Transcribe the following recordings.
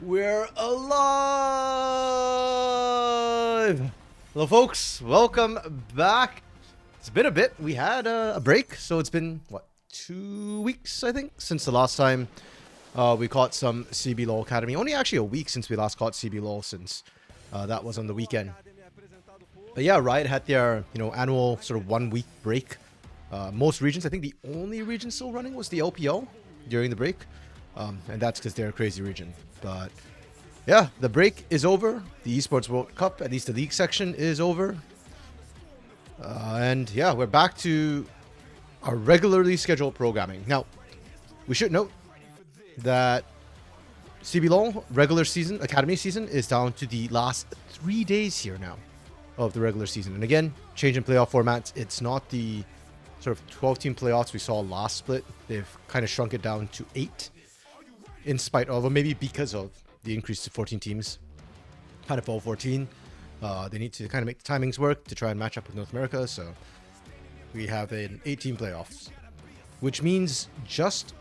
We're alive! Hello folks, welcome back. It's been a bit. We had a break, so it's been, what, 2 weeks, I think, since the last time we caught some CBLOL Academy. Only actually a week since we last caught CBLOL, since that was on the weekend. But yeah, Riot had their, annual sort of 1 week break. Most regions, I think the only region still running was the LPL during the break. And that's because they're a crazy region. But yeah, the break is over. The Esports World Cup, at least the league section, is over. And yeah, we're back to our regularly scheduled programming. Now, we should note that CBLOL regular season, Academy season, is down to the last 3 days here now of the regular season. And again, change in playoff formats. It's not the sort of 12-team playoffs we saw last split. They've kind of shrunk it down to 8 in spite of, or maybe because of, the increase to 14 teams. Kind of all 14. They need to kind of make the timings work to try and match up with North America. So we have an 8-team playoffs, which means just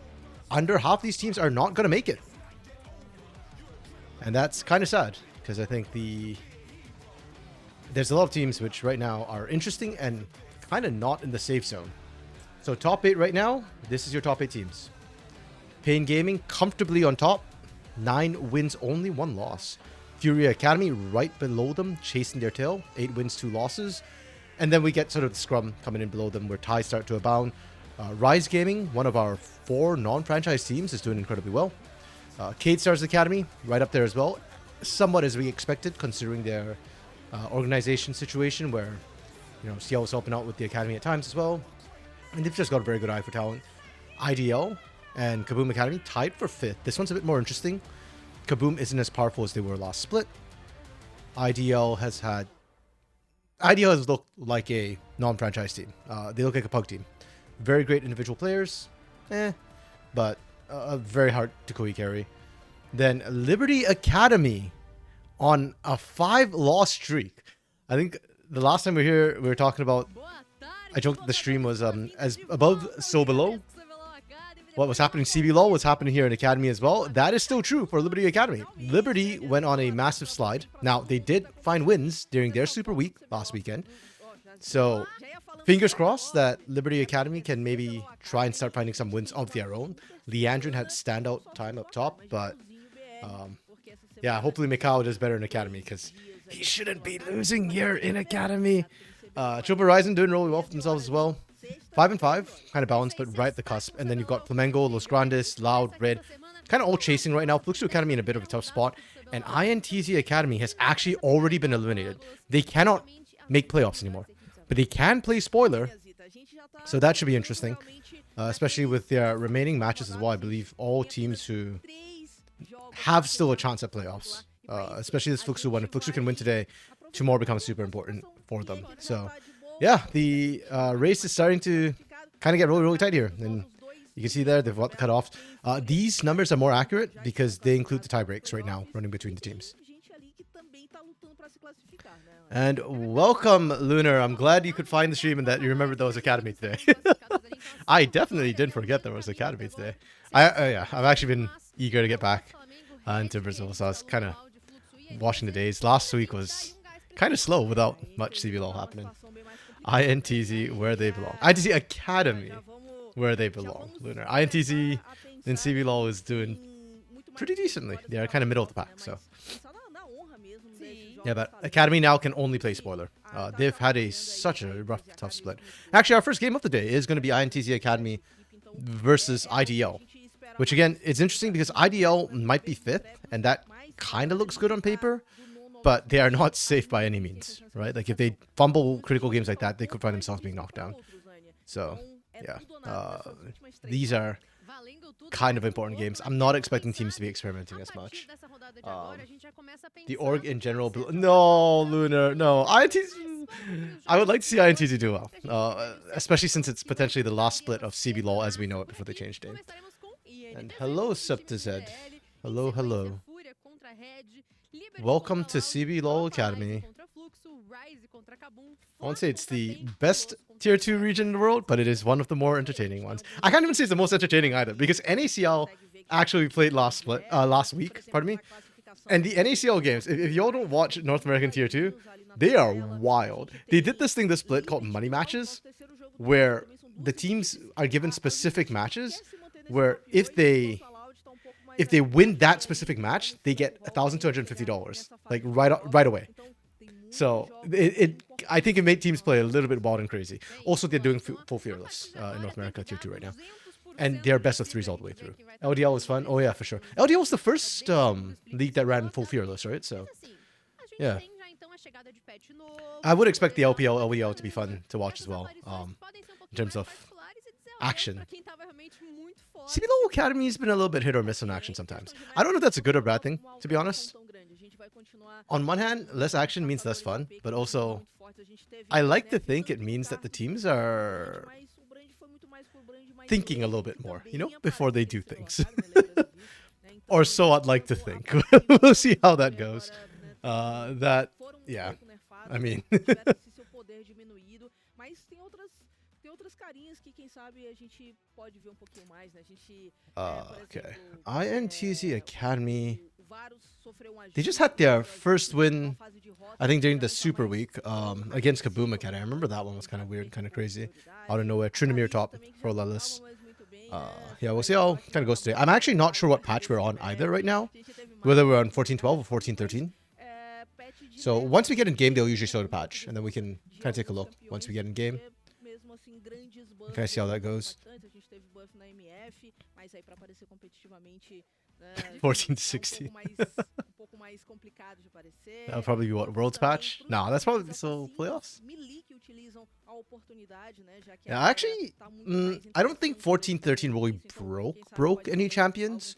under half these teams are not going to make it. And that's kind of sad, because I think there's a lot of teams which right now are interesting and kind of not in the safe zone. So top 8 right now, this is your top 8 teams. Pain Gaming comfortably on top, 9 wins only, 1 loss. Fury Academy right below them, chasing their tail, 8 wins, 2 losses. And then we get sort of the scrum coming in below them, where ties start to abound. Rise Gaming, one of our 4 non-franchise teams, is doing incredibly well. Cade Stars Academy, right up there as well. Somewhat as we expected, considering their organization situation, where CL was helping out with the academy at times as well. And they've just got a very good eye for talent. IDL and Kaboom Academy tied for 5th. This one's a bit more interesting. Kaboom isn't as powerful as they were last split. IDL has looked like a non-franchise team. They look like a pug team. Very great individual players, but very hard to carry. Then Liberty Academy on a 5-loss streak. I think the last time we were here, we were talking about, I joked that the stream was as above, so below. What was happening in CBLOL was happening here in Academy as well. That is still true for Liberty Academy. Liberty went on a massive slide. Now, they did find wins during their Super Week last weekend. So, fingers crossed that Liberty Academy can maybe try and start finding some wins of their own. Leandrin had standout time up top, but yeah, hopefully Mikao does better in Academy, because he shouldn't be losing here in Academy. Triple Horizon doing really well for themselves as well. 5-5, kind of balanced, but right at the cusp. And then you've got Flamengo, Los Grandes, Loud, Red, kind of all chasing right now. Fluxo Academy in a bit of a tough spot. And INTZ Academy has actually already been eliminated. They cannot make playoffs anymore, but they can play spoiler. So that should be interesting, especially with their remaining matches as well. I believe all teams who have still a chance at playoffs, especially this Fluxo one. If Fluxo can win today, tomorrow becomes super important for them. So yeah, the race is starting to kind of get really, really tight here. And you can see there, they've got the cutoffs. These numbers are more accurate because they include the tie breaks right now running between the teams. And welcome, Lunar. I'm glad you could find the stream and that you remembered there was Academy today. I definitely didn't forget there was Academy today. Yeah, I've actually been eager to get back into Brazil, so I was kind of watching the days. Last week was kind of slow without much CBLOL happening. INTZ, where they belong. INTZ Academy, where they belong. Lunar. INTZ in CBLOL is doing pretty decently. They're kind of middle of the pack, so. Yeah, but Academy now can only play spoiler. They've had such a rough, tough split. Actually, our first game of the day is going to be INTZ Academy versus IDL. Which, again, it's interesting because IDL might be 5th, and that kind of looks good on paper. But they are not safe by any means, right? Like, if they fumble critical games like that, they could find themselves being knocked down. So, yeah. These are kind of important games. I'm not expecting teams to be experimenting as much. The org in general... No, Lunar, no. INTZ... I would like to see INTZ do well. Especially since it's potentially the last split of CBLOL as we know it before they change name. And hello, Sub2Z. Hello, hello. Welcome to CBLOL Academy. I won't say it's the best tier 2 region in the world, but it is one of the more entertaining ones. I can't even say it's the most entertaining either, because NACL actually played last week, pardon me. And the NACL games, if y'all don't watch North American Tier 2, they are wild. They did this thing, the split called money matches, where the teams are given specific matches, where if they win that specific match, they get $1,250, like right away. So I think it made teams play a little bit wild and crazy. Also, they're doing full fearless in North America Tier 2 right now. And they're best of threes all the way through. LDL was fun. Oh yeah, for sure. LDL was the first league that ran full fearless, right? So yeah. I would expect the LPL, LVL to be fun to watch as well. In terms of action. CBLOL Academy has been a little bit hit or miss on action sometimes. I don't know if that's a good or bad thing, to be honest. On one hand, less action means less fun, but also I like to think it means that the teams are thinking a little bit more, you know, before they do things. Or so I'd like to think. We'll see how that goes. Yeah. I mean... okay. INTZ Academy. They just had their first win, I think, during the Super Week against Kaboom Academy. I remember that one was kind of weird, kind of crazy. Out of nowhere. Trinomir top for Lelis. Yeah, we'll see how it kind of goes today. I'm actually not sure what patch we're on either right now. Whether we're on 14.12 or 14.13. So once we get in game, they'll usually show the patch. And then we can kind of take a look once we get in game. Can I see how that goes? 14 to 16. That'll probably be what? World's patch? No, that's probably still playoffs. Yeah, actually, I don't think 14-13 really broke any champions.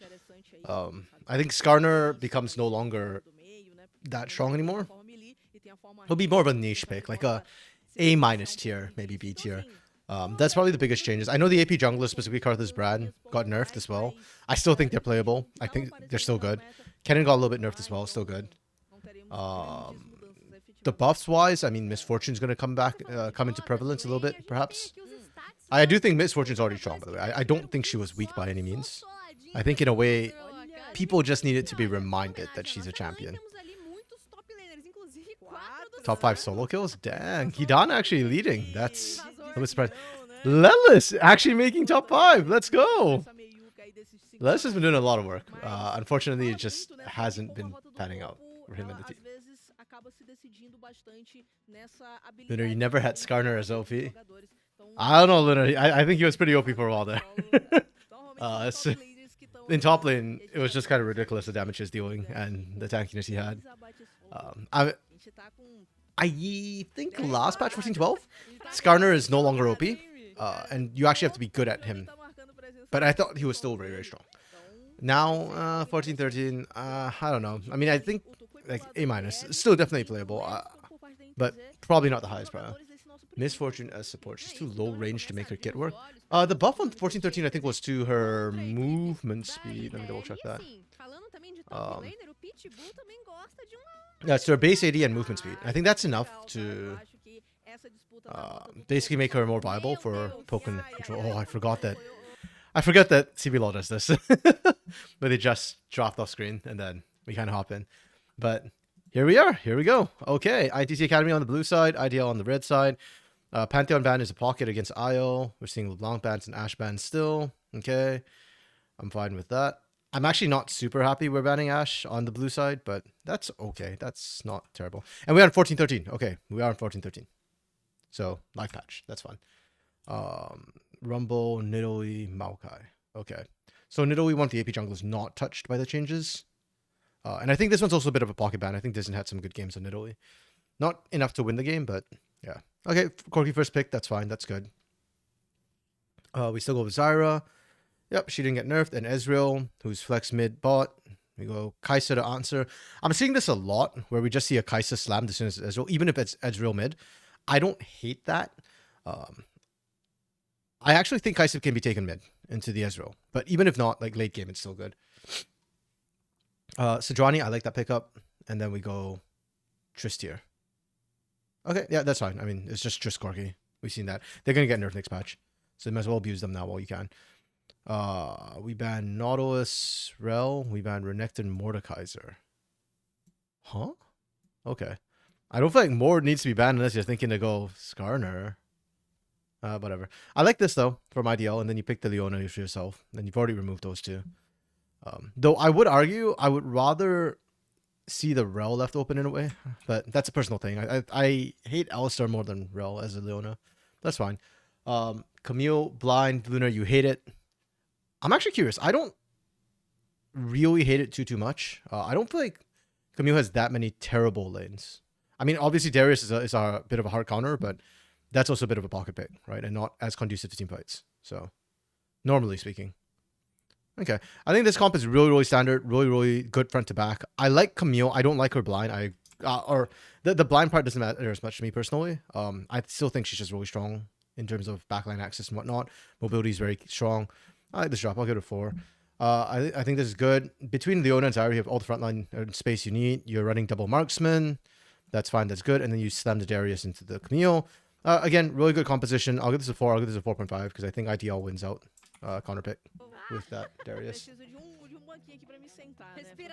I think Skarner becomes no longer that strong anymore. He'll be more of a niche pick, like a A- tier, maybe B tier. That's probably the biggest changes. I know the AP jungler, specifically Karthus Brad, got nerfed as well. I still think they're playable. I think they're still good. Kennen got a little bit nerfed as well, still good. The buffs wise, I mean, Misfortune's going to come into prevalence a little bit, perhaps. I do think Misfortune's already strong, by the way. I don't think she was weak by any means. I think in a way, people just needed to be reminded that she's a champion. Top 5 solo kills? Dang. Hidan actually leading. That's... I was surprised. Lelis actually making top 5. Let's go. Lelis has been doing a lot of work. Unfortunately, it just hasn't been panning out for him and the team. Lunar, you never had Skarner as OP. I don't know, Lunar. I think he was pretty OP for a while there. In top lane, it was just kind of ridiculous the damage he was dealing and the tankiness he had. I think last patch 14-12, Skarner is no longer OP, and you actually have to be good at him. But I thought he was still very, very strong. Now, 14-13, I don't know. I mean, I think like A-, still definitely playable, but probably not the highest prior. Misfortune as support. She's too low range to make her kit work. The buff on 14-13, I think, was to her movement speed. Let me double check that. Yeah, so her base AD and movement speed. I think that's enough to basically make her more viable for Pokken control. Oh, I forgot that CBLOL does this. But they just dropped off screen and then we kind of hop in. But here we are. Here we go. Okay, ITC Academy on the blue side, IDL on the red side. Pantheon ban is a pocket against IO. We're seeing LeBlanc bans and Ashe bans still. Okay, I'm fine with that. I'm actually not super happy we're banning Ashe on the blue side, but that's okay. That's not terrible. And we're on 14-13. Okay, we are on 14-13. So, live patch. That's fine. Rumble, Nidalee, Maokai. Okay. So, Nidalee, one of the AP junglers, not touched by the changes. And I think this one's also a bit of a pocket ban. I think Disney had some good games on Nidalee. Not enough to win the game, but yeah. Okay, Corki first pick. That's fine. That's good. We still go with Zyra. Yep, she didn't get nerfed. And Ezreal, who's flex mid bot. We go Kai'Sa to answer. I'm seeing this a lot, where we just see a Kai'Sa slammed as soon as Ezreal, even if it's Ezreal mid. I don't hate that. I actually think Kai'Sa can be taken mid into the Ezreal. But even if not, like late game, it's still good. Sejuani, I like that pickup. And then we go Triss here. Okay, yeah, that's fine. I mean, it's just Triss Corki. We've seen that. They're going to get nerfed next patch. So you might as well abuse them now while you can. We ban Nautilus, Rel. We ban Renekton, Mordekaiser. Huh? Okay. I don't feel like more needs to be banned unless you're thinking to go Skarner. Whatever. I like this though from IDL, and then you pick the Leona for yourself. Then you've already removed those two. Though I would argue I would rather see the Rel left open in a way, but that's a personal thing. I hate Alistar more than Rel as a Leona. That's fine. Camille, Blind, Lunar, you hate it. I'm actually curious. I don't really hate it too much. I don't feel like Camille has that many terrible lanes. I mean, obviously Darius is a bit of a hard counter, but that's also a bit of a pocket pick, right? And not as conducive to team fights. So, normally speaking. Okay. I think this comp is really standard. Really good front to back. I like Camille. I don't like her blind. The blind part doesn't matter as much to me personally. I still think she's just really strong in terms of backline access and whatnot. Mobility is very strong. I like this drop. I'll give it a 4. I think this is good. Between Leona and Zyra, you have all the frontline space you need. You're running double marksman. That's fine. That's good. And then you slam the Darius into the Camille. Again, really good composition. I'll give this a 4. I'll give this a 4.5 because I think IDL wins out counter pick with that Darius.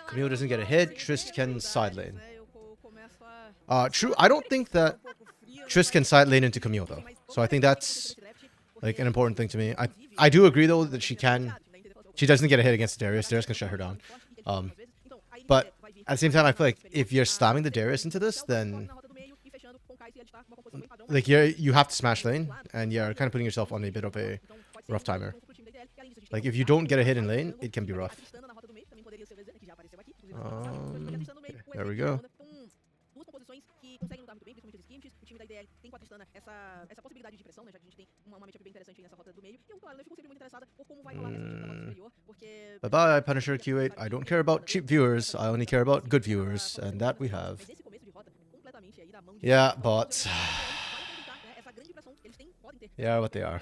Camille doesn't get a hit. Trist can side lane. True. I don't think that Trist can side lane into Camille though. So I think that's like an important thing to me. I do agree though that she doesn't get a hit against Darius. Darius can shut her down. But at the same time, I feel like if you're slamming the Darius into this, then like you have to smash lane, and you're kind of putting yourself on a bit of a rough timer. Like if you don't get a hit in lane, it can be rough. Okay, there we go. Bye-bye, Punisher Q8. I don't care about cheap viewers. I only care about good viewers, and that we have. Yeah, bots. Yeah, what they are,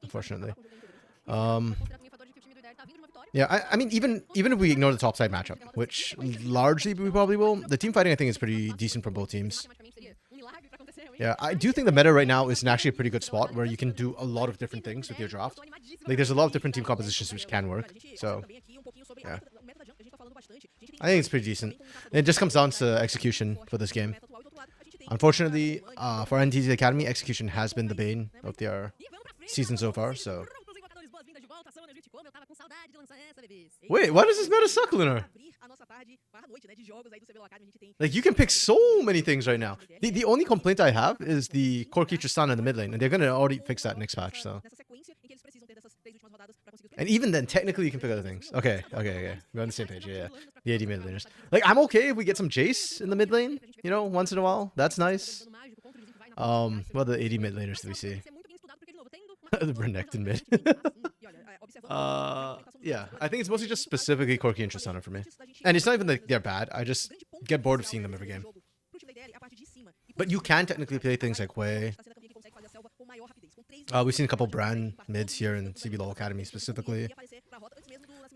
unfortunately. Yeah, I mean, even if we ignore the top side matchup, which largely we probably will, the team fighting I think is pretty decent from both teams. Yeah, I do think the meta right now is actually a pretty good spot where you can do a lot of different things with your draft. Like, there's a lot of different team compositions which can work. So, yeah. I think it's pretty decent. It just comes down to execution for this game. Unfortunately, for NTZ Academy, execution has been the bane of their season so far, so... Wait, why does this meta suck, Lunar? Like, you can pick so many things right now. The only complaint I have is the Corki Tristan in the mid lane, and they're going to already fix that next patch, so... And even then, technically, you can pick other things. Okay. We're on the same page, yeah. The AD mid laners. Like, I'm okay if we get some Jace in the mid lane, you know, once in a while. That's nice. What other AD mid laners do we see? The Renekton mid. Yeah, I think it's mostly just specifically Corki and Tristana for me. And it's not even like they're bad. I just get bored of seeing them every game. But you can technically play things like Wei. We've seen a couple brand mids here in CBLOL Academy specifically.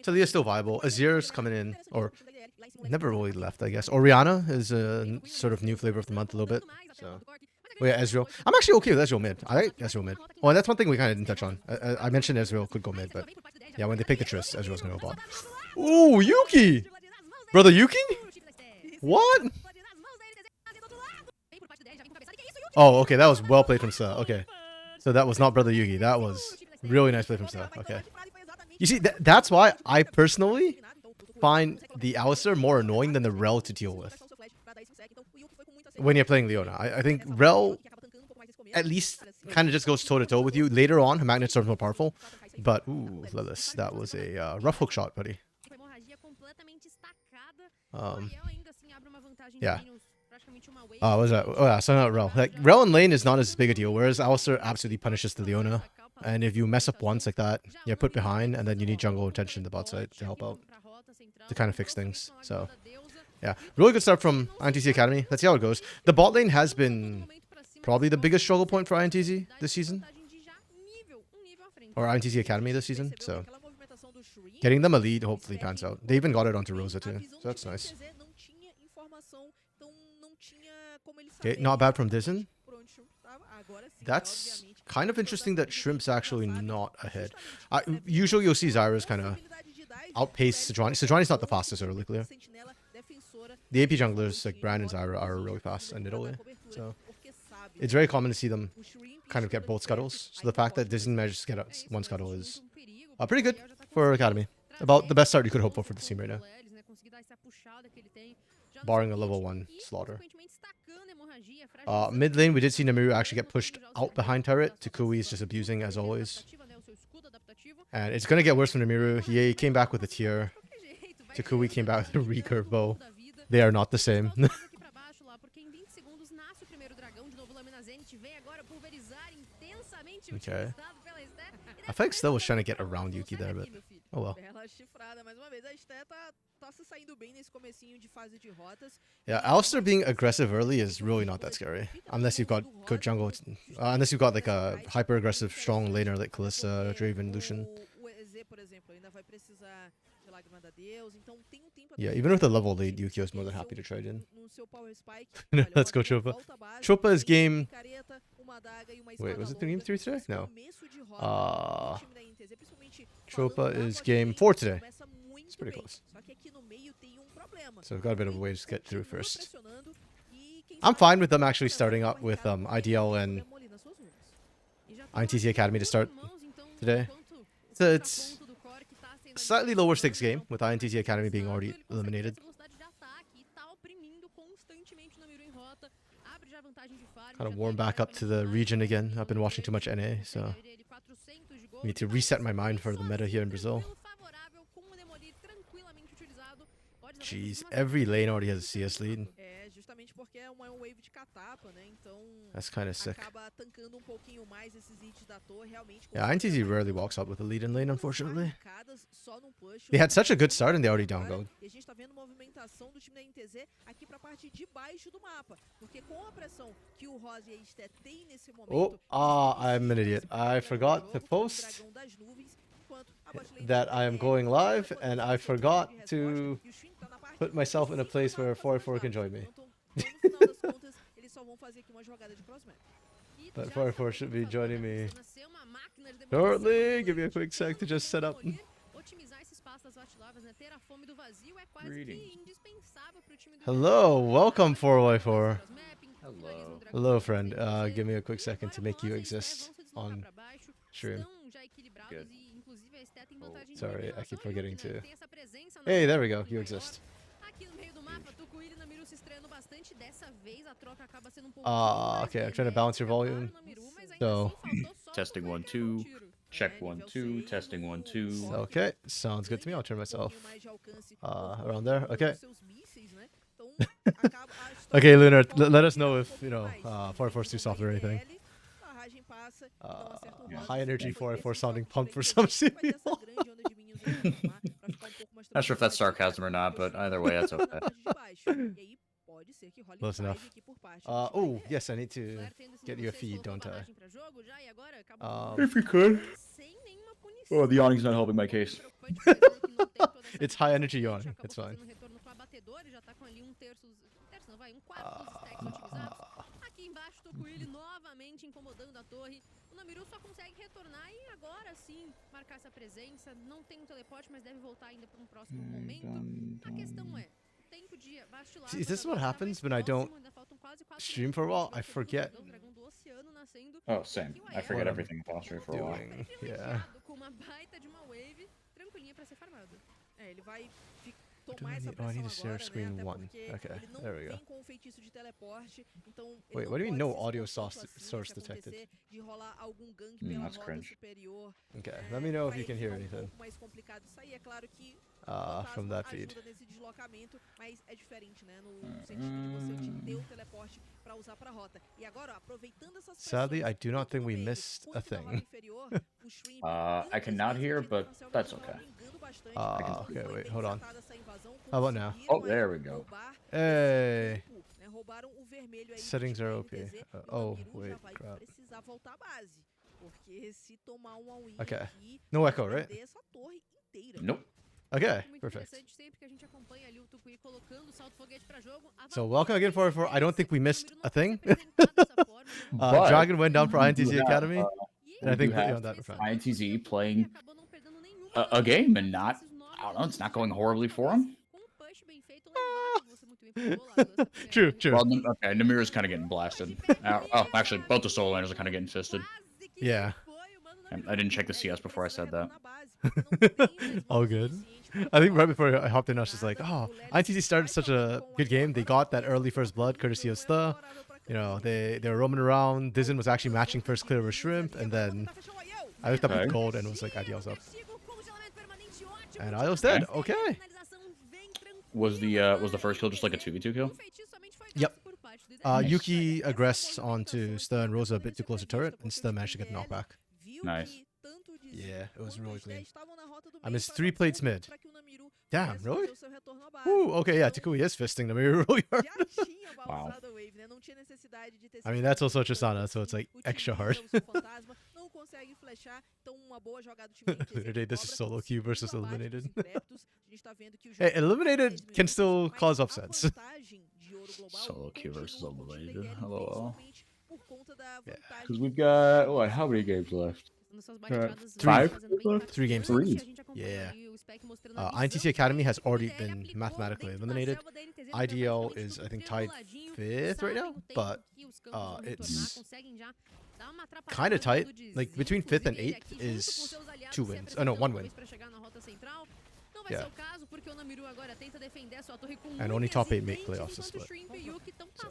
Talia's still viable. Azir's coming in, or never really left, I guess. Orianna is a sort of new flavor of the month a little bit. So, well, yeah, Ezreal. I'm actually okay with Ezreal mid. I like Ezreal mid. Oh, and that's one thing we kind of didn't touch on. I mentioned Ezreal could go mid, but yeah, when they pick the Triss, Ezreal's gonna go bot. Ooh, Yuki! Brother Yuki? What? Oh, okay, that was well played from Sa. Okay. So that was not Brother Yugi. That was really nice play from Sa. Okay. You see, that's why I personally find the Alistar more annoying than the Rel to deal with. When you're playing Leona. I think Rel at least kind of just goes toe-to-toe with you. Later on, her Magnet Storm's more powerful. But, ooh, Lilith, that was a rough hook shot, buddy. Yeah. What was that? Oh yeah, so not Rel. Like, Rel in lane is not as big a deal, whereas Alistar absolutely punishes the Leona. And if you mess up once like that, you're put behind, and then you need jungle attention in the bot side to help out. To kind of fix things. So, yeah. Really good start from INTZ Academy. Let's see how it goes. The bot lane has been probably the biggest struggle point for INTZ this season. Or INTZ Academy this season, so... Getting them a lead hopefully pans out. They even got it onto Rosa too, so that's nice. Okay, not bad from Dizen. That's kind of interesting that Shrimp's actually not ahead. Usually you'll see Zyra's kind of outpace Sejuani. Sejuani's not the fastest early clear. the AP junglers like Brand and Zyra are really fast in Nidalee, so it's very common to see them kind of get both scuttles. So the fact that Disney managed to get one scuttle is pretty good for Academy. About the best start you could hope for this team right now. Barring a level 1 slaughter. Mid lane, we did see Namiru actually get pushed out behind turret. Takui is just abusing as always. And it's going to get worse from Namiru. He came back with a tier. Takui came back with a recurve bow. They are not the same. Okay. I think Still was trying to get around Yuki there, but oh well. Yeah, Alistar being aggressive early is really not that scary. Unless you've got good jungle. Unless you've got like a hyper aggressive strong laner like Kalista, Draven, Lucian. Yeah, even with a level lead, Yukio is more than happy to trade in. Let's go Chopa. Chopa is game... Wait, was it game 3 today? No. Chopa is game 4 today. It's pretty close. So we've got a bit of a way to get through first. I'm fine with them actually starting up with IDL and INTZ Academy to start today. So it's slightly lower stakes game with INTZ Academy being already eliminated. Kind of warm back up to the region again. I've been watching too much NA, so I need to reset my mind for the meta here in Brazil. Jeez, every lane already has a CS lead. That's kind of sick. Yeah, INTZ rarely walks out with a lead in lane, unfortunately. They had such a good start and they already down gold. Oh, I'm an idiot. I forgot to post that I am going live and I forgot to put myself in a place where 4-4 can join me. But 4-4 should be joining me shortly. Give me a quick sec to just set up. Hello, welcome 4x4. Hello. Hello, friend. Give me a quick second to make you exist on stream. Good. Oh, sorry, I keep forgetting to. Hey, there we go. You exist. Okay, I'm trying to balance your volume. So, Testing 1 2. Check 1 2. Testing 1 2. okay, sounds good to me. I'll turn myself around there. Okay. Okay, Lunar, let us know if, you know, 4-4 is too soft or anything. High energy 4-4 sounding pumped for some CBLOL. Not sure if that's sarcasm or not, but either way, that's okay. Close enough. Oh, yes, I need to get you a feed, don't I? If you could. Oh, the yawning's not helping my case. It's high energy yawning. It's fine. Aqui embaixo, Tokuili novamente incomodando a torre. O Namiru só consegue retornar e agora sim marcar essa presença. Não tem um teleporte, mas deve voltar ainda para um próximo momento. A questão é, tempo de vacilar. Is this what happens when I don't stream for a while? I forget. Oh, same. I forget everything about Costream for a while. Yeah. Com uma baita de uma wave tranquilinha para ser farmado. Ele vai Oh, I need to share screen 1. Okay, there we go. Wait, what do you mean no audio source detected? That's cringe. Okay, let me know if you can hear anything from that feed. Sadly, I do not think we missed a thing. I cannot hear, but that's okay. Okay, wait, hold on. How about now? Oh, there we go. Hey. Settings are OP. Oh, wait, crap. Okay. No echo, right? Nope. Okay, perfect. So welcome again, 4-4. I don't think we missed a thing. Dragon went down for INTZ Academy. And I think beyond that, INTZ playing a game and not, I don't know, it's not going horribly for him. True, true. Well, okay, Namira's kind of getting blasted. Oh, actually, both the solo laners are kind of getting fisted. Yeah. I didn't check the CS before I said that. All good. I think right before I hopped in, I was just like, oh, ITC started such a good game. They got that early first blood courtesy of Sta. You know, they were roaming around. Dizen was actually matching first clear with Shrimp, and then I looked up with gold and was like, Adios up. And I was dead. Okay. Was the first kill just like a 2v2 kill? Yep. Nice. Yuki aggressed onto Sta and Rosa a bit too close to turret, and Sta managed to get the knockback. Nice. Yeah, it was really clean. I missed 3 plates mid. Damn, really? Ooh, okay, yeah, Takui is fisting the mirror really hard. Wow. I mean, that's also Chisana, so it's like extra hard. Literally, this is solo queue versus eliminated. Hey, eliminated can still cause upsets. Solo queue versus eliminated. Hello. Yeah. Because we've got how many games left? 5? 5? 3 games left. Yeah. INTC Academy has already been mathematically eliminated. IDL is, I think, tied 5th right now, but it's kind of tight. Like, between 5th and 8th is 2 wins. Oh, no, 1 win. Yeah. And only top 8 make playoffs to split. So.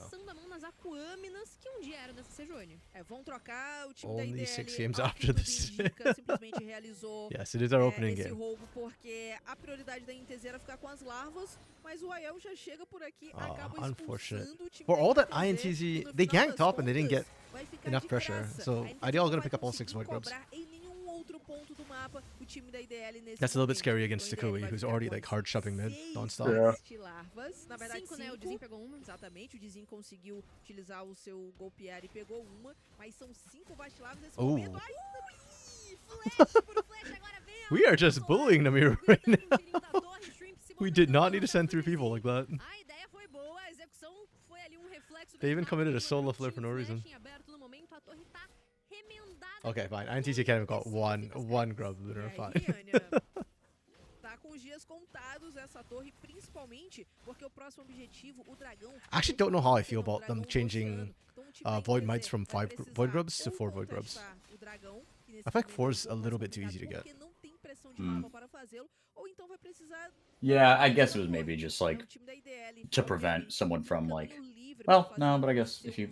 Only 6 games after this. Yes, it is our opening game. Unfortunate. For all that INTZ, they ganked top and they didn't get enough pressure. So Ideal gonna pick up all 6 Void Grubs. That's a little bit scary against Takui, who's already like hard shoving mid non-stop. Yeah. Ooh. We are just bullying Namir right now. We did not need to send 3 people like that. They even committed a solo flare for no reason. Okay, fine. INTC Academy got one grub looter, fine. I actually don't know how I feel about them changing Void Mites from 5 Void Grubs to 4 Void Grubs. I feel like 4 is a little bit too easy to get. Yeah, I guess it was maybe just like to prevent someone from like, well, no, but I guess if you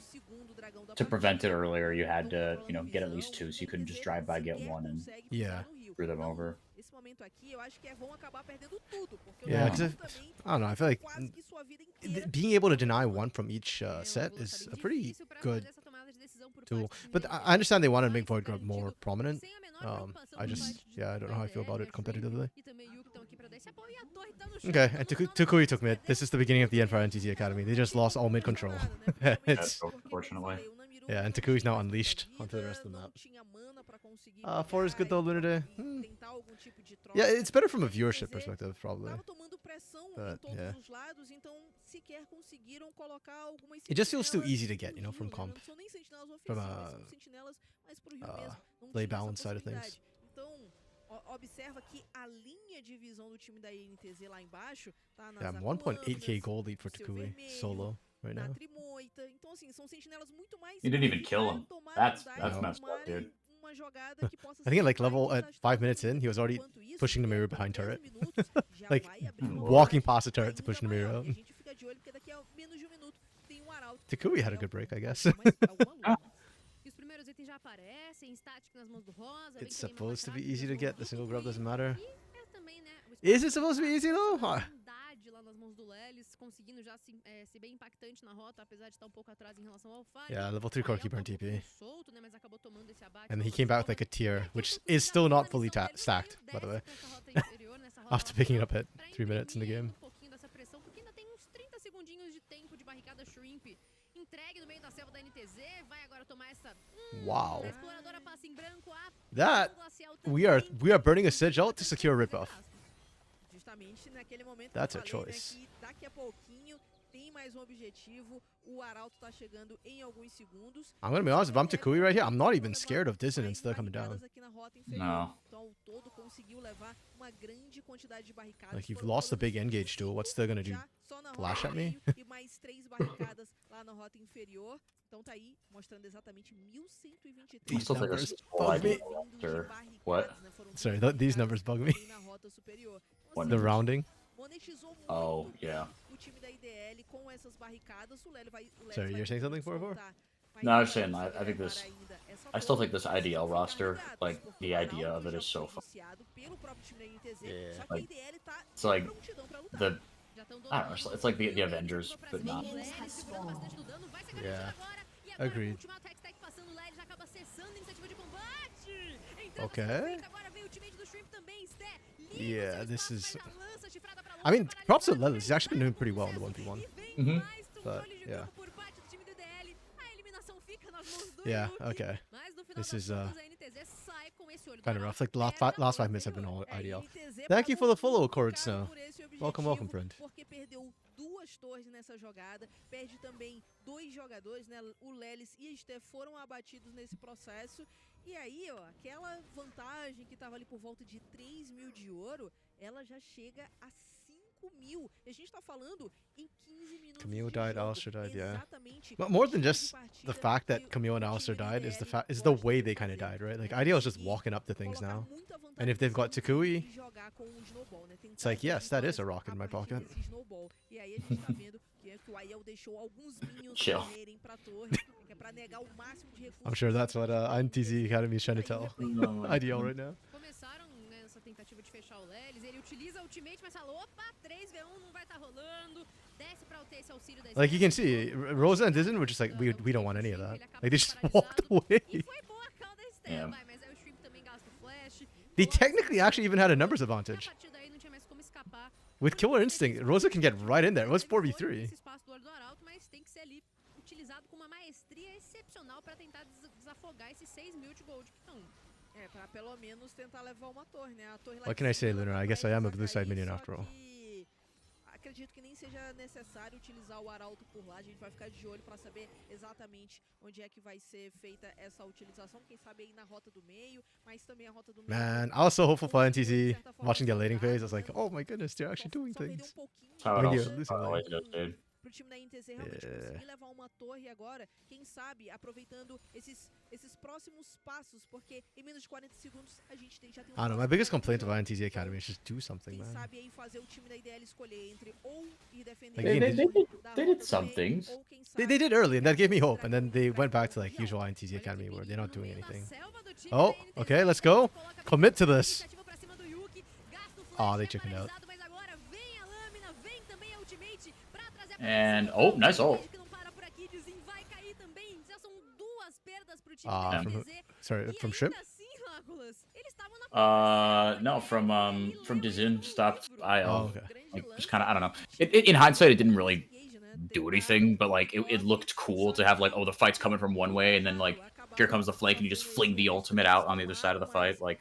to prevent it earlier, you had to, you know, get at least 2, so you couldn't just drive by, get 1, and yeah, screw them over. Yeah, cause I don't know. I feel like being able to deny 1 from each set is a pretty good tool. But I understand they wanted to make Void Grub more prominent. I don't know how I feel about it competitively. Okay, and Takui took mid. This is the beginning of the end for NTZ Academy. They just lost all mid control. That's unfortunately. Yeah, and Takui's now unleashed onto the rest of the map. 4 is good though, Lunaday. Yeah, it's better from a viewership perspective, probably. But, yeah. It just feels too easy to get, you know, from comp. From a play balance side of things. Yeah, 1.8k gold lead for Takui solo right now. You didn't even kill him. That's messed up, dude. I think at 5 minutes in, he was already pushing the mirror behind turret. Like, walking past the turret to push the mirror out. Takui had a good break, I guess. It's supposed to be easy to get. The single grub doesn't matter. Is it supposed to be easy though? Huh. Yeah, level 3 core keeper and TP. And he came back with like a tier, which is still not fully stacked, by the way. After picking it up at 3 minutes in the game. Wow. That we are burning a Sedge out to secure a rip off. That's a choice. tem mais um objetivo. O Arauto tá chegando em alguns segundos. I'm gonna be honest, if I'm Takui right here, I'm not even scared of Dissonance still coming down. Aqui na rota inferior. No. Então, ao todo conseguiu levar uma grande quantidade de barricadas. Like, you've Foram lost the pelo big menos engage duel. What's still gonna do? já só na Flash rota at me? meio e mais 3 barricadas lá na rota inferior. Então tá aí mostrando exatamente 1123. I still think numbers this is whole bug me. idea roster. What? Sorry, these numbers bug me. Na rota superior. What The numbers? rounding. Monetizou muito Oh, yeah. o time da IDL com essas barricadas. O Lélio vai Sorry, you're saying something, 4-4? No, I was saying, I think this, I still think this IDL roster, like, the idea of it is so fun. Yeah. Like, it's like the, I don't know, it's like the Avengers, but not. Yeah. Agreed. Okay. Yeah, this is... I mean, props to Lelis. He's actually been doing pretty well in the 1v1. Mm-hmm. But, yeah. Yeah, okay. This is kind of rough. Like, the last 5 minutes have been all ideal. Thank you for the follow, Cord Snow. Welcome, welcome, friend. Porque perdeu 2 torres nessa jogada, perde também 2 jogadores, né? O Lelis e a Steph foram abatidos nesse processo. E aí, ó, aquela vantagem que tava ali por volta de 3 mil de ouro, ela já chega a 5 mil. E a gente tá falando em 15 minutos. Camille de died, jogo. Alistair died, yeah. Exatamente. But more than just the fact that Camille and Alistair died is the way they kind of died, right? Like, IDL is just walking up to things now. And if they've got Takui, it's like, yes, that is a rock in my pocket. E aí a gente tá vendo que o Aiel deixou alguns minions Chill. correrem pra torre, que é pra negar o máximo de recursos. I'm sure that's what INTZ Academy is trying to tell IDL right now. Começaram nessa tentativa de fechar o Lelis, ele utiliza a ultimate, mas fala, opa, 3v1 não vai estar rolando, desce pra ter esse auxílio da Like, you can see, Rosa and Dizen were just like, we don't want any of that. Like, they just walked away. E foi boa a call da Steph, Yeah. mas aí o Shrimp também gasta o flash. They technically actually even had a numbers advantage. A partir daí não tinha mais como escapar. With Killer Instinct, Rosa can get right in there. It was 4v3. Esse espaço do olho do Arauto, mas tem que ser ali utilizado com uma maestria excepcional pra tentar desafogar esses 6 mil de gold. Então, É, pra pelo menos tentar levar uma torre, né? A torre lá What em can I say, cima Lunar? I guess I am a blue side minion after all. que acredito que nem seja necessário utilizar o Arauto por lá. A gente vai ficar de olho pra saber exatamente onde é que vai ser feita essa utilização. Quem sabe aí na rota do meio, mas também a rota do meio. Man, I was so hopeful for NTZ watching their laning phase. I was like, oh my goodness, they're actually doing Só perder things. pouquinho How When it you're also losing lane. always goes, dude. pro time da INTZ realmente Yeah. conseguir levar uma torre agora, quem sabe aproveitando esses próximos passos, porque em menos de 40 segundos a gente já tem I don't know, my biggest complaint of INTZ Academy is just do something, quem man. sabe aí fazer o time da IDL escolher entre ou ir defender Like, they did some things. ou quem They sabe did early, and that gave me hope, and then they went back to like usual INTZ Academy where they're not doing anything. Oh, okay, let's go. Commit to this. Oh, they chickened out. And, oh, nice ult. Sorry, from Shrimp? No, from Dizin stopped IL. Oh, okay. Like, just kind of, I don't know. In hindsight, it didn't really do anything, but like, it looked cool to have like, oh, the fight's coming from one way, and then like, here comes the flank, and you just fling the ultimate out on the other side of the fight. Like,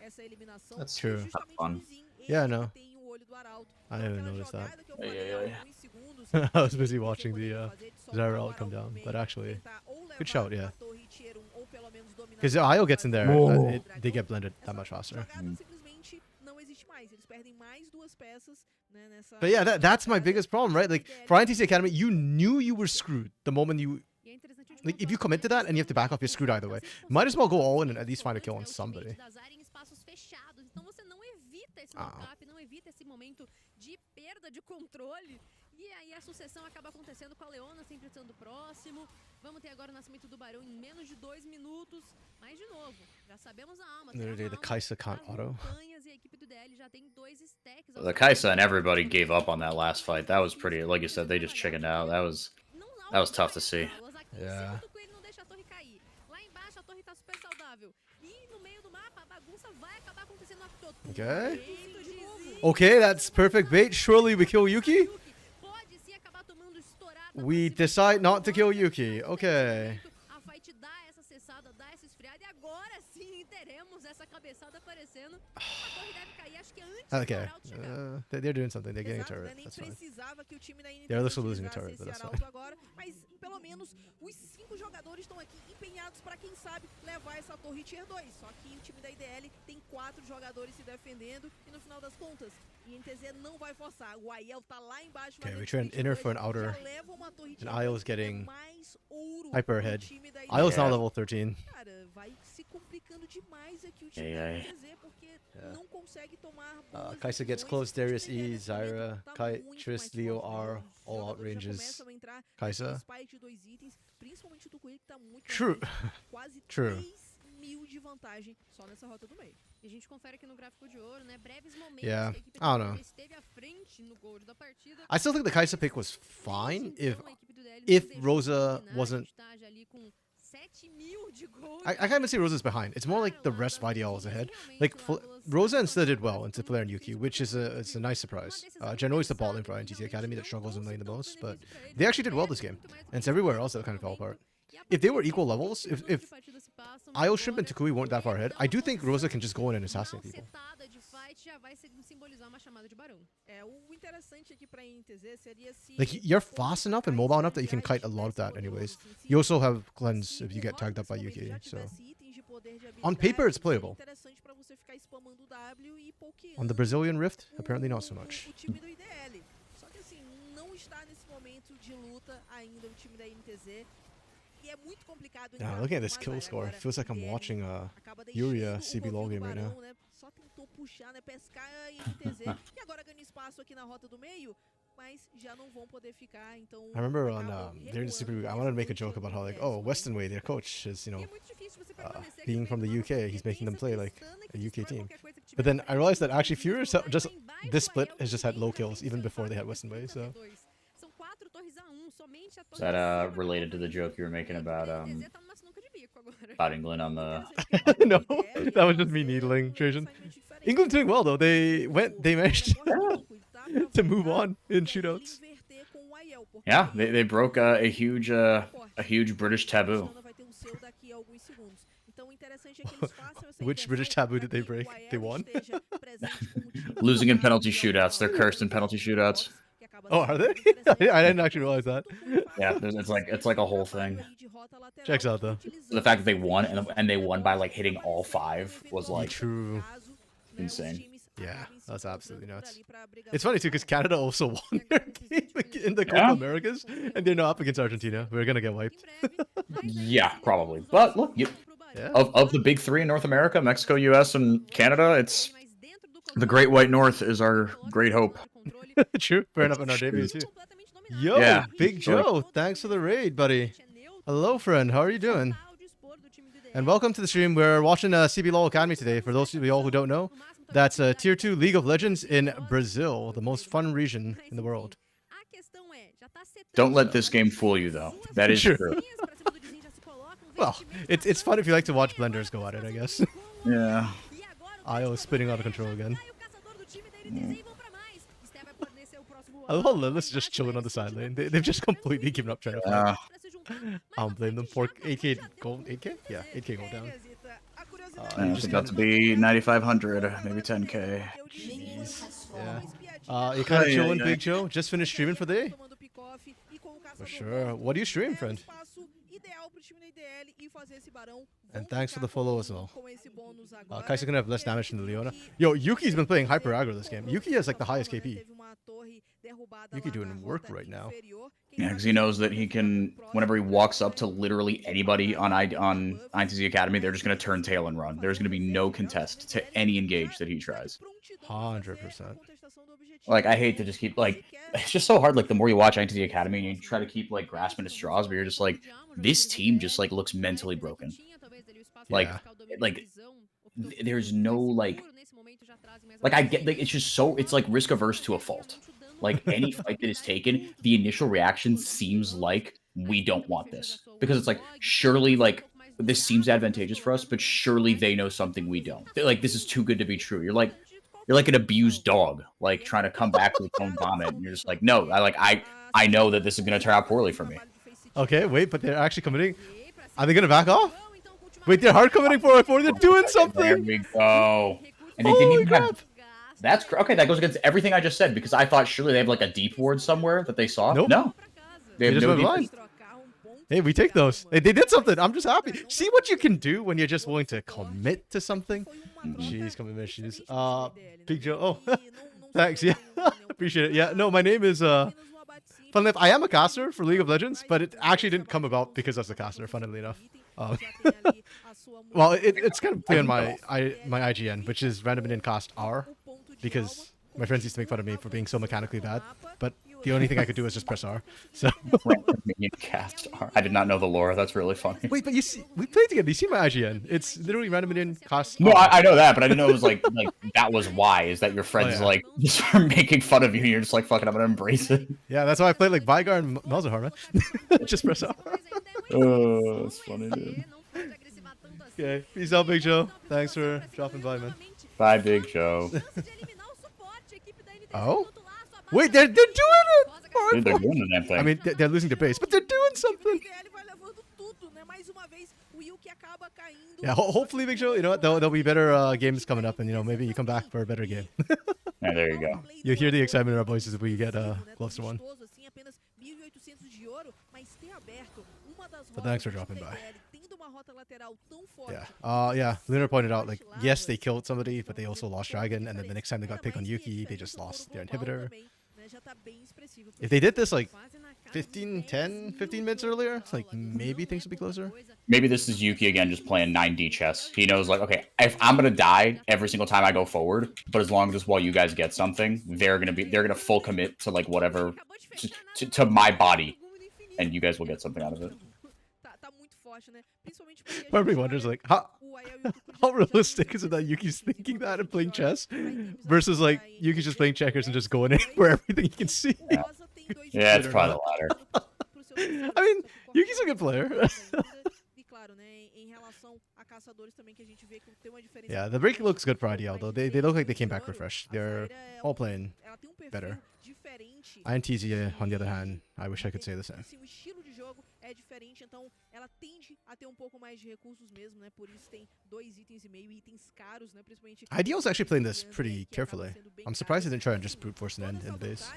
That's true. Have fun. Yeah, I know. I didn't even notice that. Yeah. I was busy watching the Zyra ult come down, but actually, good shout, yeah. Because IO gets in there, Whoa. they get blended that much faster. But yeah, that's my biggest problem, right? Like, for INTC Academy, you knew you were screwed the moment you... Like, if you commit to that and you have to back off, you're screwed either way. Might as well go all in and at least find a kill on somebody. Não evita esse momento de perda de controle. E aí a sucessão acaba acontecendo com a Leona sempre estando próximo. Vamos ter agora o nascimento do Barão em menos de 2 minutos. Mas de novo, já sabemos a alma. Literally, the Kai'Sa can't auto. The Kai'Sa and everybody gave up on that last fight. That was pretty, like you said, they just chickened out. That was tough to see. Yeah. Okay. Okay, that's perfect bait. Surely we kill Yuki? We decide not to kill Yuki. Okay. essa cessada dá essa esfriada e agora sim teremos essa cabeçada aparecendo. A torre deve cair, acho que antes do Okay. Arauto chegar. They're doing something. They're getting a Exato, né? turret. Nem That's fine. precisava que o time da They're NTZ also losing a utilizasse turret, but esse that's arauto fine. agora, mas pelo menos os 5 jogadores estão aqui empenhados para quem sabe levar essa torre tier 2. Só que o time da IDL tem 4 jogadores se defendendo e no final das contas, a NTZ não vai forçar. O Aiel tá lá embaixo, Okay, mas we trade an inner for an outer. já leva uma torre tier And Aiel's 2, getting mais ouro hyper pro ahead. time da Aiel's now Yeah. level 13. Cara, vai se complicando demais aqui o time Ai, da NTZ, porque não consegue tomar boas Kai'Sa gets decisões. close. O time Darius da IDL E, nesse momento Zyra, tá Kite, muito Triss, mais Leo, forte, né? R, Os all jogadores já outranges. começam a entrar Kai'Sa. com spike de 2 itens, principalmente o Tucuí, que tá muito na True. frente, quase True. 3.000 de vantagem só nessa rota do meio. E a gente confere aqui no gráfico de ouro, né? Breves momentos Yeah, que a equipe I don't know. do esteve à frente no gold da partida. I still think the Kai'Sa pick was fine Desde if então, a equipe do DL não if deixou Rosa de dominar, a wasn't. gente tá já ali com 7.000 de gold. I can't even say Rosa's behind. It's more like the rest of IDL is ahead. Like Rosa and Sida did well into Flare and Yuki, which is it's a nice surprise. Generally, it's the bot lane for NTT Academy that struggles in lane the most, but they actually did well this game, and it's everywhere else that kind of fell apart. If they were equal levels, if Io Shrimp and Takui weren't that far ahead, I do think Rosa can just go in and assassinate people. O interessante aqui pra NTZ seria se Like you're fast enough and mobile enough that you can kite a lot of that anyways. You also have cleanse if you get tagged up by Yuki, so on paper it's playable. On the Brazilian Rift, apparently not so much. O time do IDL. Só que assim, não está nesse momento de luta ainda o time da NTZ. E é muito complicado. Yeah, looking at this kill score, feels like I'm watching Yuria CBLOL game right now. Só tentou puxar, né, pescar a NTZ, que agora ganha espaço aqui na rota do meio, mas já não vão poder ficar, então I remember on during the Super League, I wanted to make a joke about how like, oh, Weston Way, their coach is, you know, being from the UK, he's making them play like a UK team. But then I realized that actually Furious just this split has just had low kills even before they had Weston Way, so. Is that related to the joke you were making about England on the? No, that was just me needling Trajan. England's doing well though. They managed to move on in shootouts. Yeah, they broke a huge British taboo. Which British taboo did they break? They won? Losing in penalty shootouts. They're cursed in penalty shootouts. Oh, are they? I didn't actually realize that. Yeah, it's like a whole thing. Checks out though. The fact that they won and they won by like hitting all 5 was like True. insane. Yeah, that's absolutely nuts. It's funny too because Canada also won their game in the Copa Americas, and they're now up against Argentina. We're gonna get wiped. Yeah, probably. But look, of the big 3 in North America, Mexico, US, and Canada, it's the Great White North is our great hope. True. Fair enough on our debut too. Yo, Yeah. Big Joe, thanks for the raid, buddy. Hello, friend. How are you doing? And welcome to the stream. We're watching CBLOL Academy today. For those of you all who don't know, that's Tier 2 League of Legends in Brazil, the most fun region in the world. Don't let this game fool you, though. That is true. Well, it's fun if you like to watch blenders go at it, I guess. Yeah. Io is spinning out of control again. I love Lilith's just chilling on the side lane. They've just completely given up trying to fight. I don't blame them for 8k gold. 8k? Yeah, 8k gold down. It's about to be 9,500, maybe 10k. Jeez. Yeah. You kind of chilling, Big Joe? Just finished streaming for the day? For sure. What do you stream, friend? And thanks for the follow as well. Kai'Sa gonna have less damage than the Leona. Yo, Yuki's been playing hyper aggro this game. Yuki has like the highest KP. Yuki doing work right now. Yeah, because he knows that he can, whenever he walks up to literally anybody on ITZ Academy, they're just going to turn tail and run. There's going to be no contest to any engage that he tries. 100%. Like, I hate to just keep, like, it's just so hard, like, the more you watch ITZ Academy and you try to keep, like, grasping at straws, but you're just like, this team just, like, looks mentally broken. Like, there's no, like, I get, like, it's just so, it's, like, risk averse to a fault. Like, any fight that is taken, the initial reaction seems like we don't want this. Because it's like, surely, like, this seems advantageous for us, but surely they know something we don't. They're like, this is too good to be true. You're like an abused dog, like, trying to come back with its own vomit. And you're just like, no, I know that this is going to turn out poorly for me. Okay, wait, but they're actually committing. Are they going to back off? Wait, they're hard committing 4-4. They're doing There something. we go. And they didn't Holy even crap. have... That's okay. That goes against everything I just said because I thought surely they have like a deep ward somewhere that they saw. Nope. No, they have just no went deep. blind. Hey, we take those. Hey, they did something. I'm just happy. See what you can do when you're just willing to commit to something. Jeez, coming issues. Big Joe. Oh, thanks. Yeah, appreciate it. Yeah, no, my name is Funnily enough, I am a caster for League of Legends, but it actually didn't come about because I was a caster. Funnily enough. Well, it's kind of play on my IGN, which is random in cost R, because my friends used to make fun of me for being so mechanically bad. But the only thing I could do is just press R. So. Cast R. I did not know the lore. That's really funny. Wait, but you see, we played together. You see my IGN? It's literally random in cost. No, I know that, but I didn't know it was like that was why. Is that your friends yeah. like just are making fun of you? And you're just like fucking. I'm gonna embrace it. Yeah, that's why I played like Vygar and Malzahar, man. Just press R. Oh, that's funny, dude. Okay, peace out, Big Joe. Thanks for dropping by, man. Bye, Big Joe. Oh? Wait, they're doing it! Dude, they're doing the damn thing. I mean, they're losing their base, but they're doing something. Yeah, hopefully, Big Joe, you know what? There'll be better games coming up, and you know, maybe you come back for a better game. Yeah, there you go. You'll hear the excitement in our voices if we get close to one. But thanks for dropping by. Yeah. Yeah. Lunar pointed out, like, yes, they killed somebody, but they also lost Dragon, and then the next time they got picked on Yuki, they just lost their inhibitor. If they did this, like, 15 minutes earlier, like, maybe things would be closer. Maybe this is Yuki again, just playing 9D chess. He knows, like, okay, if I'm gonna die every single time I go forward, but as long as while you guys get something, they're gonna full commit to like whatever to my body, and you guys will get something out of it. Everybody wonders, like, how realistic is it that Yuki's thinking that and playing chess versus, like, Yuki's just playing checkers and just going in for everything he can see? Yeah, it's probably the latter. I mean, Yuki's a good player. Yeah, the break looks good for IDL, though. They look like they came back refreshed. They're all playing better. INTZ, on the other hand, I wish I could say the same. É diferente, então ela tende a ter pouco mais de recursos mesmo, né? Por isso tem 2 itens e meio, itens caros, né? Principalmente. IDL's actually playing this pretty carefully. I'm surprised they didn't try and just brute force an end in the base.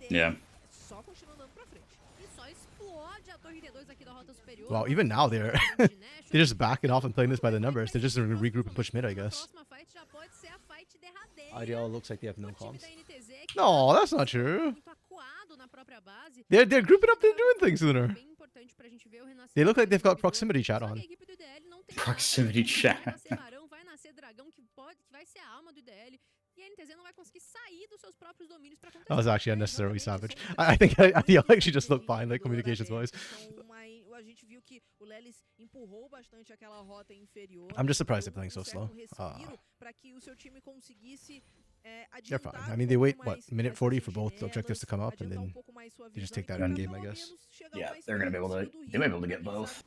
Yeah. Só continua andando pra frente. E só explode a torre D2 aqui da rota superior. Well, even now they're just backing off and playing this by the numbers. They're just gonna regroup and push mid, I guess. IDL looks like they have no comms. No, that's not true. They're grouping up. They're doing things, Lunar. They look like they've got proximity chat on. Proximity chat. That was actually unnecessarily savage. I think IDL actually just looked fine, like communications wise. I'm just surprised they're playing so slow. They're fine. I mean, they wait, what, minute 40 for both objectives to come up, and then you just take that end game, I guess. Yeah, they're going to be able to... They might be able to get both.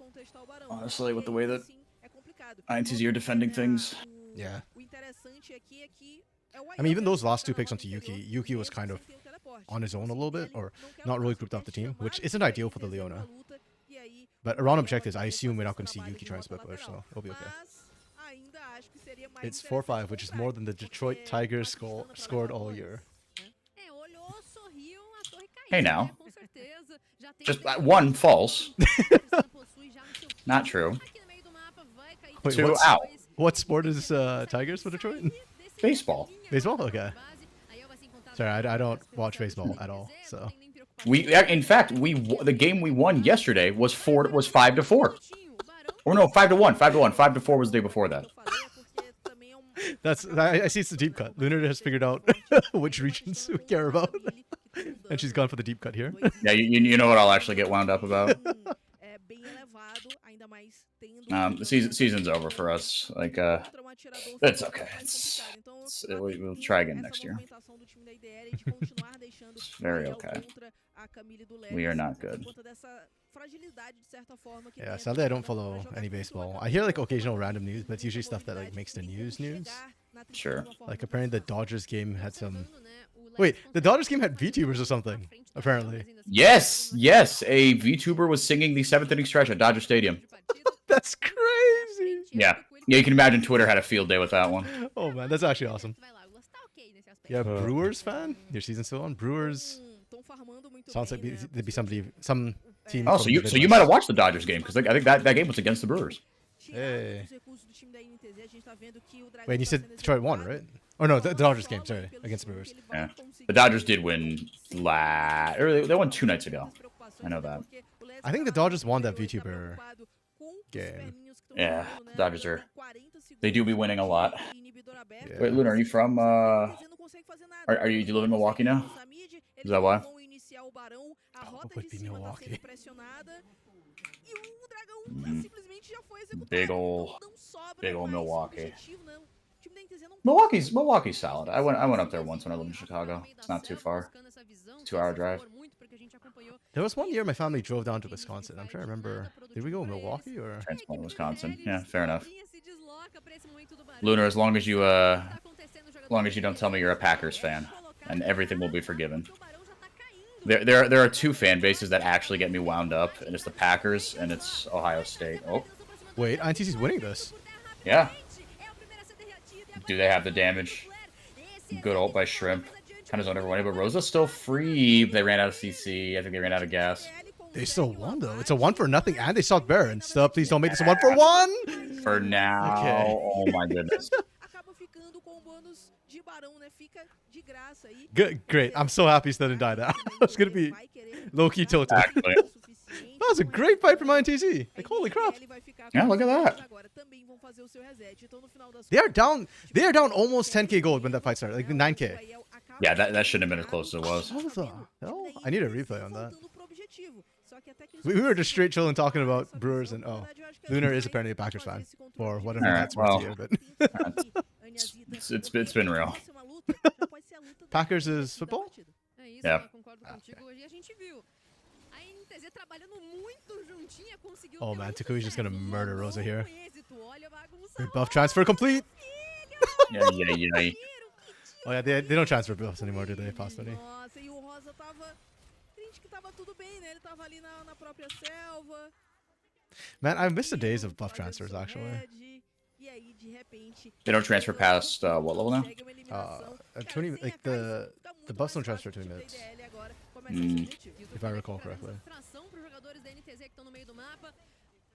Honestly, with the way that INTZ are defending things. Yeah. I mean, even those last 2 picks onto Yuki was kind of on his own a little bit, or not really grouped off the team, which isn't ideal for the Leona. But around objectives, I assume we're not going to see Yuki try and split push, so it'll be okay. It's 4-5, which is more than the Detroit Tigers scored all year. Hey now. Just one false. Not true. Wait, 2 out. What sport is Tigers for Detroit? Baseball. Baseball? Okay. Sorry, I don't watch baseball at all, so. In fact, the game we won yesterday was 5-4. Or no, 5-1. 5-1. 5-4 was the day before that. I see it's the deep cut. Lunar has figured out which regions we care about. And she's gone for the deep cut here. Yeah, you know what I'll actually get wound up about? The season's over for us. Like, it's okay. We'll try again next year. It's very okay. We are not good. Yeah, sadly I don't follow any baseball. I hear like occasional random news, but it's usually stuff that like makes the news. Sure. Like apparently the Dodgers game had some... Wait, the Dodgers game had VTubers or something, apparently. Yes. A VTuber was singing the 7th inning stretch at Dodger Stadium. That's crazy! crazy. Yeah. Yeah, you can imagine Twitter had a field day with that one. Oh man, that's actually awesome. Vai lá, o Glass tá ok nesse aspecto. Yeah, Brewers fan. Your season's still on. Brewers. Tão farmando muito Sounds like bem, né? there'd be some team. Oh, from so you the might Midwest. have watched the Dodgers game because I think that game was against the Brewers. Hey. Os recursos do time da INTZ, a gente tá vendo que o Dragão Wait, you tá said sendo Detroit won, executado. right? Or no, the Dodgers game. Sorry, against the Brewers. Yeah. The Dodgers did win or they won 2 nights ago. I know that. I think the Dodgers won that VTuber game. Yeah, the Dodgers they do be winning a lot. Yeah. Wait, Luna, are you from are you live in Milwaukee now? Is that why? Oh, it would be Milwaukee. Big ol' Milwaukee. Milwaukee's solid. I went up there once when I lived in Chicago. It's not too far. 2-hour drive. There was one year my family drove down to Wisconsin. I'm trying to remember. Did we go to Milwaukee or? Transplant, Wisconsin. Yeah, fair enough. Lunar, as long as you don't tell me you're a Packers fan, and everything will be forgiven. There are 2 fan bases that actually get me wound up, and it's the Packers and it's Ohio State. Oh, Wait, INTC's winning this. yeah. Do they have the damage? Good ult by Shrimp. Kind of zoned everyone, but Rosa's still free. They ran out of CC. I think they ran out of gas. They still won though. It's a 1-0, and they saw Baron. Stop! Please don't make this a 1-1. For now. Okay. Oh my goodness. Good, great. I'm so happy Stud didn't die now. It's gonna be low-key tilted. Actually. That was a great fight from INTC. Like holy crap. Yeah, look at that. They are down almost 10k gold when that fight started. Like 9k. Yeah, that shouldn't have been as close as it was. What the hell? I need a replay on that. We were just straight chilling talking about Brewers and Lunar is apparently a Packers fan for whatever All right, that's worth well. to you, but It's been real. Packers is football? É isso, Yeah. eu concordo contigo. E a gente viu a INTZ trabalhando muito juntinha, conseguiu Oh ter man, muito Takui's just gonna sucesso, murder Rosa here. êxito. Olha a bagunça Great lá. buff transfer complete. Yeah. Oh yeah, they don't transfer buffs anymore, do they? Past money. Nossa, e o Rosa tava... Gente, que tava tudo bem, né? Ele tava ali na própria selva. Man, I miss the days of buff transfers actually. E aí, de repente... They don't transfer past what level now? 20, like the buffs don't transfer 20 minutes, if I recall correctly. Frustração pros jogadores da NTZ que estão no meio do mapa.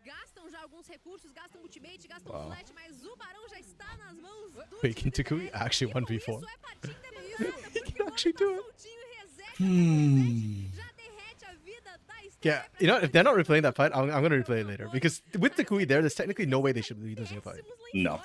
Gastam já alguns recursos, gastam ultimate, gastam flash, mas o Barão já está nas mãos do Wait, can time Takui dela. actually E com 1v4? isso é partida emancpada, He porque can o actually Rosa do tá it. soltinho e reseta já derrete a vida da Yeah, Steph. you know, if they're not replaying that fight, I'm gonna replay it later because with Takui there, there's technically no way they should be losing a fight. No.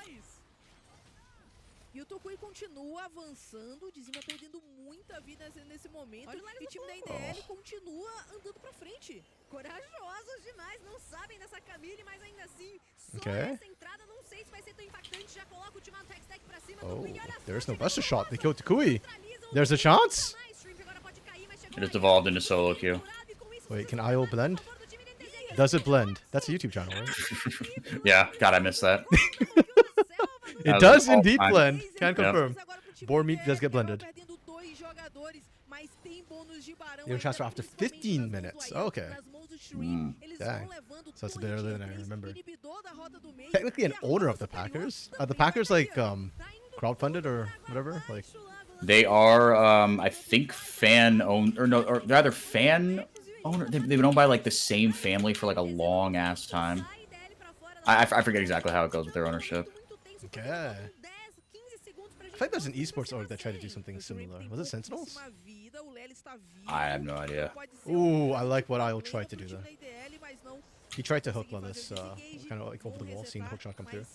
E o Tokui continua avançando, o Dizima perdendo muita vida nesse momento. E o time da INDL continua andando pra frente. Corajosos demais, não sabem dessa Camille, mas ainda assim, só Okay. essa entrada não sei se vai ser tão impactante. Já coloca o ultimato Hextech pra cima. Oh, Tokui, olha there's só, no buster chegou shot. They killed Takui. neutralizam There's a chance. Shrimp agora pode cair, mas chegou It just aí. evolved into solo queue. E com isso, Wait, can você IO vai blend? a favor do time da NTZ. Does it blend? That's a YouTube channel, right? Yeah, God, I missed that. It was does all indeed time. blend. Can Yep. confirm. Boar meat does get blended. Perdendo 2 jogadores, mas tem bônus de Barão. You don't transfer after 15 minutes. Okay. Nas mãos do Shrimp, eles Dang. vão levando So it's a bit torre earlier than I G3, remember. inibidor da rota do meio, Technically an e a owner rota of the superior Packers. também The Packers like tá indo crowdfunded or whatever. Like They are, I think, fan owned, or no, or they're either fan owner. They've been owned by like the same family for like a long ass time. I forget exactly how it goes with their ownership. okay. I think there's an esports org that tried to do something similar. Was it Sentinels? I have no idea. Ooh, I like what IO tried to do though. He tried to hook on this kind of like over the wall, seeing the hook shot come through.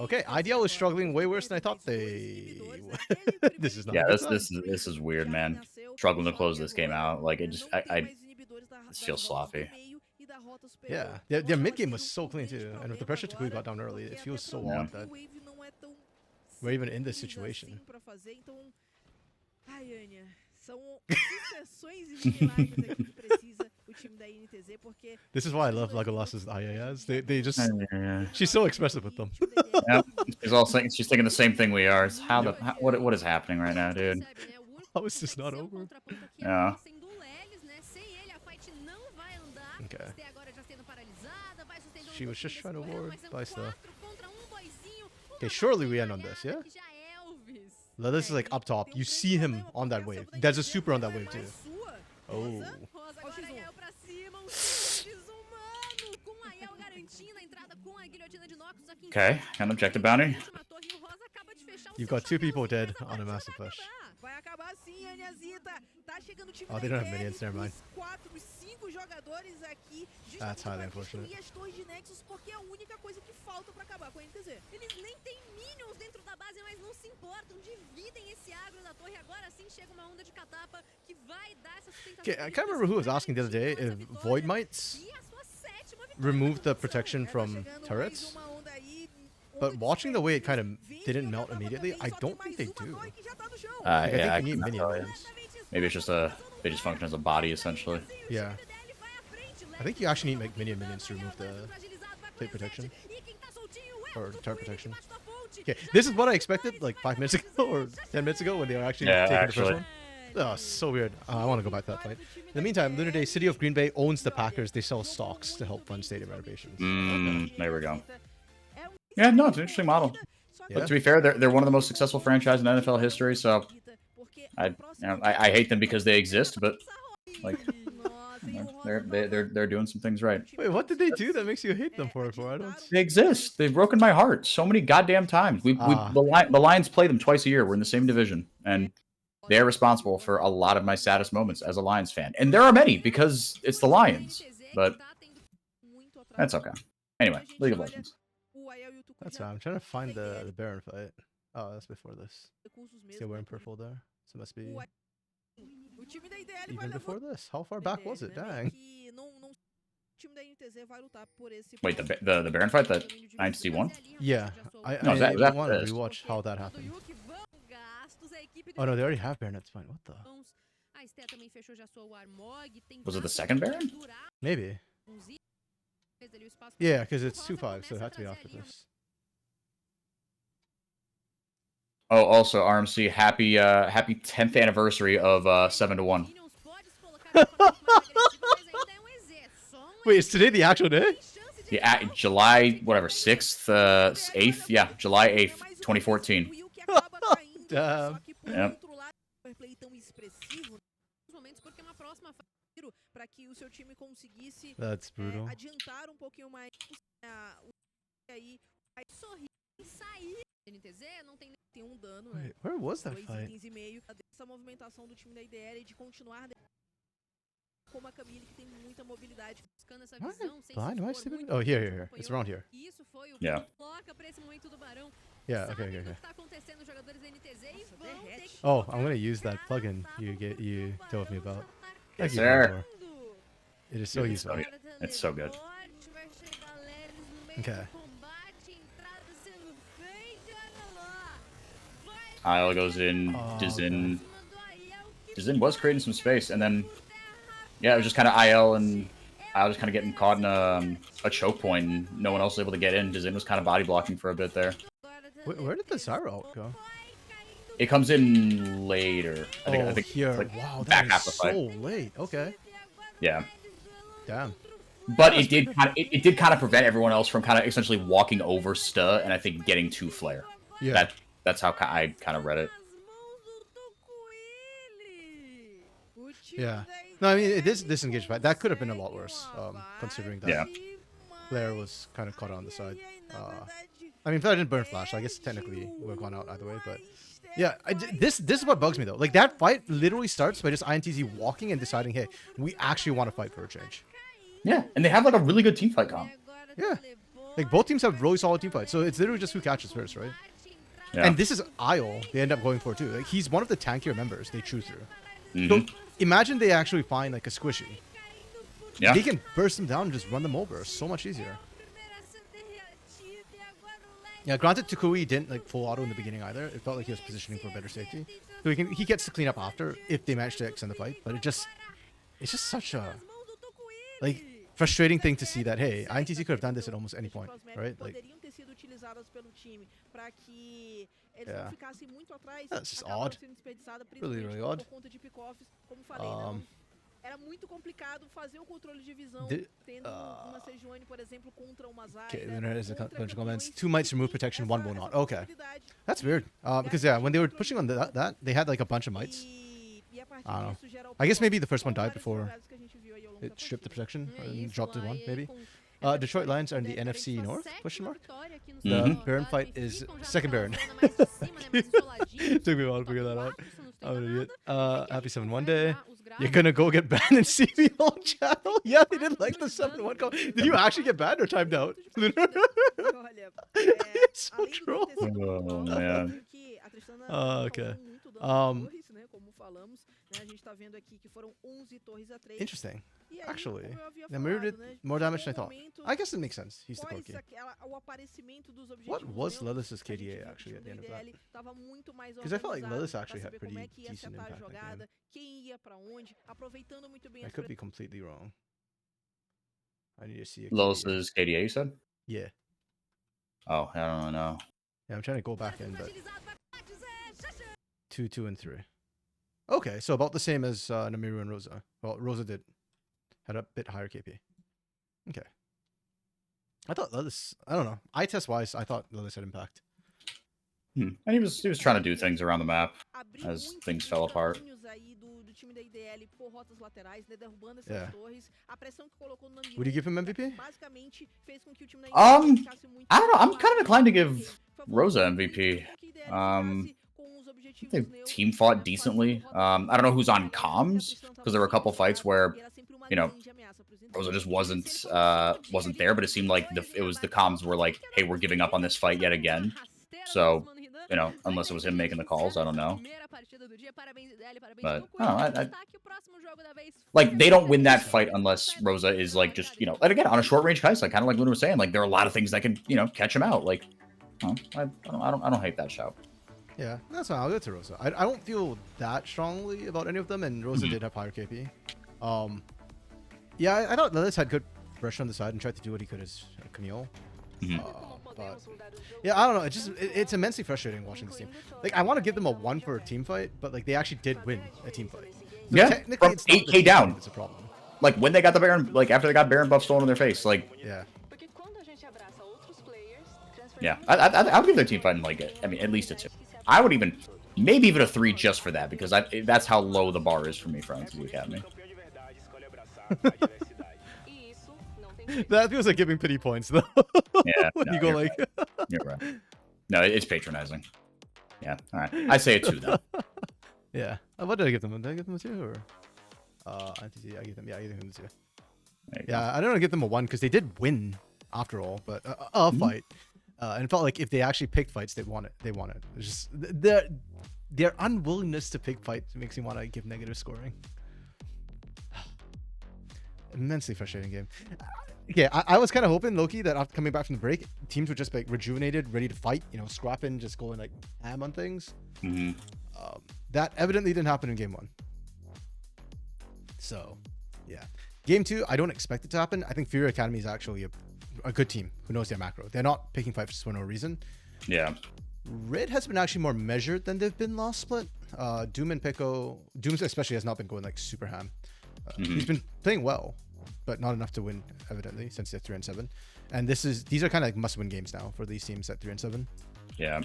Okay, IDL is struggling way worse than I thought they would. This is not Yeah, a good this is weird, man. Struggling to close this game out. Like it just, this feels sloppy. Yeah, their mid game was so clean too, and with the pressure Takui got down early, it feels so Yeah. odd that we're even in this situation. Ai, Anya, são sucessões de milagres aqui que precisa o time da INTZ, porque This is why I love Legolas's IAS. They just Yeah. she's so expressive with them. Yep. She's thinking the same thing we are. It's what is happening right now, dude? How is this not over? Yeah. she was just trying to ward by stuff. 4 contra 1, boizinho. Okay, surely we end on this, yeah? Que já é Elvis. This is like up top. You see him on that wave. There's a super on that wave too. Oh. Rosa agora caiu pra cima, um super desumano com a El garantindo a entrada com a guilhotina de Noxus aqui em Okay, got an objective bounty. última torre e o Rosa acaba de fechar o You've seu got two people chapéuzinho, dead mas a on a partida massive vai push. acabar. Vai acabar sim, Aniazita. Tá chegando o time Oh, da they don't have IDL, minions, never mind. os 4, os 5 jogadores aqui That's justamente highly pra unfortunate. destruir as torres de Nexus, porque é a única coisa que falta pra acabar com a NTZ. Eles nem têm minions dentro da base, mas não se importam. Dividem esse agro da torre. Agora sim chega uma onda de catapa que vai dar essa sustentação. Okay, I can't remember who was asking the other day if Void Mites E a sua 7ª vitória remove na the competição. protection Tá from chegando mais turrets. uma onda aí, But onda watching the way it kind of Vem didn't e melt acaba immediately, também, I só don't tem think they mais uma do. torre que já tá no chão. I think Yeah, we need I minion can minions. Maybe it's just they just function as a body essentially. Yeah. I think you actually need minion minions to remove the plate protection. Or turret protection. Okay, this is what I expected like 5 minutes ago or 10 minutes ago when they were actually Yeah, taking the first actually. one. Oh, so weird. I want to go back to that fight. In the meantime, Lunar Day, City of Green Bay owns the Packers. They sell stocks to help fund stadium renovations. There we go. Yeah, no, it's an interesting model. Yeah. But to be fair, they're one of the most successful franchises in NFL history, so I hate them because they exist, but like they're doing some things right. Wait, what did they do that makes you hate them for? I don't. They exist. They've broken my heart so many goddamn times. The Lions play them twice a year. We're in the same division, and they're responsible for a lot of my saddest moments as a Lions fan. And there are many because it's the Lions, but that's okay. Anyway, League of Legends. That's fine. I'm trying to find the Baron fight. Oh, that's before this. Still wearing purple there, so it must be O time da IDL vai even levar before this. How far back was it? né, Dang. que o time da NTZ vai lutar por esse Wait, posto. the Baron fight that INTZ won? Yeah, I No, that- that- want to that's- rewatch how that happened. Gastos, a equipe Oh no, they already have Baron. That's fine. What the? A Esté também fechou já sua Warmog. Tem Was it the vários second Baron? durar Maybe. uns itens, fez ali o espaço pra Yeah, frente, because o it's Rosa 2-5, so it começa a had to be trazer after ali this. Oh, also RMC, happy 10th anniversary of 7-1. Minions pode se colocar de forma mais agressiva, mas ainda é um EZ. Só um Wait, is today the actual day? tem chance de Yeah, July whatever 6th, 8th. Yeah, July 8th, 2014. O Yuki acaba caindo, Damn. só que por Yep. outro lado, o overplay tão expressivo, alguns momentos, porque uma próxima fase para que o seu time conseguisse That's brutal. adiantar um pouquinho mais e aí vai sorrir e sair. NTZ não tem tem um dano, né? Wait, where was that 2 fight? itens e meio dessa movimentação do time da IDL e de continuar como a Camille, que tem muita mobilidade. buscando essa Am I visão, sem blind? se Am I expor sleeping? muito, Oh, here, como here, here. It's acompanhou. around here. E isso foi o Yeah. que coloca pra esse momento do Barão. Yeah, okay, Sabem okay, do okay. que tá acontecendo os jogadores da NTZ e Nossa, vão ter derrete. que Oh, colocar I'm gonna use that cara plugin tapa you pro told me Barão about. atacar. Thank you, sir. Vanguard. It is so It's useful. so- It's so good. Vai chegar Lelis no meio Okay. do combate, entrada sendo feita, olha lá. Vai Isle goes in, Oh, Dizin. em cima do Aiel, que Dizin was creating some space, and then yeah, it was just kind of IL and I was kind of getting caught in a choke point, and no one else was able to get in. Dizin was kind of body blocking for a bit there. agora tá Where did the Zyra ult go? vai caindo It comes in later. I Oh, think here. it's like Wow, back that half is the fight. so late. Okay. Yeah, Damn. but it did kind of it did kind of prevent everyone else from kind of essentially walking over Sta and I think getting to Flare. Yeah. That's how I kind of read it. nas mãos do Tocoele. O time Yeah. da No, I mean, IDL this disengaged fight, that could have been a lot worse, consegue considering that Yeah. Blair was kind of caught on the side. E aí, na verdade, I mean, if that didn't burn flash, I guess technically would have gone out either way, but yeah, this is what bugs me though. Like that fight literally starts by just INTZ walking and deciding, hey, we actually want to fight for a change. Yeah, and they have like a really good team fight comp. Yeah. Like both teams have really solid team fights, so it's literally just who catches first, right? Yeah. And this is Isle they end up going for too. Like he's one of the tankier members they choose through. Mhm. So imagine they actually find like a squishy. Yeah. They can burst them down and just run them over. So much easier. Yeah, granted, Tukui didn't like full auto in the beginning either. It felt like he was positioning for better safety. So he gets to clean up after if they manage to extend the fight. But it's just such a like frustrating thing to see that hey, INTZ could have done this at almost any point, right? Like poderiam ter sido utilizadas pelo time para que eles Yeah. não ficassem muito atrás. That's just acabaram odd. sendo desperdiçadas, Really, principalmente really odd. por conta de pick-offs, como falei, não era muito complicado fazer o controle de visão tendo uma Sejuani, por exemplo, contra uma Zarya. Okay, then there's a bunch of comments. 2 mites remove protection, 1 will not. Okay. That's weird. Because yeah, when they were pushing on that, they had like a bunch of mites. I don't know. I guess maybe the first one died before it stripped the protection and dropped to 1, maybe. Detroit Lions are in the NFC North? Question mark. The Baron fight is second Baron. Took me a while to figure that out. I'm an idiot. Happy 7-1 day. You're gonna go get banned in CBLOL channel? Yeah, they didn't like the 7-1 call. Did you actually get banned or timed out? It's so troll. Oh, man. Okay. Interesting. Actually, the mirror did more damage than I thought. I guess it makes sense. He's the Corki. What was Lilith's KDA actually at the end of that? Because I felt like Lilith actually had pretty decent impact in that game. I could be completely wrong. I need to see. Lilith's KDA, you said? Yeah. Oh, I don't know. Yeah, I'm trying to go back in, but 2, 2, and 3. Okay, so about the same as Namiru and Rosa. Well, Rosa had a bit higher KP. Okay. I thought Lilith, I don't know. Eye test wise, I thought Lilith had impact. And he was trying to do things around the map as things fell apart. Yeah. Would you give him MVP? I don't know. I'm kind of inclined to give Rosa MVP. They team fought decently. I don't know who's on comms because there were a couple fights where, you know, Rosa just wasn't there, but it seemed like it was the comms were like, hey, we're giving up on this fight yet again. So, you know, unless it was him making the calls, I don't know. But I like they don't win that fight unless Rosa is like just, you know, and again on a short range Kaisa, kind of like Luna was saying, like there are a lot of things that can, you know, catch him out. Like, I don't hate that shout. Yeah, that's fine. I'll go to Rosa. I don't feel that strongly about any of them, and Rosa did have higher KP. Yeah, I thought Lilith had good pressure on the side and tried to do what he could as Camille. But yeah, I don't know. It's immensely frustrating watching this team. Like, I want to give them a 1 for a team fight, but like they actually did win a team fight. So yeah, technically, from it's not 8K down. It's a problem. Like when they got the Baron, like after they got Baron buff stolen in their face, like yeah. Yeah, I'll give their team fight like I mean at least a 2. I would even maybe even a 3 just for that because that's how low the bar is for me for MTV Academy. That feels like giving pity points though. Yeah, when no, you go you're like, right. You're right. No, it's patronizing. Yeah, all right. I say a 2 though. Yeah. What did I give them? Did I give them a 2 or? NTT, I give them. Yeah, I give them a 2. Yeah, I don't want to give them a 1 because they did win after all, but a fight. And it felt like if they actually picked fights, they won it. They won it. It's just their unwillingness to pick fights makes me want to give negative scoring. Immensely frustrating game. Okay, I was kind of hoping, Loki, that after coming back from the break, teams would just be like rejuvenated, ready to fight, you know, scrapping, just going like ham on things. That evidently didn't happen in game 1. So, yeah. Game 2, I don't expect it to happen. I think Fury Academy is actually a good team who knows their macro. They're not picking fights for no reason. Yeah. Red has been actually more measured than they've been last split. Doom and Pico, Doom especially has not been going like super ham. He's been playing well, but not enough to win, evidently, since they're 3-7. And these are kind of like must-win games now for these teams at 3-7. Yeah.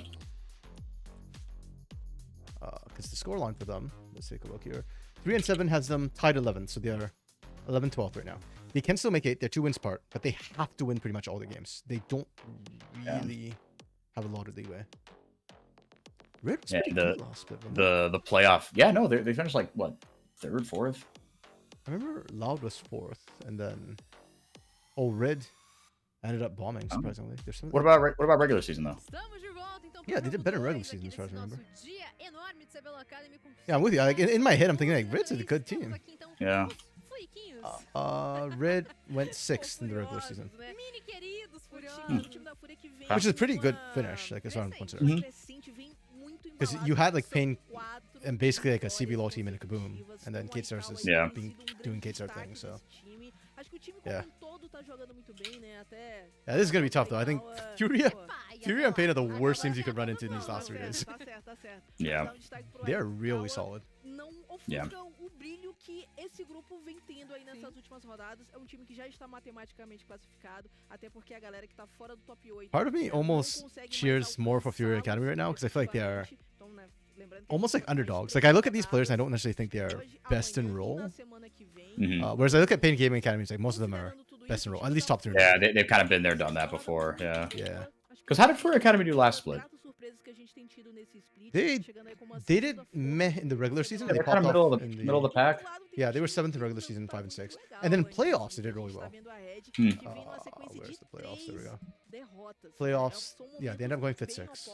Because the scoreline for them, let's take a look here. 3-7 has them tied 11th, so they're 11-12 right now. They can still make 8. They're 2 wins apart, but they have to win pretty much all their games. They don't really have a lot of leeway. Red was pretty good last split, the playoff. Yeah, no, they finished like what, 3rd, 4th. I remember Loud was 4th, and then Red ended up bombing surprisingly. What about regular season though? Yeah, they did better in regular season as far as I remember. Yeah, I'm with you. Like in my head, I'm thinking like Red's a good team. Yeah. Red went 6th in the regular season, which is a pretty good finish, like as far as I'm concerned. Because you had like Pain and basically like a CBLOL team and a Kaboom, and then Kate Stars is doing Kate Star thing. So yeah. Yeah, this is gonna be tough though. I think Fury and Pain are the worst teams you could run into in these last 3 days. Yeah. They're really solid. ofuscam o brilho que esse grupo vem tendo aí nessas últimas rodadas. É um time que já está matematicamente classificado, até porque a galera que tá fora do top 8 Part of me almost cheers more for Fury Academy right now because I feel like they are almost like underdogs. Like I look at these players and I don't necessarily think they are best in role. Whereas I look at Pain Gaming Academy, it's like most of them are best in role, at least top 3. Yeah, they've kind of been there, done that before. Yeah. Yeah. Because how did Fury Academy do last split? They did meh in the regular season. Yeah, They they're kind popped of off middle of the pack. Yeah, they were 7th in regular season, 5 and 6, and then playoffs they did really well. Where's the playoffs? There we go. Playoffs, yeah, they end up going 5th, 6.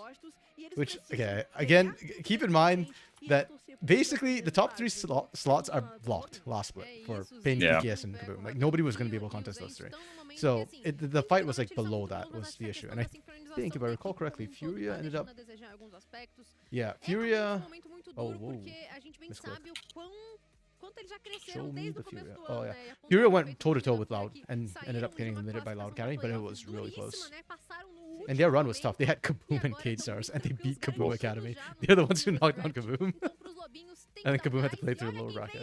Which, okay, again, keep in mind that basically the top 3 slots are blocked last split for Pain, PKS, and Kaboom. Like nobody was going to be able to contest those 3. So the fight was like below that was the issue, and I think if I recall correctly, Furia ended up. Yeah, Furia. Oh, whoa. Show me the Furia. Oh yeah, Furia went toe to toe with Loud and ended up getting eliminated by Loud Academy, but it was really close. And their run was tough. They had Kaboom and Cade Stars, and they beat Kaboom Academy. They're the ones who knocked down Kaboom. And then Kaboom had to play through the lower bracket.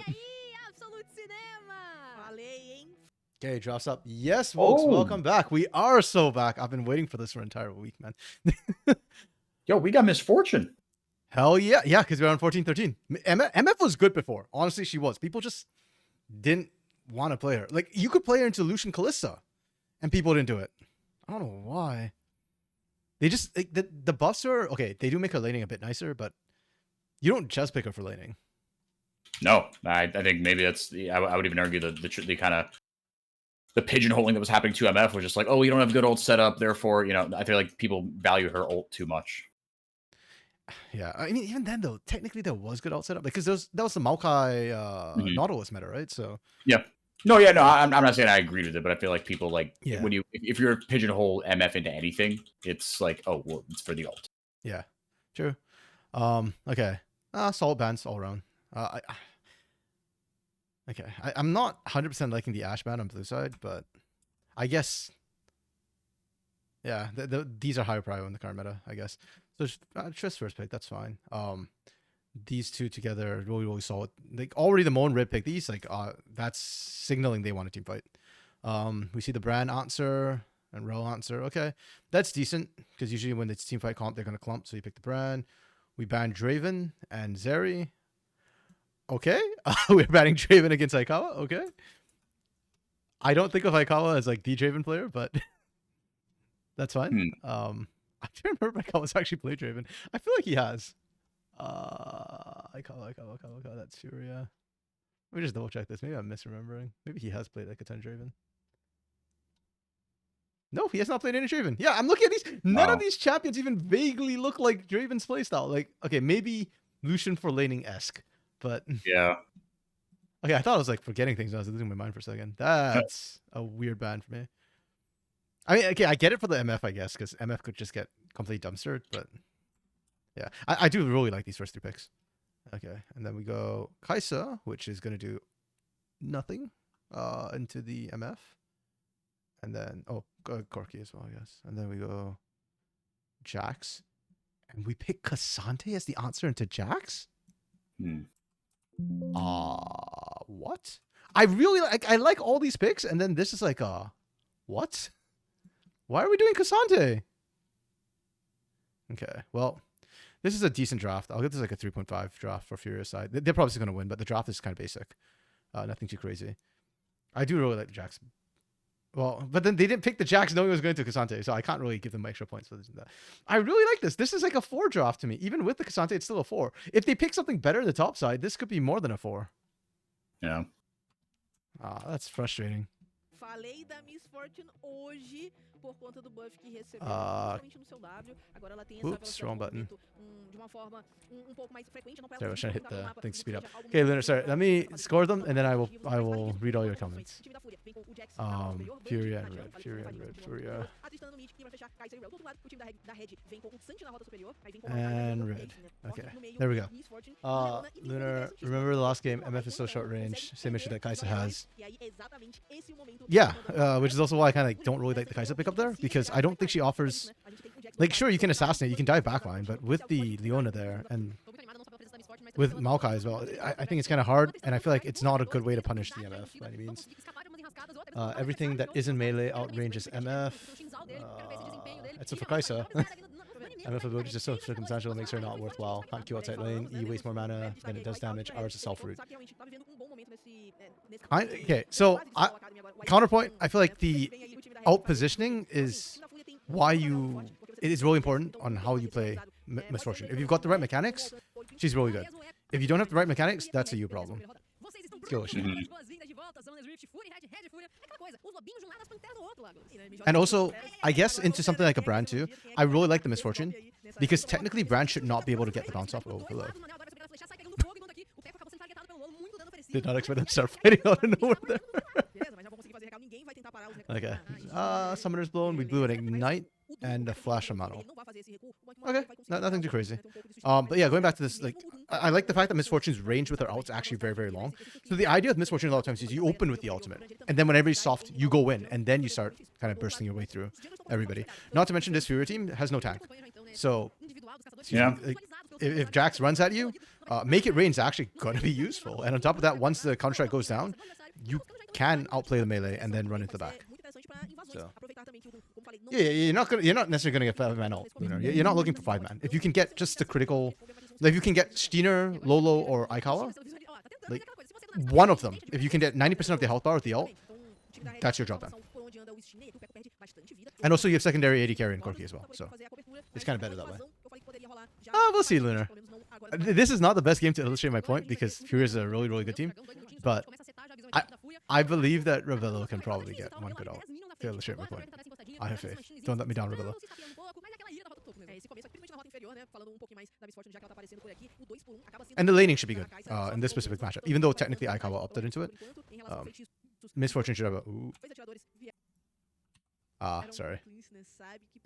Okay, drops up. Yes, folks, welcome back. We are so back. I've been waiting for this for an entire week, man. Yo, we got Misfortune. Hell yeah. Yeah, because we're on 14-13. MF was good before. Honestly, she was. People just didn't want to play her. Like, you could play her into Lucian Kalista, and people didn't do it. I don't know why. They just, like, the buffs are, okay, they do make her laning a bit nicer, but you don't just pick her for laning. No, I think maybe that's, I would even argue the kind of, the pigeonholing that was happening to MF was just like, oh, you don't have good ult setup, therefore, you know, I feel like people value her ult too much. Yeah, I mean, even then, though, technically there was good ult setup, because that was the Maokai Nautilus meta, right? So yeah. No, yeah, no, I'm not saying I agree with it, but I feel like people, like, yeah. when if you're pigeonhole MF into anything, it's like, oh, well, it's for the ult. Yeah, true. Okay. Solid bans all around. Okay, I'm not 100% liking the Ash ban on blue side, but I guess, yeah, these are higher prio in the current meta, I guess. So Triss first pick, that's fine. These two together really, really solid. Like already the Moan red pick, these like that's signaling they want a team fight. We see the Bran answer and Rel answer. Okay, that's decent because usually when it's team fight comp, they're gonna clump. So you pick the Bran. We ban Draven and Zeri. Okay, we're banning Draven against Aikawa. Okay, I don't think of Aikawa as like the Draven player, but that's fine. I'm trying to remember if Aikawa's actually played Draven. I feel like he has. Aikawa, that's Furia. Let me just double check this. Maybe I'm misremembering. Maybe he has played like a ton Draven. No, he has not played any Draven. Yeah, I'm looking at these. None of these champions even vaguely look like Draven's playstyle. Like, okay, maybe Lucian for laning-esque. But yeah, okay, I thought I was like forgetting things. I was losing my mind for a second. That's a weird ban for me. I mean, okay, I get it for the MF, I guess, because MF could just get completely dumpstered. But yeah, I do really like these first 3 picks. Okay, and then we go Kaisa, which is gonna do nothing into the MF, and then Corki as well, I guess. And then we go Jax, and we pick Cassante as the answer into Jax. What? I really like. I like all these picks, and then this is like what? Why are we doing Cassante? Okay, well, this is a decent draft. I'll give this like a 3.5 draft for Furious side. They're probably going to win, but the draft is kind of basic. Nothing too crazy. I do really like the Jax. Well, but then they didn't pick the Jax knowing it was going to Cassante, so I can't really give them extra points for this and that. I really like this. This is like a 4 draft to me. Even with the Cassante, it's still a 4. If they pick something better in the top side, this could be more than a 4. Yeah. That's frustrating. Falei da Miss Fortune hoje por conta do buff que recebeu, principalmente no seu W. Agora ela tem essa Oops, wrong button. De uma forma pouco mais frequente, não Sorry, I was trying to hit the thing to speed up. Okay, Lunar, sorry. Let me score them, and then I will read all your comments. Furia and Red, Furia. And Red. Okay, there we go. Lunar, remember the last game? MF is so short range. Same issue that Kaisa has. Yeah, which is also why I kind of don't really like the Kaisa pick up there, because I don't think she offers, like, sure, you can assassinate, you can dive backline, but with the Leona there, and with Maokai as well. I think it's kind of hard, and I feel like it's not a good way to punish the MF by any means. Everything that isn't melee outranges MF. Except for Kai'Sa. MF ability is so circumstantial, it makes her not worthwhile. Can't Q outside lane, E wastes more mana, then it does damage, R is a self-root. Okay, so counterpoint, I feel like the out positioning is why you... It is really important on how you play Misfortune. If you've got the right mechanics, she's really good. If you don't have the right mechanics, that's a you problem. Skill issue. And also, I guess into something like a Brand too, I really like the Misfortune, because technically Brand should not be able to get the bounce off below. Did not expect them to start fighting out of nowhere there. Okay. Summoner's Blown, we blew an Ignite and a Flash of Mana. Okay, nothing too crazy. But yeah, going back to this, like, I like the fact that Misfortune's range with her ult is actually very, very long. So the idea with Misfortune a lot of times is you open with the ultimate, and then when everybody's soft, you go in, and then you start kind of bursting your way through everybody. Not to mention this Fury team has no tank. So, yeah, like, if Jax runs at you, Make It Rain's actually going to be useful. And on top of that, once the counter-strike goes down, you can outplay the melee and then run into the back. So, yeah, you're not necessarily gonna get 5-man ult. You're not looking for 5-man. If you can get just the critical, like if you can get Steiner, Lolo, or Aikawa, like one of them, if you can get 90% of the health bar with the ult, that's your job done. And also you have secondary AD carry and Corki as well, so it's kind of better that way. We'll see, Lunar. This is not the best game to illustrate my point because Fury is a really, really good team, but I believe that Ravello can probably get one good ult to illustrate my point. I have faith. Don't let me down, Ravello. And the laning should be good in this specific matchup, even though technically Aikawa opted into it. Misfortune should have a... Ooh. Sorry.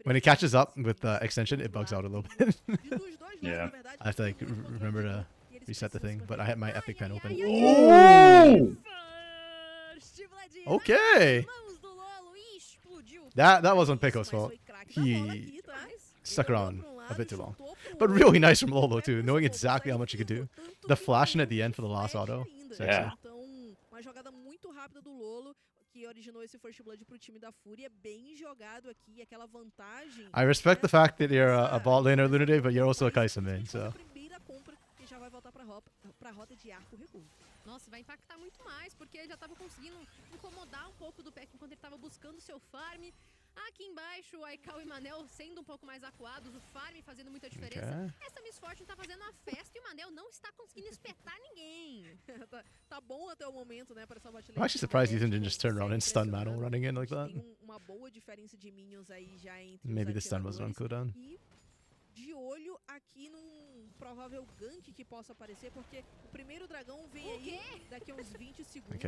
When it catches up with the extension, it bugs out a little bit. Yeah. I have to like remember to reset the thing, but I had my epic pen open. Oh! Okay. That wasn't Pico's fault. He stuck around a bit too long. But really nice from Lolo too, knowing exactly how much he could do. The flashing at the end for the last auto. Yeah. I respect the fact that you're a bot laner, Lunaday, but you're also a Kai'Sa main, so... Nossa, vai impactar muito mais, porque ele já estava conseguindo incomodar pouco do Peck enquanto ele estava buscando seu farm. Aqui embaixo, o Aikawa e Manel sendo pouco mais acuados, o farm fazendo muita diferença. Okay. Essa Miss Fortune tá fazendo uma festa e o Manel não está conseguindo espetar ninguém. Tá bom até o momento, né, para essa bot lane. I'm actually surprised he didn't just turn around and stun Manel running in like that. Uma boa diferença de minions aí já entre Maybe the stun wasn't on cooldown. De olho aqui num provável gank que possa aparecer, porque o primeiro dragão vem aí daqui a uns 20 segundos.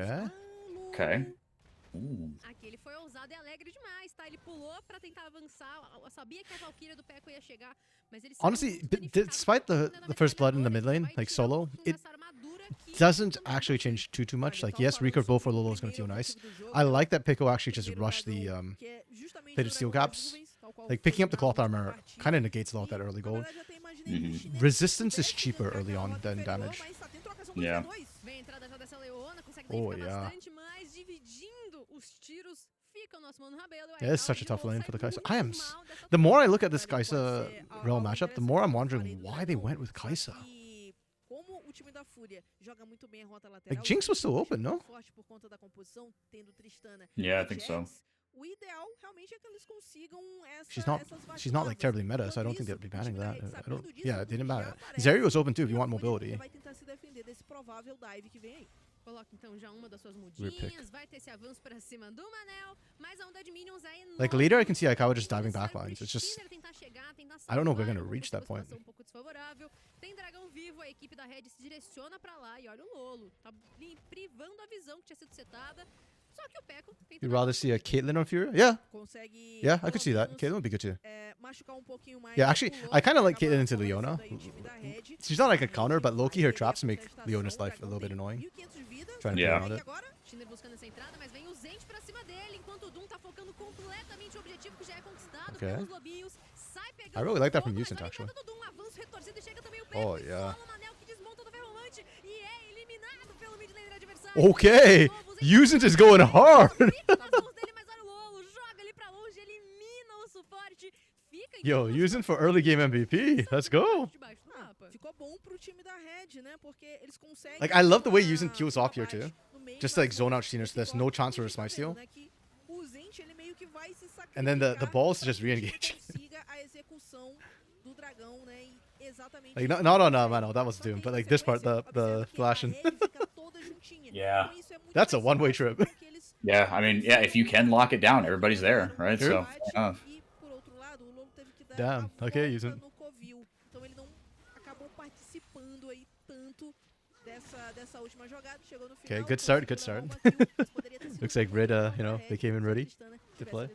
Okay. Aqui ele foi ousado e alegre demais, tá? Ele pulou pra tentar avançar. Eu sabia que a Valkyria do Peco ia chegar, mas ele... Honestly, despite the first blood in the mid lane, like solo, it doesn't actually change too much. Like, yes, recurve bow for Lolo is going to feel nice. I like that Pico actually just rushed the plated steel gaps. Like, picking up the cloth armor kind of negates a lot of that early gold. Resistance is cheaper early on than damage. Yeah. Oh, yeah. Yeah, it's such a tough lane for the Kai'Sa. The more I look at this Kai'Sa Realm matchup, the more I'm wondering why they went with Kai'Sa. Like, Jinx was still open, no? Yeah, I think so. She's not like terribly meta, so I don't think they'd be banning that. Yeah, it didn't matter. Zeri was open too if you want mobility. Coloca então já uma das suas mudinhas, vai ter esse avanço pra cima do Manel, mas a onda de minions é enorme. Like later I can see Aikawa just diving backlines. It's just I don't know if we're gonna reach that point. Tem dragão vivo, a equipe da Red se direciona pra lá e olha o Lolo, tá privando a visão que tinha sido setada. Só que o Peco You'd rather see a Caitlyn on Fury? Yeah. Yeah, I could see that. Caitlyn would be good too. Yeah, actually, I kind of like Caitlyn into Leona. She's not like a counter, but low-key her traps make Leona's life a little bit annoying. Trying to play around it. Schindler buscando essa entrada, mas vem o Zente pra cima dele, enquanto o Doom tá focando completamente o objetivo que já é conquistado pelos lobinhos. Sai pegando. I really like that from Yusint, actually. Avanço retorcido e chega também o Oh, yeah. Manel que desmonta do Okay, Yuzent is going hard. Yo, Yuzent for early game MVP. Let's go. Ficou bom pro time da Red, né? Porque eles conseguem Like, I love the way Yuzent kills off here too. Just to, like, zone out Steiner so there's no chance for a smite steal. And then the balls just re-engage. Like, not on Mano, that was Doom, but like this part, the flashing. Yeah. That's a one-way trip. Yeah, I mean, yeah, if you can lock it down, everybody's there, right? Sure. So, Damn, okay, Yuzent. Então ele não acabou participando aí tanto dessa última jogada, chegou no final. Okay, good start, good start. Looks like Red, you know, they came in ready to play.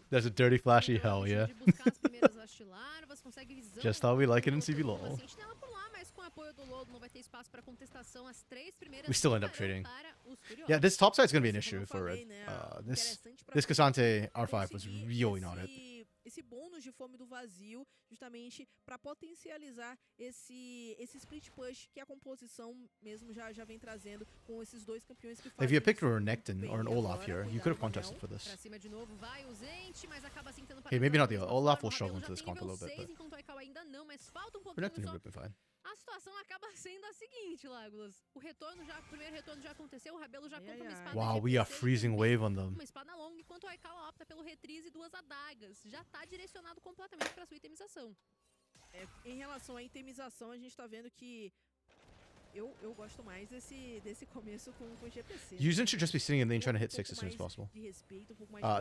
There's a dirty flashy hell, yeah. Just how we like it in CBLOL. We still end up trading. Yeah, this top side is going to be an issue for Red. This Cassante R5 was really not it. Esse bônus de fome do vazio, justamente para potencializar esse split push que a composição mesmo já vem trazendo com esses dois campeões que fazem. If you picked a Renekton or an Olaf here, you could have contested for this. Okay, maybe not the Olaf will struggle into this comp a little bit, but Renekton would have been fine. A situação acaba sendo a seguinte, Legolas. O primeiro retorno já aconteceu, o Rabelo já compra uma espada. Wow, we are freezing wave on them. Uma espada longa, enquanto o Aikawa opta pelo retriz e 2 adagas. Já tá direcionado completamente para sua itemização. Em relação à itemização, a gente tá vendo que eu gosto mais desse começo com o GPC. Yuzent should just be sitting in lane trying to hit 6 as soon as possible.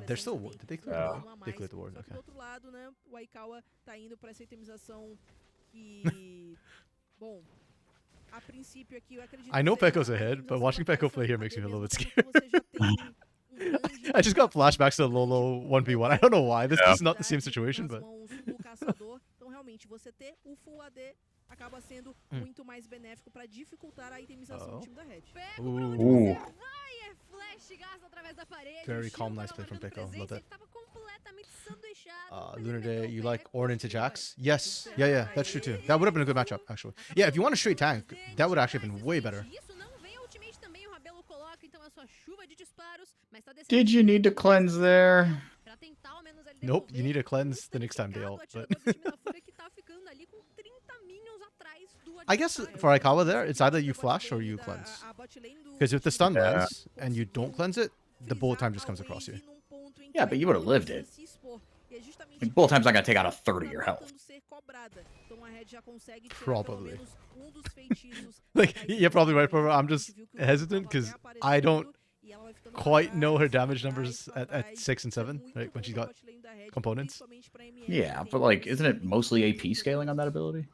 They're still... Did they clear the ward? They cleared the ward, okay. Do outro lado, né, o Aikawa tá indo para essa itemização que... Bom, a princípio aqui eu acredito. I know Pekko's ahead, but watching Pekko play here makes me a little bit scared. I just got flashbacks to the Lolo 1v1. I don't know why. This is not the same situation, but... Então realmente você ter o Full AD acaba sendo muito mais benéfico para dificultar a itemização do time da Red. Very calm, nice play from Pekko. Love it. Lunar Day, you like Ornn into Jax? Yes. Yeah, that's true too. That would have been a good matchup, actually. Yeah, if you want a straight tank, that would actually have been way better. did you need to cleanse there? Nope, you need to cleanse the next time they ult. But I guess for Aikawa there, it's either you flash or you cleanse. Because if the stun lands and you don't cleanse it, the bullet time just comes across you. Yeah, but you would have lived it. I mean, bullet time's not going to take out a third of your health. Probably. Like, you're probably right, Provo. I'm just hesitant because I don't quite know her damage numbers at 6 and 7, right, when she's got components. Yeah, but like, isn't it mostly AP scaling on that ability?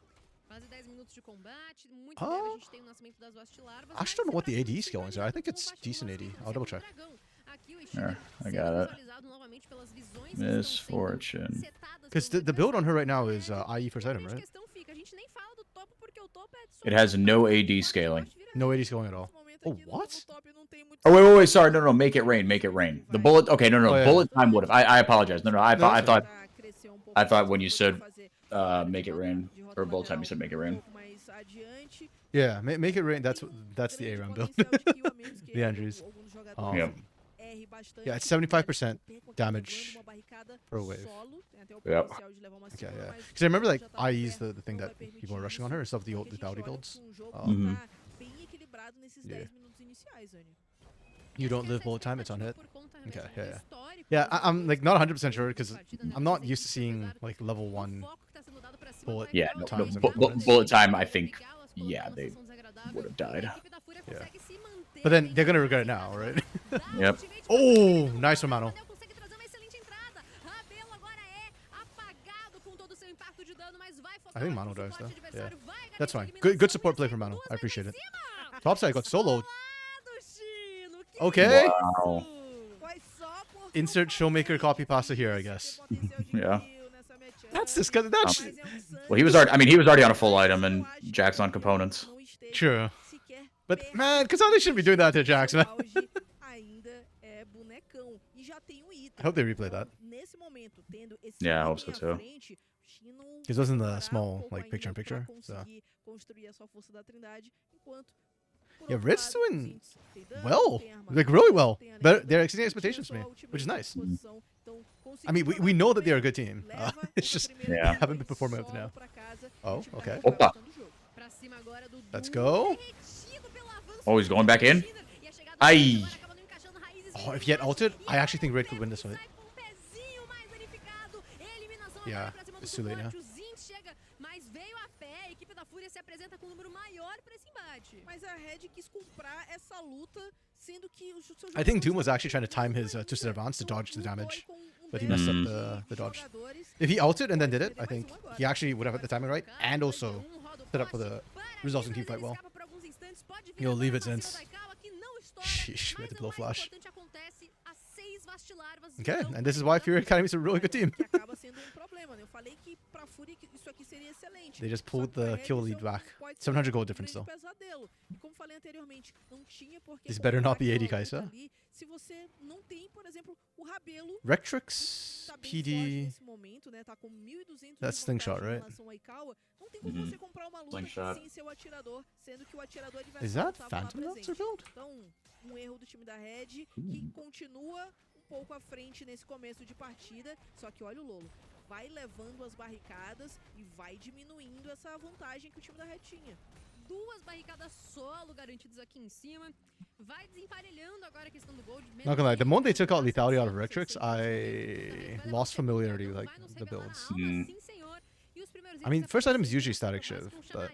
I just don't know what the AD scaling is. I think it's decent AD. I'll double check. There, I got it. Misfortune. Because the build on her right now is IE first item, right? It has no AD scaling. No AD scaling at all. Oh, what? Oh, wait, sorry. No, make it rain. Make it rain. The bullet... Okay, no, Oh, yeah. bullet time would have. I apologize. No, I No, that's thought when you said make it rain, or bullet time, you said make it rain. Yeah, make it rain. That's the A-round build. The Andrews. Yep. Yeah, it's 75% damage per wave. Yep. Okay, yeah. Because I remember, like, IE is the thing that people are rushing on her, instead of the Audi builds. Yeah. You don't live bullet time, it's on hit. Okay, yeah. Yeah, I'm like not 100% sure because I'm not used to seeing like level 1 bullet Yeah, times and bullet time, I think, yeah, they would have died. Yeah. But then they're gonna regret it now, right? Yep. Oh, nice from Mano. I think Mano dies though. Yeah. That's fine. Good support play from Mano. I appreciate it. Topside got soloed. Okay. Wow. Insert Showmaker copy pasta here, I guess. Yeah. That's disgusting. That's Well, he was already on a full item, and Jack's on components. true. But man, Kazali shouldn't be doing that to Jax, man. I hope they replay that. Yeah, I hope so too. Because it was in the small like picture-in-picture. So Por Yeah, outro Red's lado, doing sim, tem dano, well, tem like armadura, really well. tem além Better, do they're que, exceeding tinha expectations só for me, a ult which is mesmo à nice. disposição. Então, I mean, conseguiu we jogar know muito that they're a bem, good team. leva It's essa just primeira Yeah. haven't been vitória performing up to solo now. pra casa, e Oh, o time da okay. Red tá Opa. gostando do jogo. Pra cima agora do Let's Du, go. derretido pelo avanço Oh, he's do going back in? Tinder, e a chegada do Ai. Red agora acaba não encaixando, Raízes Oh, vindo if he had embaixo, ulted, e I actually think agora Red could win this fight. sai com um pezinho mais danificado. Eliminação Yeah, agora pra cima do it's too late suporte, o Zin chega, mas veio a pé, a equipe da Fúria se apresenta com um número maior pra esse embate. Mas a Red quis comprar essa luta, sendo que os seus I think jogadores Doom was estavam actually trying to time his muito twisted advance to então dodge the lutou aí damage, com um but he belo messed up time the de dodge. jogadores. If he ulted and then did it, Pode I think perder mais um agora. he actually would have had the timing right and also set up for the resulting team fight well. You'll leave it since. Sheesh, we had to blow flash. Okay, and this is why Fury Academy is a really good team. Que acaba sendo problema, né? Eu falei que pra Fúria isso aqui seria excelente. They just Só pulled que pra the Red kill isso lead back. pode ser 700 gold um difference grande though. pesadelo. E como falei anteriormente, não tinha por que This better not be comprar 80 aquela Kai'Sa. luta ali se você não tem, por exemplo, o Rabelo Rectrix, tá bem forte PD. nesse momento, né? Tá com 1.200 That's de slingshot, vantagem em right? relação ao Aikawa. Não tem como você comprar uma luta Slingshot. sem ser o atirador, sendo que o atirador Is adversário that tava lá Phantom Lancer presente. build? Então, um erro do time da Red que continua um pouco à frente nesse começo de partida. Só que olha o Lolo, vai levando as barricadas e vai diminuindo essa vantagem que o time da Red tinha. Duas barricadas solo garantidas aqui em cima. Vai desemparelhando agora a questão do gold. Not gonna lie, the moment they took out lethality out of Rectrix, I lost familiarity with like the builds. I mean, first item is usually static shiv, but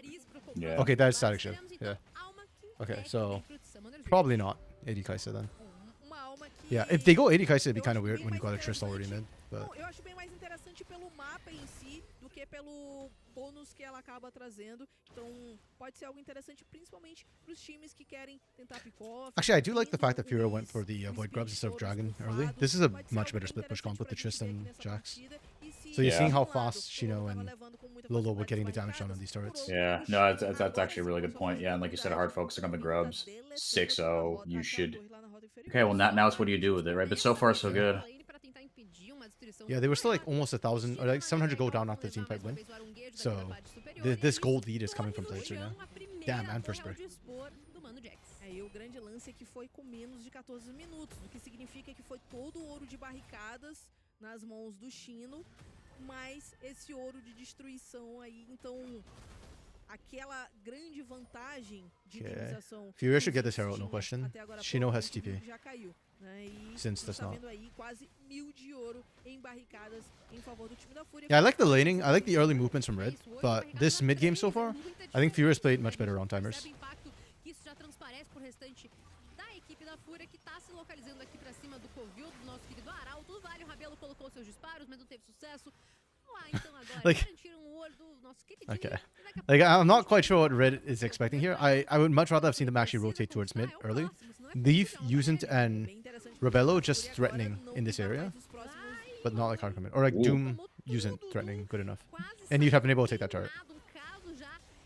Yeah. okay, that is static shiv. Yeah. Okay, so probably not 80 Kai'Sa then. Uma alma que Yeah, if they go 80 Kai'Sa, it'd be eu kind of acho weird bem when you mais got a Trist already interessante. mid. But Não, eu acho bem mais interessante pelo mapa em si do que pelo bônus que ela acaba trazendo. Então, pode ser algo interessante, principalmente para os times que querem tentar pick-off. actually, I do like the fact that Fura went for the Void Grubs instead of Dragon early. This is a Pode ser much algo better bem split push comp with the interessante Trist pra gente and ver aqui nessa Jax. partida. E se So you're Yeah. seeing how por um lado, fast Shino Lolo tava and levando com muita Lolo were facilidade getting the as damage done on barricadas, these por turrets. outro Yeah, lado, no, that's agora actually a really good sim, point. Yeah, and like you said, a hard focusing on the grubs. 6-0, you should. Okay, well now it's what do you do with it, right? But so far so good. Yeah, they were still like almost 1,000 or like 700 gold down after the team fight win. So this gold lead is coming from plates right now. Damn, and first break. É, e o grande lance é que foi com menos de 14 minutos, o que significa que foi todo o ouro de barricadas nas mãos do Chino, mas esse ouro de destruição aí, então aquela grande vantagem de Okay. indenização. Fury que should get os this hero, no times question. até agora Shino has provavelmente TP. já caiu, né? E Since você does tá not. vendo aí quase 1000 de ouro em barricadas em favor do time da Fúria. Yeah, I like the laning. I like the early movements from Red. But this mid game so far, I think Fury's played much better round timers. Percebe o impacto que isso já transparece pro restante da equipe da Fúria, que tá se localizando aqui pra cima do Covil, do nosso querido Arauto. O Vale, o Rabelo colocou seus disparos, mas não teve sucesso. Vamos lá, então, agora. Like- Garantiram o olho do nosso queridinho. Okay. E daqui a pouco- Like I'm not quite sure what Red is expecting here. I would much rather have seen them actually rotate towards mid early. Leave Usint and Rebello just threatening in this area, but not like hard commit. Or like Doom Usint threatening good enough. And you'd have been able to take that turret.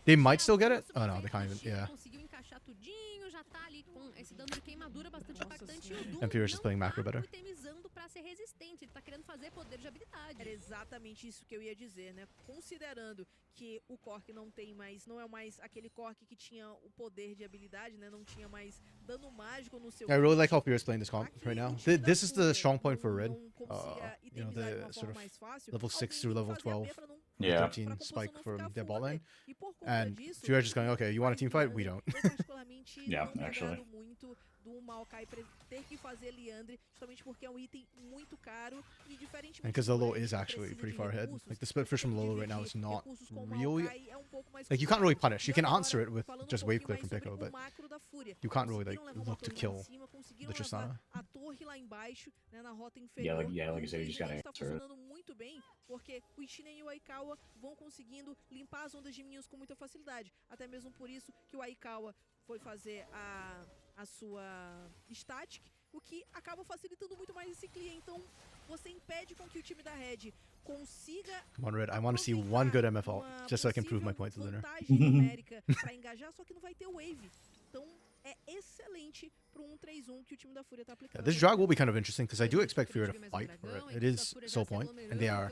They might still get it. Oh no, they can't even. Yeah. Conseguiu encaixar tudinho, já tá ali com esse dano de queimadura bastante impactante. E o Doom And Furious is não playing tá macro better. itemizando pra ser resistente, ele tá querendo fazer poder de habilidade. Era exatamente isso que eu ia dizer, né? Considerando que o Cork não tem mais, não é mais aquele Cork que tinha o poder de habilidade, né? Não tinha mais dano mágico no seu. I really like how kit. Furious playing this comp Aqui, right now. o time da This is the Fúria strong point for Red. não conseguia You know, itemizar de the uma sort forma of mais fácil, level 6 alguém through tem que level fazer a 12. B pra não- Yeah. 13 pra composição spike não from ficar their full ball lane. AD. E por conta And disso, Furious just going, okay, you want a team fight? We don't. Eu particularmente Yeah, não me actually. agrado muito do Maokai ter que fazer Liandre, justamente porque é um item muito caro e diferentemente. And 'cause do Lolo Red, is que actually precisa pretty de far ahead. recursos, Like the split push from Lolo right now dividir is not recursos com o really. Maokai é um pouco mais Like you can't really complicado. punish. You E can agora, answer it with falando just um wave pouquinho clear mais from sobre Pico, o but macro da Fúria. you can't really like Conseguiram levar uma look to torre lá em kill cima, conseguiram the levar Tristana. a torre lá embaixo, né, na rota inferior. like you said, you just gotta Infelizmente tá answer it. funcionando muito bem, porque o Ishinen e o Aikawa vão conseguindo limpar as ondas de minions com muita facilidade. Até mesmo por isso que o Aikawa foi fazer a sua static, o que acaba facilitando muito mais esse clear. Então, você impede com que o time da Red consiga Come on, Red. I want to see one good MFL uma just so I can prove my point to possível Lunar. vantagem numérica pra engajar, só que não vai ter wave. Então, é excelente pro 1-3-1 que o time da Fúria tá aplicando. Yeah, this drag will be kind of interesting because I do expect Fury to fight for it. It is Soul Point, and they are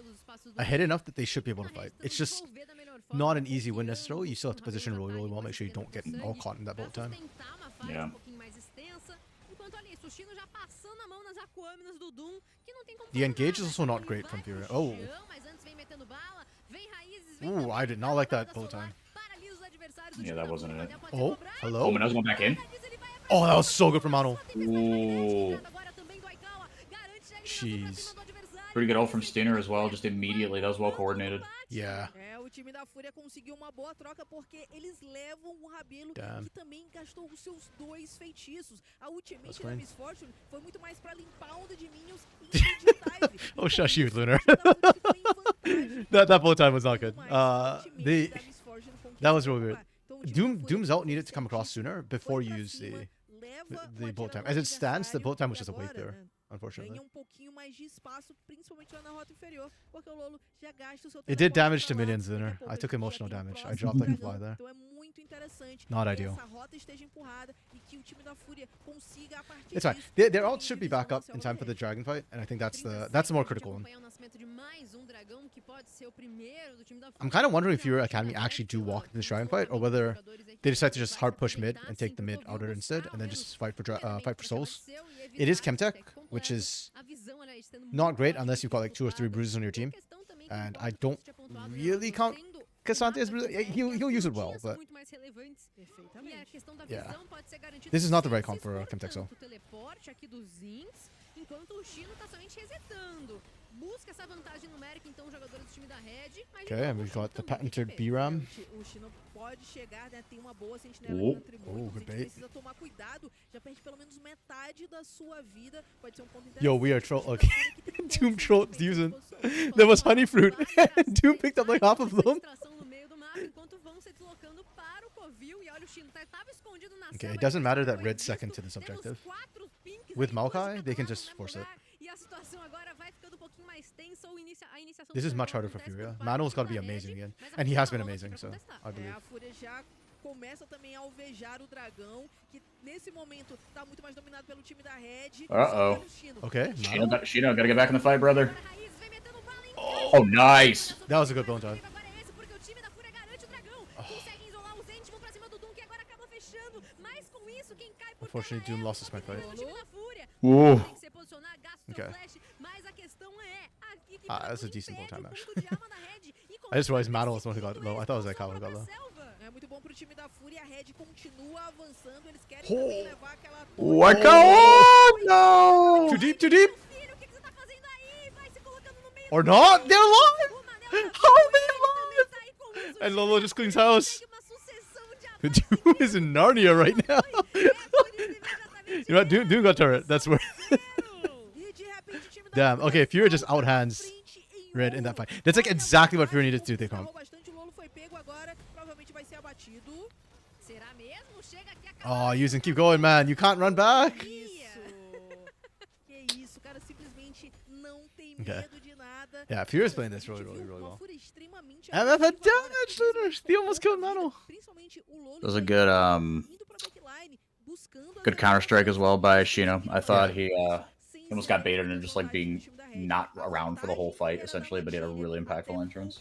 ahead enough that they should be able to fight. It's just not an easy win necessarily. You still have to position really, really well. Make sure you don't get all caught in that bullet time. Yeah. The engage is also not great from Furia. Oh. Ooh, I did not like that bullet time. Yeah, that wasn't it. Oh, hello. Oh, Manel's going back in. Oh, that was so good from Mano. Ooh. Jeez. Pretty good ult from Stinner as well, just immediately. That was well coordinated. Yeah. O time da Fúria conseguiu uma boa troca porque eles levam o Rabelo que também gastou os seus 2 feitiços. A ultimate da Miss Fortune foi muito mais pra limpar a onda de minions e de dive. Oh, shush you, Lunar. that bullet time was not good. That was really weird. Doom's ult needed to come across sooner before you use the bullet time. As it stands, the bullet time was just a wait there. Unfortunately. It did damage to minions there. I took emotional damage. I dropped like a fly there. Not ideal. It's fine. Their ult should be back up in time for the dragon fight, and I think that's the more critical one. I'm kind of wondering if your academy actually do walk into this dragon fight, or whether they decide to just hard push mid and take the mid outer instead, and then just fight for souls. It is Chemtech, which is not great unless you've got like 2 or 3 bruises on your team, and I don't really count Cassante as bruises. He'll use it well, but yeah, this is not the right comp for Chemtech. So. Okay, and we've got the patented B-Ram. Oh, good bait. Yo, we are troll. Okay, Doom trolled using. There was honey fruit. Doom picked up like half of them. Okay, it doesn't matter that Red's second to this objective. With Maokai, they can just force it. This is much harder for Furia. Manuel's got to be amazing again. And he has been amazing, so I believe. Uh-oh. Okay, Shino, gotta get back in the fight, brother. Oh, nice. That was a good bone time. Unfortunately, Doom lost his fight. Ooh. Okay. That's a decent bone time, actually. I just realized Mano was the one who got low. I thought it was Aikawa who got low. Oh, no! Too deep, too deep! Or not? They're alive! How are they alive? And Lolo just cleans house. Doom is in Narnia right now. You know what? Doom got turret. That's where. Damn. Okay, Fury just outhands Red in that fight. That's like exactly what Fury needed to do. They come. Oh, Yuzen, keep going, man. You can't run back. Okay. Yeah, Fury's playing this really, really, really well. MF had damage, Lunar. They almost killed Mano. That was a good good counter strike as well by Shino. I thought he almost got baited and just like being not around for the whole fight essentially, but he had a really impactful entrance.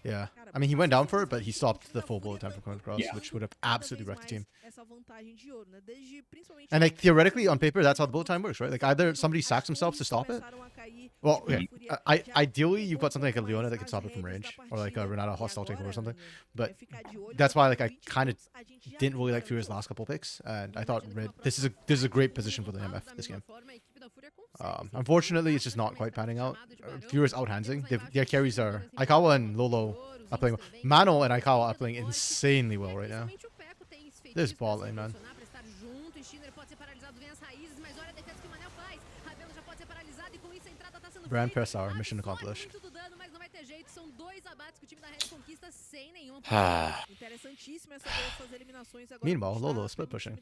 Yeah, I mean he went down for it, but he stopped the full bullet time from coming across, which would have absolutely wrecked the team. And like theoretically on paper, that's how the bullet time works, right? Like either somebody sacks themselves to stop it. Well, okay. Ideally you've got something like a Leona that can stop it from range, or like a Renata hostile takeover or something. But that's why like I kind of didn't really like Fury's last couple picks, and I thought Red this is a great position for the MF this game. Unfortunately, it's just not quite panning out. Fury's outhandsing. Their carries are Aikawa and Lolo are playing well. Mano and Aikawa are playing insanely well right now. This ball lane, man. Brand press hour, mission accomplished. Meanwhile, Lolo is split pushing.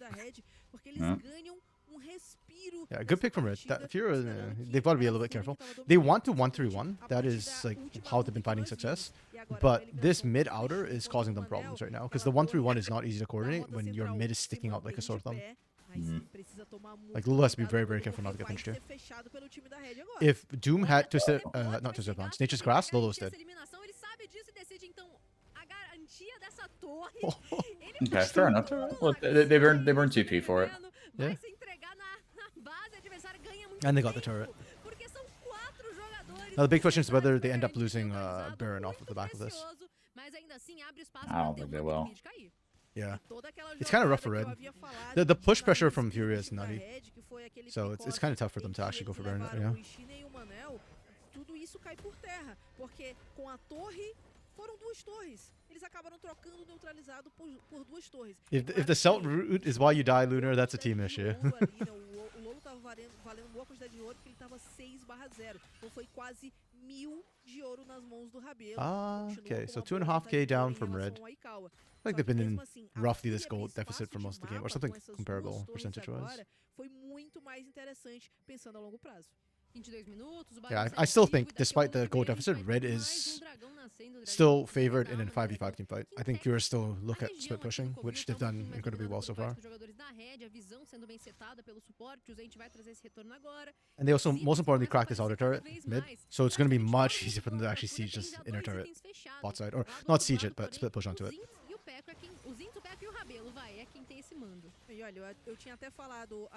Yeah, good pick from Red. They've got to be a little bit careful. They want to 1-3-1. That is like how they've been finding success. But this mid outer is causing them problems right now because the 1-3-1 is not easy to coordinate when your mid is sticking out like a sore thumb. Like Lolo has to be very, very careful not to get pinched here. If Doom had twisted, not twisted bounce, Nature's Grass, Lolo's dead. disso e decide então a garantia dessa torre. Okay, fair enough. Well, they burned TP for it. Yeah. Vai se entregar na base adversária, ganha muito And they got the tempo, turret. porque são 4 jogadores. Now the big question is whether they end up losing Baron off of the back of this. Mas ainda assim abre espaço I don't pra ter think they uma will. mid cair. Yeah. Toda aquela It's kinda rough jogada for que eu Red. havia falado The de push pressure análise from Fury is da nutty. Red, que foi aquele So it's pick-off kind of tough for them em to que actually go for eles Baron, levaram yeah. o Ishine e o Manel, tudo isso cai por terra, porque com a torre foram 2 torres. Eles acabaram trocando neutralizado por 2 torres. If the Celt route is why you die, Lunar, that's a team issue. O Lolo tava valendo boa quantidade de ouro porque ele tava 6/0. Então foi quase 1000 de ouro nas mãos do Rabelo. Ah, Continuou okay, com so uma boa 2.5k vantagem de down ouro em from relação Red. ao Aikawa. Like Só they've que been in mesmo assim, a roughly this fúria gold abrir deficit for espaço most of the de game, or mapa something com essas comparable 2 torres percentage-wise. agora foi muito mais interessante pensando a longo prazo. 22 minutos, o Yeah, Barão I still segue think, vivo, e daqui a despite pouco the gold também deficit, vai Red ter is mais dragão nascendo, dragão still que favored vai in a dar uma 5v5 team fight. I Em think tech, Pure still look a at região split aqui do pushing, Covil which tá they've um done pouquinho mais incredibly well dominada so por parte far. dos jogadores da Red, a visão sendo bem setada pelo suporte, o Zente vai trazer esse retorno agora. And they also, Zips most importantly, começa a cracked this aparecer outer cada turret vez mid, mais. so it's going to be Praticamente much todo easier for them mundo to a actually Fúria siege tem this já inner 2 turret itens fechados. bot side, or Lá do not outro siege lado, it, but porém, split push onto o it. Zinx e o Peco é quem, o Zinx, o Peco e o Rabelo, é quem tem esse mando. E olha, eu tinha até falado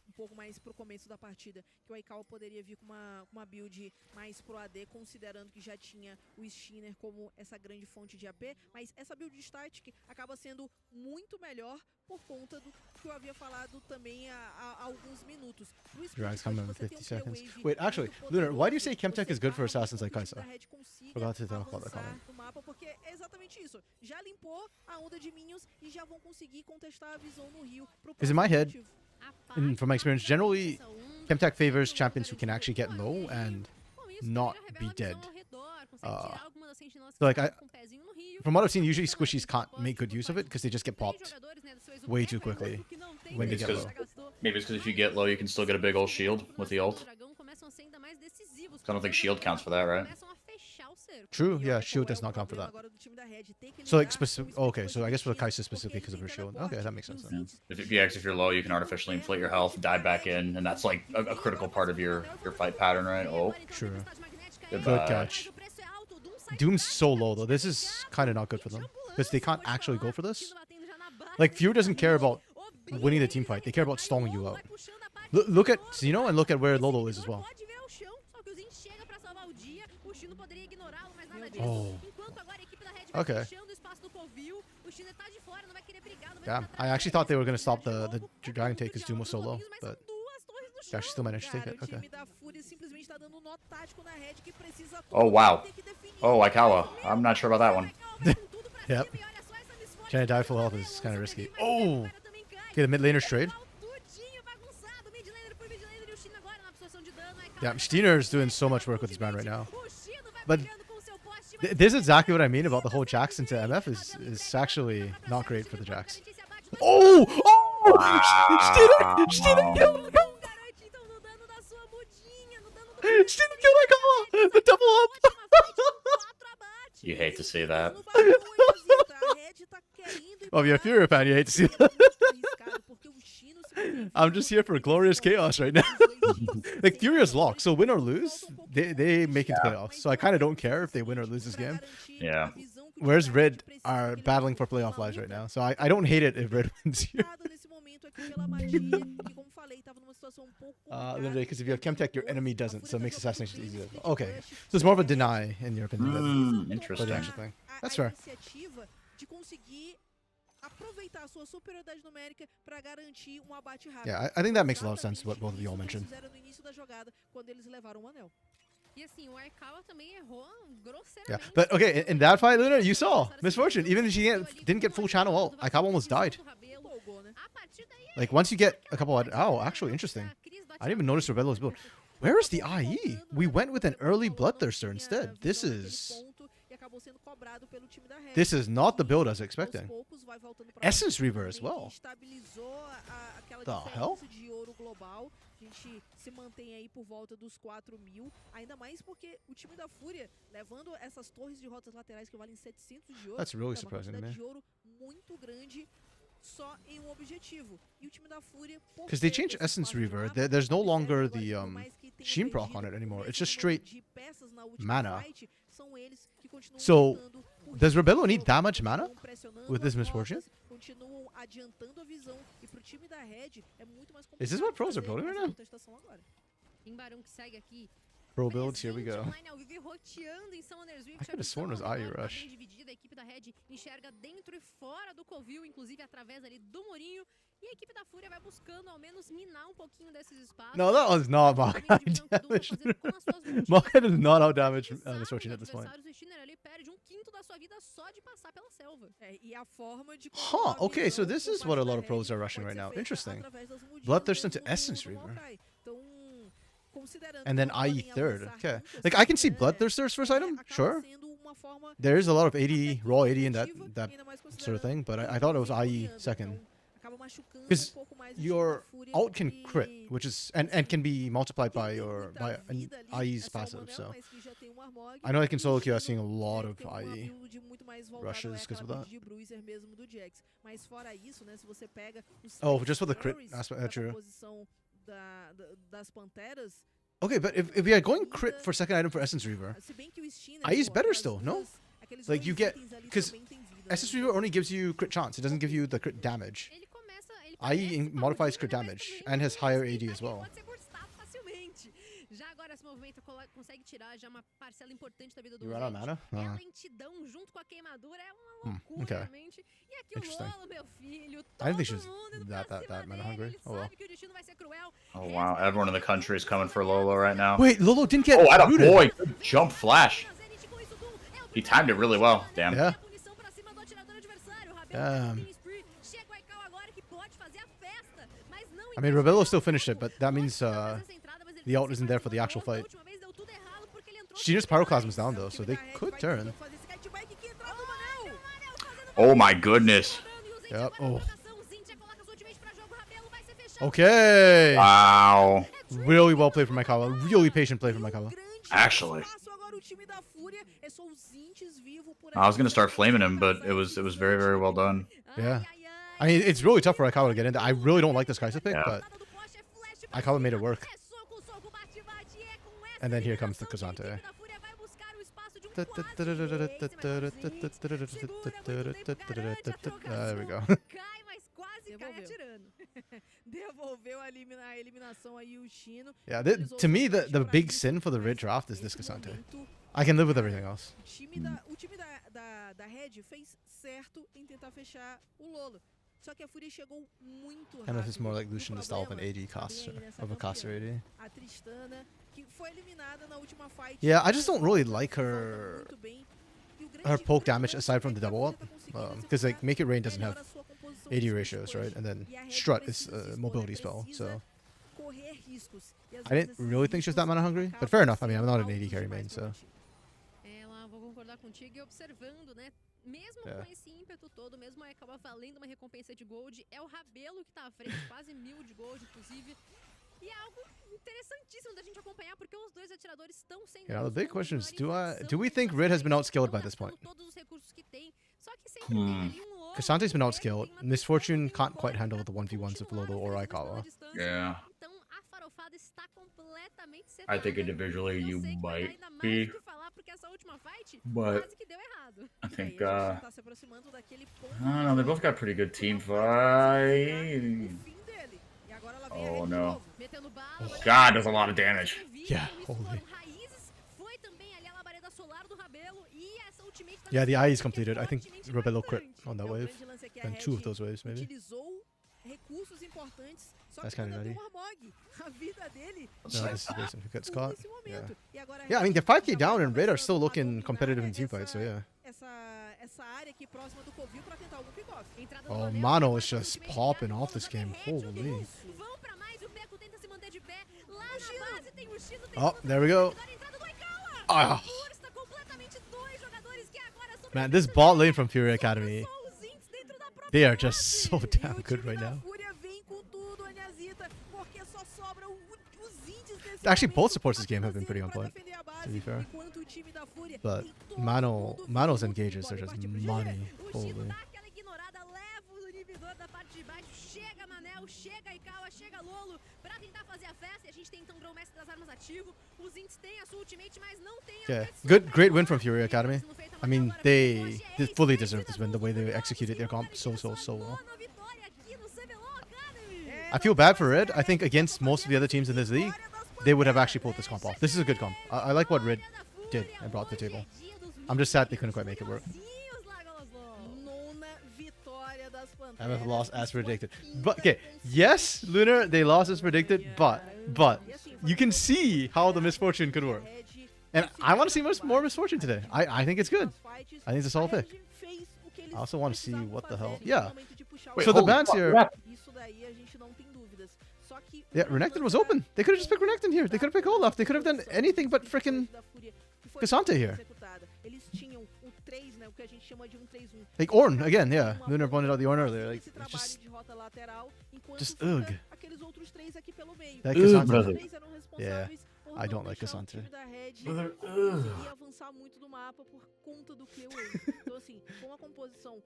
um pouco mais pro começo da partida que o Aikawa poderia vir com uma build mais pro AD, considerando que já tinha o Shinner como essa grande fonte de AP, mas essa build de static acaba sendo muito melhor por conta do que eu havia falado também há alguns minutos. Drags coming in 50 seconds. Wait, actually, Lunar, why do you say Chemtech is good for assassins like Kai'Sa? Forgot to talk about that comment. No mapa, porque é exatamente isso. Já limpou a onda de minions e já vão conseguir contestar a visão no Rio pro Because in my head, objetivo. from my experience, generally, Chemtech favors champions who can actually get low and not be dead. So like from what I've seen, usually squishies can't make good use of it because they just get popped way too quickly when they get low. Maybe it's because if you get low, you can still get a big old shield with the ult. I don't think shield counts for that, right? True, yeah, shield does not count for that. So like specific. Okay, so I guess for the Kai'Sa specifically because of her shield. Okay, that makes sense then. Yeah. If you're low, you can artificially inflate your health, dive back in, and that's like a critical part of your fight pattern, right? Oh, True. good Good catch. Doom's so low though. This is kind of not good for them because they can't actually go for this. Like Fury doesn't care about winning the team fight. They care about stalling you out. Look at Xeno and look at where Lolo is as well. Oh. Okay. Damn. I actually thought they were going to stop the Dragon take because Doom was so low, but they actually still managed to take it. Okay. Oh, wow. Oh, Aikawa. I'm not sure about that one. Yep. Trying to die full health is kind of risky. Oh! Okay, the mid laner's trade. Damn, Steiner's doing so much work with his man right now. But this is exactly what I mean about the whole Jax into MF is actually not great for the Jax. Oh! Oh! Wow. Steiner killed him! Steiner killed Aikawa! The double up! You hate to see that. Oh, if you're a Fury fan, you hate to see that. I'm just here for glorious chaos right now. Like, Fury is locked, so win or lose, they make it to playoffs. So I kind of don't care if they win or lose this game. Yeah. Whereas Red are battling for playoff lives right now. So I don't hate it if Red wins here. Literally, because if you have Chemtech, your enemy doesn't, so it makes assassination easier. Okay, so it's more of a deny in your opinion than the Interesting. actual thing. That's fair. Aproveitar a sua superioridade numérica para garantir um abate rápido. Yeah, I think that makes a lot of sense what both of you all mentioned. No início da jogada, quando eles levaram o anel. E assim, o Aikawa também errou grosseiramente. Yeah, but okay, in that fight, Luna, you saw misfortune. Even if she didn't get full channel ult, Aikawa almost died. Like once you get a couple of, oh, actually interesting. I didn't even notice Rebello's build. Where is the IE? We went with an early Bloodthirster instead. This is not the build I was expecting. Essence Reaver as well. The hell? A gente se mantém aí por volta dos 4.000, ainda mais porque o time da Fúria, levando essas torres de rotas laterais que valem 700 de ouro, That's really é uma surprising to quantidade me. de ouro muito grande só em um objetivo. E o time da Fúria, por Because they ter changed esse Essence espaço de Reaver. mapa, There's no eles longer seguem the agora, por mais que tenham Sheen proc on perdido it anymore. It's nesse just número straight de peças na última mana. fight, são eles que continuam So, lutando por does ritmo de Rebello need jogo, that much mana continuam pressionando with this as misfortune? rotas, continuam adiantando a visão, e pro time da Red é muito mais Is this complicado what pros are fazer building right essa now? contestação agora. Em Barão que segue aqui. Pro builds, here we go. Presente online ao vivo e roteando em Summoner's Rift. I could A have sworn it was visão IE agora tá Rush. bem dividida. A equipe da Red enxerga dentro e fora do Covil, inclusive através ali do murinho. E a equipe da Fúria vai buscando ao menos minar um pouquinho desses espaços. No, that was not Maokai damage. Maokai does not out damage misfortune at this point. O Steiner ali perde 1/5 da sua vida só de passar pela selva. E a forma de Huh, okay, so this is what a lot of pros are rushing right now. Interesting. Bloodthirst into Essence Reaver. And then IE third. Okay. Like, I can see Bloodthirst first item, sure. There is a lot of 80, raw 80 in that sort of thing, but I thought it was IE second. Because your ult can crit, which is and can be multiplied by an IE's passive, so I know I can solo queue seeing a lot of IE rushes because of that. Oh, just for the crit aspect, true. Okay, but if we are going crit for second item for Essence Reaver, IE is better still, no? Like, you get, because Essence Reaver only gives you crit chance, it doesn't give you the crit damage. IE modifies crit damage and has higher AD as well. Já agora esse movimento consegue tirar já uma parcela importante da vida do You run out of mana? A lentidão junto com a queimadura é uma loucura realmente. E aqui o Lolo, meu filho, I didn't think she todo was mundo indo that pra cima mana dele, hungry. ele Oh well. sabe que o destino vai ser cruel. Oh wow, everyone in the country is coming for Lolo right now. Wait, Lolo didn't get Oh, at a rooted. boy, good jump flash. He timed it really well. Damn. Yeah. Damn. I mean, Rebello still finished it, but that means the ult isn't there for the actual fight. Genius Pyroclasm is down though, so they could turn. Oh my goodness. Yep. Oh. Okay. Wow. Really well played from Maikawa. Really patient play from Maikawa. Actually. I was gonna start flaming him, but it was very, very well done. Yeah. I mean, it's really tough for Aikawa to get in there. I really don't like this Kai'Sa pick, but Aikawa made it work. And then here comes the Kazante. There we go. Yeah, to me, the big sin for the Red draft is this Kazante. I can live with everything else. O time da Red fez certo em tentar fechar o Lolo. Só que a Fúria chegou muito rápido. And this is more like Lucian the style of an AD caster, of a caster AD. A Tristana, que foi eliminada na última fight. Yeah, I just don't really like her poke damage aside from the double up. Because like Make It Rain doesn't have AD ratios, right? And then Strut is a mobility spell, so I didn't really think she was that mana hungry, but fair enough. I mean, I'm not an AD carry main, so. Vou concordar contigo e observando, né? Mesmo com esse ímpeto todo, mesmo acaba valendo uma recompensa de gold, é o Rabelo que tá à frente, quase 1000 de gold, inclusive. E é algo interessantíssimo da gente acompanhar, porque os dois atiradores estão sendo... Yeah, the big question is, do we think Red has been outskilled by this point? Kasante's been outskilled. Misfortune can't quite handle the 1v1s of Lolo or Aikawa. Yeah. I think individually you might be, but I think, I don't know, they both got pretty good team fight. Oh no. Oh, God, there's a lot of damage. Yeah, holy. Yeah, the IE is completed. I think Rebello crit on that wave. And 2 of those waves, maybe. That's kind of nutty. No, this is Grayson who gets caught. Yeah. Yeah, I mean, they're 5k down and Red are still looking competitive in teamfights, so yeah. Oh, Mano is just popping off this game. Holy. Oh, there we go. Ah. Man, this bot lane from Fury Academy, they are just so damn good right now. Actually, both supports this game have been pretty on point, to be fair. But Mano's engages are just money. Holy. da parte de baixo. Chega Manel, chega Ikawa, chega Lolo pra tentar fazer a festa. E a gente tem então o mestre das armas ativo. Os Ints têm a sua ultimate, mas não tem a Yeah, great win from Fury Academy. I mean, they fully deserve this win the way they executed their comp so well. I feel bad for Red. I think against most of the other teams in this league, they would have actually pulled this comp off. This is a good comp. I like what Red did and brought to the table. I'm just sad they couldn't quite make it work. MF lost as predicted. But okay, yes, Lunar, they lost as predicted, but you can see how the misfortune could work. And I want to see more misfortune today. I think it's good. I think it's a solid pick. I also want to see what the hell. Yeah. Wait, So the bans here. crap. Yeah, Renekton was open. They could have just picked Renekton here. They could have picked Olaf. They could have done anything but freaking Cassante here. Like Ornn again, yeah. Lunar pointed out the Ornn earlier. Like just ugh. That Ugh, brother. Cassante. Yeah, I don't like Cassante. Brother, ugh.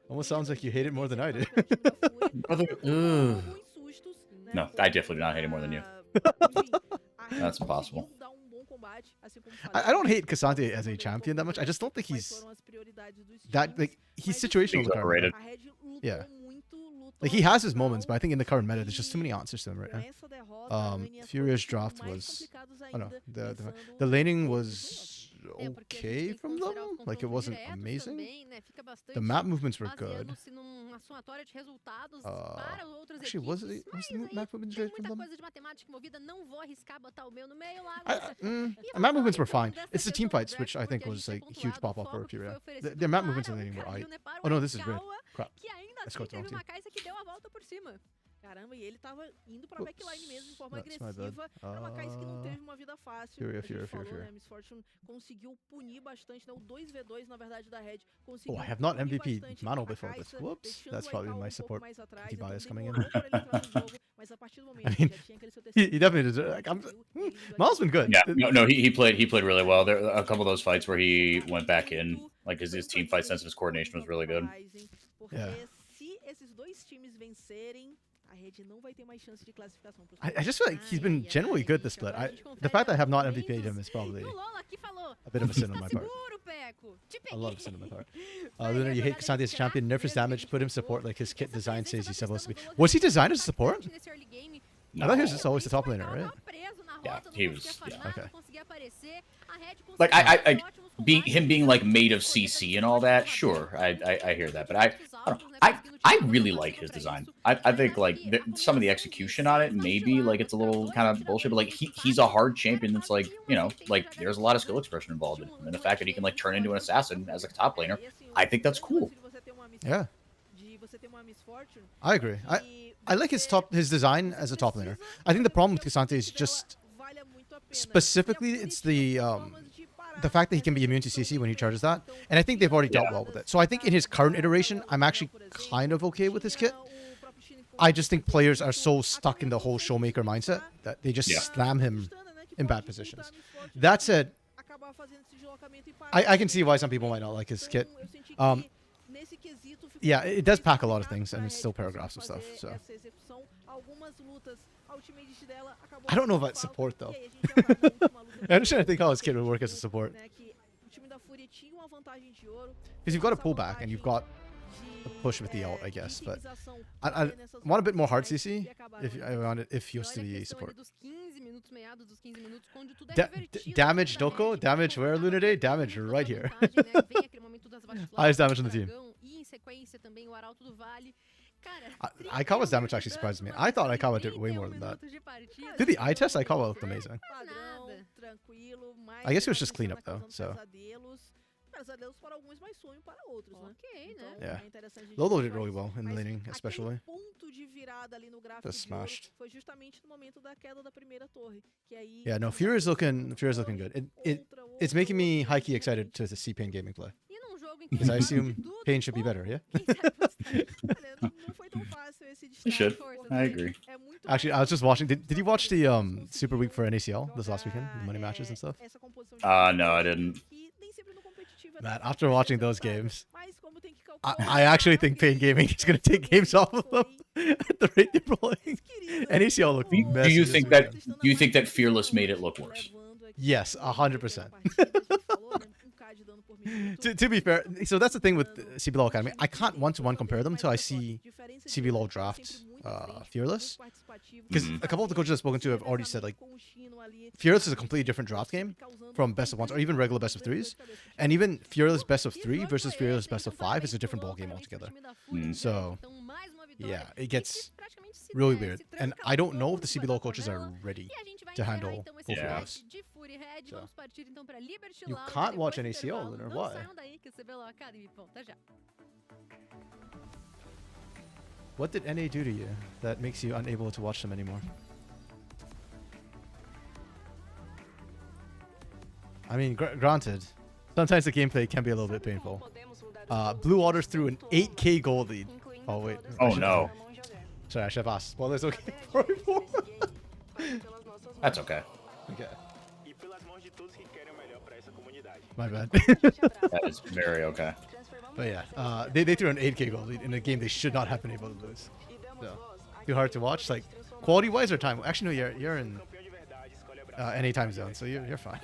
Almost sounds like you hate it more than I do. Brother, ugh. No, I definitely do not hate it more than you. That's impossible. I don't hate Cassante as a champion that much. I just don't think he's that like he's situational. He's overrated. Yeah. Like he has his moments, but I think in the current meta, there's just too many answers to him right now. Furious draft was, oh no, the laning was okay from them. Like it wasn't amazing. The map movements were good. Actually, was the map movements good from them? Map movements were fine. It's the team fights, which I think was like huge pop off for Furia. Their map movements in the laning were alright. Oh no, this is red. Crap. Let's go to the wrong team. Caramba, e ele tava indo pra backline mesmo de forma That's my agressiva. bad. É uma Kai'Sa que não teve uma vida fácil. Fury, A gente Fury, falou, Fury. né? Miss Fortune conseguiu punir bastante, né? O 2v2, na verdade, da Red conseguiu Oh, I have not punir MVP bastante Mano a before this. Kai'Sa, Whoops. deixando That's o probably Ikawa my um support pouco mais atrás, anti-bias então coming in. demorou pra ele entrar no jogo, mas a partir do momento I mean, que já tinha aquele seu he terceiro definitely jogo, deserves. Like, conseguiu, Miles been good. Yeah, no, he played really well. There a couple of those fights where he went back in, like his team fight sense and his coordination was really good. Yeah. Se esses dois times vencerem, a Red não vai ter mais chance de classificação pros I just feel like he's been generally good this split. The fact that I have not MVP'd him is probably a bit of a sin on my part. A lot of sin on my part. Lunar, you hate Cassante as a champion. Nerf his damage. Put him support like his kit design says he's supposed to be. Was he designed as support? I thought he was just always the top laner, right? Yeah, he was. Yeah. Okay. Like him being like made of CC and all that. Sure, I hear that, but I don't know. I really like his design. I think like some of the execution on it, maybe like it's a little kind of bullshit, but like he's a hard champion that's like, you know, like there's a lot of skill expression involved in him, and the fact that he can like turn into an assassin as a top laner, I think that's cool. Yeah. I agree. I like his design as a top laner. I think the problem with Cassante is just specifically it's the fact that he can be immune to CC when he charges that, and I think they've already dealt well with it. So I think in his current iteration, I'm actually kind of okay with his kit. I just think players are so stuck in the whole showmaker mindset that they just slam him in bad positions. That said, I can see why some people might not like his kit. Yeah, it does pack a lot of things, and it's still paragraphs of stuff. So I don't know about support though. I understand. I think how his kit would work as a support, because you've got a pullback and you've got a push with the ult, I guess. But I want a bit more hard CC if he was to be support. Damage Doko, damage where Lunar Day, damage right here. Highest damage on the team. Aikawa's damage actually surprises me. I thought Aikawa did way more than that. Did the eye test? Aikawa looked amazing. I guess it was just cleanup though, so. Yeah. Lolo did really well in laning, especially. Just smashed. Yeah, no, Fury's looking good. It's making me high-key excited to see Pain Gaming play. Because I assume Pain should be better, yeah? He should. I agree. Actually, I was just watching. Did you watch the Super Week for NACL this last weekend? The money matches and stuff? No, I didn't. Man, after watching those games, I actually think Pain Gaming is going to take games off of them at the rate they're playing. NACL looked Do messy you this think that? weekend. Do you think that Fearless made it look worse? Yes, 100%. To be fair, so that's the thing with CBLOL Academy. I can't one-to-one compare them until I see CBLOL draft Fearless. Because a couple of the coaches I've spoken to have already said, like, Fearless is a completely different draft game from best of ones or even regular best of threes. And even Fearless best of 3 versus Fearless best of 5 is a different ball game altogether. So, yeah, it gets really weird. And I don't know if the CBLOL coaches are ready to handle full Fearless. So. You can't watch NACL, or what? What did NA do to you that makes you unable to watch them anymore? I mean, granted, sometimes the gameplay can be a little bit painful. Blue Waters threw an 8k gold lead. Oh, wait. Oh, no. Sorry, I should have asked. Well, it's okay. That's okay. Okay. My bad. That is very okay. But yeah, they threw an 8k goal lead in a game they should not have been able to lose. So, too hard to watch. Like, quality-wise or time? Actually, no, you're in NA time zone, so you're fine.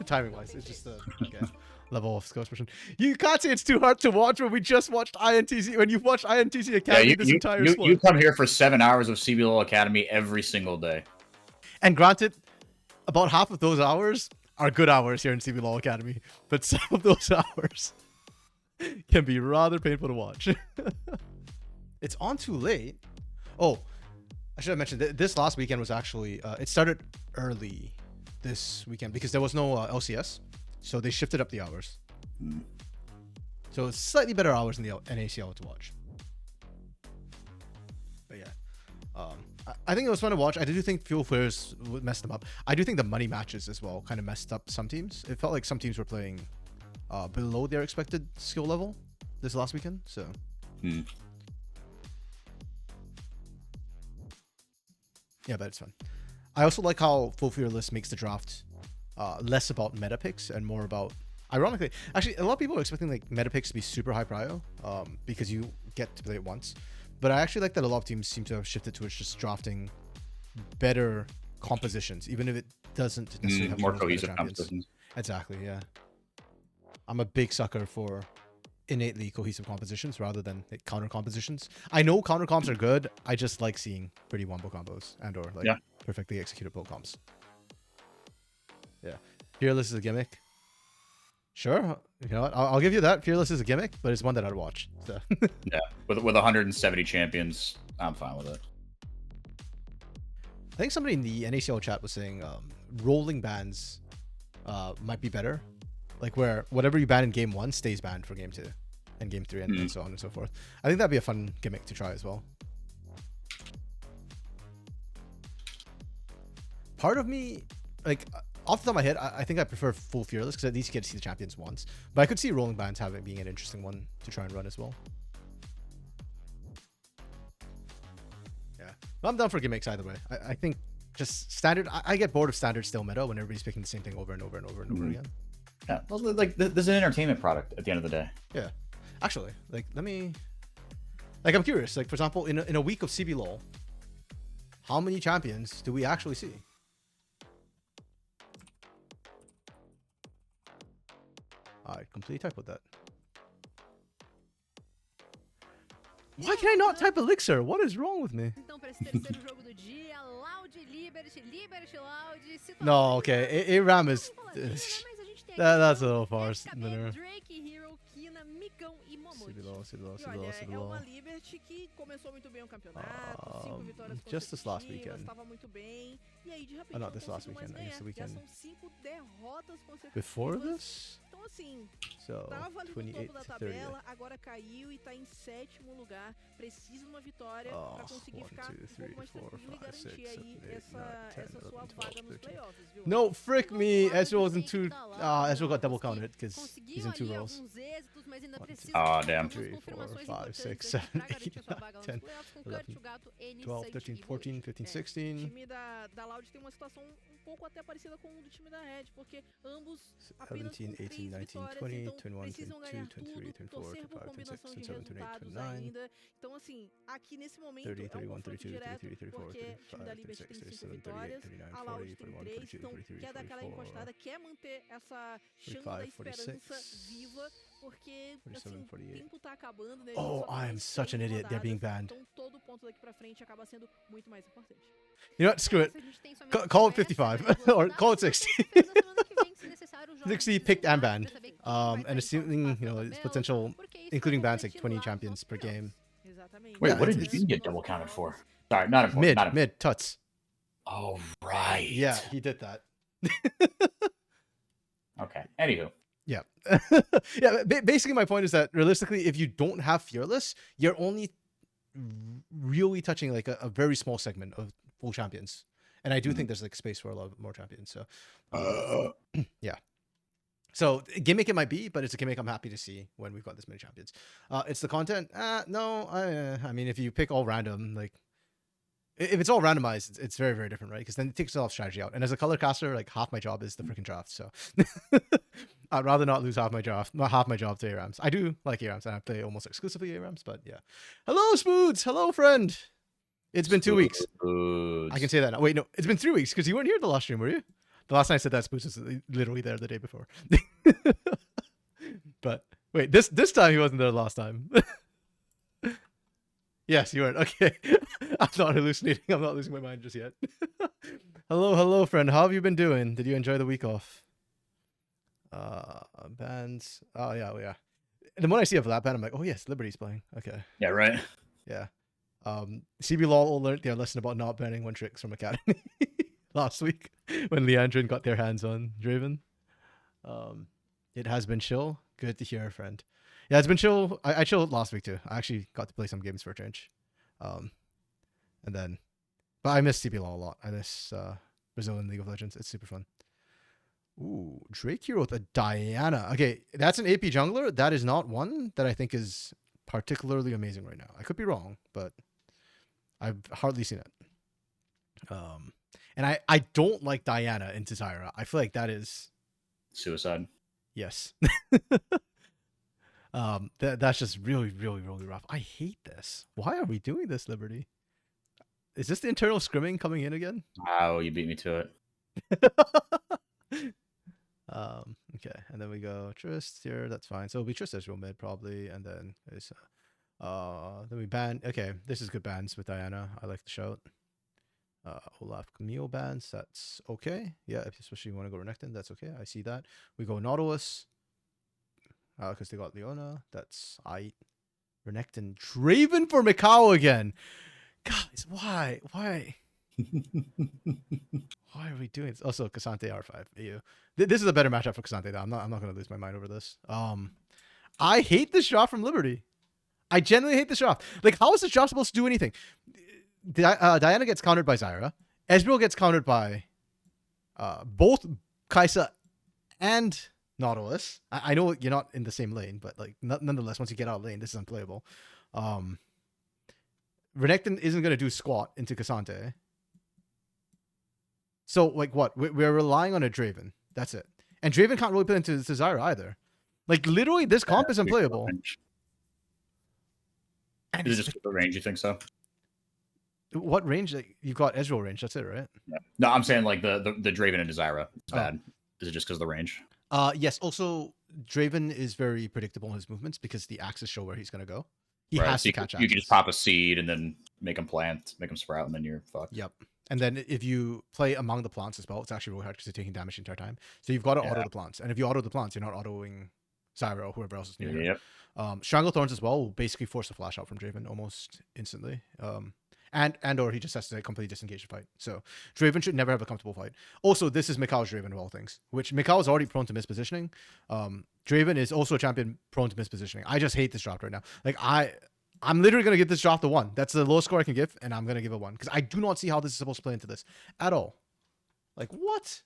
Timing-wise, it's just okay. Level of skill expression. You can't say it's too hard to watch when we just watched INTZ. When you've watched INTZ Academy this entire sport. You come here for 7 hours of CBLOL Academy every single day. And granted, about half of those hours are good hours here in CBLOL Academy, but some of those hours can be rather painful to watch. It's on too late. Oh, I should have mentioned this last weekend was actually it started early this weekend because there was no LCS, so they shifted up the hours. So it's slightly better hours in the NACL to watch. But yeah, I think it was fun to watch. I do think Fuel Flares messed them up. I do think the money matches as well kind of messed up some teams. It felt like some teams were playing below their expected skill level this last weekend. So. Yeah, but it's fun. I also like how Full Fearless makes the draft less about meta picks and more about, ironically, actually a lot of people are expecting like meta picks to be super high prio because you get to play it once. But I actually like that a lot of teams seem to have shifted towards just drafting better compositions, even if it doesn't necessarily have more cohesive compositions. Exactly, yeah. I'm a big sucker for innately cohesive compositions rather than like, counter compositions. I know counter comps are good. I just like seeing pretty wombo combos and or like perfectly executed build comps. Yeah, Fearless is a gimmick. Sure, you know what? I'll give you that. Fearless is a gimmick, but it's one that I'd watch. So. Yeah, with 170 champions, I'm fine with it. I think somebody in the NACL chat was saying rolling bans might be better. Like where whatever you ban in game 1 stays banned for game 2 and game 3 and so on and so forth. I think that'd be a fun gimmick to try as well. Part of me, like off the top of my head, I think I prefer full Fearless because at least you get to see the champions once. But I could see rolling bans being an interesting one to try and run as well. Yeah, but I'm down for gimmicks either way. I think just standard. I get bored of standard still meta when everybody's picking the same thing over and over and over and over again. Yeah, well, like there's an entertainment product at the end of the day. Yeah, actually, like let me, like I'm curious. Like for example, in a week of CBLOL, how many champions do we actually see? I completely type with that. Why can I not type Elixir? What is wrong with me? No, okay, ARAM is. That's a little farce. Just this last weekend. Oh, not this last weekend. I guess the weekend before this. So 28 to 30. Agora caiu e tá em 7º lugar. Precisa de uma vitória para conseguir ficar um pouco mais tranquilo e garantir aí essa sua vaga nos playoffs, viu? No, frick me. Ezreal was in 2. Ezreal got double counted because he's in 2 roles. mas ainda 1, precisa 2, Ah, de damn. algumas 3, 4, confirmações 5, importantes 6, aqui 7, pra 8, garantir sua 9, vaga nos 10, playoffs com 11, Kurt, o Gato, N, 12, Sante 13, e 14, Void. 15, O 16, time da Loud tem uma situação um pouco até parecida com o do time da Red, porque ambos apenas 17, com 18, 3 19, vitórias, 20, então 21, precisam 22, ganhar 23, tudo, 24, torcer por 25, combinação 26, de 27, 28, resultados 29, ainda. Então, assim, aqui nesse momento 30, é um 31, confronto 32, direto, 33, 34, porque o time da 35, Liberty 36, tem 5 37, 38, vitórias, 39, a 40, Loud tem 41, 3, 42, então 43, quer dar aquela 44, encostada, quer manter essa chama 45, da esperança 46, viva, porque 47, assim, o 48. tempo tá acabando, né? A gente Oh, só tem I am mais such an 6 idiot. They're being rodadas, banned. então todo ponto daqui pra frente acaba sendo muito mais importante. You know what? Screw it. A gente tem somente Call it essa, 55 mais duas or rodadas, call it e na 60. terça-feira da semana que vem, se necessário, jogos 60 picked and desempates banned. pra saber quem vai And pra assuming, espaço you know, na it's tabela, potential, porque isso vai including bans like refletir 20 lá champions nos per game. playoffs. Exatamente. Wait, Yeah, what it's- did it's- you get double counted for? Sorry, not important. Mid, not important. mid, tuts. Oh, right. Yeah, he did that. Okay. Anywho. Yeah. Yeah, basically my point is that realistically, if you don't have Fearless, you're only really touching like a very small segment of full champions. And I do think there's like space for a lot more champions. So, yeah. So gimmick it might be, but it's a gimmick I'm happy to see when we've got this many champions. It's the content. No, I mean, if you pick all random, like if it's all randomized, it's very, very different, right? Because then it takes a lot of strategy out. And as a color caster, like half my job is the freaking draft. So I'd rather not lose half my job to ARAMs. I do like ARAMs, and I play almost exclusively ARAMs, but yeah. Hello, Spoods. Hello, friend. It's been 2 weeks. I can say that now. Wait, no, it's been 3 weeks because you weren't here the last stream, were you? The last time I said that, Spoods was literally there the day before. But wait, this time he wasn't there last time. Yes, you weren't. Okay. I'm not hallucinating. I'm not losing my mind just yet. Hello, friend. How have you been doing? Did you enjoy the week off? Bands. Oh, yeah. The moment I see a Vlad band, I'm like, oh, yes, Liberty's playing. Okay. Yeah, right. Yeah. CBLOL learned their lesson about not banning one tricks from Academy last week when Leandrin got their hands on Draven. It has been chill. Good to hear, friend. Yeah, it's been chill. I chilled last week too. I actually got to play some games for a change. But I miss CBLOL a lot. I miss Brazilian League of Legends. It's super fun. Ooh, Drake Hero with a Diana. Okay, that's an AP jungler. That is not one that I think is particularly amazing right now. I could be wrong, but I've hardly seen it. And I don't like Diana into Zyra. I feel like that is Suicide. yes. That's just really, really, really rough. I hate this. Why are we doing this, Liberty? Is this the internal scrimming coming in again? Oh, you beat me to it. Okay, and then we go Trist here. That's fine. So it'll be Trist as real mid probably, and then it's then we ban. Okay, this is good bans with Diana. I like the shout. Olaf Camille bans. That's okay. Yeah, especially if you want to go Renekton, that's okay. I see that. We go Nautilus. Because they got Leona. That's aight. Renekton Draven for Mikau again. Guys, why? Why are we doing this? Also, Cassante R5. Ew. This is a better matchup for Cassante, though. I'm not going to lose my mind over this. I hate this draft from Liberty. I genuinely hate this draft. Like, how is this draft supposed to do anything? Diana gets countered by Zyra. Ezreal gets countered by both Kaisa and Nautilus. I know you're not in the same lane, but like nonetheless, once you get out of lane, this is unplayable. Renekton isn't going to do squat into Cassante. So, like, what? We're relying on a Draven. That's it. And Draven can't really play into Zyra either. Like, literally, this comp is unplayable. And Is it just the range, you think so? What range? Like, you've got Ezreal range. That's it, right? Yeah. No, I'm saying, like, the Draven into Zyra is bad. Is it just because of the range? Yes. Also, Draven is very predictable in his movements because the axes show where he's going to go. He Right, has so to catch you can axes. just pop a seed and then make them plant, make them sprout, and then you're fucked. Yep. And then if you play among the plants as well, it's actually really hard because you're taking damage the entire time. So you've got to auto the plants. And if you auto the plants, you're not autoing Zyra or whoever else is near her. Yep. Stranglethorns as well will basically force a flash out from Draven almost instantly. And or he just has to completely disengage the fight. So Draven should never have a comfortable fight. Also, this is Mikau's Draven of all things, which Mikau is already prone to mispositioning. Draven is also a champion prone to mispositioning. I just hate this draft right now. Like I'm literally going to give this draft a 1. That's the lowest score I can give, and I'm going to give a 1. Because I do not see how this is supposed to play into this at all. Like, what?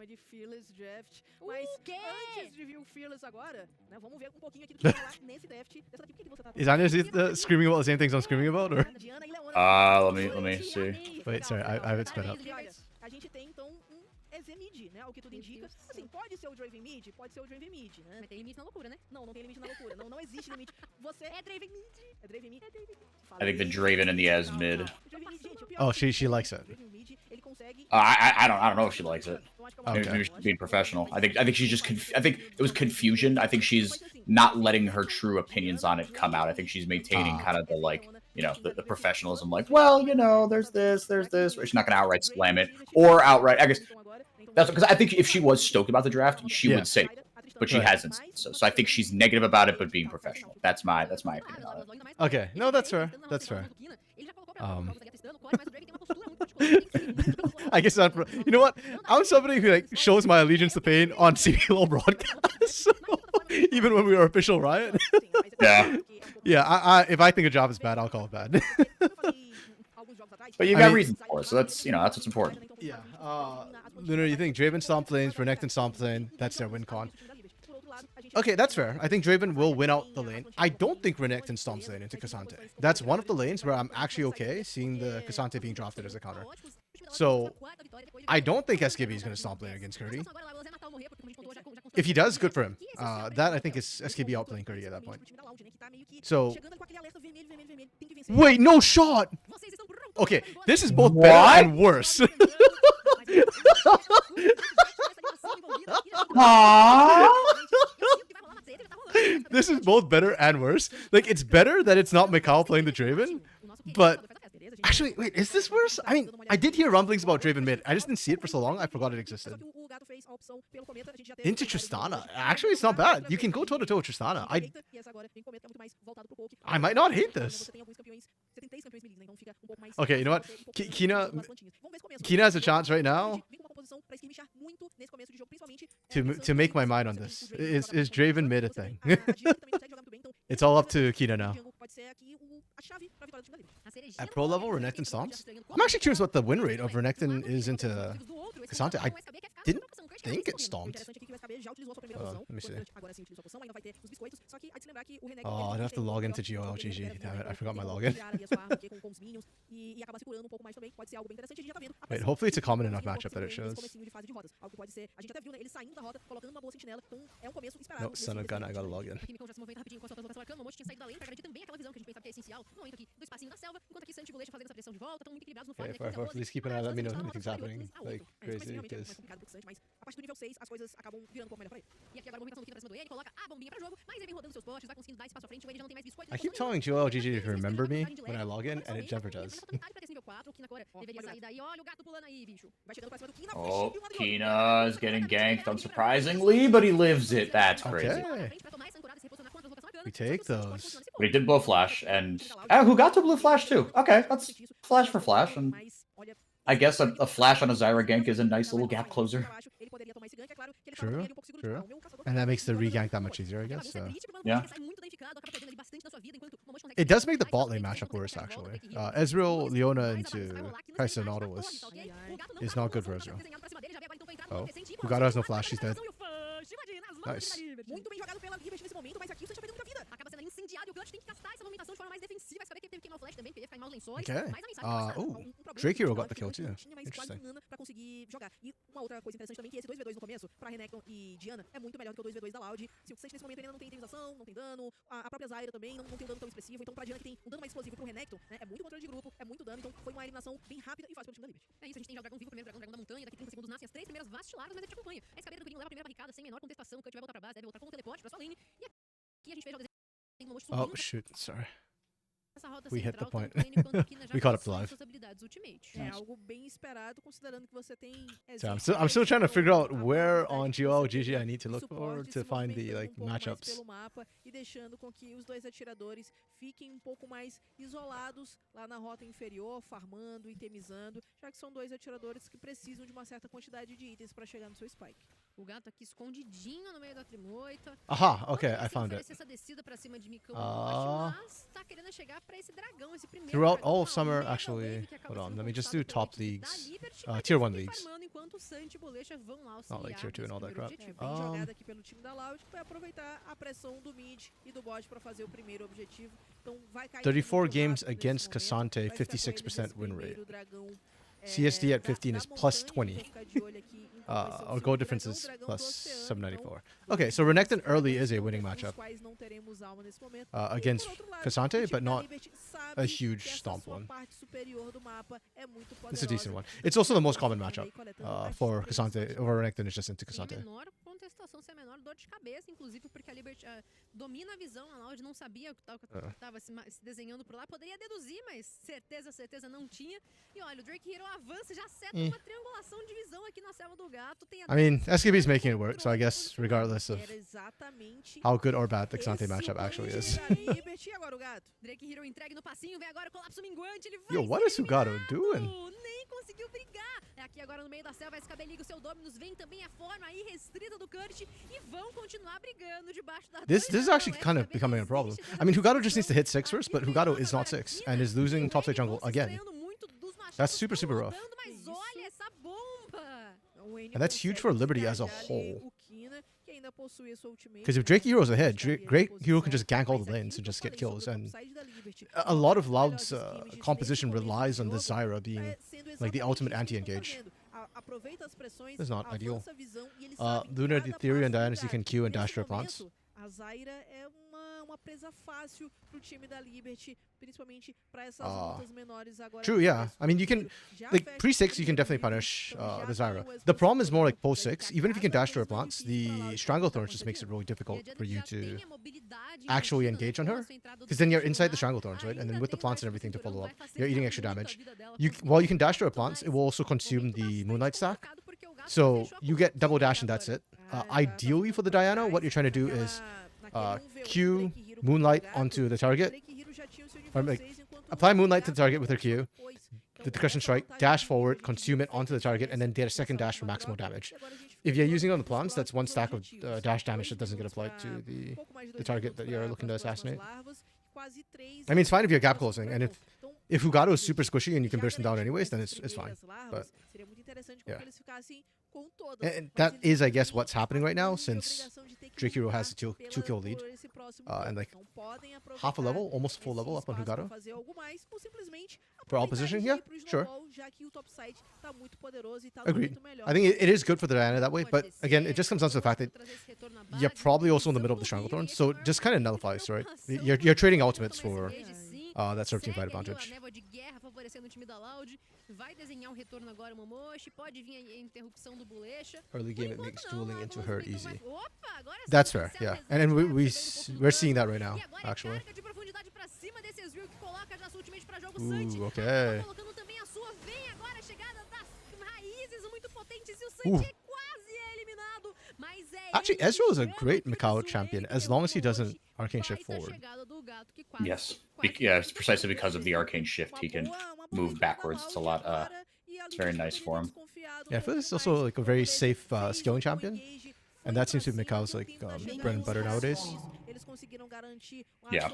cima de Fearless Draft. Mas quê? antes de vir o Fearless agora, né, vamos ver um pouquinho aqui do que vai rolar nesse draft. Dessa daqui, o que você tá... Is Anya screaming about the same things I'm screaming about, or? Diana e Leona. Let me see. Wait, sorry, I have it sped up. Olha, a gente tem então um EZ mid, né? O que tudo indica. Assim, pode ser o Draven mid, pode ser o Draven mid, né? Mas tem limite na loucura, né? Não, não tem limite na loucura. Não existe limite. Você é Draven mid. É Draven mid. I think the Draven and the Ez mid. Oh, she likes it. I don't know if she likes it. Okay. Maybe she's being professional. I think she's just I think it was confusion. I think she's not letting her true opinions on it come out. I think she's maintaining kind of the like, you know, the professionalism. Like, well, you know, there's this. She's not gonna outright slam it or outright. I guess that's because I think if she was stoked about the draft, she would say it, but she hasn't. So I think she's negative about it, but being professional. That's my opinion on it. Okay, no, that's fair. That's fair. I guess not. You know what? I'm somebody who like shows my allegiance to pain on CBLOL broadcasts. So, even when we were official Riot. Yeah. Yeah. If I think a job is bad, I'll call it bad. But you got reasons for it, so that's that's what's important. Yeah. Literally, you think Draven stomp lanes, Renekton stomp lane. That's their win con. Okay, that's fair. I think Draven will win out the lane. I don't think Renekton stomps lane into Cassante. That's one of the lanes where I'm actually okay seeing the Cassante being drafted as a counter. So, I don't think SKB is going to stomp lane against Curdy. If he does, good for him. That, I think, is SKB outplaying Curdy at that point. So, wait, no shot! Okay, this is both better and worse. This is both better and worse. Like, it's better that it's not Mikhail playing the Draven, but... Actually, wait, is this worse? I mean, I did hear rumblings about Draven mid. I just didn't see it for so long, I forgot it existed. Into Tristana. Actually, it's not bad. You can go toe-to-toe with Tristana. I might not hate this. Okay, you know what? Kina has a chance right now to make my mind on this. Is Draven mid a thing? It's all up to Kina now. At pro level, Renekton stomps? I'm actually curious what the win rate of Renekton is into Cassante. I didn't think it stomped. Let me see. Oh, I'd have to log into GOL GG. Damn it, I forgot my login. Wait, hopefully it's a common enough matchup that it shows. No, son of gun, I gotta log in. Okay, Firefly, please keep an eye, let me know if anything's happening. Like, crazy, because... I keep telling Joel GG to remember me when I log in, and it never does. Oh, Kina is getting ganked, unsurprisingly, but he lives it. That's crazy. Okay. We take those. But he did blow flash, and who got to blue flash too? Okay, that's flash for flash, and I guess a flash on a Zyra gank is a nice little gap closer. True, true. And that makes the regank that much easier, I guess. So. Yeah. It does make the bot lane matchup worse, actually. Ezreal, Leona into Kai'Sa and Auto is not good for Ezreal. Oh, Hugado has no flash, she's dead. Nice. Okay. Oh, Drake Hero got the kill too. Interesting. Uma outra coisa interessante também que esse 2v2 no começo, pra Renekton e Diana, é muito melhor do que o 2v2 da Loud. Se o Sanche nesse momento ainda não tem itemização, não tem dano, a própria Zyra também não tem um dano tão expressivo, então pra Diana que tem um dano mais explosivo pro Renekton, né, é muito controle de grupo, é muito dano, então foi uma eliminação bem rápida e fácil pelo time da Liberty. É isso, a gente tem já o dragão vivo, o primeiro dragão da montanha, daqui 30 segundos nascem as 3 primeiras vastiladas, mas a gente acompanha. A escabeira do Gurinho leva a primeira barricada sem menor contestação, o Cut vai voltar pra base, deve voltar com o teleporte pra sua lane, e aqui a gente fez o desenho do Momoshi subindo. Oh, shoot, sorry. We hit the point. We caught up to live. É algo bem esperado, considerando que você tem... So I'm still trying to figure out where on GOL GG I need to look for to find the like matchups. Pelo mapa e deixando com que os dois atiradores fiquem um pouco mais isolados lá na rota inferior, farmando, itemizando, já que são dois atiradores que precisam de uma certa quantidade de itens para chegar no seu spike. O gato aqui escondidinho no meio da trimoita. Aha, okay, I found it. Essa descida pra cima de Micão mas tá querendo chegar pra esse dragão, esse primeiro Throughout dragão, all of uma summer, mega actually, wave que acaba hold on, sendo let me just conquistada do pela top equipe da leagues, Liberty, vai tier ter 1 que ir leagues. farmando enquanto o Santi e Bolecha vão lá Not like auxiliar tier 2 and all that nesse crap. primeiro Bem objetivo. jogada aqui pelo time da Loud, que vai aproveitar a pressão do mid e do bot para fazer o primeiro objetivo. Então vai cair 34 muito games rápido nesse against momento. Cassante, Vai ficar com eles 56% esse win primeiro rate. dragão, CSD at da 15 is montanha, plus então 20. ficar de olho aqui em qual vai ser o Our segundo goal difference dragão, is dragão plus do oceano, 794. então, Okay, so dois Renekton early dragões is a dos winning matchup quais não teremos alma nesse momento. against Por outro lado, Cassante, o but time da not Liberty sabe a que huge essa stomp sua one. parte superior do mapa é muito This is a decent poderosa. one. It's also the most common Aí matchup coletando for mais Cassante três over Renekton is just into Sem a Cassante. menor contestação, sem a menor dor de cabeça, inclusive porque a Liberty domina a visão, a Loud não sabia o que estava se desenhando por lá, poderia deduzir, mas certeza não tinha. E olha, o Drake Hero avança, já seta uma triangulação de visão aqui na selva do gato. Tem I mean, SKB's making it work, so I guess regardless of Era exatamente how good or bad the Cassante esse matchup o actually plano is. da Liberty. E agora o gato. Drake Hero entregue no passinho, vem agora o colapso minguante, ele vai Yo, what ser is Sugaro eliminado. doing? Nem conseguiu brigar. É aqui agora no meio da selva, SKB o seu Dominus, vem também a forma irrestrita do Kurt e vão continuar brigando debaixo da This torre. is actually kind of becoming a problem. I mean, Hugado just needs to hit 6 first, but Hugado is not 6 and is losing top side jungle again. That's super, super rough. Mas olha essa bomba. O And that's huge for Liberty as a engajar ali whole. o Kina, que ainda possui a sua ultimate, Because if né? Drake Hero's ahead, Sabia a Drake Hero posição, can just gank all mas the lanes aquilo and que eu just get falei sobre kills. o And topside da Liberty, a lot of os Loud's melhores skills nesse composition momento do relies on the jogo, Zyra being sendo like the exatamente ultimate isso que eles anti-engage. estão fazendo. Aproveita as pressões, That's not ideal. avança a visão e eles sabem Lunar, cada Ethereum, and passo Dynasty que can dá. Q and Nesse dash their plants. momento, a Zyra é uma presa fácil pro time da Liberty, principalmente para essas lutas menores agora. True, no yeah. começo I mean, do you can, primeiro. Já like, fecha pre-6, o you can definitely primeiro punish então já the tá Zyra. o The problem is more like Expo post-6, even if you can dash to her plants, the Strangle Thorns just Thorns makes it really difficult for you to mobilidade actually embutida, engage on com a her. sua entrada do Because then you're Sancho inside the lá, Strangle Thorns, right? And then ainda with the tem plants and mais everything to follow up, vai you're eating facilitar extra muito a damage. vida dela, You, conseguir while you can dash to her muito plants, it mais. will also consume Momento the bastante Moonlight stack. complicado, porque o gato So fechou a you get double cortina dash and that's it. Ah, Ideally for the Diana, what you're trying to do is Q Moonlight onto the target, or like apply Moonlight to the target with her Q, the Crescent Strike, dash forward, consume it onto the target, and then get a second dash for maximal damage. If you're using it on the plants, that's one stack of dash damage that doesn't get applied to the target that you're looking to assassinate. I mean, it's fine if you're gap closing, and if Hugado is super squishy and you can burst them down anyways, then it's fine. But yeah. And that is, I guess, what's happening right now, since Drake Hero has a 2-kill lead, and like half a level, almost a full level up on Hugado. For all positioning, yeah, sure. Agreed. I think it is good for the Diana that way, but again, it just comes down to the fact that you're probably also in the middle of the Stranglethorns, so it just kind of nullifies, right? You're trading ultimates for that sort of teamfight advantage. Vai desenhar retorno agora, Momoshi. Pode vir a interrupção do Bolecha. Early game, it makes dueling into her easy. Opa, agora That's fair, yeah. And then we're seeing that right now, actually. Carga de profundidade pra cima desse Ezreal que coloca já sua ultimate pra jogo Ooh, Santi. okay. Colocando também a sua. Vem agora a chegada das raízes muito potentes e o Santi é quase eliminado. Mas é Actually, Ezreal is a great Mikao champion, as long as he doesn't Arcane Shift forward. Yes. Yeah, it's precisely because of the Arcane Shift he can move backwards. It's a lot, it's very nice for him. Yeah, I feel this is also like a very safe scaling champion. And that seems to be Mikao's like bread and butter nowadays. Yeah,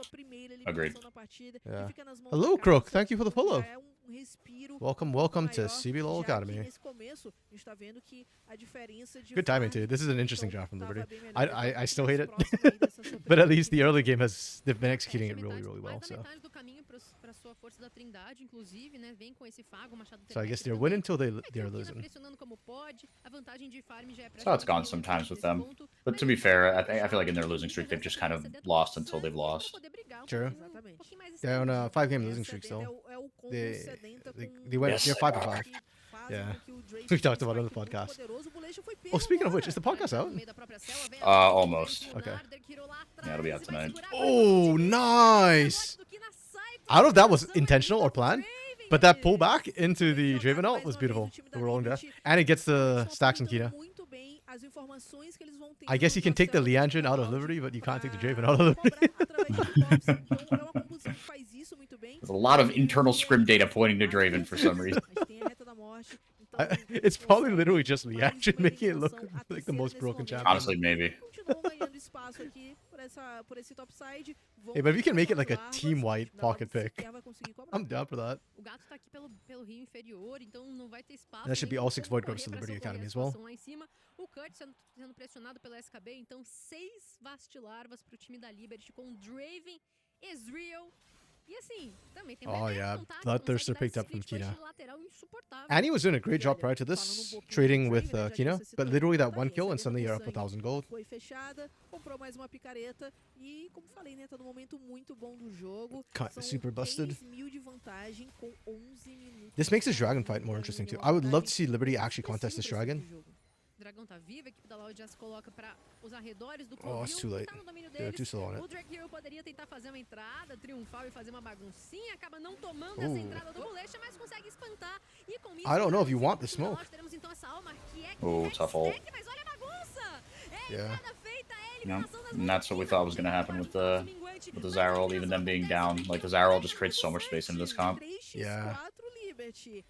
agreed. Yeah. Hello, Crook. Thank you for the follow. Welcome to CBLOL Academy. Good timing too. This is an interesting draft from Liberty. I still hate it, but at least the early game they've been executing it really well. So I guess they're winning until they're losing. That's how it's gone sometimes with them. But to be fair, I feel like in their losing streak they've just kind of lost until they've lost. True. They're on a 5-game losing streak still. They went. They're 5-5. Yeah, we talked about it on the podcast. Oh, speaking of which, is the podcast out? Almost. Okay. Yeah, it'll be out tonight. Oh, nice! I don't know if that was intentional or planned, but that pullback into the Draven ult was beautiful. The rolling death, and it gets the stacks on Kina. I guess you can take the Leandrin out of Liberty, but you can't take the Draven out of Liberty. There's a lot of internal scrim data pointing to Draven for some reason. It's probably literally just reaction making it look like the most broken champion. Honestly, maybe. Continuam ganhando espaço aqui por esse topside. Hey, but if you can make it like a team-wide pocket pick, Vai conseguir cobrar. I'm down for that. O gato tá aqui pelo rio inferior, então não vai ter espaço. That should be nem all 6 como void grubs to correr pra Liberty socorrer Academy a as well. situação lá em cima. O Kurt sendo pressionado pelo SKB, então 6 Vastilarvas pro time da Liberty com Draven, Ezreal. E assim, também tem Oh, Rebeca, yeah. não tá? Bloodthirster Consegue picked dar up from esse split Kina. push lateral insuportável. Annie was doing a great job prior to this, trading with Kina, but literally that one kill and suddenly you're up 1,000 gold. Foi fechada, comprou mais uma picareta e, como falei, né, tá num momento muito bom do jogo. São Super busted. 3.000 de vantagem com 11 minutos. This makes this dragon fight more interesting too. I would love to see Liberty actually contest this dragon. O dragão tá vivo, a equipe da Loud já se coloca para os arredores do Oh, it's too late. tá no domínio They're deles. too slow on O it. Drake Hero poderia tentar fazer uma entrada triunfal e fazer uma baguncinha, acaba não tomando Ooh. essa entrada do Bolecha, mas consegue espantar. E com isso, I don't know if you want the smoke. nós teremos então essa alma que é Oh, tough ult. mas olha a bagunça! É Yeah. entrada feita, é Yeah. eliminação das And that's what we thought was going to happen with the Zarol, even them being down. Like, the Zarol just creates so much space into this comp. Yeah. 3x4 Liberty.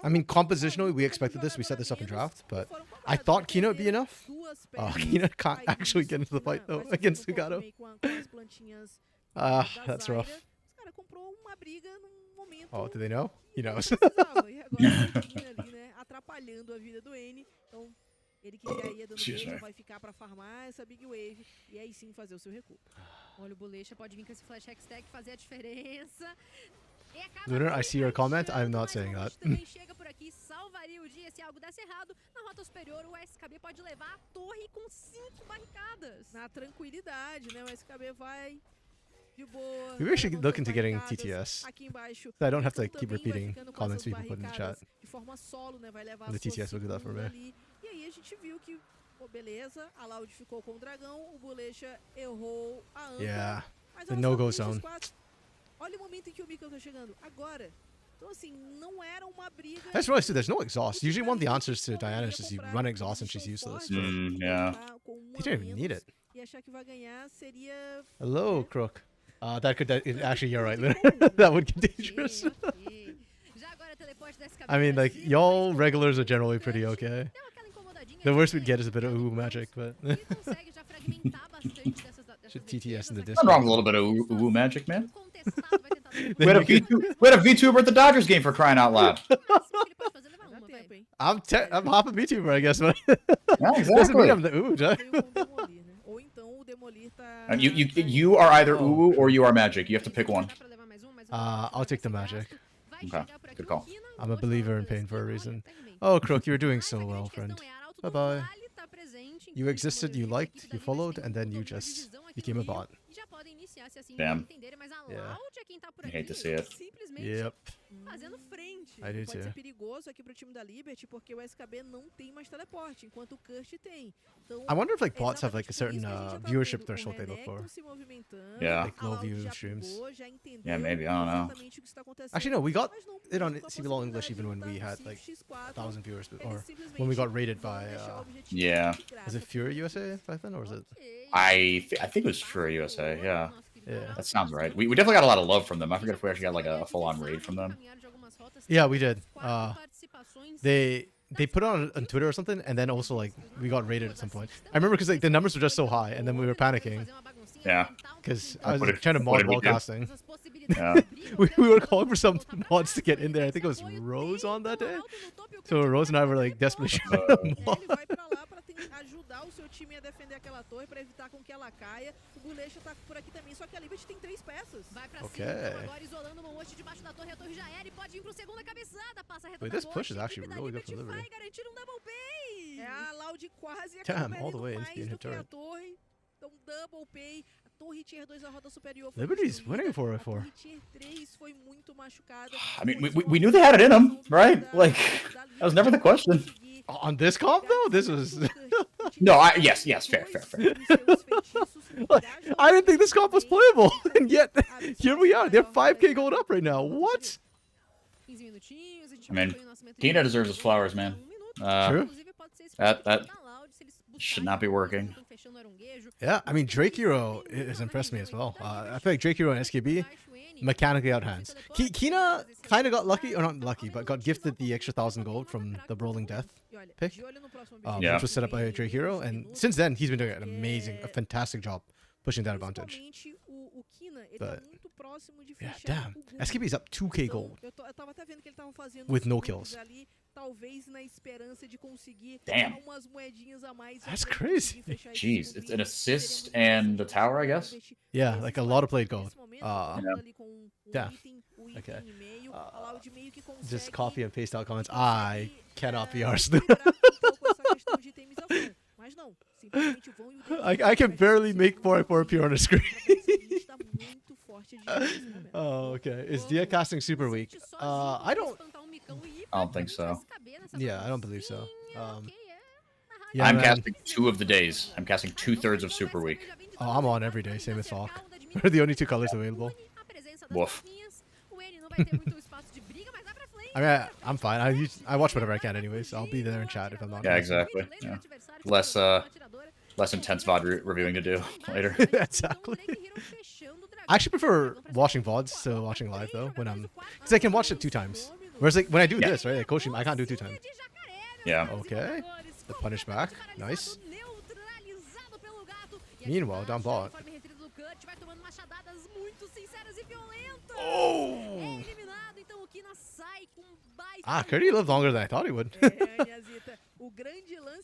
I mean, compositionally, we expected this. We set this up in draft, but I thought Kina would be enough. Kina can't actually get into the fight, though, against Sugado. That's rough. Oh, do they know? He knows. Atrapalhando a vida do N. Então, ele que já ia dando beijo, vai ficar pra farmar essa Big Wave e aí sim fazer o seu recuo. Olha, o Bolecha pode vir com esse flash hextech fazer a diferença. Lunar, I see your comment. I'm not saying that. Também chega por aqui, salvaria o dia se algo desse errado. Na rota superior, o SKB pode levar a torre com 5 barricadas. Na tranquilidade, né? O SKB vai de boa. Maybe we should look into getting TTS. Aqui embaixo. So I don't have to Então keep também vai repeating ficando com comments essas people put in the chat. barricadas de forma solo, né? Vai levar The a sua TTS will do that for segunda me. ali. E aí a gente viu que, pô, beleza, a Loud ficou com o dragão, o Bolecha errou a âncora. Yeah. Mas The olha no-go só, zone. olha o momento em que o Mikael tá chegando. Agora. Então, assim, não era uma briga. That's really too. There's no exhaust. Usually one of the answers to Diana is just you run exhaust and she's useless. Yeah. You don't even need it. E achar que vai ganhar seria. Hello, Crook. Actually, you're right. That would get dangerous. I mean, like, y'all regulars are generally pretty okay. The worst we'd get is a bit of ooh magic, but should TTS in the Nothing Discord. wrong with a little bit of woo magic, man. We had a VTuber at the Dodgers game for crying out loud. I'm half a VTuber, I guess, but Yeah, doesn't mean exactly. I'm the ooh. Jack. Ou então o Demolir tá. You are either Uwu or you are Magic. You have to pick one. I'll take the magic. Okay, good call. I'm a believer in pain for a reason. Oh, Crook, you're doing so well, friend. Bye-bye. You existed, you liked, you followed, and then you just became a bot. Damn. Yeah. I hate to see it. Yep. Fazendo frente. I do Pode too. ser perigoso aqui pro time da Liberty, porque o SKB não tem mais teleporte, enquanto o Kurt tem. Então, I wonder if like é bots have like a exatamente certain por isso que a gente já tá viewership vendo o threshold they look for. Renekton se movimentando, Yeah. Like a low Loud view já streams. pegou, já entendeu Yeah, maybe, I don't know. exatamente o que está acontecendo, Actually, no, we got mas não it on com a CBLOL English possibilidade even when de we lutar had no like 5x4, 1,000 viewers, eles or simplesmente when we got rated vão by deixar o objetivo Yeah. de graça. was it Fury USA back then, or was it? I think it was for USA. Yeah, Yeah. that sounds right. We definitely got a lot of love from them. I forget if we actually got like a full on raid from them. Yeah, we did. They put it on Twitter or something, and then also like we got rated at some point. I remember because like the numbers were just so high, and then we were panicking Yeah. because I was What like, did- trying to what mod did we while do? casting. Yeah. We were calling for some mods to get in there. I think it was Rose on that day. So Rose and I were like desperately trying to Ele mod. vai pra lá pra ajudar o seu time a defender aquela torre, pra evitar com que ela caia. O Bolecha tá por aqui também, só que a Liberty tem 3 peças. Vai pra Ok. cima, então agora isolando uma host debaixo da torre, a torre já era e pode vir pro segunda cabeçada, passa a Wait, this push is actually really good for vai Liberty. garantir um double pay. É a Loud quase Damn, acaba all the way into mais being do hit que a turret. torre. Então double pay, a torre tier 2 da roda superior foi Liberty's destruída. winning 4 A by 4. torre tier 3 foi muito machucada. I mean, we knew they had it in them, right? Like, that was never the question. On this comp though, this was. No, yes, fair. Like, I didn't think this comp was playable, and yet here we are. They're 5k gold up right now. What? 15 minutinhos, a gente I mean, acompanha o nascimento de Tina deserves his flowers, man. True. Inclusive, pode ser esse That da Loud, se eles should buscarem, not be working. estão fechando o aranguejo. Yeah, I mean Drake Hero has impressed me as well. I feel like Drake Hero and SKB mechanically out hands. Kina kind of got lucky, or not lucky, but got gifted the extra 1,000 gold from the Rolling Death pick, Yeah. which was set up by Drake Hero, and since then he's been doing an amazing, a fantastic job pushing that advantage. But yeah, damn, SKB's up 2k gold with no kills. Damn. That's crazy. Jeez, it's an assist and the tower, I guess. Yeah, like a lot of played gold. Yeah. Okay. Just copy and paste out comments. I cannot be arsed. I can barely make 4x4 appear on a screen. Oh, okay. Is Dia casting super weak? I don't think so. Yeah, I don't believe so. Yeah, I'm casting 2 of the days. I'm casting 2/3 of Super Week. Oh, I'm on every day, same as Falk. We're the only 2 colors available. Woof. I mean, I'm fine. I watch whatever I can anyways. I'll be there in chat if I'm not. Yeah, exactly. Yeah. Less intense VOD reviewing to do later. Exactly. I actually prefer watching VODs to watching live though, when I'm, because I can watch it 2 times. Whereas like when I do this, right, like Costream, I can't do it 2 times. Yeah. Okay. The punish back. Nice. Meanwhile, down bot. Oh! Ah, Curdy lived longer than I thought he would.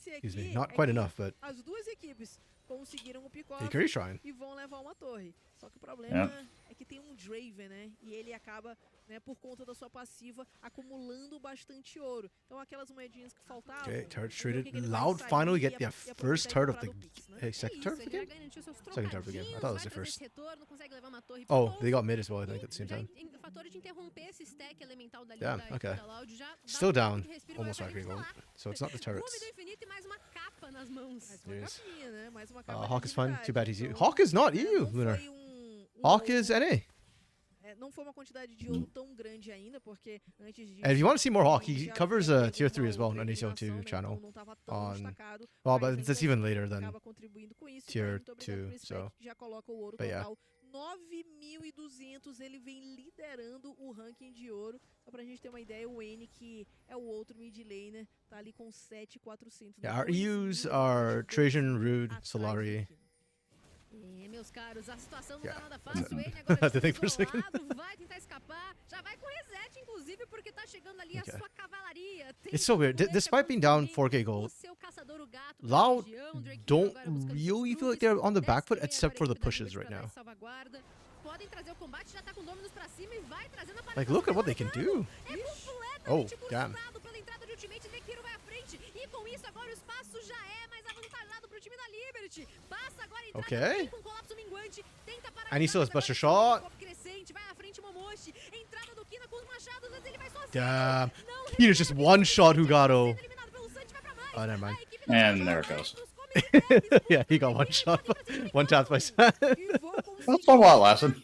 Excuse me, not quite enough, but he Curry Shrine. Só que o problema é que tem Draven, né? E ele acaba, né, por conta da sua passiva, acumulando bastante ouro. Então aquelas moedinhas que faltavam. Okay, turret traded. Loud finally get their first turret of the second turret of the game? Second turret of the game. I thought it was the first. Oh, they got mid as well, I think, at the same time. Yeah, okay. Still down. Almost 5k gold. So it's not the turrets. Yes. Hawk is fun. Too bad he's EU. Hawk is not EU, Lunar. Hawk is NA. Não foi uma quantidade de ouro tão grande ainda, porque antes disso, And if you want to see more Hawk, he covers tier 3 as well on ACO2 channel. On, well, but that's even later than tier 2, so. But yeah. 9.200, ele vem liderando o ranking de ouro. Só pra gente ter uma ideia, o N, que é o outro mid laner, tá ali com 7.400. Yeah, our EUs are Trajan, Rude, Solari. Meus caros, a situação não Yeah. tá nada fácil. Ele agora To think for a second. vai tentar escapar, já vai com reset, inclusive, porque tá chegando ali a sua cavalaria. It's so weird. Despite being down 4k gold, Loud don't really feel like they're on the back foot except for the pushes right now. Like, look at what they can do. Oh, damn. Okay. And he still has Buster Shot. Damn. He's just one shot Hugato. Oh, never mind. And there it goes. Yeah, he got one shot. One tap by Sam. That's fun while it lasted.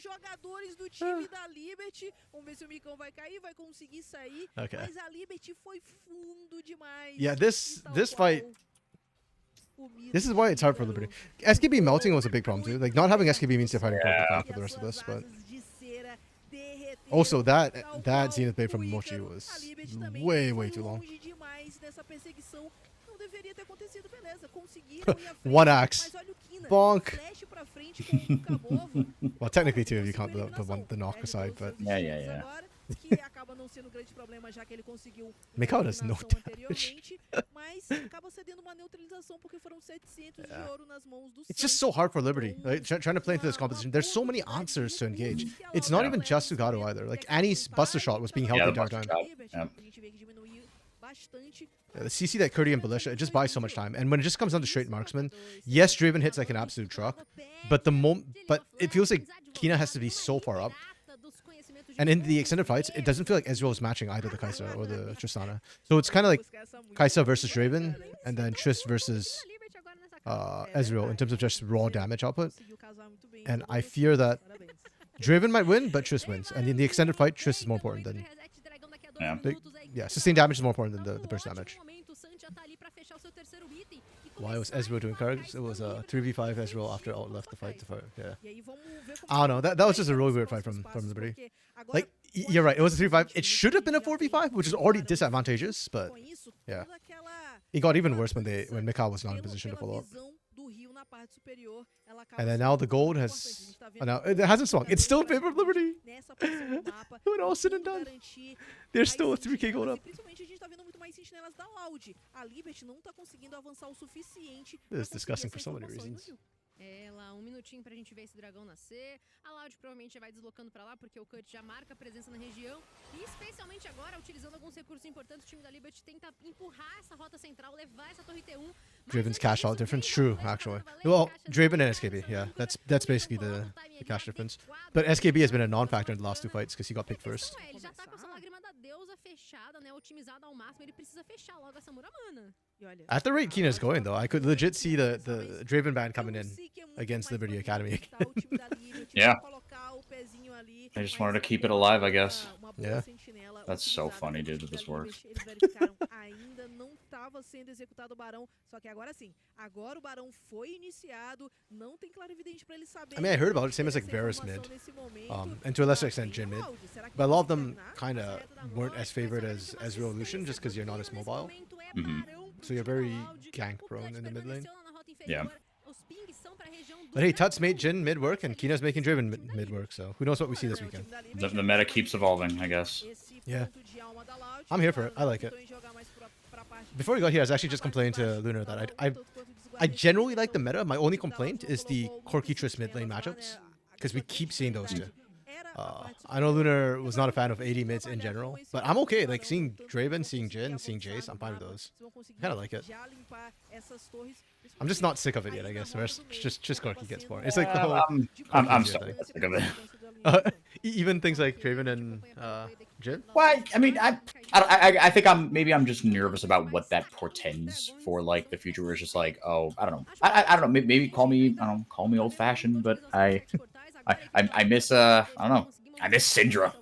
Jogadores do time da Liberty. Vamos ver se o Micão vai cair, vai conseguir sair. Okay. Mas a Liberty foi fundo demais. Yeah, this fight. This is why it's hard for Liberty. SKB melting was a big problem too. Like, not having SKB means they're fighting for the rest of this, but also that Zenith Blade from Mochi was way too long. One axe. Bonk. Well, technically two if you count the knock aside, but Yeah. que acaba não sendo grande problema, já que ele conseguiu Mikao does no anteriormente, mas acaba cedendo uma neutralização porque foram 700 de ouro nas mãos do it's just so hard for Liberty, right? Trying to play into this competition. There's so many answers to engage. It's not even just Sugado either. Like, Annie's Buster Shot was being held the entire time. The CC that Curdy and Belisha, it just buys so much time. And when it just comes down to straight marksman, yes, Draven hits like an absolute truck, but it feels like Kina has to be so far up. And in the extended fights, it doesn't feel like Ezreal is matching either the Kai'Sa or the Tristana. So it's kind of like Kai'Sa versus Draven, and then Trist versus Ezreal in terms of just raw damage output. And I fear that Draven might win, but Trist wins. And in the extended fight, Trist is more important than... Yeah, sustained damage is more important than the burst damage. Why was Ezreal doing cards? It was a 3v5 Ezreal after Alt left the fight to fight. Yeah. E aí vamos ver como I don't know. That was just a really weird fight from Liberty. Like, you're right. It was a 3v5. It should have been a 4v5, which is already disadvantageous, but com isso, yeah. toda aquela it got even worse when Mikhail was not in position to follow up. visão do Rio na parte superior, ela acaba And then sendo now the muito gold importante. has... A gente tá Oh, vendo no, que it hasn't swung. It's still in favor of Liberty. nessa posição do mapa, When all said and tentando done, garantir they're mais still a 3k sentinelas, gold e up. principalmente a gente tá vendo muito mais sentinelas da Loud. A Liberty não tá conseguindo avançar o suficiente. This is pra disgusting conseguir for so essa many informação aí no reasons. Rio. É, lá, um minutinho pra gente ver esse dragão nascer. A Loud provavelmente já vai deslocando pra lá, porque o Cut já marca a presença na região. E especialmente agora, utilizando alguns recursos importantes, o time da Liberty tenta empurrar essa rota central, levar essa torre T1. Draven's cash out difference, true, actually. Well, Draven and SKB, yeah, that's basically the cash difference. But SKB has been a non-factor in the last two fights because he got picked first. Ele já tá com essa lágrima da deusa fechada, né, otimizada ao máximo. Ele precisa fechar logo essa Muramana. E olha, At the rate Keena's going, though, I could legit see the Draven ban coming eu in sei que é muito against mais Liberty Academy. facilitar o time da Liberty Yeah. colocar o pezinho ali, They just mas wanted to é keep it alive, I guess. uma boa Yeah. sentinela That's so utilizada funny, pelo dude, that time this da works. Liberty. Eles verificaram, ainda não estava sendo executado o Barão, só que agora sim, agora o Barão foi iniciado, não tem clarividente pra ele saber. I mean, I heard about it, same as like essa Varus informação mid, nesse momento. and to a lesser extent Jhin mid. Loud, será que But a lot of vai them terminar? kind of weren't as favored as Revolution just because you're not as mobile. Mhm. So you're very gank prone in the mid lane. Yeah. But hey, Tuts made Jhin mid work and Keena's making Draven mid work, so who knows what we see this weekend. The meta keeps evolving, I guess. Yeah. I'm here for it. I like it. Before we got here, I was actually just complaining to Lunar that I generally like the meta. My only complaint is the Corky-Triss mid lane matchups, because we keep seeing those two. I know Lunar was not a fan of AD mids in general, but I'm okay. Like seeing Draven, seeing Jhin, seeing Jace, I'm fine with those. Kind of like it. I'm just not sick of it yet, I guess. The rest, just Corky gets more. It's like the whole... I'm Corky sorry. thing. Sick of it. Even things like Draven and Jhin. Well, I mean, I think I'm just nervous about what that portends for like the future. Where it's just like, oh, I don't know. I don't know. Maybe call me old fashioned, but I miss I don't know. I miss Syndra.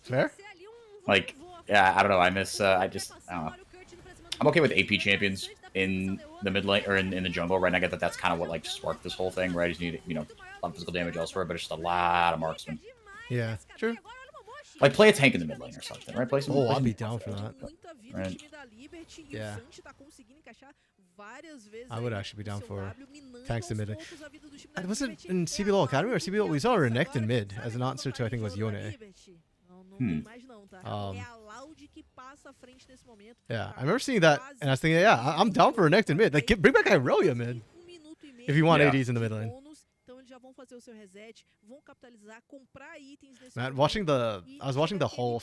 Fair? Like, yeah, I don't know. I don't know. I'm okay with AP champions in the mid lane or in the jungle, right? And I get that that's kind of what like sparked this whole thing, right? You just need, a lot of physical damage elsewhere, but it's just a lot of marksman. Yeah, true. Like play a tank in the mid lane or something, right? Play some. Oh, play I'd be some- down for that. Right. Yeah. I would actually be down for tanks in mid lane. And was it in CBLOL Academy or CBLOL? We saw Renekton in mid as an answer to, I think it was Yone. Yeah, I remember seeing that, and I was thinking, yeah, I'm down for Renekton mid. Like, bring back Irelia mid. If you want Yeah. ADs in the mid lane. Man, I was watching the Hall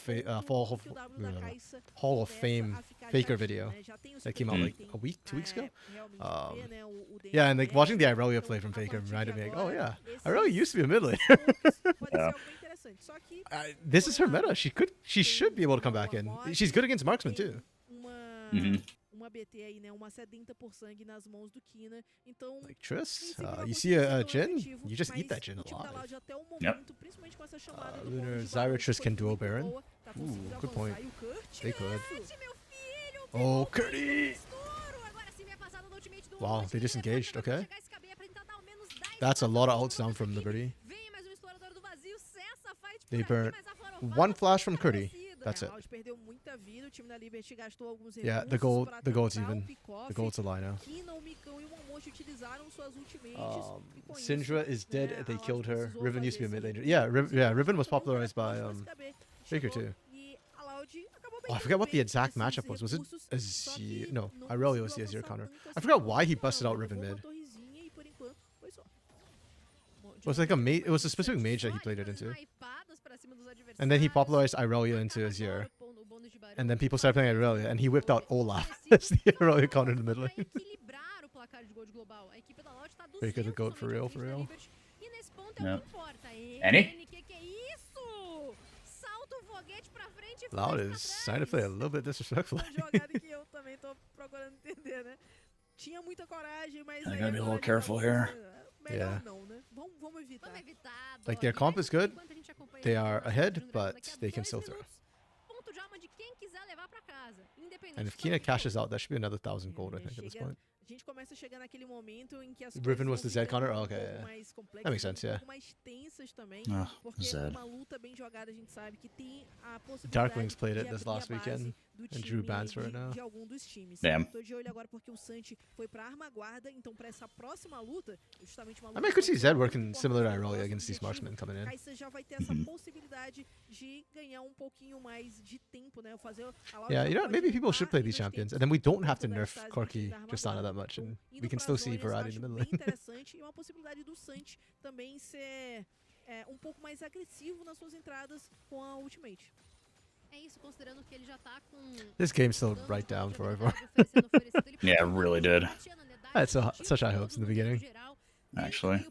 of Fame Faker video that came out like a week, 2 weeks ago. Yeah, and like watching the Irelia play from Faker reminded me, like, oh yeah, Irelia used to be a mid laner. This is her meta. She should be able to come back in. She's good against marksman too. Mhm. BT aí, né? Uma sedenta por sangue nas mãos do Kina. Então, Like Triss, you see a Jhin, you just eat that Jhin alive. Lunar, Zyra, Triss can duo Baron. Ooh, good point. They could. Oh, Curdy! Wow, they disengaged. Okay. That's a lot of ults down from Liberty. They burnt one flash from Curdy. That's it. Yeah, the gold's even. The gold's a lie now. Syndra is dead. They killed her. Riven used to be a mid laner. Yeah, Riven was popularized by Faker too. Oh, I forgot what the exact matchup was. Was it Azir? No, Irelia was the Azir counter. I forgot why he busted out Riven mid. It was like a mage. It was a specific mage that he played it into. And then he popularized Irelia into Azir. And then people started playing Irelia, and he whipped out Olaf as the Irelia counter in the mid lane. Faker the goat for real, for real. Yeah. Any? Loud is trying to play a little bit disrespectfully. I gotta be a little careful here. Yeah. Like their comp is good. They are ahead, but they can still throw. And if Kina cashes out, that should be another 1,000 gold, I think, at this point. começa a chegar naquele momento em que as Riven was the coisas Z vão counter? ficando Okay, pouco yeah. mais complexas, That makes sense, um yeah. pouco mais tensas também, Ah, porque Zed. uma luta bem jogada a gente sabe que tem a possibilidade Darkwings played it de this abrir a last base weekend do and drew time bans for it now. de algum dos times. Damn. Tô de olho agora porque o Santi foi pra arma guarda, então pra essa próxima luta, justamente uma I luta mean, I could see que Zed vai ser working muito similar to importante pro Irolia nosso against these objetivo, marksmen coming in. Kai'Sa já vai ter essa possibilidade de ganhar um pouquinho mais de tempo, né? Fazer a Loud Yeah, já you know, pode maybe people limpar should play ali these nos champions, tempos and then we don't por have to conta da nerf stase do time Corki da arma Tristana guarda. that much, Então, and indo we can pras still see zonas, variety in acho the middle bem lane. interessante e uma possibilidade do Santi também ser um pouco mais agressivo nas suas entradas com a ultimate. É isso, considerando que ele já tá com This game slowed dano right down de for everyone. oferecendo, ele Yeah, pode it really did. I had such high hopes in the beginning. Actually.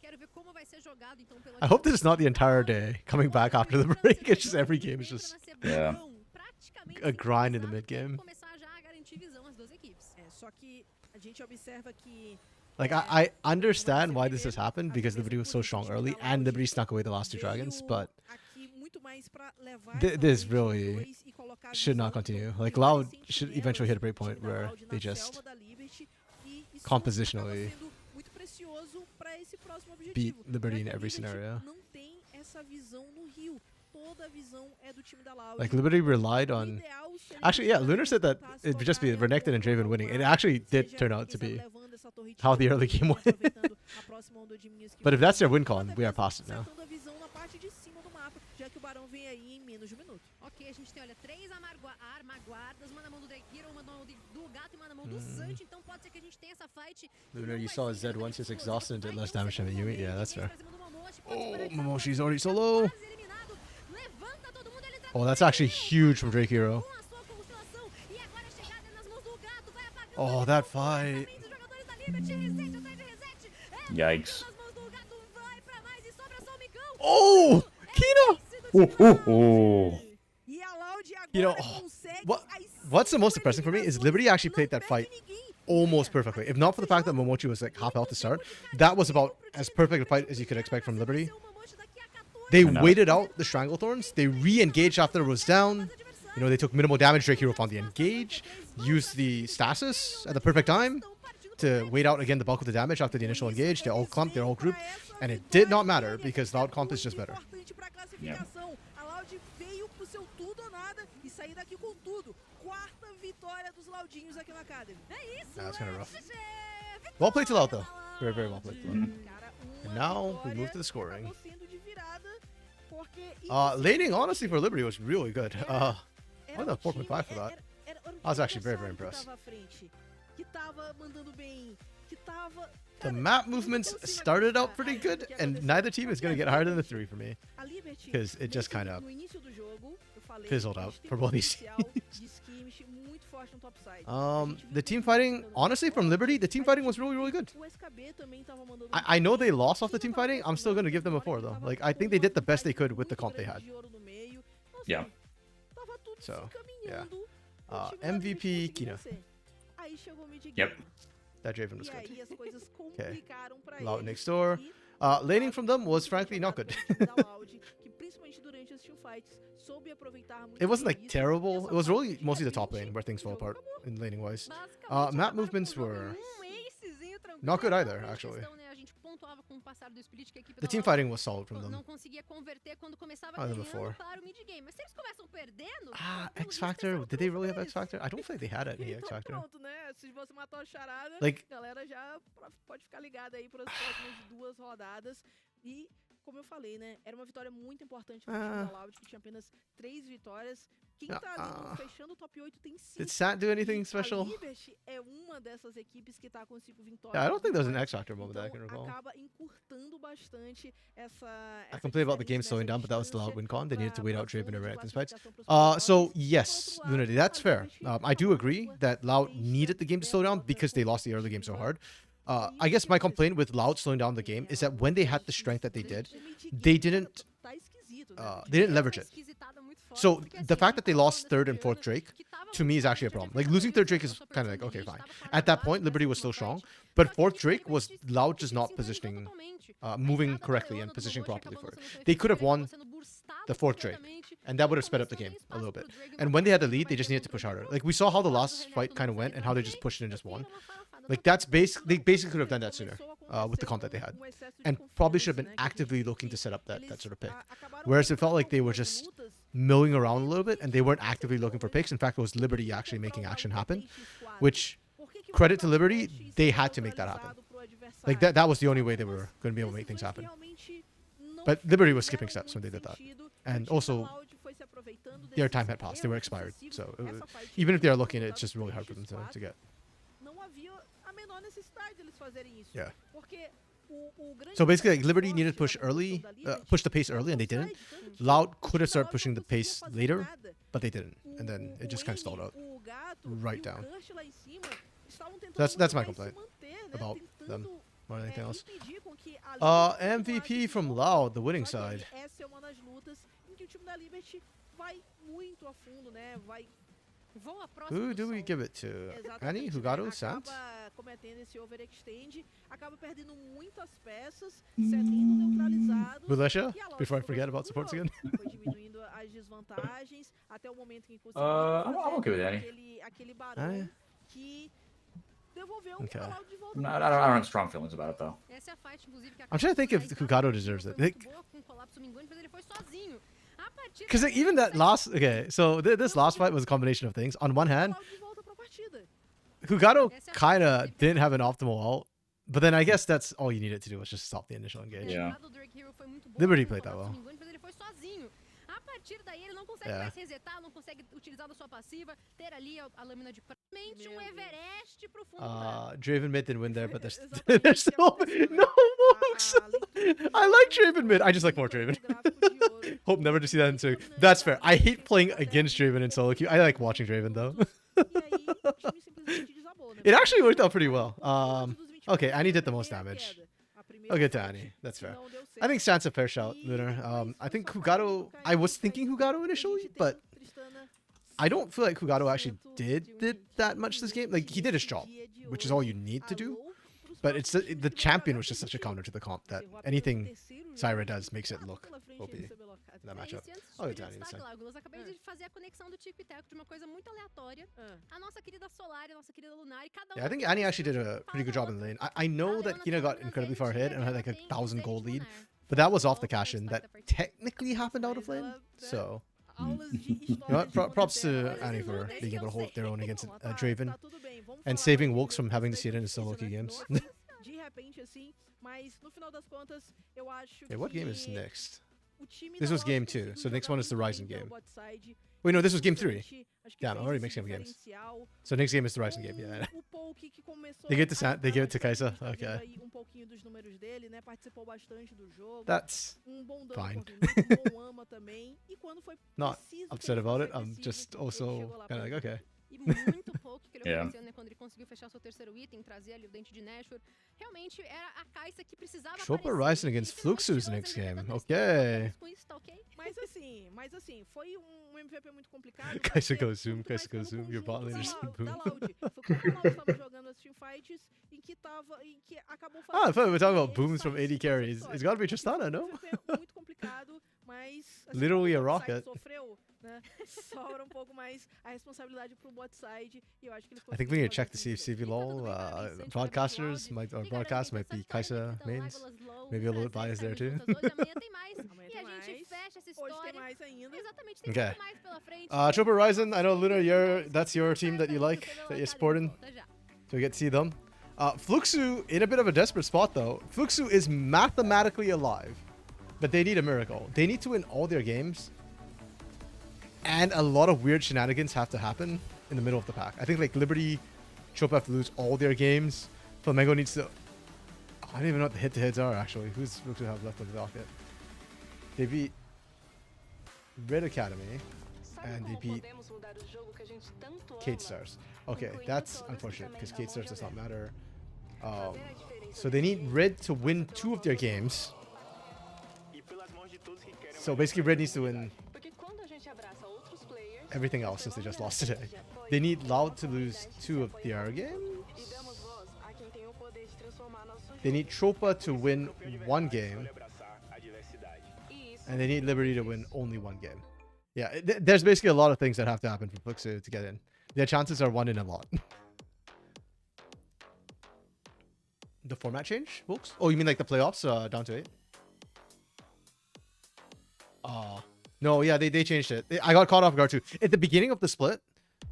Quero ver como vai ser jogado, então, pelo I hope this is not the entire day coming back after the break. It's just every game is just Yeah. a grind in the mid game. Começar já a garantir visão às duas equipes. Só que a gente observa que Like, I understand why this has happened because Liberty was so strong early and Liberty snuck away the last two dragons, but this really should not continue. Like, Loud should eventually hit a break point where they just compositionally beat Liberty in every scenario. Like, Liberty relied on... Actually, yeah, Lunar said that it would just be Renekton and Draven winning. It actually did turn out to be how the early game went. But if that's their win con, we are past it now. Ok, a gente tem, olha, 3 armaguardas, uma na mão do Drake Hero, uma na mão do Gato e uma na mão do Santi, então pode ser que a gente tenha essa fight. Lunar, you saw Zed once just exhausted and did less damage than Yumi. Yeah, that's fair. Oh, Momoshi's already so low. Oh, that's actually huge from Drake Hero. Oh, that fight. Yikes. Oh, Kino! Ooh. You know, what's the most depressing for me is Liberty actually played that fight almost perfectly. If not for the fact that Momochi was like half health to start, that was about as perfect a fight as you could expect from Liberty. They waited out the Stranglethorns. They re-engaged after it was down. You know, they took minimal damage. Drake Hero found the engage. Used the stasis at the perfect time to wait out again the bulk of the damage after the initial engage. They're all clumped. They're all grouped. And it did not matter because Loud Comp is just better. Yeah. That's kind of rough. Well played to Loud though. Very, very well played to Loud. And now we move to the scoring. Laning honestly for Liberty was really good. I went up 4.5 for that. I was actually very, very impressed. The map movements started out pretty good, and neither team is going to get higher than the 3 for me. Because it just kind of fizzled out for both these teams. The team fighting, honestly, from Liberty, the team fighting was really, really good. I know they lost off the team fighting. I'm still going to give them a 4, though. Like, I think they did the best they could with the comp they had. Yeah. So, yeah. MVP, Kina. Yep. That Draven was good. Okay. Loud next door. Laning from them was frankly not good. It wasn't like terrible. It was really mostly the top lane where things fell apart in laning wise. Map movements were not good either, actually. The team fighting was solid from them. Than before. X Factor? Did they really have X Factor? I don't think they had any X Factor. Like, como eu falei, né? Era uma vitória muito importante pro time da Loud, que tinha apenas 3 vitórias. Quem tá ali fechando o top 8 tem 5. Did Sat do anything special? A Liberty é uma dessas equipes que tá com 5 vitórias. Yeah, I don't think there was an X Factor moment that I can recall. Acaba encurtando bastante essa I complained about the game slowing down, but that was the Loud win con. They needed to wait out Draven and Renekton's fights. So yes, Lunity, that's fair. I do agree that Loud needed the game to slow down because they lost the early game so hard. I guess my complaint with Loud slowing down the game is that when they had the strength that they didn't leverage it. So the fact that they lost 3rd and 4th Drake, to me, is actually a problem. Like, losing 3rd Drake is kind of like, okay, fine. At that point, Liberty was still strong, but 4th Drake was Loud just not positioning, moving correctly and positioning properly for it. They could have won the fourth Drake. And that would have sped up the game a little bit. And when they had the lead, they just needed to push harder. Like, we saw how the last fight kind of went and how they just pushed it and just won. Like, that's they basically could have done that sooner with the comp that they had. And probably should have been actively looking to set up that sort of pick. Whereas it felt like they were just milling around a little bit and they weren't actively looking for picks. In fact, it was Liberty actually making action happen, which, credit to Liberty, they had to make that happen. Like, that was the only way they were going to be able to make things happen. But Liberty was skipping steps when they did that. And also, their time had passed. They were expired. So even if they are looking, it's just really hard for them to get. Yeah. So basically, like, Liberty needed to push early, push the pace early, and they didn't. Loud could have started pushing the pace later, but they didn't. And then it just kind of stalled out right down. That's my complaint about them more than anything else. MVP from Loud, the winning side. Who do we give it to? Annie? Hugado? Sant? Bulisha? Before I forget about supports again. I'm okay with Annie. Okay. I don't have strong feelings about it, though. I'm trying to think if Hugado deserves it. Because like, even that last... Okay, so this last fight was a combination of things. On one hand, Hugado kind of didn't have an optimal ult. But then I guess that's all you needed to do was just stop the initial engage. Yeah. Liberty played that well. Yeah. Draven mid didn't win there, but there's still no mooks. I like Draven mid. I just like more Draven. Hope never to see that in solo. That's fair. I hate playing against Draven in solo queue. I like watching Draven though. It actually worked out pretty well. Okay, Annie did the most damage. I'll get to Annie. That's fair. I think Sant's a fair shout, Lunar. I think Hugado... I was thinking Hugado initially, but I don't feel like Hugado actually did that much this game. Like, he did his job, which is all you need to do. But it's the champion was just such a counter to the comp that anything Syra does makes it look OP in that matchup. Oh, it's Annie this time. Yeah, I think Annie actually did a pretty good job in the lane. I know that Hina got incredibly far ahead and had like a 1,000 gold lead, but that was off the cash-in that technically happened out of lane. So, you know what? Props to Annie for being able to hold their own against Draven and saving Wilkes from having to see it in his solo queue games. Okay, what game is next? This was game 2, so the next one is the Ryzen game. Wait, no, this was game 3. Damn, I'm already mixing up games. So next game is the Ryzen game, yeah. They give it to Sant, they give it to Kaisa. Okay. That's fine. Not upset about it, I'm just also kind of like, okay. Yeah. Chopa Ryzen against Fluxu's next game. Okay. Kaisa goes zoom, your bot lane is boom. Ah, I thought we were talking about booms from AD carries. It's gotta be Tristana, no? Literally a rocket. I think we need to check to see if CBLOL broadcasters broadcast might be Kaisa mains. Maybe a little bit biased there too. Okay. Chopa Ryzen, I know Luna, that's your team that you like, that you're supporting. So we get to see them. Fluxu in a bit of a desperate spot though. Fluxu is mathematically alive, but they need a miracle. They need to win all their games. And a lot of weird shenanigans have to happen in the middle of the pack. I think like Liberty, Chopa have to lose all their games. Flamengo needs to... I don't even know what the hit-to-hits are actually. Who's Fluxu have left on the docket? They beat Red Academy and they beat Kate Stars. Okay, that's unfortunate because Kate Stars does not matter. So they need Red to win 2 of their games. So basically Red needs to win everything else since they just lost today. They need Loud to lose 2 of their games. They need Chopa to win 1 game. And they need Liberty to win only one game. Yeah, there's basically a lot of things that have to happen for Flux to get in. Their chances are 1 in a lot. The format change, folks? Oh, you mean like the playoffs down to 8? No, yeah, they changed it. I got caught off guard too. At the beginning of the split,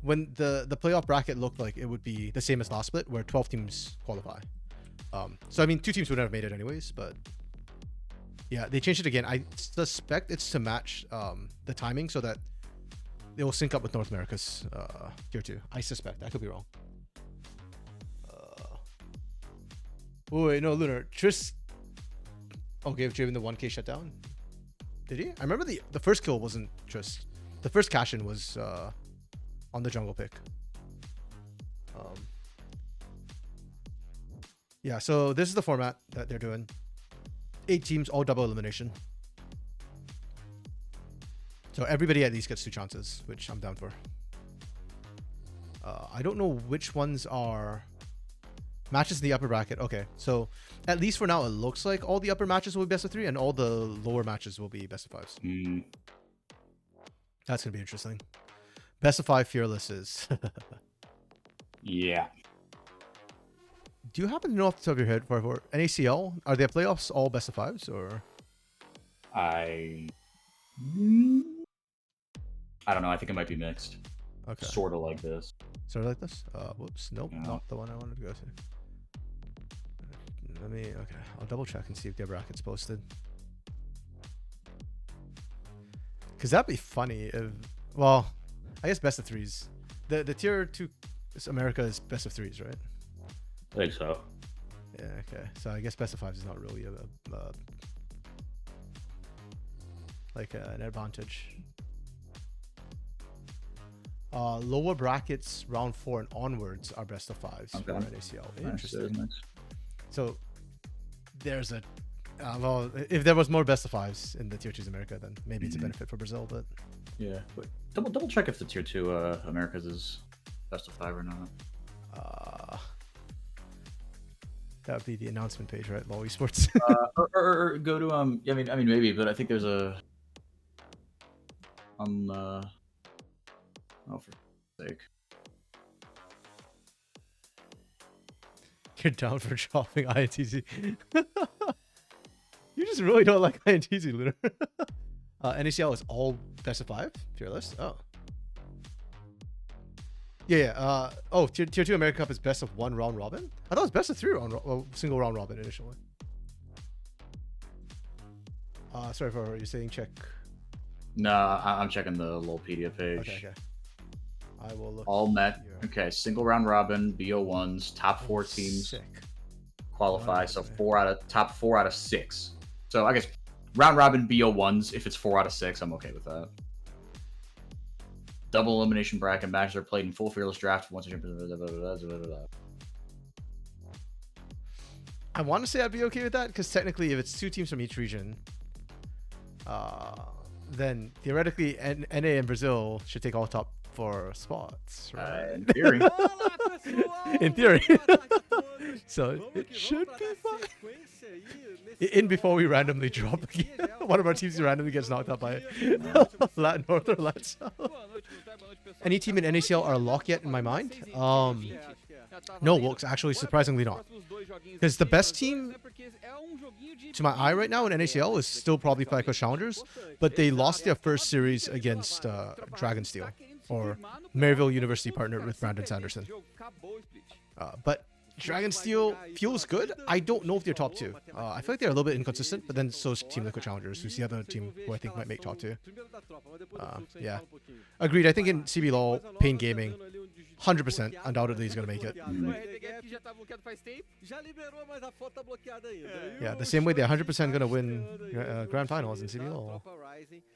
when the playoff bracket looked like it would be the same as last split, where 12 teams qualify. So I mean, 2 teams wouldn't have made it anyways, but yeah, they changed it again. I suspect it's to match the timing so that it will sync up with North America's tier 2. I suspect. I could be wrong. Oh wait, no, Lunar. Tris. Oh, gave Draven the 1k shutdown. Did he? I remember the first kill wasn't Tris. The first cash-in was on the jungle pick. Yeah, so this is the format that they're doing. 8 teams, all double elimination. So everybody at least gets 2 chances, which I'm down for. I don't know which ones are matches in the upper bracket. Okay, so at least for now, it looks like all the upper matches will be best of 3 and all the lower matches will be best of 5s. That's going to be interesting. Best of 5 Fearless is. Yeah. Do you happen to know off the top of your head for NACL? Are their playoffs all best of 5s or? I don't know. I think it might be mixed. Okay. Sort of like this. Sort of like this? Whoops. Nope. No. Not the one I wanted to go to. Let me, okay. I'll double check and see if their bracket's posted. Because that'd be funny if, well, I guess best of 3s. The tier 2 America is best of 3s, right? I think so. Yeah, okay. So I guess best of 5s is not really an advantage. Lower brackets, round 4 and onwards are best of 5s for NACL. Interesting. Nice. So there's a well, if there was more best of 5s in the tier 2s America, then maybe it's a benefit for Brazil. But yeah, wait, double check if the tier 2 Americas is best of 5 or not. That would be the announcement page, right? LoL Esports. or go to I mean maybe, but I think there's a oh, for sake. You're down for dropping INTZ. You just really don't like INTZ, Lunar. NACL is all best of 5 Fearless. Oh. Yeah. Oh, tier 2 America Cup is best of 1 round robin. I thought it was best of 3 single round robin initially. Sorry for you saying check. No, I'm checking the Lolpedia page. Okay. I will look. All met. Okay, single round robin, BO1s, top 4 teams qualify. So top 4 out of 6. So I guess round robin BO1s. If it's 4 out of 6, I'm okay with that. Double elimination bracket matches are played in full Fearless draft. Once I want to say I'd be okay with that because technically, if it's 2 teams from each region, then theoretically, NA and Brazil should take all top 4 spots, right? In theory. In theory. So it should be fine. In before we randomly drop again. One of our teams randomly gets knocked out by Latin North or Latin South. Any team in NACL are a lock yet in my mind? No, Wilkes, actually surprisingly not. Because the best team to my eye right now in NACL is still probably Flyco Challengers, but they lost their first series against Dragonsteel, or Maryville University partnered with Brandon Sanderson. But Dragonsteel feels good. I don't know if they're top 2. I feel like they're a little bit inconsistent, but then so is Team Liquid Challengers, who's the other team who I think might make top 2. Yeah. Agreed. I think in CBLOL, Pain Gaming, 100% undoubtedly is going to make it. Yeah, the same way they're 100% going to win Grand Finals in CBLOL.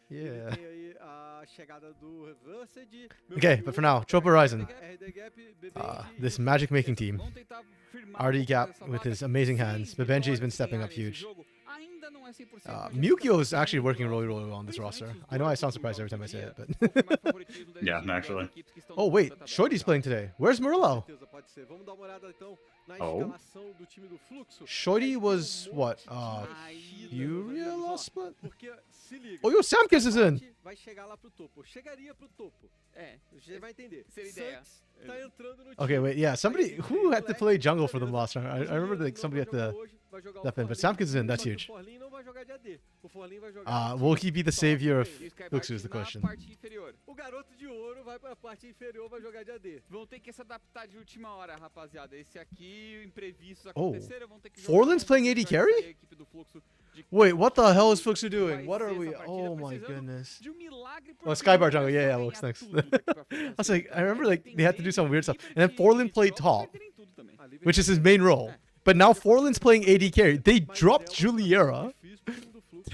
Yeah. Okay, but for now, Trope Horizon. This magic making team. RD Gap with his amazing hands. But Benji's been stepping up huge. Mukio is actually working really well on this roster. I know I sound surprised every time I say it, but yeah, actually. Oh wait, Shoidy's playing today. Where's Murillo? Oh. Shoidy was what? Furia last split? Porque, se liga. Oh, yo, Samkis is in! Vai chegar lá pro topo. Chegaria pro topo. É, Você vai entender. seria ideia. Santos tá entrando no time. Okay, wait, yeah, somebody who had to play jungle for them last round. I remember like somebody had to step in, but Samkis is in. That's huge. O Forlin não vai jogar de AD. O Forlin vai jogar. Will he be the savior of E o Skybart Fluxo is the na question. parte inferior. O garoto de ouro vai pra parte inferior, vai jogar de AD. Vão ter que se adaptar de última hora, rapaziada. Esse aqui, imprevistos Oh. aconteceram, vão ter que jogar. Forlin's com playing a AD carry? equipe do Fluxo de- Wait, what the hell is Fluxo Vai doing? What are ser we? essa partida Oh my precisando goodness. de um milagre Oh, porque Skybar o jungle, yeah, pessoal looks ganha nice. tudo daqui pra frente. I was like, I remember like Tem they had to do some weird stuff, and then Liberty Forlin e played Jogos top, perderem tudo também. which is his main role. But now Forlin's playing AD carry. They dropped Juliera.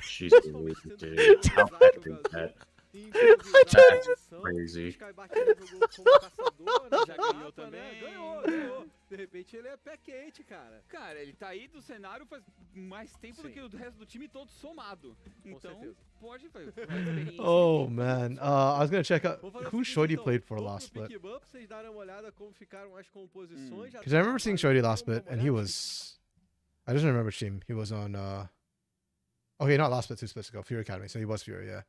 Jesus, dude. How epic is that? Crazy. Já ganhou também. Ganhou. De repente ele é pé quente, cara. Cara, ele tá aí do cenário faz mais tempo do Sim. que o resto do time todo somado. Então, certeza. pode fazer experiência. Oh man, I was gonna check out Vamos fazer o who seguinte, Shorty então. played for Vamos last pro split. pick 'em up, vocês darem uma olhada como ficaram as composições. Because I remember seeing Shorty last split, and he was. I don't remember which team he was on. Okay, not last split, 2 splits ago. Fury Academy, so he was Fury, yeah.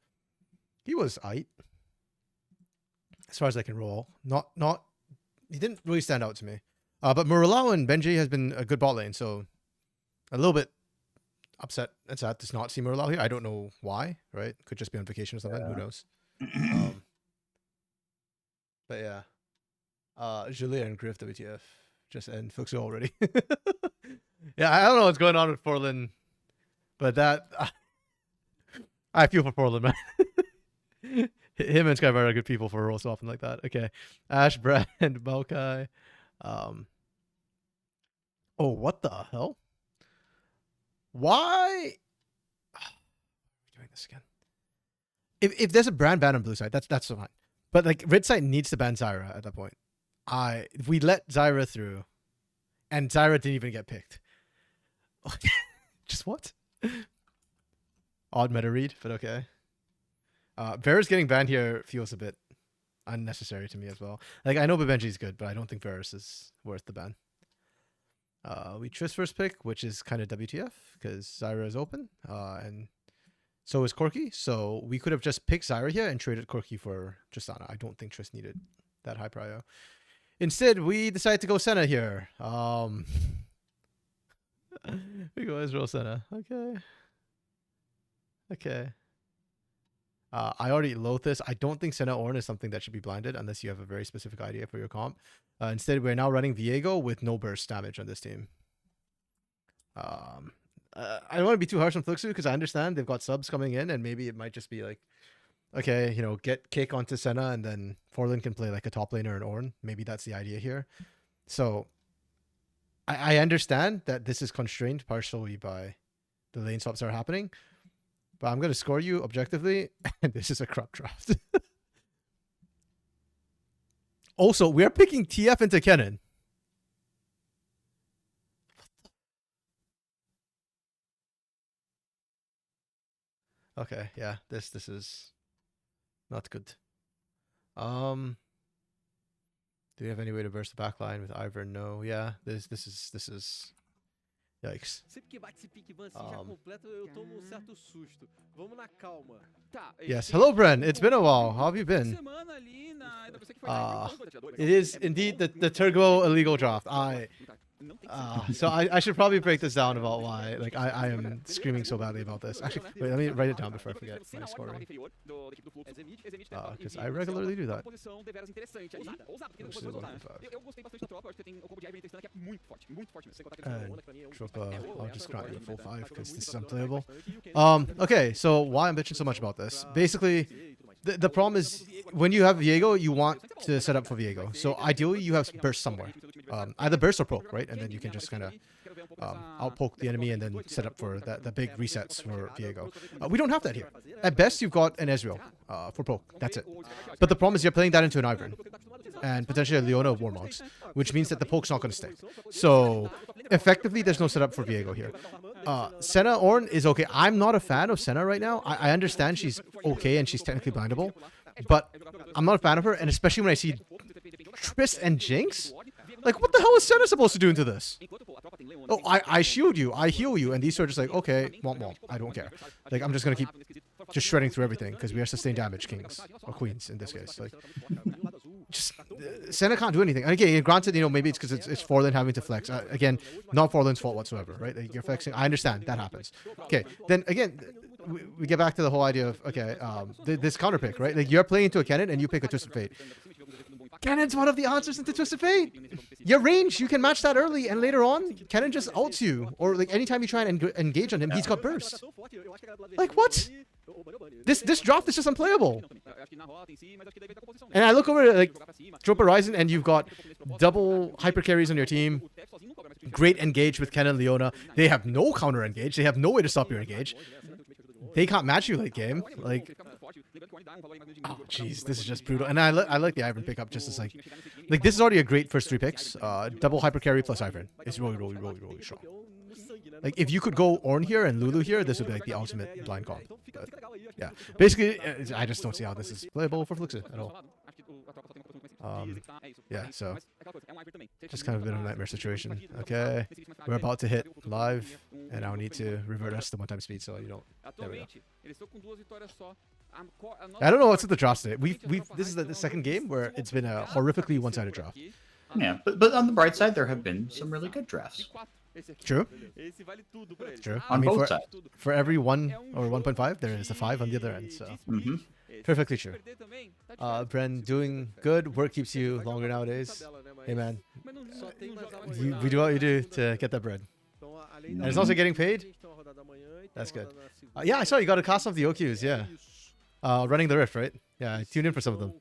He was aight. As far as I can roll, not. He didn't really stand out to me. But Muralao and Benji has been a good bot lane, so a little bit upset and sad to not see Muralao here. I don't know why, right? Could just be on vacation or something. Who knows? But yeah, Julia and Griff WTF just end Fuxu already. Yeah, I don't know what's going on with Forlin, but that I feel for Forlin, man. Him and Skybar are good people for roll so often like that. Okay, Ash, Brad, and Maokai. Oh, what the hell? Why? We're doing this again. If there's a brand ban on blue side, that's fine. But like red side needs to ban Zyra at that point. If we let Zyra through, and Zyra didn't even get picked. Just what? Odd meta read, but okay. Varus getting banned here feels a bit unnecessary to me as well. Like I know Babenji's good, but I don't think Varus is worth the ban. We choose first pick, which is kind of WTF because Zyra is open, and so is Corki. So we could have just picked Zyra here and traded Corki for Tristana. I don't think Trist needed that high prio. Instead, we decided to go Senna here. We go Ezreal Senna. Okay. I already loathe this. I don't think Senna Ornn is something that should be blinded unless you have a very specific idea for your comp. Instead, we're now running Viego with no burst damage on this team. I don't want to be too harsh on Fluxu because I understand they've got subs coming in and maybe it might just be like, okay, you know, get Kick onto Senna and then Forlin can play like a top laner and Ornn. Maybe that's the idea here. So I understand that this is constrained partially by the lane swaps that are happening. But I'm going to score you objectively, and this is a crap draft. Also, we're picking TF into Kennen. Okay, yeah, this is not good. Do we have any way to burst the backline with Ivern? No. Yeah, this is yikes. Sempre que bate esse pick ban assim já completo, eu tomo um certo susto. Vamos na calma. Tá, Yes. Hello, Bren. It's been a while. How have you been? Semana ali na EWC que foi na- It is indeed the Turbo illegal draft. So I should probably break this down about why like I am screaming so badly about this. Actually, wait, let me write it down before I forget my scoring. Because I regularly do that. Posição deveras interessante ali. Ousado, porque Let's depois do vai usar, né? 1.5. Eu gostei bastante da tropa, acho que tem um combo de Ivern e Tristana que é muito forte mesmo. Sem contar que And pra mim é drop é I'll just essa grant you a coisa, full tá? 5 Joga because muito this is jogador unplayable. bastante, e o Kennen Okay, so why I'm bitching so much about this? Basically, the problem is when you have Viego, you want to set up for Viego. So ideally, you have burst somewhere, either burst or poke, right? And then you can just kind of outpoke the enemy and then set up for the big resets for Viego. We don't have that here. At best, you've got an Ezreal for poke. That's it. But the problem is you're playing that into an Ivern and potentially a Leona Warmogs, which means that the poke's not going to stay. So effectively, there's no setup for Viego here. Senna Ornn is okay. I'm not a fan of Senna right now. I understand she's okay and she's technically blindable, but I'm not a fan of her. And especially when I see Triss and Jinx, Like, what the hell is Senna supposed to do into this? Oh, I shield you, I heal you, and these are just like, okay, womp, I don't care. Like, I'm just gonna keep just shredding through everything because we are sustained damage kings or queens in this case. Like, just Senna can't do anything. And again, granted, you know, maybe it's because it's Forlin having to flex. Again, not Forlin's fault whatsoever, right? Like, you're flexing. I understand that happens. Okay, then again, we get back to the whole idea of okay, this counter pick, right? Like, you're playing into a cannon and you pick a Twisted Fate. Cannon's one of the answers into Twisted Fate. Your range, you can match that early, and later on, Cannon just ults you. Or like anytime you try and engage on him, he's got burst. Like, what? This draft is just unplayable. And I look over at like Trope Horizon, and you've got double hyper carries on your team. Great engage with Ken and Leona. They have no counter engage. They have no way to stop your engage. They can't match you late game. Like, oh jeez, this is just brutal. And I like the Ivern pickup just as like this is already a great first 3 picks. Double hyper carry plus Ivern. It's really strong. Like, if you could go Ornn here and Lulu here, this would be like the ultimate blind comp. But, yeah, basically, I just don't see how this is playable for Fluxo at all. Yeah, so just kind of a bit of a nightmare situation. Okay, we're about to hit live, and I'll need to revert us to 1x speed, so you don't. There we go. I don't know what's at the draft today. This is the second game where it's been a horrifically one-sided draft. Yeah, but on the bright side, there have been some really good drafts. True. True. On both sides. For every 1 or 1.5, there is a 5 on the other end. So perfectly true. Bren, doing good. Work keeps you longer nowadays. Hey man, we do what you do to get that bread. And it's also getting paid. That's good. Yeah, I saw you got a cast off the OQs. Yeah. Running the Rift, right? Yeah, I tuned in for some of them.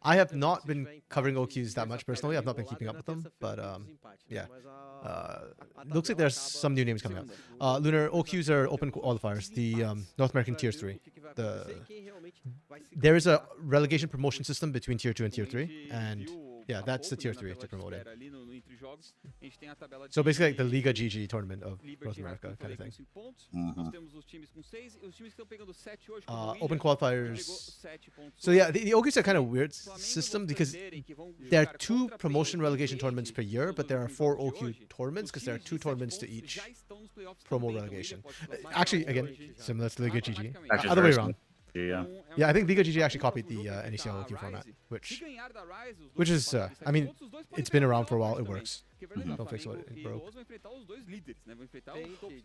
I have not been covering OQs that much personally. I've not been keeping up with them, but yeah. Looks like there's some new names coming up. Lunar, OQs are open qualifiers. The North American Tier 3. There is a relegation promotion system between Tier 2 and Tier 3, and yeah, that's the Tier 3 to promote it. So basically like the Liga GG tournament of North America kind of thing. Open qualifiers. So yeah, the OQs are kind of weird system because there are 2 promotion relegation tournaments per year, but there are 4 OQ tournaments because there are 2 tournaments to each promo relegation. Actually, again, similar to Liga GG. Other way around. Yeah. Yeah, I think Liga GG actually copied the NECL OQ format, which is, I mean, it's been around for a while. It works. Don't fix what it broke.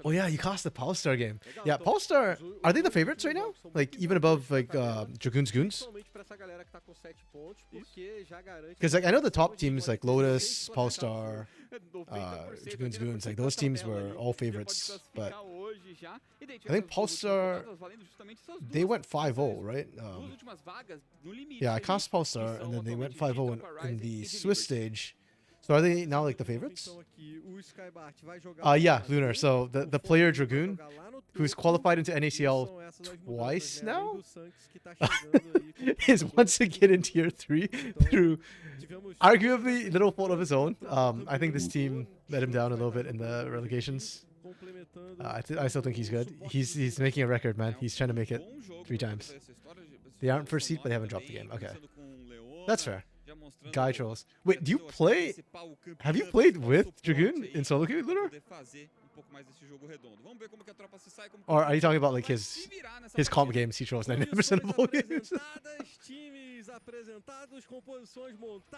Oh yeah, you cast the Polestar game. Yeah, Polestar, are they the favorites right now? Like even above like Dragoon's Goons? Because like I know the top teams like Lotus, Polestar, Dragoon's Goons, like those teams were all favorites, but I think Polestar, they went 5-0, right? Yeah, I cast Polestar and then they went 5-0 in the Swiss stage. So are they now like the favorites? Yeah, Lunar. So the player Dragoon, who's qualified into NACL twice now, is once again in Tier 3 through arguably little fault of his own. I think this team let him down a little bit in the relegations. I still think he's good. He's making a record, man. He's trying to make it 3 times. They aren't first seed, but they haven't dropped the game. Okay, that's fair. Guy trolls. Wait, do you play? Have you played with Dragoon in solo queue, Lunar? Or are you talking about like his comp games? He trolls 99% of all games.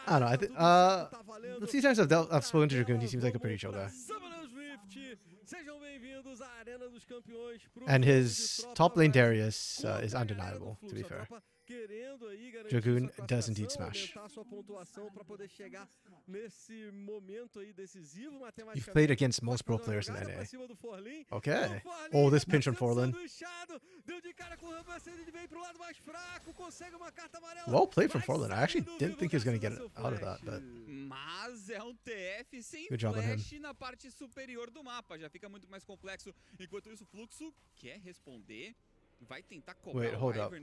I don't know. I think the few times I've spoken to Dragoon, he seems like a pretty chill guy. And his top lane Darius is undeniable, to be fair. Dragoon does indeed smash. You've played against most pro players in NA. Okay. Oh, this pinch on Forlin. Well played from Forlin. I actually didn't think he was going to get it out of that, but good job on him. Wait, hold up.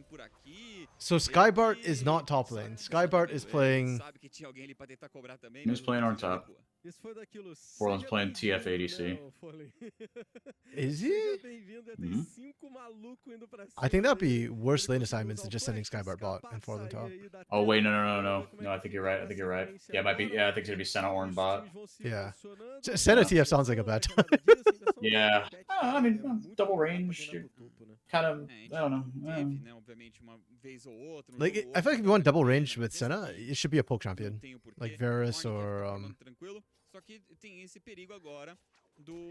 So Skybart is not top lane. Skybart is playing... He's playing on top. Forlin's playing TF ADC. Is he? I think that'd be worse lane assignments than just sending Skybart bot and Forland top. Oh wait, no. I think you're right. Yeah, it might be. Yeah, I think it's gonna be Senna Orn bot. Yeah. Senna TF sounds like a bad time. Yeah. I mean, double range. You're kind of. I don't know. Like, I feel like if you want double range with Senna, it should be a poke champion. Like Varus or...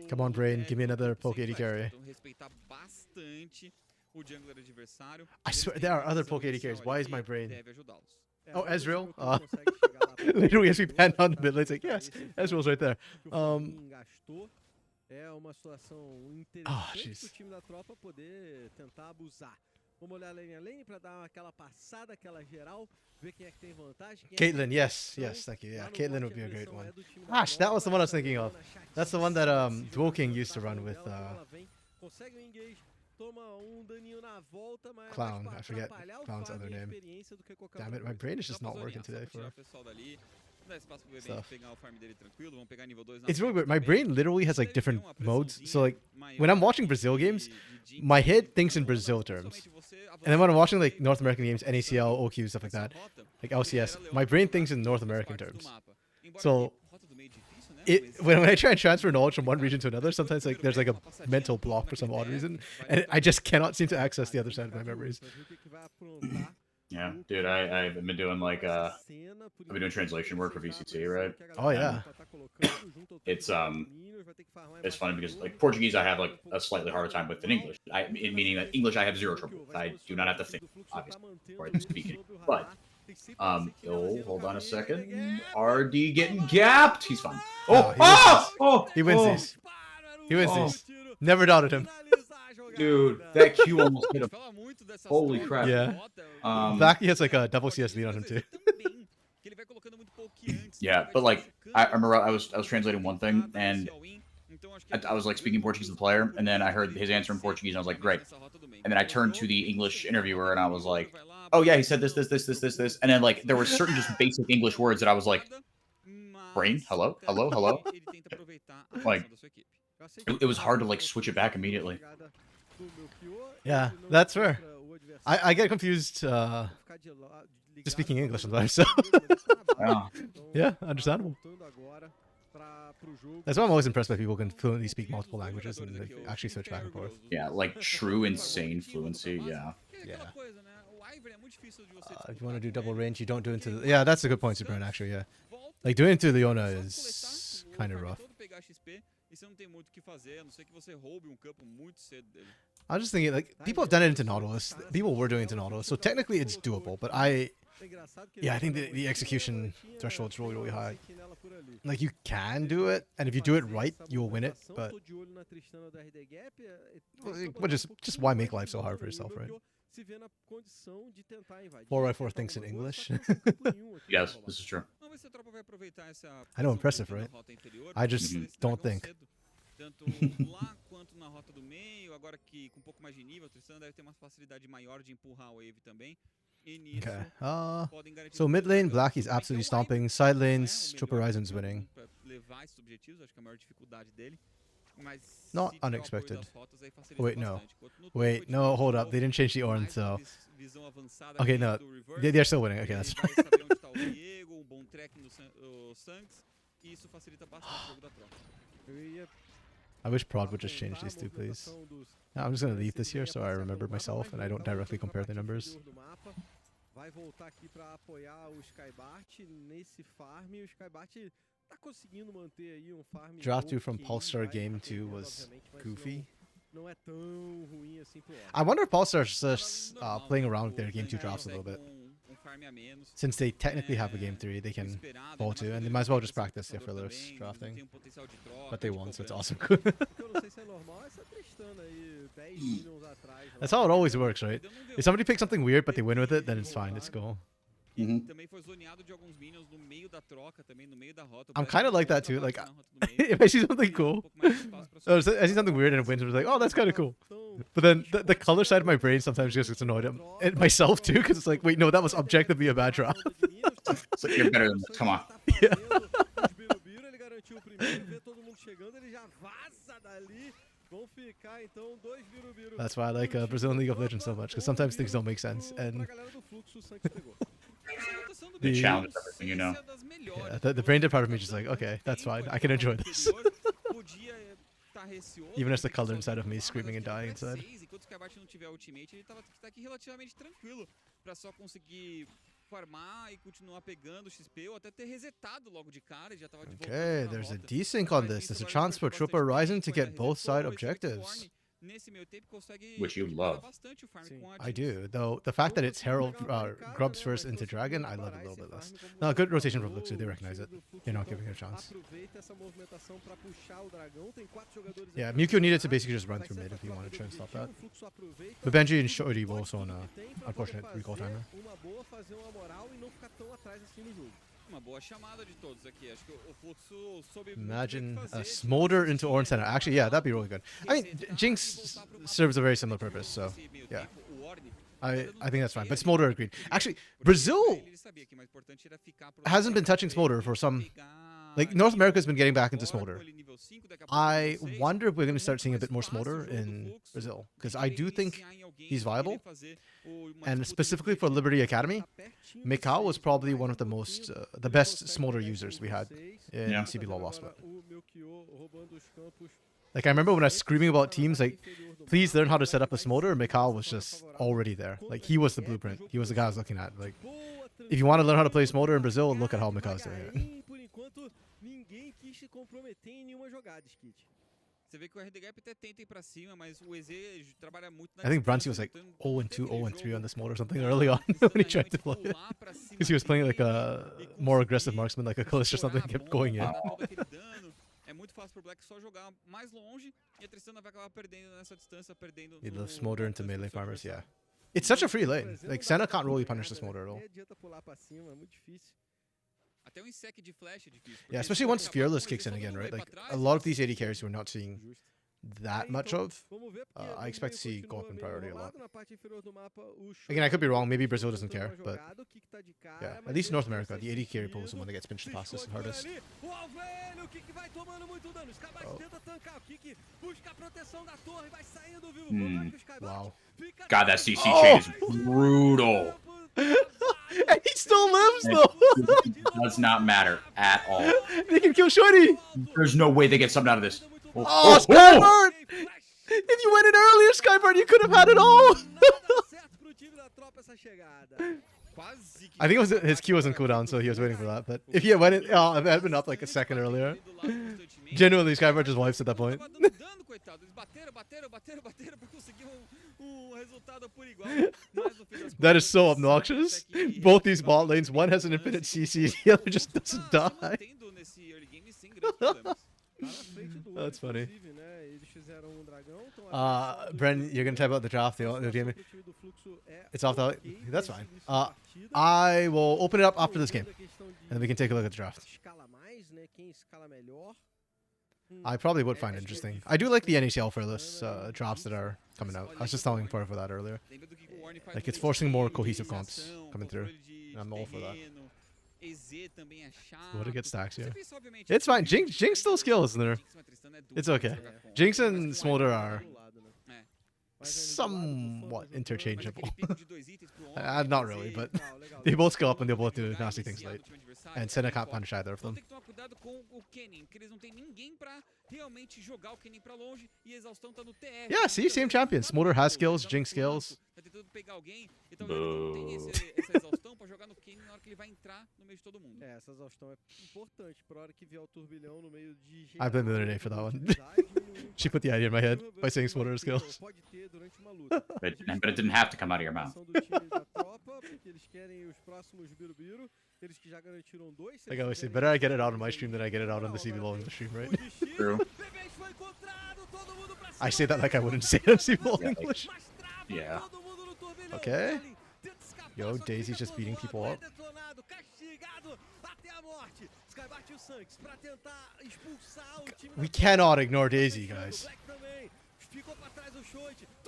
Come on, Brain. Give me another poke AD carry. I swear, there are other poke AD carries. Why is my brain... Oh, Ezreal? Literally, as we pan on the mid lane, it's like, yes, Ezreal's right there. É uma situação jeez. pro time da tropa poder tentar abusar. Vamos olhar a lane pra dar aquela passada, aquela geral, ver quem é que tem vantagem. Caitlyn, yes, thank you. Yeah, Caitlyn would be a great one. Gosh, that was the one I was thinking of. That's the one that Dual King used to run with Consegue o engage, toma daninho na volta, mas Clown. I forget Clown's other name. Damn it, my brain is just not working today for stuff. It's really weird. My brain literally has like different modes. So like when I'm watching Brazil games, my head thinks in Brazil terms. And then when I'm watching like North American games, NACL, OQ, stuff like that, like LCS, my brain thinks in North American terms. So when I try and transfer knowledge from one region to another, sometimes like there's like a mental block for some odd reason, and I just cannot seem to access the other side of my memories. Yeah, dude, I've been doing like I've been doing translation work for VCT, right? Oh yeah. It's funny because like Portuguese I have like a slightly harder time with than English. Meaning that English I have zero trouble with. I do not have to think, obviously, before I'm speaking. But hold on a second. RD getting gapped. He's fine. He wins these. He wins these. Never doubted him. Dude, that Q almost hit him. Holy crap. Yeah. Back he has like a double CS lead on him too. Yeah, but like I remember I was translating one thing and I was like speaking Portuguese to the player, and then I heard his answer in Portuguese and I was like, great. And then I turned to the English interviewer and I was like, oh yeah, he said this. And then like there were certain just basic English words that I was like, brain, hello. Like it was hard to like switch it back immediately. Yeah, that's fair. I get confused just speaking English sometimes, so yeah, understandable. That's why I'm always impressed by people who can fluently speak multiple languages and they actually switch back and forth. Yeah, like true insane fluency, yeah. If you want to do double range, you don't do it into the... Yeah, that's a good point, Superman, actually, yeah. Like, doing it into Leona is kind of rough. I'm just thinking, like, people have done it into Nautilus. People were doing it into Nautilus, so technically it's doable, but I think the execution threshold is really, really high. Like, you can do it, and if you do it right, you'll win it, but just why make life so hard for yourself, right? 4x4 thinks in English. Yes, this is true. I know, impressive, right? I just don't think. Tanto lá quanto na rota do meio, agora que com um pouco mais de nível, a Tristana deve ter uma facilidade maior de empurrar a wave também. Okay. So mid lane, Blackie's absolutely stomping. Side lanes, Triple Horizon's winning. Not unexpected. Wait, no. Wait, no, hold up. They didn't change the Ornn, so... Okay, no. They're still winning. Okay, that's fine. I wish Prod would just change these two, please. I'm just going to leave this here so I remember myself and I don't directly compare the numbers. Vai voltar aqui para apoiar o Skybart nesse farm e o Skybart tá conseguindo manter aí farm. Draft 2 from Pulsar Game 2 was goofy. Não é tão ruim assim pro I wonder if Pulsar's just playing around with their Game 2 drafts a little bit. Since they technically have a Game 3, they can fall to, and they might as well just practice the effortless drafting. But they won, so it's awesome. That's how it always works, right? If somebody picks something weird but they win with it, then it's fine, it's cool. I'm kind of like that too. Like, if I see something cool, I see something weird and it wins, I'm like, oh, that's kind of cool. But then the color side of my brain sometimes just gets annoyed at myself too, because it's like, wait, no, that was objectively a bad draft. It's like, you're better than this. Come on. Yeah. Vão ficar, então, 2 birubiru. That's why I like Brazilian League of Legends so much, because sometimes things don't make sense. And Pra galera do fluxo, o Sanks pegou. It challenges everything, you know. yeah, the brain dead part of me is just like, okay, that's fine. I can enjoy this. Even as the color inside of me is screaming and dying inside. Enquanto o Skybart não tiver ultimate, ele tá aqui relativamente tranquilo pra só conseguir farmar e continuar pegando o XP ou até ter resetado logo de cara e já tava de volta Okay, na there's a rota. desync on this. There's a chance for Triple Horizon to get both side objectives. Nesse meio tempo consegue Which you recuperar love. bastante o farm Sim. com a I Jinx. do, though the fact that it's Herald Grubs first into Dragon, I love it a little bit less. No, good rotation from Fluxo, they recognize it. You're not giving it a chance. Aproveita essa movimentação pra puxar o dragão. Tem 4 jogadores Yeah, aqui. Mewtwo needed to basically just run Vai through ser mid if essa you troca want to do try and stop that. objetivo. O Fluxo aproveita. But Benji and Shorty will Pode also on tudo a que tem pra unfortunate poder recall fazer timer. Uma boa, fazer uma moral e não ficar tão atrás assim no jogo. Uma boa chamada de todos aqui. Acho que o Fluxo soube muito bem o Imagine que a fazer. Smolder into Orange Center. Actually, yeah, that'd be really good. I mean, Jinx serves a very similar purpose, so Nesse meio yeah. tempo, o Ornn I think that's fine. But Smolder agreed. Actually, Brazil ele sabia que o mais importante era ficar pro hasn't been touching Smolder for some. Like, North America's been getting back into Smolder. I wonder if we're going to start seeing a bit more Smolder in Brazil, because I do think he's viable. And specifically for Liberty Academy, Mikau was probably one of the most, the best Smolder users we had in Yeah. CBLOL last month. O Melchior roubando os campos. Like, I remember when I was screaming about teams, like, please learn how to set up a Smolder, Mikau was just already there. Like, he was the blueprint. He was the guy I was looking at. Like, if you want to learn how to play Smolder in Brazil, look at how Mikau's doing it. Por enquanto, ninguém quis se comprometer em nenhuma jogada, Skit. Você vê que o RD Gap até tenta ir pra cima, mas o EZ trabalha muito na I think Brunty was distância, like tentando 0-2, aquele 0-3 jogo on the Smolder or something early on when he tried to play it. pular pra cima Because he was playing like dele a e more conseguir aggressive marksman, like a Kalista or something, estourar a kept bomba, going in. dar todo aquele dano. É muito fácil pro Black só jogar mais longe e a Tristana vai acabar perdendo nessa distância, perdendo He no loves Smolder into alcance do melee seu farmers, yeah. adversário. It's such a free lane. Like, Senna can't really punish the Smolder at all. Nem adianta pular pra cima, é muito difícil. Até um insec de flash é difícil. porque Yeah, ele especially vai once acabar Fearless com kicks in todo again, mundo right? vai Like, pra a trás, lot of these AD carries we're not seeing Justo. that Aí, much então, of. vamos ver, porque I o expect to see meio go up in continua priority a meio lot. enrolado na parte inferior do mapa, o Again, I could be wrong. Maybe Show Brazil doesn't tentou care, uma but jogada, o Kik tá de cara, yeah, mas at least ele North não America, the consegue AD carry seguir. pool is the one that gets pinched the Se fastest and esconde por hardest. ali. O Alvelho, o Kik vai tomando muito dano. O Skybart Oh. tenta tancar. O Kik busca a proteção da torre, vai saindo vivo. Hmm. Por mais que o Skybart Wow. fica God, that CC Oh! chain is brutal. And he still lives, though! It does not matter at all. They can kill Shorty! There's no way they get something out of this. Oh, Skybart! If you went in earlier, Skybart, you could have had it all! Nada certo pro time da tropa essa chegada. Quase que I think it was his Q wasn't cooldown, so he was waiting for that. But if he had went in, oh, if it had been up like a second earlier, genuinely, Skybart just wipes at that point. Tava dando dano, coitado. Eles bateram pra conseguir resultado por igual. Mas no fim das That contas, is so o obnoxious. consegue Both these bot recuperar lanes, one has an lance infinite e CC, the other just doesn't tá se die. mantendo nesse early game sem grandes problemas. Tá na frente do That's olho, funny. inclusive, né? Eles fizeram um dragão, tão avançados. Bren, you're gonna type out the draft, the A game. situação pro time do Fluxo é It's off the. ok That's nesse fine. início de partida. I will open it up after this game, Vendo a questão de and then we can take a look at the draft. escala mais, né? Quem escala melhor. I probably would find it interesting. I do like the NACL fearless drafts that are coming out. I was just telling Porter for that earlier. Lembra do que o Warren faz Like, com it's forcing more time, cohesive comps organização, coming through. controle de I'm all for that. terreno. EZ também é chato. What a good stacks here. Você pensa, obviamente, It's fine. que Jinx still skills in there. Jinx, mas Tristana é duro It's de okay. jogar contra. Jinx and Mas com Smolder Warren, are somewhat mas interchangeable. aquele pico de 2 itens pro Not EZ, really, but Legal, they both go up and they both do jogar, nasty things iniciar late. do time adversário, And Senna é can't muito punish either of Vão them. ter que tomar cuidado com o Kennen, porque eles não têm ninguém pra realmente jogar o Kennen pra longe e a exaustão tá no TR. Yeah, see, same champion. Smolder has skills, Jinx skills. Tá tentando pegar alguém, então ele não tem essa exaustão pra jogar no Kennen na hora que ele vai entrar no meio de todo mundo. essa exaustão é importante pra hora que vier o turbilhão no meio de I blamed the other day for that one. She put the idea in my head by saying Smolder skills. Pode ter durante uma luta. But it didn't have to come out of your mouth. Do time da tropa, porque eles querem os próximos birubiru, eles que já garantiram 2. Like I always say, better I get it out on my stream than I get it out on the CBLOL in the stream, right? True. I say that like I wouldn't say it on CBLOL in English. Yeah. Okay. Yo, Daisy's just beating people up. We cannot ignore Daisy, guys.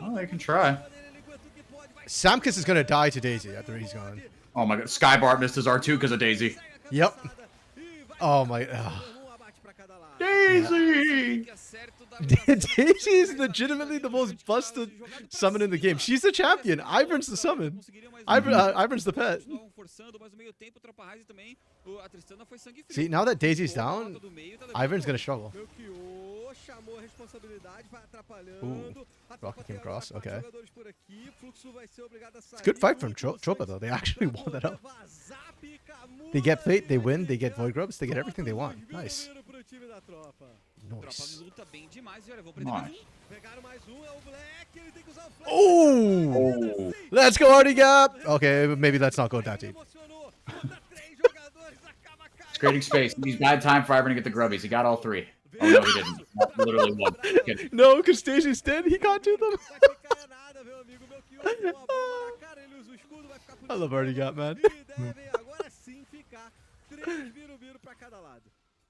Oh, they can try. Samkus is gonna die to Daisy after he's gone. Oh my god, Skybart missed his R2 because of Daisy. Yep. Oh my. Daisy! Daisy! Daisy is legitimately the most busted summon in the game. She's the champion. Ivern's the summon. Ivern's the pet. See, now that Daisy's down, Ivern's gonna struggle. Ooh, Rocket came across. Okay. It's a good fight from Tropa, though. They actually won that up. They get plate, they win, they get Void Grubs, they get everything they want. Nice. Nice. Nice. Oh! Let's go, Artie Gap! Okay, maybe let's not go that deep. It's creating space. He's bad time for Ivern to get the grubbies. He got all 3. Oh, no, he didn't. That's literally one. Kidding. No, because Daisy's dead. He can't do them. I love Artie Gap, man.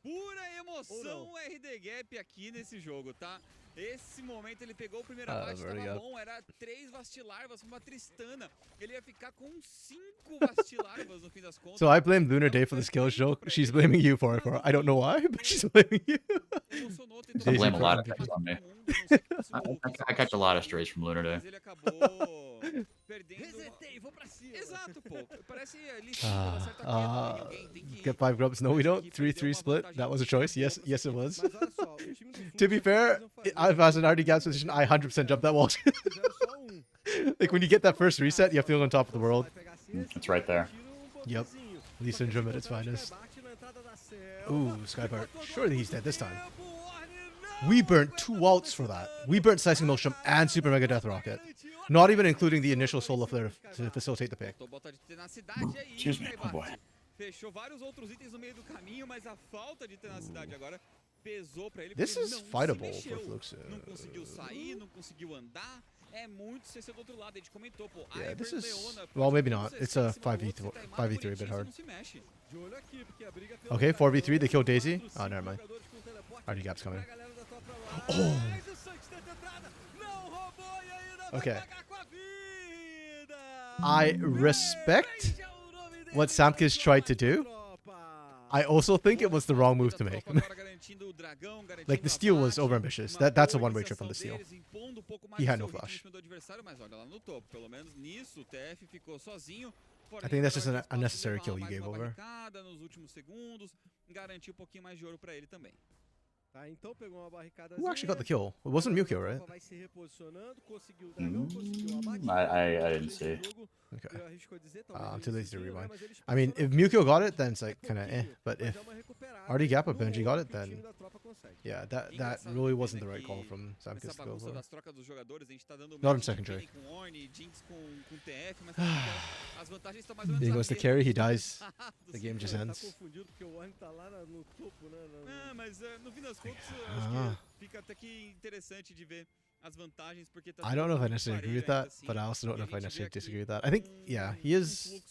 Pura emoção o RD Gap aqui nesse jogo, tá? Esse momento ele pegou o primeiro abate, tava bom, era 3 Vastilarvas, uma Tristana. Ele ia ficar com 5 Vastilarvas no fim das contas. So I blame Lunar Day for the skill show. She's blaming you for it. I don't know why, but she's blaming you. I blame a lot of things on me. I catch a lot of strays from Lunar Day. Ele acabou perdendo. Exato, pô. Parece ali Get 5 grubs. No, we don't. 3-3 split. That was a choice. Yes, it was. To be fair, if I was in Artie Gap's position, I 100% jumped that wall. Like when you get that first reset, you have to go on top of the world. It's right there. Yep. Lee Syndrome at its finest. Ooh, Skypart. Surely he's dead this time. We burnt 2 ults for that. We burnt Slicing Motion and Super Mega Death Rocket. Not even including the initial Solar Flare to facilitate the pick. Excuse me. Oh boy. Fechou vários outros itens no meio do caminho, mas a falta de tenacidade agora pesou pra ele. This is fightable for Fluxo. Não conseguiu sair, não conseguiu andar. É muito CC do outro lado. A gente comentou, pô. Yeah, this is... Well, maybe not. It's a 5v3 a bit hard. Okay, 4v3. They kill Daisy. Oh, never mind. Artie Gap's coming. Oh! Okay. I respect what Samkis tried to do. I also think it was the wrong move to make. Like, the steal was overambitious. That's a one-way trip on the steal. He had no flash. I think that's just an unnecessary kill you gave over. Who actually got the kill? It wasn't Mukio, right? I didn't see. Okay. I'm too lazy to rewind. I mean, if Mukio got it, then it's like kind of eh. But if Artie Gap or Benji got it, then yeah, that really wasn't the right call from Samkis to go for. Not in secondary. There goes the carry, he dies. The game just ends. I don't know if I necessarily agree with that, but I also don't know if I necessarily disagree with that. I think, yeah, he is,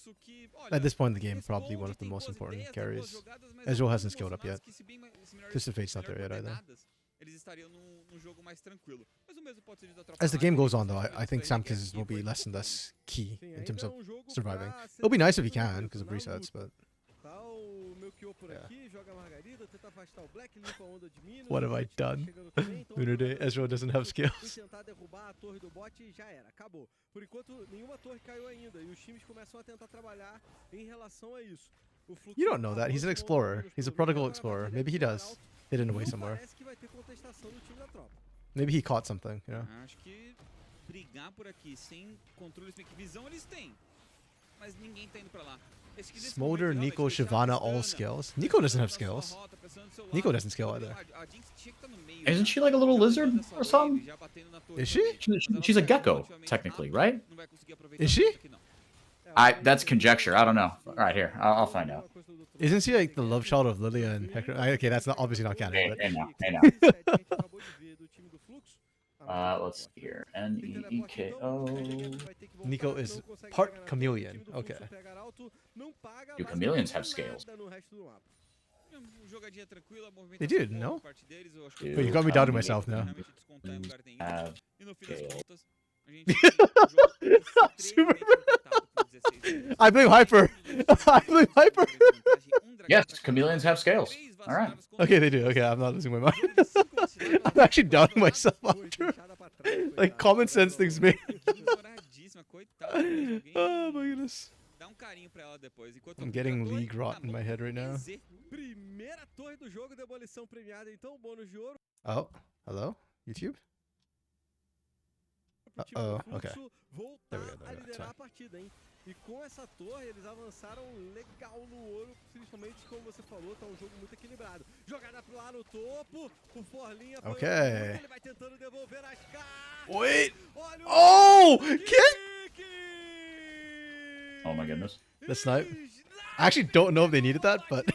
at this point in the game, probably one of the most important carries. Ezreal hasn't scaled up yet. Twisted Fate's not there yet either. As the game goes on, though, I think Samkis will be less and less key in terms of surviving. It'll be nice if he can, because of resets, but... Yeah. What have I done? Lunar Day, Ezreal doesn't have skills. You don't know that. He's an explorer. He's a prodigal explorer. Maybe he does. Hidden away somewhere. Maybe he caught something, you know? Smolder, Nico, Shyvana, all skills. Nico doesn't have skills. Nico doesn't skill either. Isn't she like a little lizard or something? Is she? She's a gecko, technically, right? Is she? That's conjecture. I don't know. All right, here. I'll find out. Isn't she like the love child of Lilia and Hector? Okay, that's not obviously not canon. Hey now. Let's see here. N-E-E-K-O. Nico is part chameleon. Okay. Do chameleons have scales? They do, no? Do But you got me doubting myself now. Have scales? I blame Hyper. I blame Hyper. Yes, chameleons have scales. All right. Okay, they do. Okay, I'm not losing my mind. I'm actually doubting myself after. Like, common sense things made. Oh my goodness. I'm getting league rot in my head right now. Primeira torre do jogo, demolição premiada, então bônus de ouro. Oh, hello? YouTube? Oh, okay. There we go, A it's liderar fine. a partida, hein? E com essa torre, eles avançaram legal no ouro, principalmente como você falou, tá um jogo muito equilibrado. Jogada lá no topo, o Forlinha foi Okay. ele vai tentando devolver as cartas. Wait! Olha o Oh! Kid! kick! Oh my goodness. The snipe. I actually don't know if they needed that, but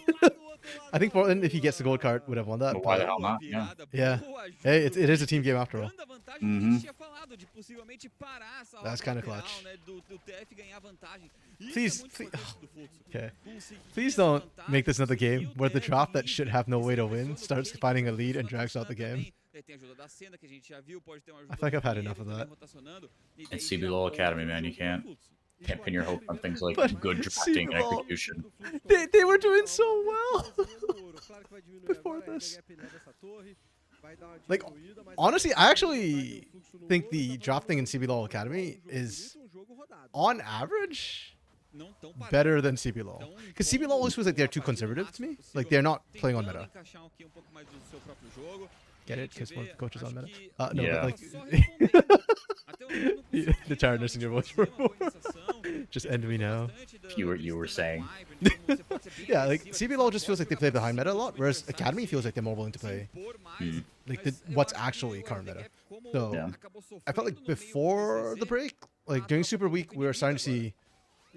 I think Portland, if he gets the gold card, would have won that. But why the But hell not? Yeah. yeah. Hey, it is a team game after all. Mhm. That's kinda clutch. Please, okay. Please don't make this another game where the draft that should have no way to win starts finding a lead and drags out the game. I feel like I've had enough of that. It's CBLOL Academy, man. You can't pin your hope on things like But good drafting and CBLOL execution. They were doing so well before this. Like, honestly, I actually think the drafting in CBLOL Academy is, on average, better than CBLOL. Because CBLOL always feels like they're too conservative to me. Like, they're not playing on meta. Get it? Because one coach is on meta? No, Yeah. but like... the tiredness in your voice. Just end me now. You were saying. Yeah, like, CBLOL just feels like they play behind meta a lot, whereas Academy feels like they're more willing to play like what's actually current meta. So Yeah. I felt like before the break, like during Super Week, we were starting to see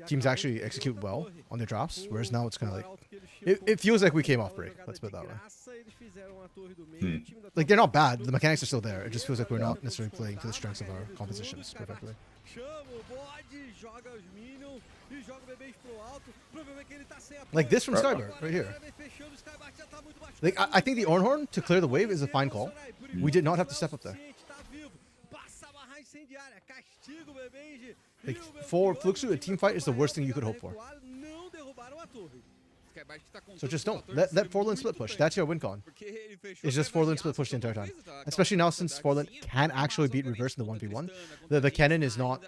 teams actually execute well on their drops, whereas now it's kind of like it feels like we came off break. Let's put it that way. Like, they're not bad. The mechanics are still there. It just feels like we're not necessarily playing to the strengths of our compositions perfectly. Like this from Skybird right here. Like, I think the Ornhorn to clear the wave is a fine call. We did not have to step up there. Like, for Fluxu, a team fight is the worst thing you could hope for. So just don't. Let Forlin split push. That's your win con. It's just Forlin split push the entire time. Especially now since Forlin can actually beat reverse in the 1v1. The cannon is not...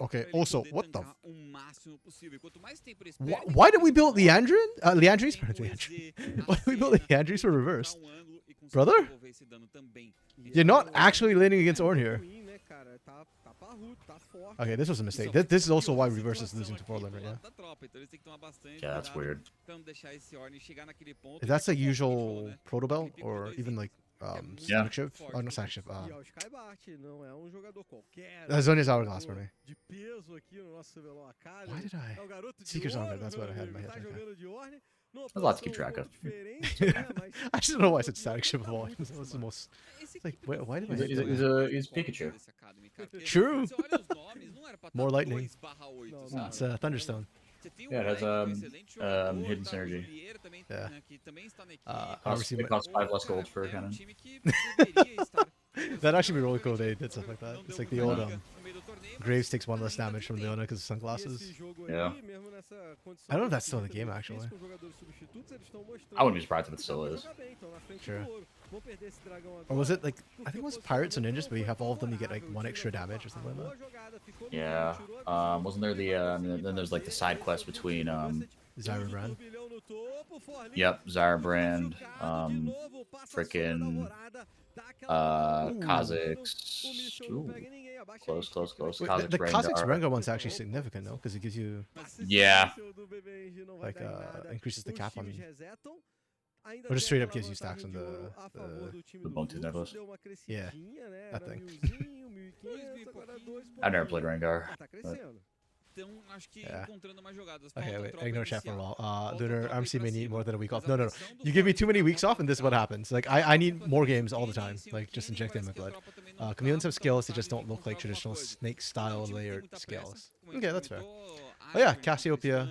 Okay, also, what the... Why did we build Leandrin? Leandris? Why did we build Leandris for reverse? Brother? You're not actually laning against Ornn here. Okay, this was a mistake. This is also why reverse is losing to Forlin right now. Yeah, that's weird. If that's the usual proto belt or even like Yeah. Shiv? Oh, no, Sack Shiv. Zonia's hourglass for me. Why did I? Seeker's Honor, that's what I had in my head. Okay. There's a lot to keep track of. I just don't know why I said Static Shiv of all. That's the most... Like, why did I say that? He's Pikachu. True. More lightning. It's Thunderstone. Yeah, it has hidden synergy. Yeah. It costs 5 less gold for a cannon. That'd actually be really cool if they did stuff like that. It's like the old Graves takes 1 less damage from Leona because of sunglasses. Yeah. I don't know if that's still in the game actually. I wouldn't be surprised if it still is. Sure. Or was it like, I think it was Pirates and Ninjas, but you have all of them, you get like 1 extra damage or something like that. Yeah. Wasn't there the then there's like the side quest between Zyra Brand. Yep, Zyrabrand, frickin' Kha'Zix. Ooh. Close. Wait, Kha'Zix the Kha'Zix Rengar. Rengar one's actually significant though, because it gives you Yeah. like increases the cap on, or just straight up gives you stacks on the Bone Tooth Necklace. yeah, that thing. I've never played Rengar. But Yeah. Okay, wait, ignore chat for a while. Lunar, RMC may need more than a week off. No. You give me too many weeks off and this is what happens. Like, I need more games all the time. Like, just inject them in my blood. Chameleons have skills, they just don't look like traditional snake style layered skills. Okay, that's fair. Oh yeah, Cassiopeia.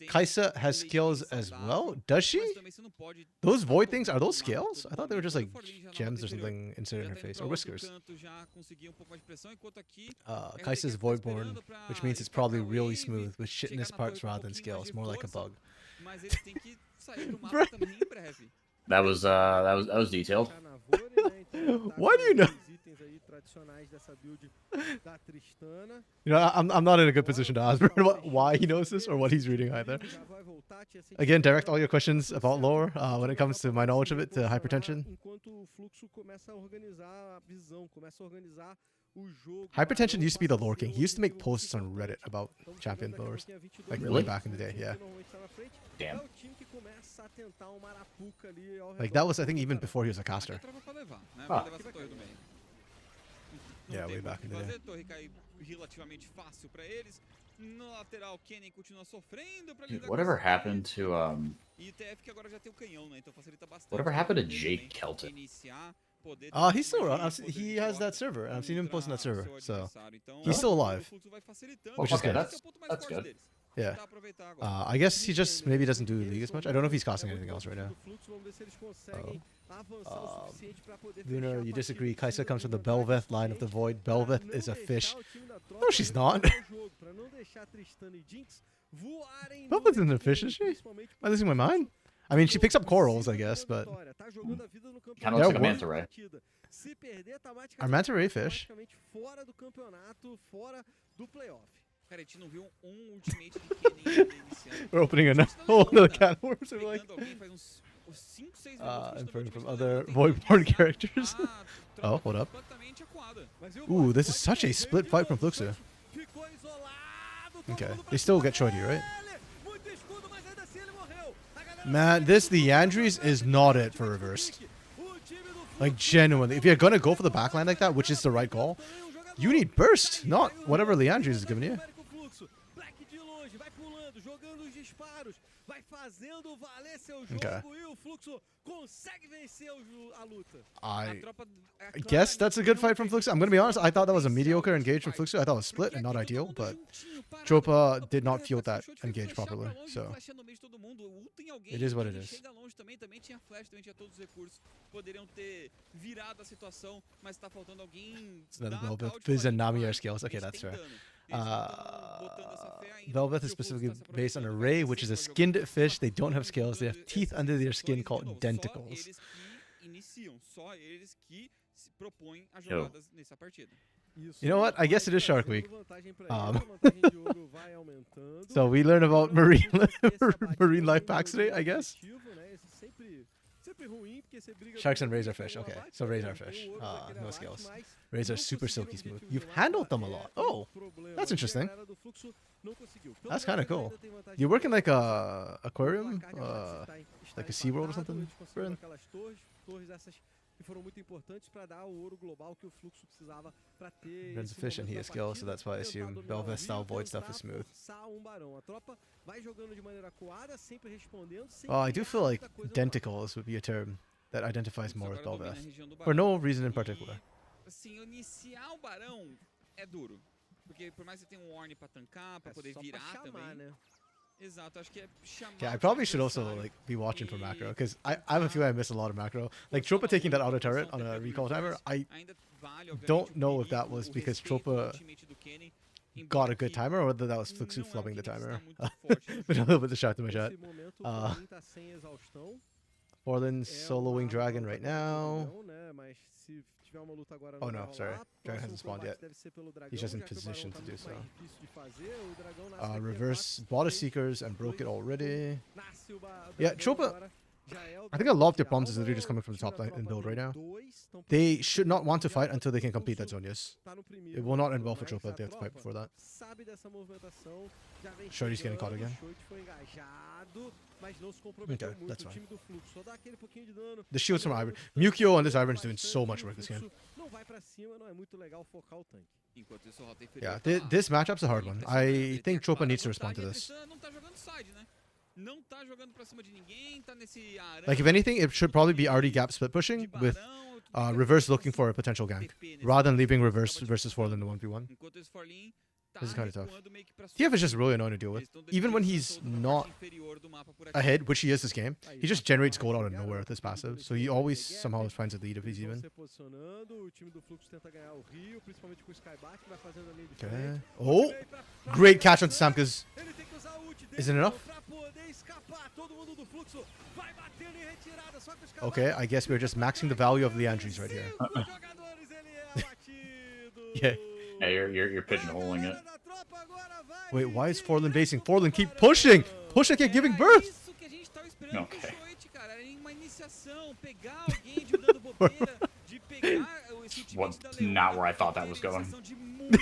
Kaisa has skills as well. Does she? Those void things, are those scales? I thought they were just like gems or something inserted in her face, or whiskers. Kaisa's Voidborn, which means it's probably really smooth with shitness parts rather than scales, more like a bug. mas eles têm que sair pro mapa também em breve. That was detailed. Tá na Vore, né? Então, tá Why do you com know? os itens aí tradicionais dessa build da Tristana. You know, I'm not in a good position to ask why he knows this or what he's reading either. Já vai voltar, tinha sentido Again, direct que all your questions about lore when it comes to my knowledge of it to hypertension. Enquanto o Fluxo começa a organizar a visão, começa a organizar o jogo. Hypertension used to be the lore king. He used to make posts on Reddit about champion lores. Like Really? way back in the day, yeah. Damn. Like that was, I think, even before he was a Aqui a caster. tropa pra levar, né? Ah. Vai levar essa torre do meio. Não Yeah, tem way muito back o in que the day. fazer, torre cai relativamente fácil pra eles. No lateral, Kennen continua sofrendo pra lidar Dude, com whatever esse happened ataque. to E o TF que agora já tem o canhão, né? Então facilita bastante. Whatever happened to pra ele Jake também Kelton? iniciar, poder He's still ter around. mais poder He de has choque that server, and I've seen him posting that contra server. o seu So adversário. Então, he's still o alive. fluxo vai facilitando, Which is esse good. é o ponto mais That's forte good. deles. Yeah. Tentar aproveitar agora. I guess he just maybe doesn't do league as much. I don't know if he's costing anything else right now. Lunar, you disagree. Kaisa comes from the Belveth line of the Void. Belveth is a fish. No, she's not. Belveth isn't a fish, is she? Am I losing my mind? I mean, she picks up corals, I guess, but Kind of looks like a manta ray. are manta ray fish? Fora do campeonato, fora do playoff. Cara, a gente não viu ultimate de Kennen iniciando. We're opening a whole other can of worms. We're like, Pegando alguém faz uns 5, 6 minutos. inferring from other Voidborn characters. Oh, hold up. Completamente acuada. Ooh, this is such a split fight from Fluxo. Okay, they still get shorty, right? Man, this Leandries is not it for reversed. Like, genuinely. If you're gonna go for the backline like that, which is the right call, you need burst, not whatever Leandries is giving you. Okay. I guess that's a good fight from Fluxo. I'm gonna be honest, I thought that was a mediocre engage from Fluxo. I thought it was split and not ideal, but Tropa did not field that engage properly, so it is what it is. Chega longe também tinha flash, também tinha todos os recursos. Poderiam ter virado a situação, mas tá faltando alguém. It's another Velvet. Fizz and Nami are skills. Okay, that's fair. Velvet is specifically based on a ray, which is a skinned fish. They don't have scales. They have teeth under their skin called denticles. You know what? I guess it is Shark Week. So we learn about marine marine life packs today, I guess. Sharks and rays are fish. Okay, so rays are fish. No scales. Rays are super silky smooth. You've handled them a lot. Oh, that's interesting. That's kind of cool. You work in like a aquarium, like a SeaWorld or something, Bryn? Que foram muito importantes para dar o ouro global que o Fluxo precisava para ter. Runs a fish and he has scales, so that's why I assume Belveth style void stuff is smooth. A tropa vai jogando de maneira coada, sempre respondendo. Oh, I do feel like denticles would be a term that identifies more with Belveth, for no reason in particular. Assim, iniciar o barão é duro, porque por mais que você tenha um warning para tancar, para poder virar também. Exato, acho que é chamar. Yeah, I probably should also like be watching for macro because I have a feeling I missed a lot of macro. Like Tropa taking that auto turret on a recall timer, I don't know if that was because Tropa got a good timer or whether that was Fluxu flubbing the timer. Been a little bit distracted by chat. Orland's soloing Dragon right now. Oh no, sorry. Dragon hasn't spawned yet. He's just in position to do so. Reverse Water Seekers and broke it already. Yeah, Tropa, I think a lot of their problems is literally just coming from the top line in build right now. They should not want to fight until they can complete that Zonias. It will not end well for Tropa if they have to fight before that. Shorty's getting caught again. Okay, that's fine. The shields from Ivern. Mukio on this Ivern is doing so much work this game. Yeah, this matchup's a hard one. I think Tropa needs to respond to this. Like, if anything, it should probably be already gap split pushing with reverse looking for a potential gank rather than leaving reverse versus Forlin in the 1v1. This is kind of tough. recuando meio que pra TF is just sua really annoying to deal with. Eles estão Even when defendendo he's toda a parte not inferior do mapa por aqui. ahead, which he is this game, he just generates gold out of nowhere with this passive. So he always somehow finds a lead if he's even. Se posicionando, o time do Fluxo tenta ganhar o Rio, principalmente com o Skyback, que vai fazendo a linha de Okay. frente. Oh, great catch on Samkas. Ele tem que usar a ult dele Isn't it enough? pra poder escapar. Todo mundo do Fluxo vai batendo em retirada, só que o Skyback Okay, I guess we're just maxing the value of Leandries right here. cinco jogadores, ele é abatido. Yeah. Yeah, you're pigeonholing it. Da tropa agora vai Wait, why is Forlin basing? Forlin, keep pushing! Push it, keep giving birth! Isso que a gente tava esperando Ok. pro Shoit, cara. Era uma iniciação, pegar alguém de dando bobeira, de pegar esse Well, ultimate da it's Leona, not where I pra thought that ter was going. iniciação de muito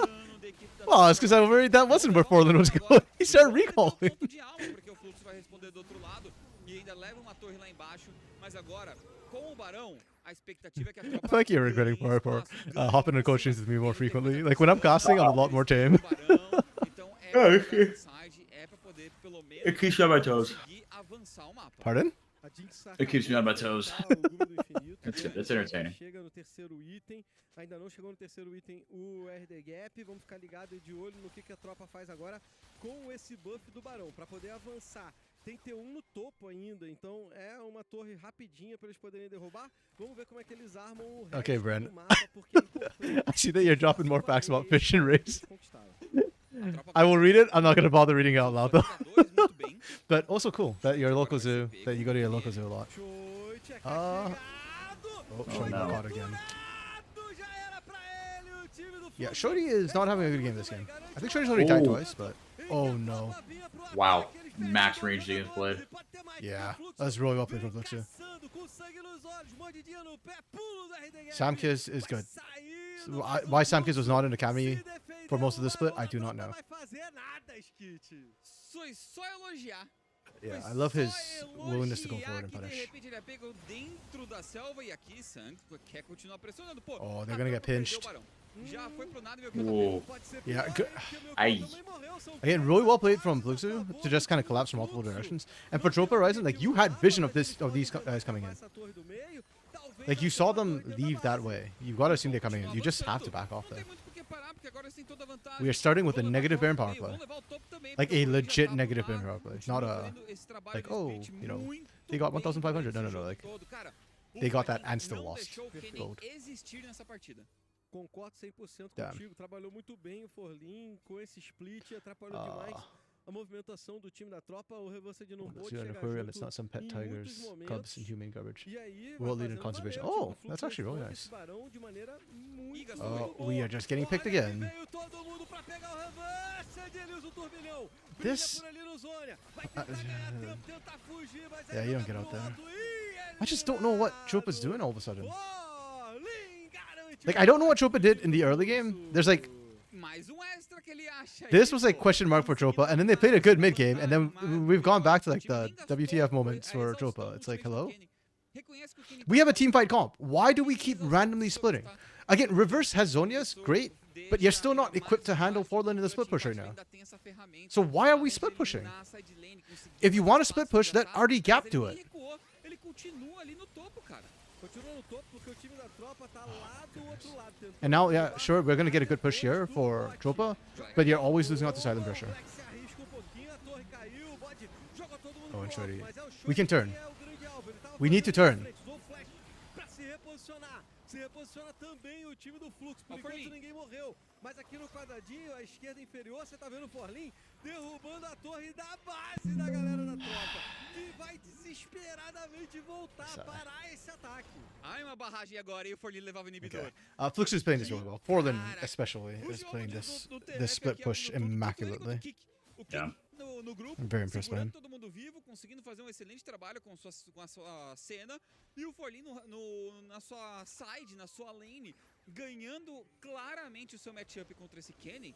dano da equipe da Well, it's because I worried that wasn't where Forlin was going. He started recalling. Ponto de alma, porque o Fluxo vai responder do outro lado e ainda leva uma torre lá embaixo, mas agora, com o Barão, a expectativa é que a tropa I feel like you're regretting ganhe for espaço, hopping in coach streams with me more frequently. Like when I'm casting, I'm a lot more tame. Então é pra inside, é pra poder pelo menos It keeps me on my toes. conseguir avançar o mapa. Pardon? A Jinx It keeps me on my toes. acaba de matar o Guru do Infinito, It's- né? it's entertaining. Chega no terceiro item, ainda não chegou no terceiro item o RD Gap. Vamos ficar ligado e de olho no que a tropa faz agora com esse buff do Barão, para poder avançar. Tem que ter um no topo ainda, então é uma torre rapidinha para eles poderem derrubar. Vamos ver como é que eles armam o resto Okay, Brent. do mapa, porque é importante I see that you're dropping more facts about fish and race. conquistaram. A tropa I will read it. I'm not gonna bother reading it out loud though. jogadores muito bem. But also cool that your local zoo, that you go to your local zoo a lot. Choit é Ah. carregado. Oh, Shorty got no. caught again. Carregado, já era pra ele, o time do Yeah, Fluxo. Shorty is not having a good game this game. I think Shorty's already died twice, but oh no. Wow, max range against Blade. Yeah, that's really well played from Fluxo. Samkiz is good. So why Samkiz was not in Academy for most of the split, I do not know. Só elogiar. Yeah, Foi I love his só willingness to go elogiar forward and que, De punish. repente ele é pego dentro da selva e aqui Sang quer continuar pressionando. Pô, Oh, they're a gonna get tropa perdeu o pinched. Barão. Já foi pro nada e viu Whoa. Yeah, good. Aye. Again, really well played from Fluxo to just kind of collapse from multiple directions. And for Tropa Ryzen, like you had vision of these guys coming in. Like you saw them leave that way. You gotta assume they're coming in. You just have to back off there. We are starting with a negative Baron power play. Like a legit negative Baron power play. Not a, like, oh, you know, they got 1,500. No, no, no. Like, they got that and still lost. Gold. Concordo 100% Damn. contigo. Trabalhou muito bem o Forlin com esse split, atrapalhou demais a movimentação do time da tropa. O Reversed não pôde Zoo and chegar aquarium, junto it's not some pet em tigers, muitos cubs, and momentos. human garbage. E aí, World vai leader in fazendo conservation. valer, o time Oh, do Fluxo that's actually really responde nice. esse Barão de maneira muito We are just getting picked Olha, again. veio todo mundo pra pegar o Reversed, ele usa o turbilhão. This- Brilha por ali no Zônia. Vai tentar ganhar tempo, tentar fugir, mas Yeah, ainda you don't tá get out there. pronto. E I just don't know what Tropa's doing all of a sudden. Forlin garante Like, I don't know what Tropa did in the early game. There's like, Mais extra que ele acha this aí, was like pô. question mark for Tropa, and then they played a good mid game, and then we've gone back to like the WTF moments for Tropa. It's like, hello? We have a team fight comp. Why do we keep randomly splitting? Again, reverse has Zonias, great, but you're still not equipped to handle Forlin in the split push right now. So why are we split pushing? If you want to split push, let RD Gap do it. Ele continua ali no topo, cara. Continua no topo porque o time da tropa tá lá do outro lado. tentando And now, yeah, sure, we're gonna get a good push here for Tropa, but you're always losing out to silent pressure. se arrisca pouquinho, a torre caiu, o bode joga todo mundo Oh, and pro Shorty. alto, mas é o We can Shorty turn. que é o grande alvo. Ele tava We need to fazendo turn. frente, usou o flash pra se reposicionar. Se reposiciona também o time do Fluxo. Por Ó, enquanto Forlin. ninguém morreu. Mas aqui no quadradinho, a esquerda inferior, você tá vendo o Forlin derrubando a torre da base da galera da tropa. E vai desesperadamente voltar, parar esse ataque. Ai, uma barragem agora e o Forlin levava o inibidor. Okay. Fluxo is playing this really well. Forlin, especially, is playing this split push immaculately. O Kick Yeah. no grupo, I'm very impressed by segurando him. todo mundo vivo, conseguindo fazer um excelente trabalho com a sua cena. E o Forlin na sua side, na sua lane, ganhando claramente o seu matchup contra esse Kenny.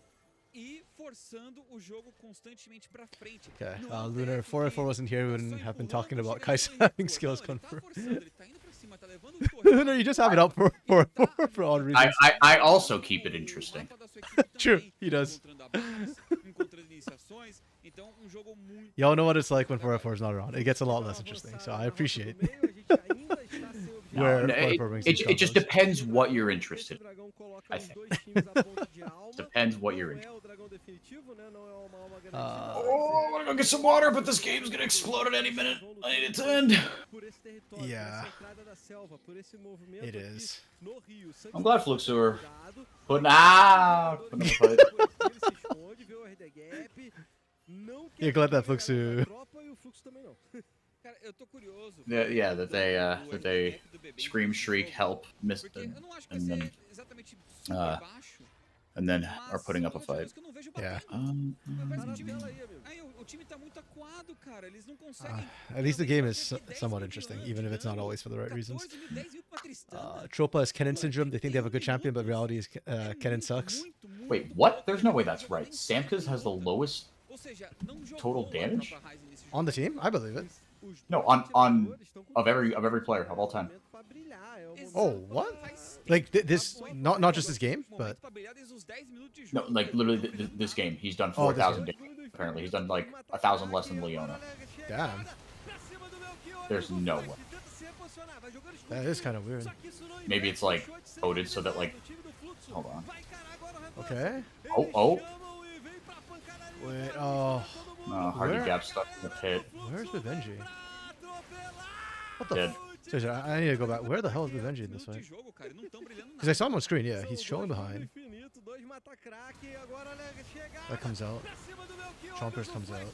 E forçando o jogo constantemente pra frente. Okay, Não Lunar, é 404 wasn't here, we tá wouldn't só have been empurrando, talking about chega Kai'Sa na having torre. skills Não, ele tá confirmed. forçando, ele tá indo pra cima, tá levando o torre. Lunar, you just have it up for odd reasons. I also keep it interesting. True, he does. Y'all know what it's like when 404 is not around. It gets a lot less interesting, so I appreciate. No meio, a gente ainda está sem where No, Fortnite brings it these just combos. depends what you're interested in. Dragão coloca I os think. dois times a ponto de alma. Depends what you're Não into. é o dragão definitivo, né? Não é uma alma garantida. Oh, I wanna go get some water, but this game's gonna explode at any minute. I need it to end. Por esse território, Yeah. por essa entrada da selva, por esse movimento It aqui is. no rio. I'm glad Fluxo are Cuidado. putting out. Ele se esconde, vê o RD Gap. Não Yeah, glad that Fluxo. quer a tropa e o Fluxo também não. Cara, eu tô curioso. Yeah, that they scream, shriek, help, miss, Porque eu não acho que and vai then ser exatamente super baixo. are putting up a fight. Yeah. Aí o time tá muito acuado, cara. Eles não conseguem. At least the game is somewhat interesting, even if it's not always for the right reasons. Tropa has Kennen syndrome. They think they have a good champion, but reality is Kennen sucks. Wait, what? There's no way that's right. Samka's has the lowest total damage On the team? I believe it. No, on of every player of all time. Oh, what? Like this? Not just this game, but No, like literally this game, he's done Oh, this 4,000 damage. Apparently, he's done like 1,000 less than Leona. damn, There's no way. that is kind of weird. Maybe it's like coded so that like. Hold on. Okay. Oh. Wait. Oh, Hardy Where? Gap stuck in the pit. where's Vivenji? What the? Dead. Seriously, I need to go back. Where the hell is Vivenji in this fight? Because I saw him on screen. Yeah, he's showing behind. That comes out. Chompers comes out.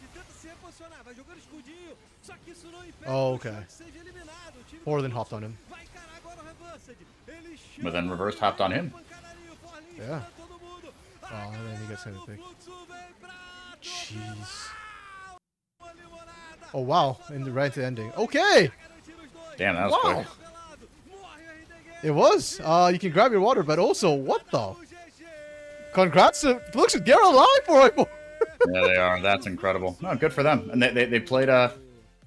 Oh, okay. Orlin hopped on him. But then reverse hopped on him. Yeah. Oh, and then he gets hit pick. Jeez. Oh wow! In the right to ending. Okay. Damn, that was Wow. quick. It was. You can grab your water, but also what the? Congrats to Looks they're alive for it. Yeah, they are. That's incredible. No, good for them. And they played an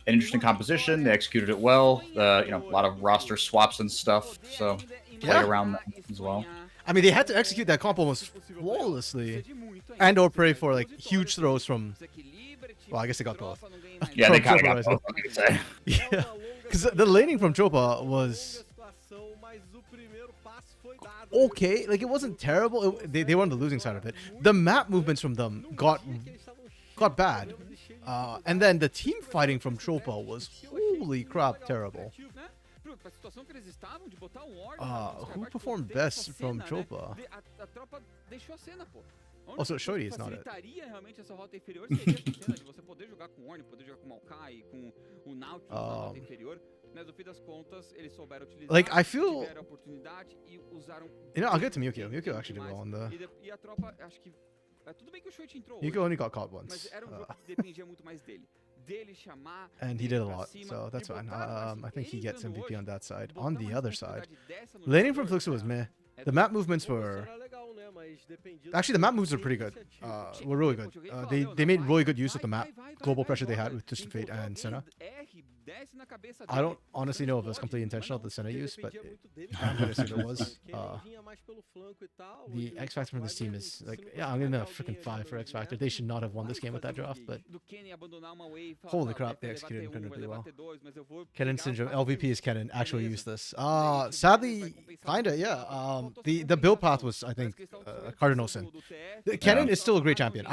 interesting composition. They executed it well. A lot of roster swaps and stuff. So played Yeah. around that as well. I mean, they had to execute that comp almost flawlessly, and/or pray for like huge throws from. Well, I guess they got both. Yeah, they From kind of Tropa, got both, I could say. Yeah, because the laning from Tropa was okay. Like it wasn't terrible. They were on the losing side of it. The map movements from them got bad, and then the team fighting from Tropa was holy crap terrible. Who performed best from Tropa? Also, Shorty is not it. Like, I feel... I'll get to Mukio. Mukio actually did well on the... Mukio only got caught once. And he did a lot, so that's fine. I think he gets MVP on that side. On the other side, laning from Fluxo was meh. The map movements were... Actually, the map moves were pretty good. Were really good. They made really good use of the map. Global pressure they had with Twisted Fate and Senna. I don't honestly know if it was completely intentional, the Senna use, but I'm going to assume it was. The X Factor from this team is like, yeah, I'm going to freaking 5 for X Factor. They should not have won this game with that draft, but holy crap, they executed incredibly well. Kennen Syndrome, LVP is Kennen, actually useless. Sadly, kinda, yeah. The build path was, I think, cardinal sin. Kennen is still a great champion.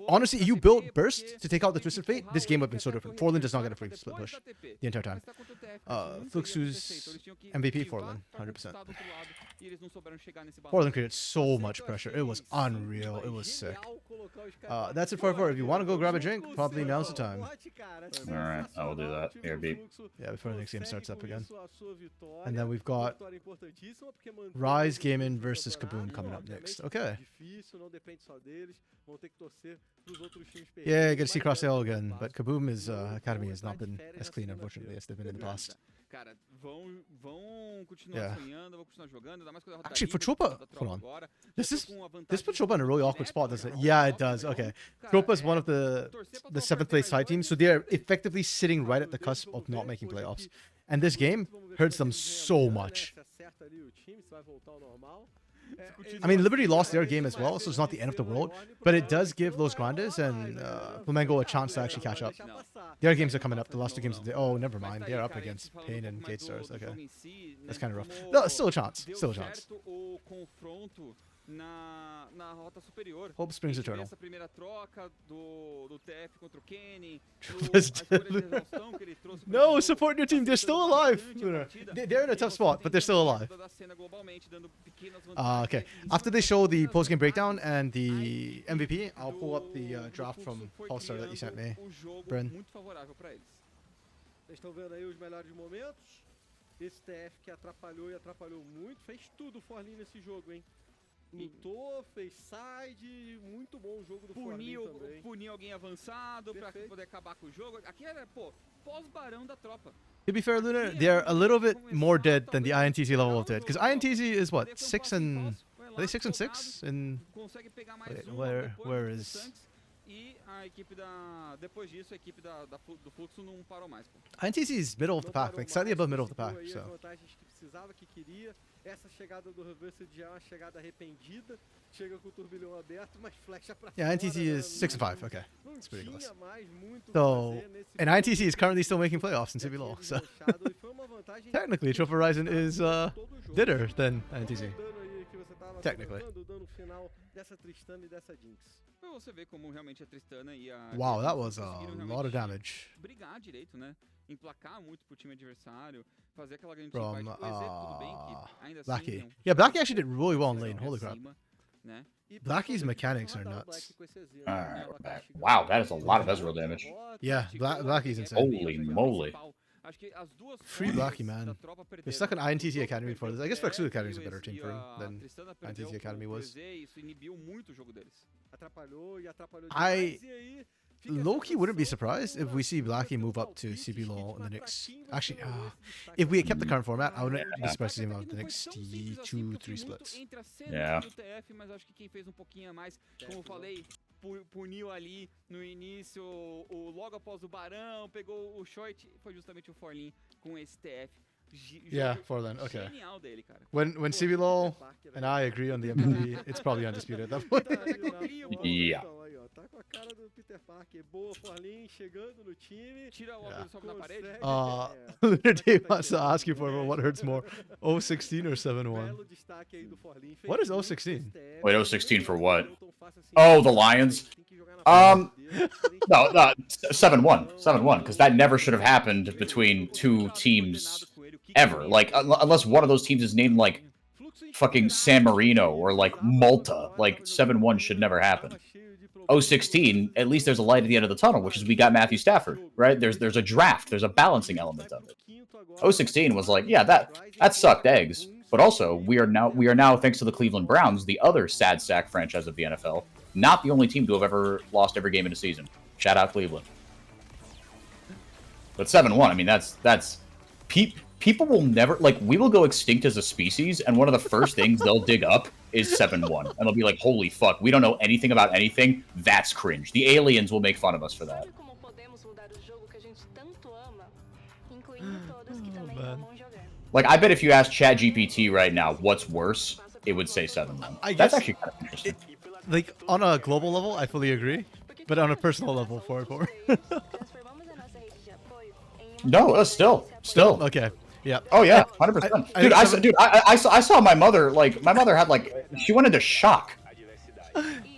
Honestly, you build Burst to take out the Twisted Fate, this game would have been so different. Forlin does not get a free split push the entire time. Fluxu's MVP Forlin, 100%. Forlin created so much pressure. It was unreal. It was sick. That's it for 4. If you want to go grab a drink, probably now's the time. Alright, I will do that. Airbnb. Yeah, before the next game starts up again. And then we've got Rise Gaming versus Kaboom coming up next. Okay. Yeah, get to see Crossdale again, but Kaboom's academy has not been as clean, unfortunately, as they've been in the past. Yeah. Actually, for Tropa, hold on. This puts Tropa in a really awkward spot, doesn't it? Yeah, it does. Okay. Tropa is one of the 7th place side teams, so they're effectively sitting right at the cusp of not making playoffs. And this game hurts them so much. I mean, Liberty lost their game as well, so it's not the end of the world, but it does give Los Grandes and Flamengo a chance to actually catch up. Their games are coming up. The last two games of the oh, never mind. They're up against Pain and Gate Stars. Okay, that's kind of rough. No, still a chance. Still a chance. Na rota superior. Hope springs eternal. Essa primeira troca do TF contra o Kenny. No, support your team. They're still alive. They're in a tough spot, but they're still alive. Okay. After they show the post-game breakdown and the MVP, I'll pull up the draft from Pulsar that you sent me, Bren. Vocês estão vendo aí os melhores momentos. Esse TF que atrapalhou e atrapalhou muito. Fez tudo o Forlin nesse jogo, hein? Lutou, fez side, muito bom o jogo do Forlin também. Punir alguém avançado pra poder acabar com o jogo. Aqui era, pô, pós-barão da tropa. To be fair, Luna, they're a little bit more dead than the INTZ level of dead. Because INTZ is what, 6 and... Are they 6 and 6? In... Wait, where is... E a equipe depois disso, a equipe do Fluxo não parou mais. INTZ is middle of the pack, like slightly above middle of the pack, so... Essa chegada do Reverse já é uma chegada arrependida. Chega com o turbilhão aberto, mas flecha pra Yeah, INTZ is 6 and 5, okay. It's ridiculous. So, and INTZ is currently still making playoffs in CBLOL, so... Technically, Trophy Horizon is deader than INTZ. Technically. Você vê como realmente a Tristana e a wow, that was a lot of damage. Brigar direito, né? Emplacar muito pro time adversário, fazer aquela grande From tudo bem que ainda Blackie. assim, Yeah, Blackie actually did really well in lane. Holy crap. Né? Blackie's mechanics are nuts. Alright, we're back. Wow, that is a lot of Ezreal damage. Yeah, Blackie's insane. Holy moly. Free Blackie, man. They're stuck in INTZ Academy for this. I guess Vexu Academy is a better team for him than INTZ Academy was. I low-key wouldn't be surprised if we see Blackie move up to CBLOL in the next... Actually, if we had kept the current format, I wouldn't be surprised to see him out the next 2-3 splits. Yeah. Puniu ali no início, logo após o Barão, pegou o short, foi justamente o Forlin com esse TF. Yeah, Forlin, okay. Genial dele, cara. When CBLOL and I agree on the MVP, it's probably undisputed at that point. Yeah. Tá com a cara do Peter Parker. Boa, Forlin chegando no time. Tira o óculos sobe na parede. Lunar wants to ask you for what hurts more, 016 or 7-1? What is 016? Wait, 016 for what? Oh, the Lions? No, 7-1. 7-1, because that never should have happened between two teams ever. Like, unless one of those teams is named, like, fucking San Marino or, like, Malta. Like, 7-1 should never happen. 016, at least there's a light at the end of the tunnel, which is we got Matthew Stafford, right? There's a draft. There's a balancing element of it. 016 was like, yeah, that sucked eggs. But also, we are now, thanks to the Cleveland Browns, the other sad sack franchise of the NFL, not the only team to have ever lost every game in a season. Shout out Cleveland. But 7-1, I mean, that's people will never, like, we will go extinct as a species, and one of the first things they'll dig up is 7-1. And they'll be like, holy fuck, we don't know anything about anything. That's cringe. The aliens will make fun of us for that. Like, I bet if you ask ChatGPT right now what's worse, it would say 7-1. That's actually kind of interesting. Like, on a global level, I fully agree. But on a personal level, 4-4. No, still. Okay. Yeah. Oh yeah, 100%. Dude, I saw my mother. Like, my mother had, like, she went into shock.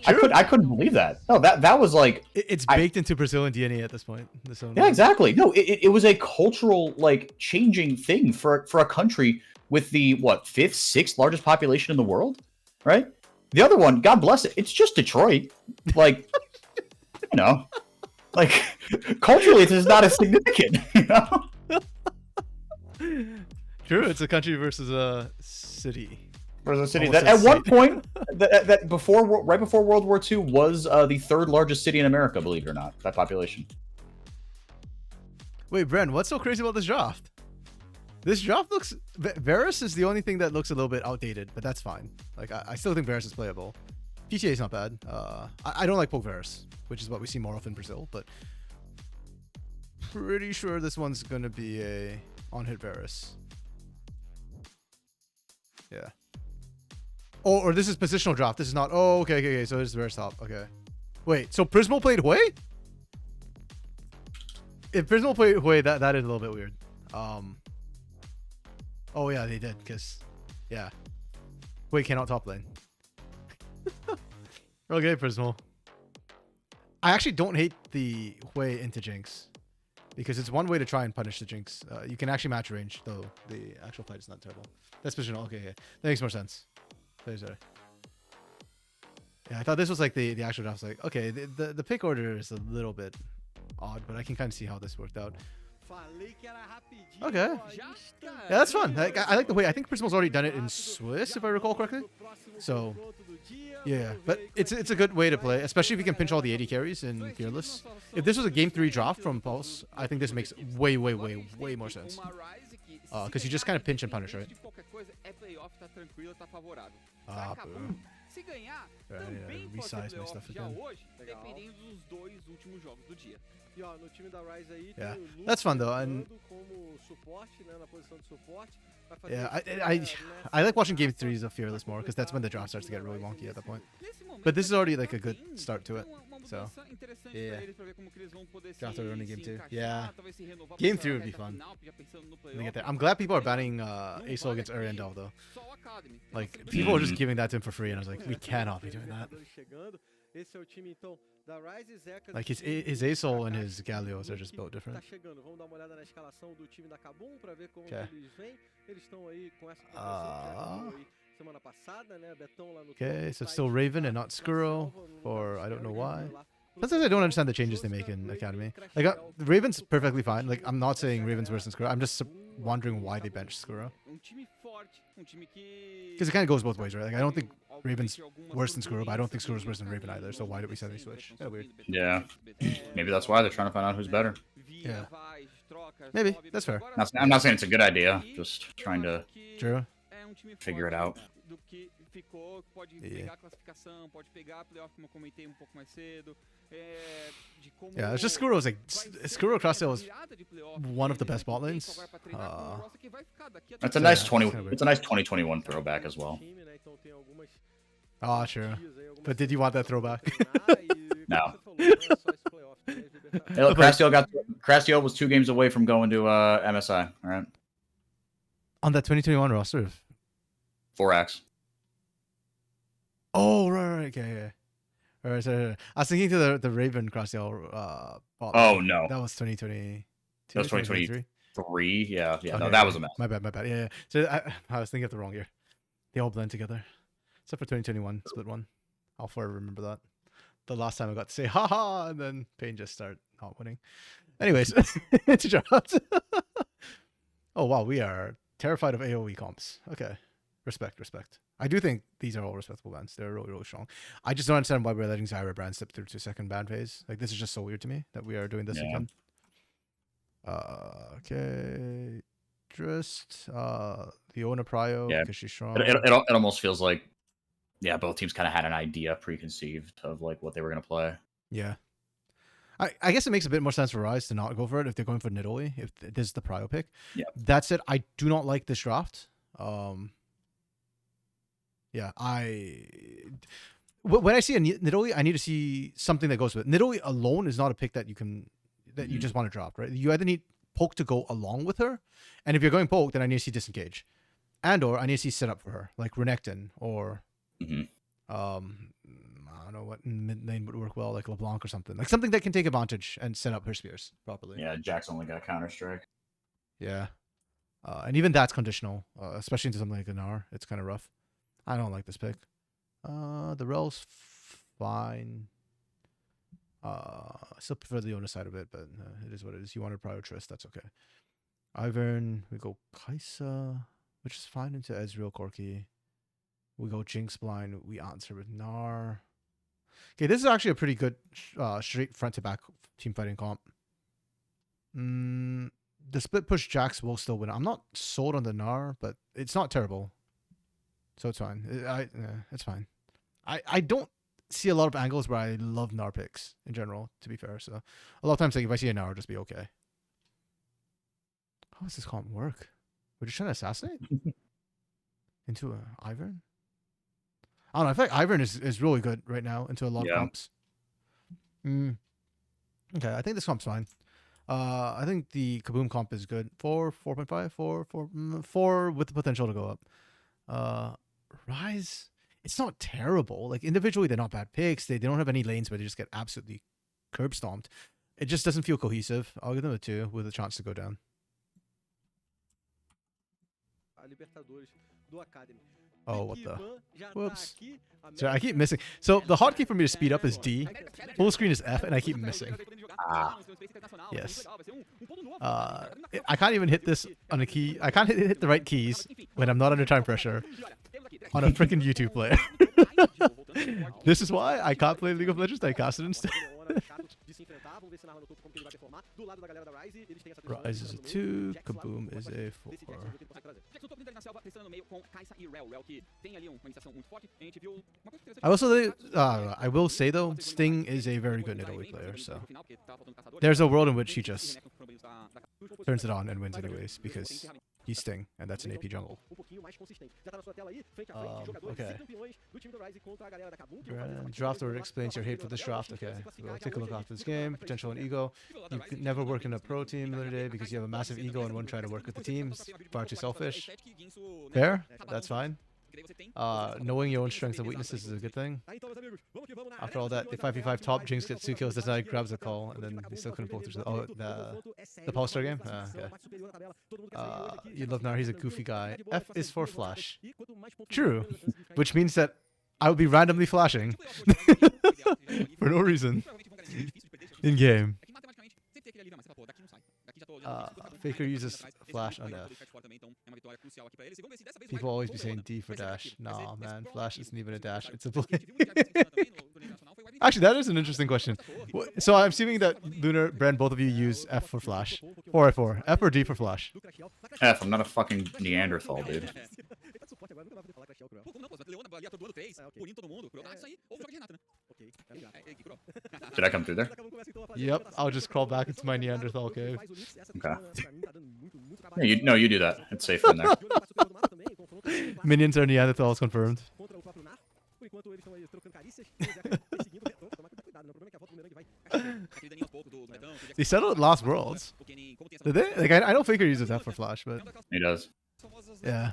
I couldn't believe that. No, that was like it's baked into Brazilian DNA at this point. Yeah, exactly. No, it was a cultural, like, changing thing for a country with the what 5th, 6th largest population in the world, right? The other one, God bless it, it's just Detroit. Like, you know, like, culturally it's not as significant, you know. True, it's a country versus a city. Versus a city that at one point, that right before World War II, was the 3rd largest city in America, believe it or not, by population. Wait, Bren, what's so crazy about this draft? This draft looks... Varus is the only thing that looks a little bit outdated, but that's fine. Like, I still think Varus is playable. PTA is not bad. I don't like poke Varus, which is what we see more of in Brazil, but pretty sure this one's going to be a on-hit Varus. Yeah. Oh, or this is positional draft. This is not. Oh, okay. So this is the very top. Okay. Wait. So Prismo played Hui? If Prismo played Hui, that is a little bit weird. Oh yeah, they did. Cause, yeah, Hui cannot top lane. Okay, Prismo. I actually don't hate the Hui into Jinx because it's one way to try and punish the Jinx. You can actually match range, though the actual fight is not terrible. That's positional. Okay, yeah. That makes more sense. Sorry. Yeah, I thought this was like the actual draft. Like, okay, the pick order is a little bit odd, but I can kind of see how this worked out. Okay. Yeah, that's fun. I like the way. I think Prismo's already done it in Swiss, if I recall correctly. So, yeah, but it's a good way to play, especially if you can pinch all the 80 carries in Fearless. If this was a game 3 draft from Pulse, I think this makes way more sense. Because you just kind of pinch and punish, right? Boo. Se ganhar, também pode ser playoff já hoje, dependendo dos 2 últimos jogos do dia. E ó, no time da Rise aí tem Yeah, o Luke that's fun though. And como suporte, né, na posição de suporte. yeah, I like watching game 3s of Fearless more because that's when the draft starts to get really wonky at that point. But this is already like a good start to it. So yeah, draft are running game 2. Yeah, game 3 would be fun. When they get there. I'm glad people are banning ASOL against Ariandel though. Like people are just giving that to him for free, and I was like, we cannot be doing that. Esse é o time então da Rise, Zeca. Like his ASOL and his Gallios are just built different. Tá chegando. Vamos dar uma olhada na escalação do time da Kabum para ver como eles vêm. Eles estão aí com essa proteção que semana passada, né? Betão lá no Okay, so it's still Raven and not Skuro, or I don't know why. Sometimes I don't understand the changes they make in Academy. Like Raven's perfectly fine. Like I'm not saying Raven's worse than Skuro. I'm just wondering why they bench Skuro. Because it kind of goes both ways, right? Like I don't think Raven's worse than Skuro, but I don't think Skuro's worse than Raven either. So why did we suddenly switch? Kind of weird. Yeah, maybe that's why they're trying to find out who's better. Yeah, maybe that's fair. I'm not saying it's a good idea. Just trying to figure it out. Yeah, it's just Skuro's like Skuro Crossdale is one of the best bot lanes. It's a nice 2021 throwback as well. Oh, sure. But did you want that throwback? No. Hey, look, Crastio was 2 games away from going to MSI, right? On that 2021 roster. 4X. Oh, right, okay, yeah. All right, sorry. I was thinking to the Raven Crossdale bot. Oh no, that was 2020. That was 2023. Yeah, Okay, no, that was a mess. My bad. Yeah. So I was thinking of the wrong year. They all blend together, except for 2021 split one. I'll forever remember that. The last time I got to say haha, and then Pain just started not winning. Anyways, it's a draft. Oh wow, we are terrified of AOE comps. Okay, respect. I do think these are all respectable bans. They're really strong. I just don't understand why we're letting Zyra brand step through to second ban phase. Like this is just so weird to me that we are doing this again. Okay, Drist, Leona Prio, because she's strong. It almost feels like, yeah, both teams kind of had an idea preconceived of like what they were gonna play. Yeah, I guess it makes a bit more sense for Rise to not go for it if they're going for Nidalee, if this is the Prio pick. Yeah. That said, I do not like this draft. Yeah, when I see a Nidalee, I need to see something that goes with it. Nidalee alone is not a pick that you just want to drop, right? You either need poke to go along with her, and if you're going poke, then I need to see disengage, or I need to see set up for her, like Renekton or I don't know what mid lane would work well, like LeBlanc or something, like something that can take advantage and set up her spears properly. Yeah, Jack's only got Counter Strike. Yeah, and even that's conditional, especially into something like Gnar. It's kind of rough. I don't like this pick. The Rel's fine. I still prefer the owner side of it, but it is what it is. You want to prior trust, that's okay. Ivern, we go Kaisa, which is fine into Ezreal Corki. We go Jinx blind, we answer with Gnar. Okay, this is actually a pretty good straight front to back team fighting comp. The split push Jax will still win. I'm not sold on the Gnar, but it's not terrible. So it's fine. It's fine. I don't see a lot of angles where I love Gnar picks in general, to be fair. So a lot of times, like if I see a Gnar, I'll just be okay. How does this comp work? We're just trying to assassinate into a Ivern. I don't know. I feel like Ivern is really good right now into a lot of Yeah. comps. Okay, I think this comp's fine. I think the Kaboom comp is good. 4, 4.5, 4 with the potential to go up. Rise, it's not terrible. Like individually, they're not bad picks. They don't have any lanes where they just get absolutely curb stomped. It just doesn't feel cohesive. I'll give them a 2 with a chance to go down. Oh, what the? Whoops. Sorry, I keep missing. So the hotkey for me to speed up is D. Full screen is F, and I keep missing. Yes. I can't even hit this on a key. I can't hit the right keys when I'm not under time pressure on a freaking YouTube player. This is why I can't play League of Legends Diecast instead. Rise is a 2, Kaboom is a 4. I will say though, Sting is a very good Nidalee player, so there's a world in which he just turns it on and wins anyways because he's Sting and that's an AP jungle. Okay. Draft order explains your hate for this draft. Okay, we'll take a look after this game. Potential and ego. You could never work in a pro team the other day because you have a massive ego and won't try to work with the teams. Far too selfish. Fair. That's fine. Knowing your own strengths and weaknesses is a good thing. After all that, the 5v5 top, Jinx gets 2 kills, this night grabs a call, and then they still couldn't pull through. Oh, the Polestar game? Okay. You love Nar, he's a goofy guy. F is for flash. True. Which means that I would be randomly flashing for no reason in game. Faker uses flash on F. People always be saying D for dash. Nah, man, flash isn't even a dash. It's a blink. Actually, that is an interesting question. So I'm assuming that Lunar, Brand, both of you use F for flash. 4 F or D for flash? F, I'm not a fucking Neanderthal, dude. Did I come through there? Yep, I'll just crawl back into my Neanderthal cave. Okay. Yeah, you do that. It's safer in there. Minions are Neanderthals confirmed. They settled Lost Worlds. Did they? Like, I don't Faker uses F for flash, but He does. yeah.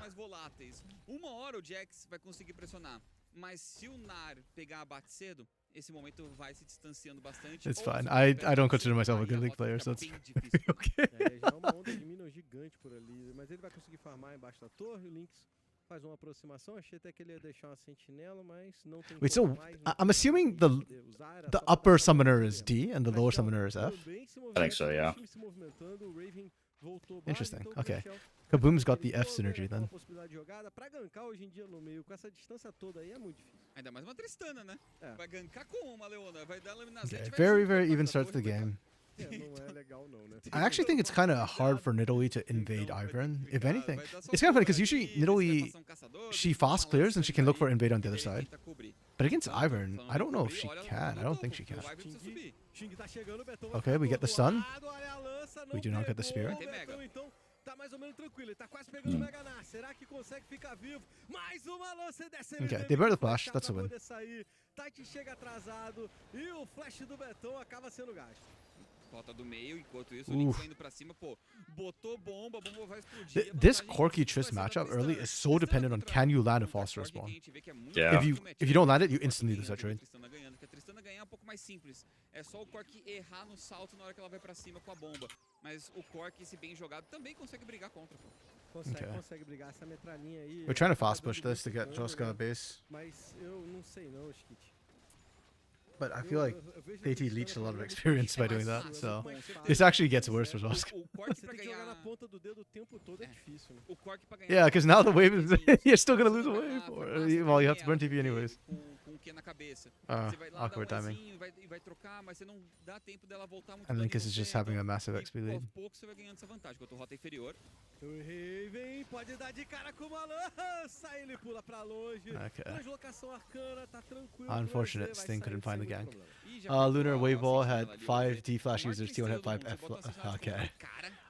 Uma hora o Jax vai conseguir pressionar, mas se o Nar pegar abate cedo, esse momento vai se distanciando bastante. It's fine. I don't consider myself a good League player, so it's okay. Já é uma onda de minions gigante por ali, mas ele vai conseguir farmar embaixo da torre. O Lynx faz uma aproximação. Achei até que ele ia deixar uma sentinela, mas não tem. Wait, so I'm assuming the upper summoner is D and the lower summoner is F? I think so, yeah. Interesting. Okay. Kaboom's got the F synergy then. Ainda mais uma Tristana, né? Vai gankar com uma Leona, vai dar laminação. Okay. Very, very even start to the game. I actually think it's kind of hard for Nidalee to invade Ivern. If anything, it's kind of funny because usually Nidalee, she fast clears and she can look for invade on the other side. But against Ivern, I don't know if she can. I don't think she can. Okay, we get the stun. We do not get the spear. Okay, they burn the flash. That's a win. Rota do meio, enquanto isso o Lynx vai indo pra cima, pô, botou bomba, a bomba vai explodir. This Corki Triss matchup early is so dependent on can you land a phosphorus spawn. Yeah. If you don't land it, you instantly lose that trade. Tristana ganhando, que a Tristana ganhar é um pouco mais simples. É só o Corki errar no salto na hora que ela vai pra cima com a bomba. Mas o Corki, se bem jogado, também consegue brigar contra, pô. Consegue brigar essa metralhinha aí. We're trying to fast push this to get Joska base. Mas eu não sei não, Skit. But I feel like KT leached a lot of experience by doing that, so this actually gets worse for Joska. Yeah, because now the wave is you're still gonna lose a wave, or well, you have to burn TP anyways. Awkward timing. And Linkus is just having a massive XP lead. Okay. Unfortunate, Sting couldn't find the gank. Lunar Wave Ball had 5 D flash users, T1 had 5 F. Okay.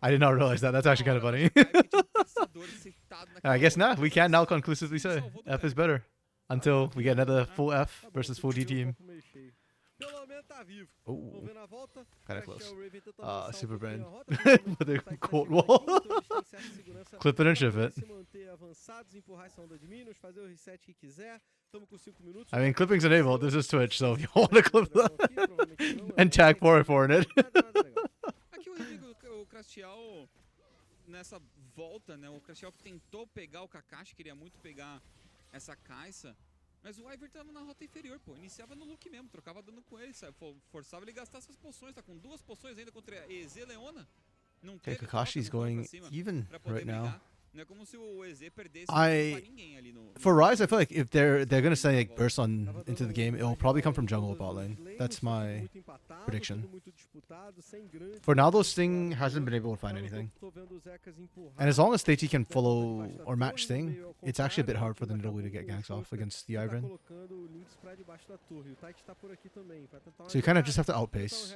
I did not realize that. That's actually kind of funny. I guess now we can now conclusively say F is better. until we get another full F versus full D team. Pelo menos tá vivo. Oh, Vamos ver na volta. kind of close. O Raven tenta avançar Super pouquinho brain na rota, principalmente with a porque o Tite tá cold chegando wall. aqui, então eles têm certa segurança Clip it and pra ship poder it. se manter avançados, empurrar essa onda de minions, fazer o reset que quiser. Estamos com 5 minutos. I mean, clipping's enabled. This is Twitch, so if you want to clip that and tag 404 in it. Aqui eu digo o Crastial nessa volta, né? O Crastial que tentou pegar o Kakashi, queria muito pegar essa Kai'Sa. Mas o Ivern tava na rota inferior, pô. Iniciava no look mesmo, trocava dano com ele, sabe? Forçava ele a gastar essas poções. Tá com 2 poções ainda contra EZ Leona. Não Okay, teve Kakashi's troca, não foi going pra cima even pra poder right now. brigar. Não é como se o EZ perdesse I- pra ninguém ali no For Rise, I feel like if they're gonna send like burst on into the game, it'll probably come from jungle or bot lane. That's my prediction. For now, though, Sting hasn't been able to find anything. And as long as Stage can follow or match Sting, it's actually a bit hard for the Nidalee to get ganks off against the Ivern. So you kind of just have to outpace.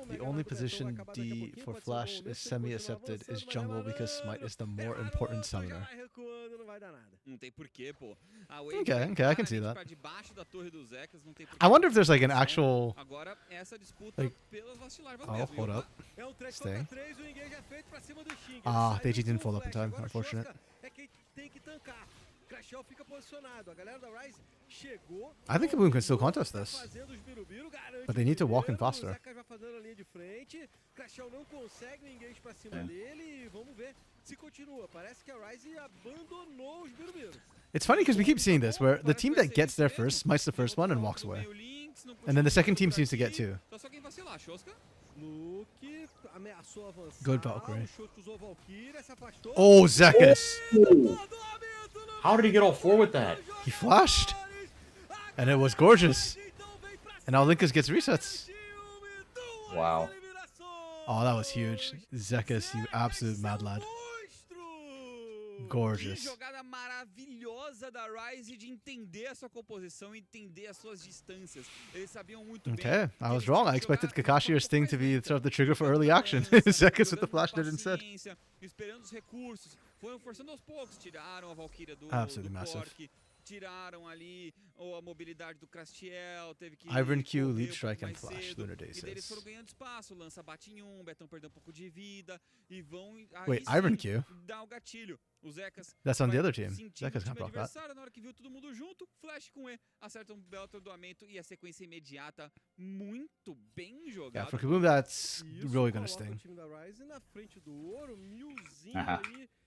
The only position D for Flash is semi-accepted is jungle because Smite is the more important summoner. Não tem porquê, pô. Okay, I can see that. Pra debaixo da torre dos Zekas, não tem porquê. I wonder if there's like an actual... Agora essa disputa like- pelas vastilarvas Oh, mesmo. hold up. Stay. Ah, they didn't fold up in time, unfortunate. I think Kaboom can still contest this, but they need to walk in faster. It's funny because we keep seeing this, where the team that gets there first smites the first one and walks away. And then the second team seems to get two. Good Valkyrie. Oh, Zekus! How did he get all 4 with that? He flashed! And it was gorgeous. And now Linkus gets resets. Wow. Oh, that was huge. Zekus, you absolute mad lad. Gorgeous. Que jogada maravilhosa da Ryze de entender a sua composição, entender as suas distâncias. Eles sabiam muito bem. Okay, I was wrong. I expected Kakashi or Sting to be sort of the trigger for early action. Zekus with the flash did instead. Esperando os recursos. Foram forçando aos poucos. Tiraram a Valkyria do massive. Cork. Tiraram ali a mobilidade do Crastiel, teve que Ivern Q, correr Leap um Strike pouco and mais Flash, cedo, Lunar Day e daí eles says. foram ganhando espaço, lança bate em um, Betão perdeu um pouco de vida e vão Wait, aí Ivern sim Q? dar o gatilho. O Zekas That's on the vai other team. sentindo Zekas o can't time block that. adversário, na hora que viu todo mundo junto, flash com E, acerta um belo atordoamento e a sequência imediata muito bem jogada. Yeah, for Kaboom, that's really gonna sting.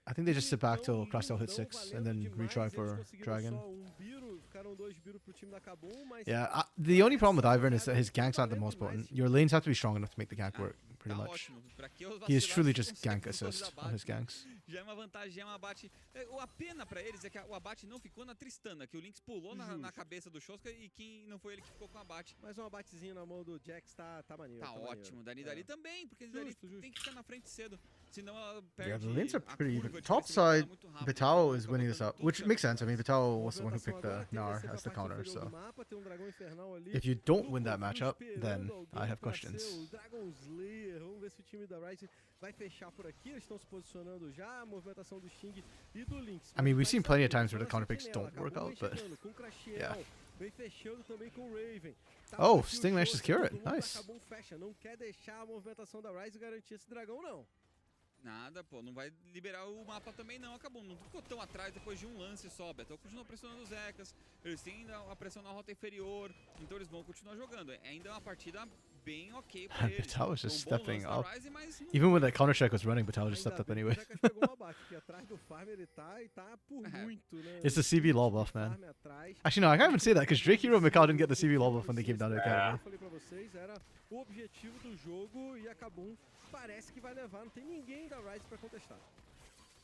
I think they just sit back till Crosstail hits 6 and then retry for Dragon. Yeah, the only problem with Ivern is that his ganks aren't the most potent. Your lanes have to be strong enough to make the gank work, pretty Tá much. ótimo. Pra que os He is vacilados truly just conseguem gank fazer assist on his abate? ganks. Já é uma vantagem, já é um abate. A pena pra eles é que o abate não ficou na Tristana, que o Lynx pulou na cabeça do Shoska e quem não foi ele que ficou com o abate. Mas um abatezinho na mão do Jax tá maneiro. Tá maneiro. ótimo. Dali também, porque Dali tem que ficar na frente cedo. Senão ela perde. Yeah, the lanes are a pretty curva even. de Top crescimento side, muito rápido. Vitao is Acaba winning this dando up, tudo which certo. makes sense. I mean, Vitao was the one who picked the Gnar as the counter, so if you don't win that matchup, then I have questions. Vamos ver se o time da Ryze vai fechar por aqui. Eles estão se posicionando já. A movimentação do Sting e do Lynx. I mean, we've seen plenty of times where the counter picks don't work out, but yeah. Vem fechando também com o Raven. Oh, Sting managed to secure it. Nice. Não quer deixar a movimentação da Ryze garantir esse dragão, não. Nada, pô, não vai liberar o mapa também não, acabou, não ficou tão atrás depois de um lance só, Betão continua pressionando os Zekas, eles têm ainda a pressão na rota inferior, então eles vão continuar jogando, ainda é uma partida bem ok pra eles. Vitao was just Foi um bom stepping lance da up. Ryze, mas não- Even when that counter check was running, Vitao just stepped up Ainda anyway. bem que o Zekas pegou um abate, porque atrás do farm ele tá e tá por muito, né? It's the CBLOL buff, man. Farm atrás. Actually, no, I can't even say that because Drake Hero and Mikau didn't get the CBLOL buff when they came down to the Eu academy. falei pra vocês, era o objetivo do jogo e a Kabum parece que vai levar. Não tem ninguém da Ryze pra contestar.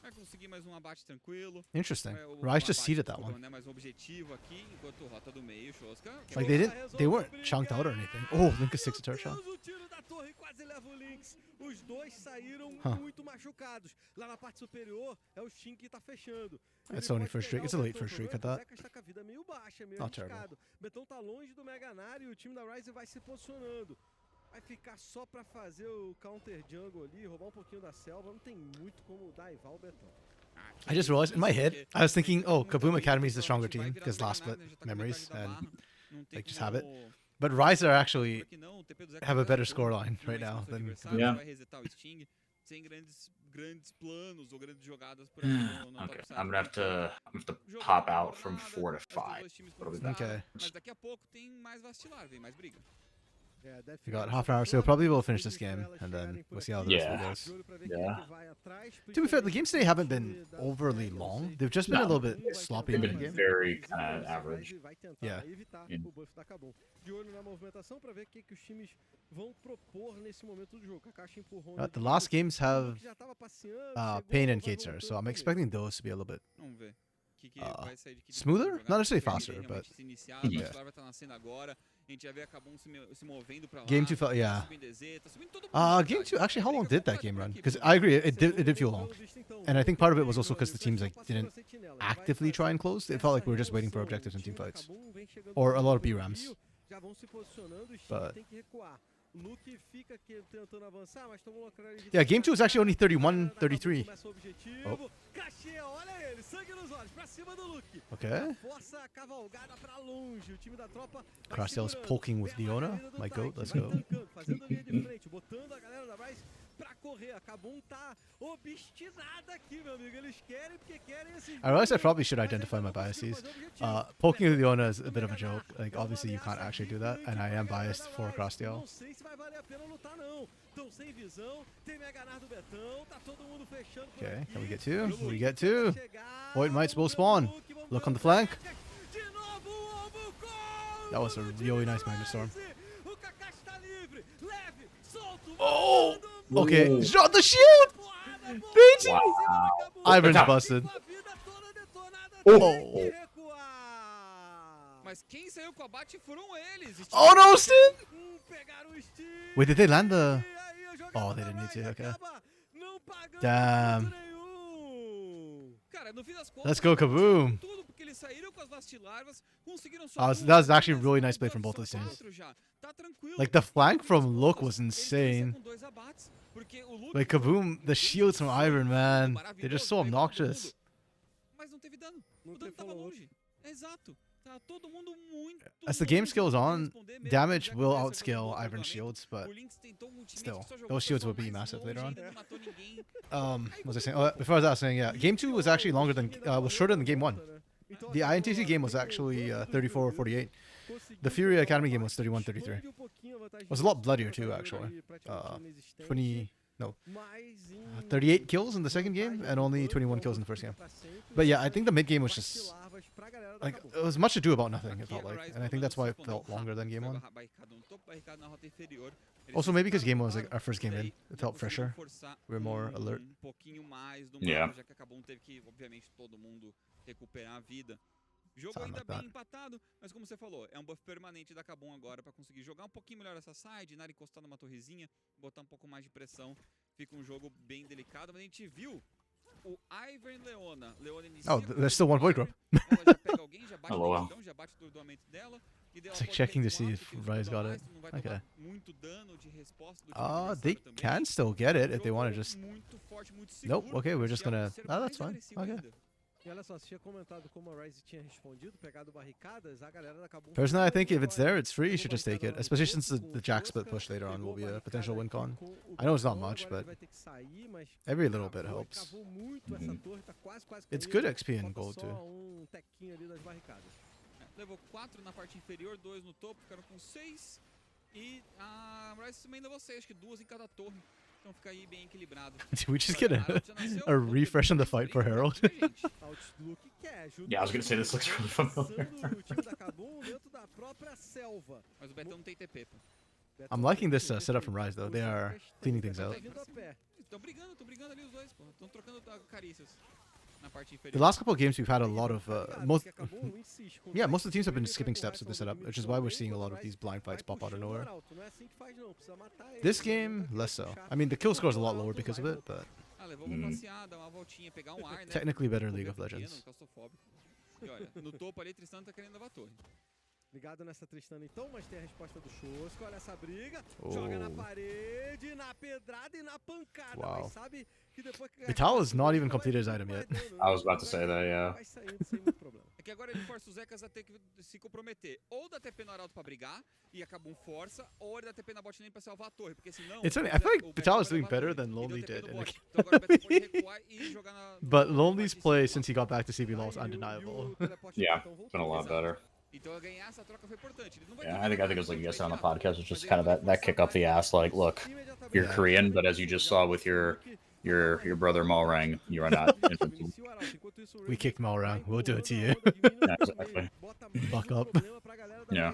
vai conseguir mais um abate tranquilo. Interesting. O Ryze just abate, seeded that desculpa, one. né, mais um objetivo aqui, enquanto rota do meio, Shoska. Like they weren't chunked out or anything. Oh, Linkus 6 a turret shot. O tiro da torre quase leva o Lynx. Os dois saíram muito machucados. Lá na parte superior é o Shin que tá fechando. It's only first streak. It's a late first streak at that. O Zekas tá com a vida meio baixa, meio Not arriscado. Betão tá longe do Mega Nar e o time da Ryze vai se posicionando. vai ficar só pra fazer o counter jungle ali, roubar um pouquinho da selva. Não tem muito como daivar o Betão. I just realized in my head, I was thinking, oh, Kaboom Academy is the stronger team because last split memories and like just habit. But Rise are actually have a better scoreline right now than Kaboom. Yeah. Sem grandes planos ou grandes jogadas por aqui no Okay, top I'm side. gonna have to pop out from 4 to 5. Okay. Mas daqui a pouco tem mais vacilar, vem mais briga. We got half an hour, so probably we'll finish this game and then we'll see how the rest of it goes. Yeah. To be fair, the games today haven't been overly long. They've just been a little bit sloppy in They've the been game. very kind of average. Yeah. O buff da Kabum. De olho na movimentação pra ver o que os times vão propor nesse momento do jogo. Kakashi empurrou The last games have já tava passeando, Pain chegou, and vai Kater, so voltando I'm pra expecting those to be a little bit Vamos ver. Que vai sair de que smoother? jogada. Not necessarily Porque a faster, ideia but realmente se iniciar, a yeah. vacilar vai estar nascendo agora. A gente já vê a Kabum se movendo pra lá. Game 2 felt, tá yeah. subindo DZ, tá subindo todo mundo, na Game verdade. 2, actually, how long Briga did that completa game por run? aqui, Because viu? I agree, it did feel long. And I think part of it was also because the teams like didn't actively try and close. It felt like we were just waiting for objectives and team fights. Or a lot of B-rams. Já vão se posicionando, os times But têm que recuar. Luke fica aqui tentando avançar, mas tomou uma clara de yeah, game 2 was actually only 31, 33. Começa o objetivo. Cachê, olha ele, sangue nos olhos, pra cima do Luke. Okay. Força a cavalgada pra longe, o time da tropa vai Crosstail's segurando. poking with Pega a Leona. galera do My tanque, goat, let's vai go. tancando, fazendo linha de frente, botando a galera da Bryce pra correr. A Kabum tá obstinada aqui, meu amigo. Eles querem porque querem esse I realized I probably should identify my biases. Poking with Leona is a bit of a joke. Like, obviously you can't actually do that, and I am biased for Crosstail. Não sei se vai valer a pena lutar, não. Tão sem visão, tem Mega Nar do Betão, tá todo mundo fechando por Okay, aqui. can we get two? O We get Luke two. vai chegar. Void Mites will spawn. Look on the flank. That was a really nice Magnustorm. O Kakashi tá livre, leve, solto. Oh! Okay, Ooh. shot the shield! Beat Wow. Ivan's busted. Oh. Mas quem saiu com o abate foram eles. Oh no, Stin! Pegaram o Steve. Wait, did they land the... E aí, a jogada Oh, they da didn't need to, Bryce okay. acaba não pagando Damn. ponto nenhum. Cara, no fim das contas, Let's go, Kaboom. tudo porque eles saíram com as vastilarvas, conseguiram só That was actually really nice play from both of these teams. Tá tranquilo. Like, the flank from Look was Eles estão insane. com dois abates, porque o Luke Like, Kaboom, the shields from Ivan, man. They're just so maravilhoso, pegou todo obnoxious. mundo, mas não teve dano. Não O dano teve tava follow-up. longe. Exato. Tá todo mundo muito As the game longe scales de on, responder mesmo, damage já will começa outscale jogando Ivan's regulamento. shields, but O Lynx tentou um ultimate still, que só jogou those shields pessoa will be mais massive later longe, on. ainda não matou ninguém. what was I saying? Oh, before that, I was saying, yeah, game 2 was actually longer than, was shorter than game 1. The INTC game was actually 34 or 48. The Fury Academy game was 31, 33. It was a lot bloodier too, actually. 38 kills in the second game and only 21 kills in the first game. But yeah, I think the mid game was just like it was much ado about nothing. It felt like, and I think that's why it felt longer than game 1. Also, maybe because game 1 was like our first game in, it felt fresher. We were more alert. Yeah. Já que acabou, teve que, obviamente, todo mundo recuperar a vida. O jogo Something ainda like that. bem empatado, mas como você falou, é um buff permanente da Kabum agora pra conseguir jogar um pouquinho melhor essa side, Nara encostar numa torrezinha, botar um pouco mais de pressão. Fica um jogo bem delicado, mas a gente viu o Ivan Leona. Leona inicia Oh, there's still one void group. ela já pega alguém, já bate Hello. o lentidão, já bate o atordoamento dela. E daí ela It's like pode checking to recuar, see if porque Rise got o it. não vai Okay. tomar muito dano de resposta do time They adversário também. can still get it if they want to just. Muito forte, muito Nope. seguro, Okay, we're just que é gonna. ser Oh, mais that's fine. agressivo Okay. ainda. E olha só, você tinha comentado como a Rise tinha respondido, pegado barricadas, a galera da Kabum... Personally, I think if it's there, it's free. You should just take it, especially since the Jack split push later on will be a potential win con. I know it's not much, but every little bit helps. It's good XP in gold too. Levou 4 na parte inferior, 2 no topo, ficaram com 6. E a Rise também levou 6, acho que 2 em cada torre. Então fica aí bem equilibrado. Did we just get a a refresh on the fight for Herald? Yeah, I was gonna say this looks really familiar. Mas o Betão não tem TP, pô. I'm liking this setup from Rise though. They are cleaning things out. Estão brigando ali os dois, pô. Estão trocando carícias na parte inferior. The last couple of games we've had a lot of most of the teams have been skipping steps with the setup, which is why we're seeing a lot of these blind fights pop out of nowhere. This game, less so. I mean, the kill score is a lot lower because of it, but Levou uma passeada, uma voltinha, pegar um ar, né? technically better League of Legends. E olha, no topo ali, Tristan tá querendo levar a torre. Ligado nessa Tristana então, mas tem a resposta do Chosco. Olha essa briga. Joga na parede, na pedrada e na pancada. Wow. Mas sabe que depois que Vital has not even completed his item yet. I was about to say that, yeah. Vai saindo sem muito problema. É que agora ele força os Zekas a ter que se comprometer. Ou dá TP no Arauto pra brigar, e acaba um força, ou ele dá TP na bot lane pra salvar a torre, porque senão... It's only, I feel like Vital is doing better than Lonely did. Então agora o Beto pode recuar e jogar na... But Lonely's play since he got back to CBLOL is undeniable. Yeah, it's been a lot better. Então ganhar essa troca foi importante. Ele não vai Yeah, I think it was like you guys said on the podcast. It's just kind of that kick up the ass. Like, look, you're Korean, but as you just saw with your brother Malrang, you are not infantry. We kicked him all around. We'll do it to you. Yeah, exactly. Buck up. Yeah.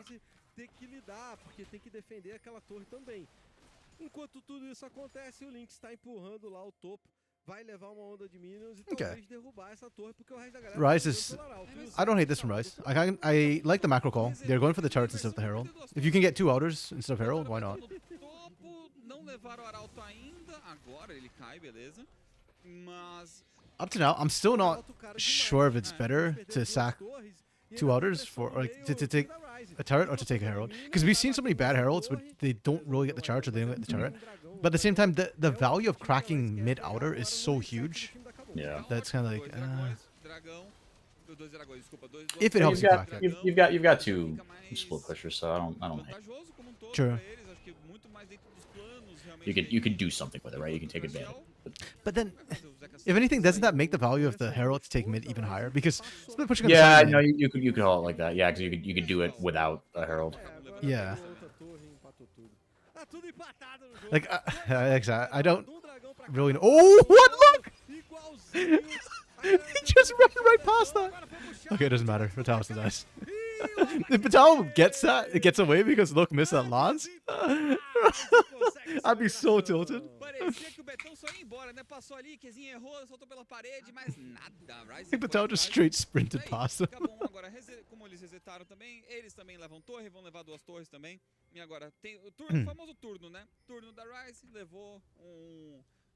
Tem que lidar, porque tem que defender aquela torre também. Enquanto tudo isso acontece, o Lynx está empurrando lá o topo. Vai levar uma onda de minions e talvez derrubar essa torre, porque o resto da galera Rise is... I don't hate this from Rise. I like the macro call. They're going for the turrets instead of the Herald. If you can get 2 outers instead of Herald, why not? Não levaram o Arauto ainda, agora ele cai, beleza. Mas Up to now, I'm still not sure if it's better to sack 2 outers for to take a turret or to take a Herald. Because we've seen so many bad Heralds, but they don't really get the charge or they don't get the turret. But at the same time, the value of cracking mid-outer is so huge. Yeah. That's kind of like... if it helps you crack it. You've got 2 split pushers, so I don't hate. True. You could do something with it, right? You can take advantage. But then, if anything, doesn't that make the value of the Herald to take mid even higher? Because split pushing. Yeah, no, you could call it like that. Yeah, because you could do it without a Herald. Yeah. Like, exactly. I don't really know. Oh, what? Look! He just ran right past that. Okay, it doesn't matter. Vital still dies. If Vital gets that, it gets away because look, missed that lance. I'd be so tilted. Parecia que o Betão só ia embora, né? Passou ali, Kezinho errou, soltou pela parede, mas nada. I think Vital just straight sprinted past him. Agora, como eles resetaram também, eles também levam torre, vão levar 2 torres também. E agora, tem o turno, o famoso turno, né? Turno da Ryze, levou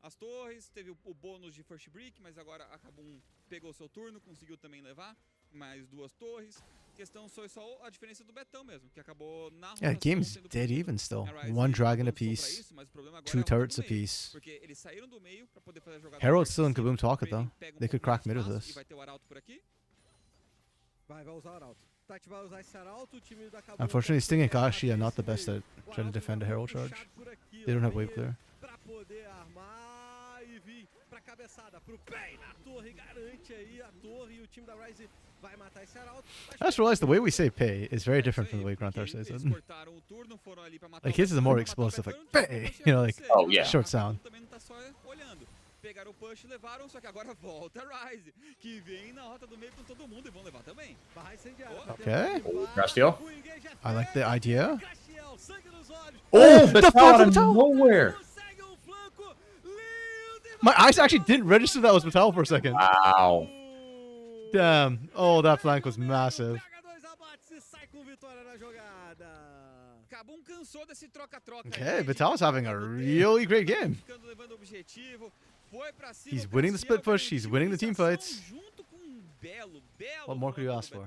as torres, teve o bônus de first brick, mas agora acabou pegou seu turno, conseguiu também levar mais 2 torres. Questão foi só a diferença do Betão mesmo, que acabou na Yeah, game's dead even still. 1 dragon apiece, 2 turrets apiece. porque eles saíram do meio para poder fazer a jogada. Herald's still in Kaboom Talk though. They could crack mid with this. Vai ter o Arauto por aqui. Vai usar o Arauto. Tati vai usar esse Arauto, o time da Kabum Unfortunately, Sting and Kashi are not the best at trying to defend a Herald charge. They don't have wave clear. Pra poder armar e vir pra cabeçada, pro pé na torre, garante aí a torre e o time da Ryze vai matar esse Arauto. I just realized the way we say pay is very different from the way Grand Theft says it. Like his is a more explosive, like pay, you know, like Oh, yeah. short sound. Também não tá só olhando. Pegaram o push, levaram, só que agora volta a Ryze, que vem na rota do meio com todo mundo e vão levar também. Okay, Grastiel? I like the idea. Oh, the the fuck, out of Vital? nowhere! My eyes actually didn't register that was Vital for a second. Wow. Damn. Oh, that flank was massive. Okay, Vital's having a really great game. He's winning the split push, he's winning the team fights. What more could you ask for?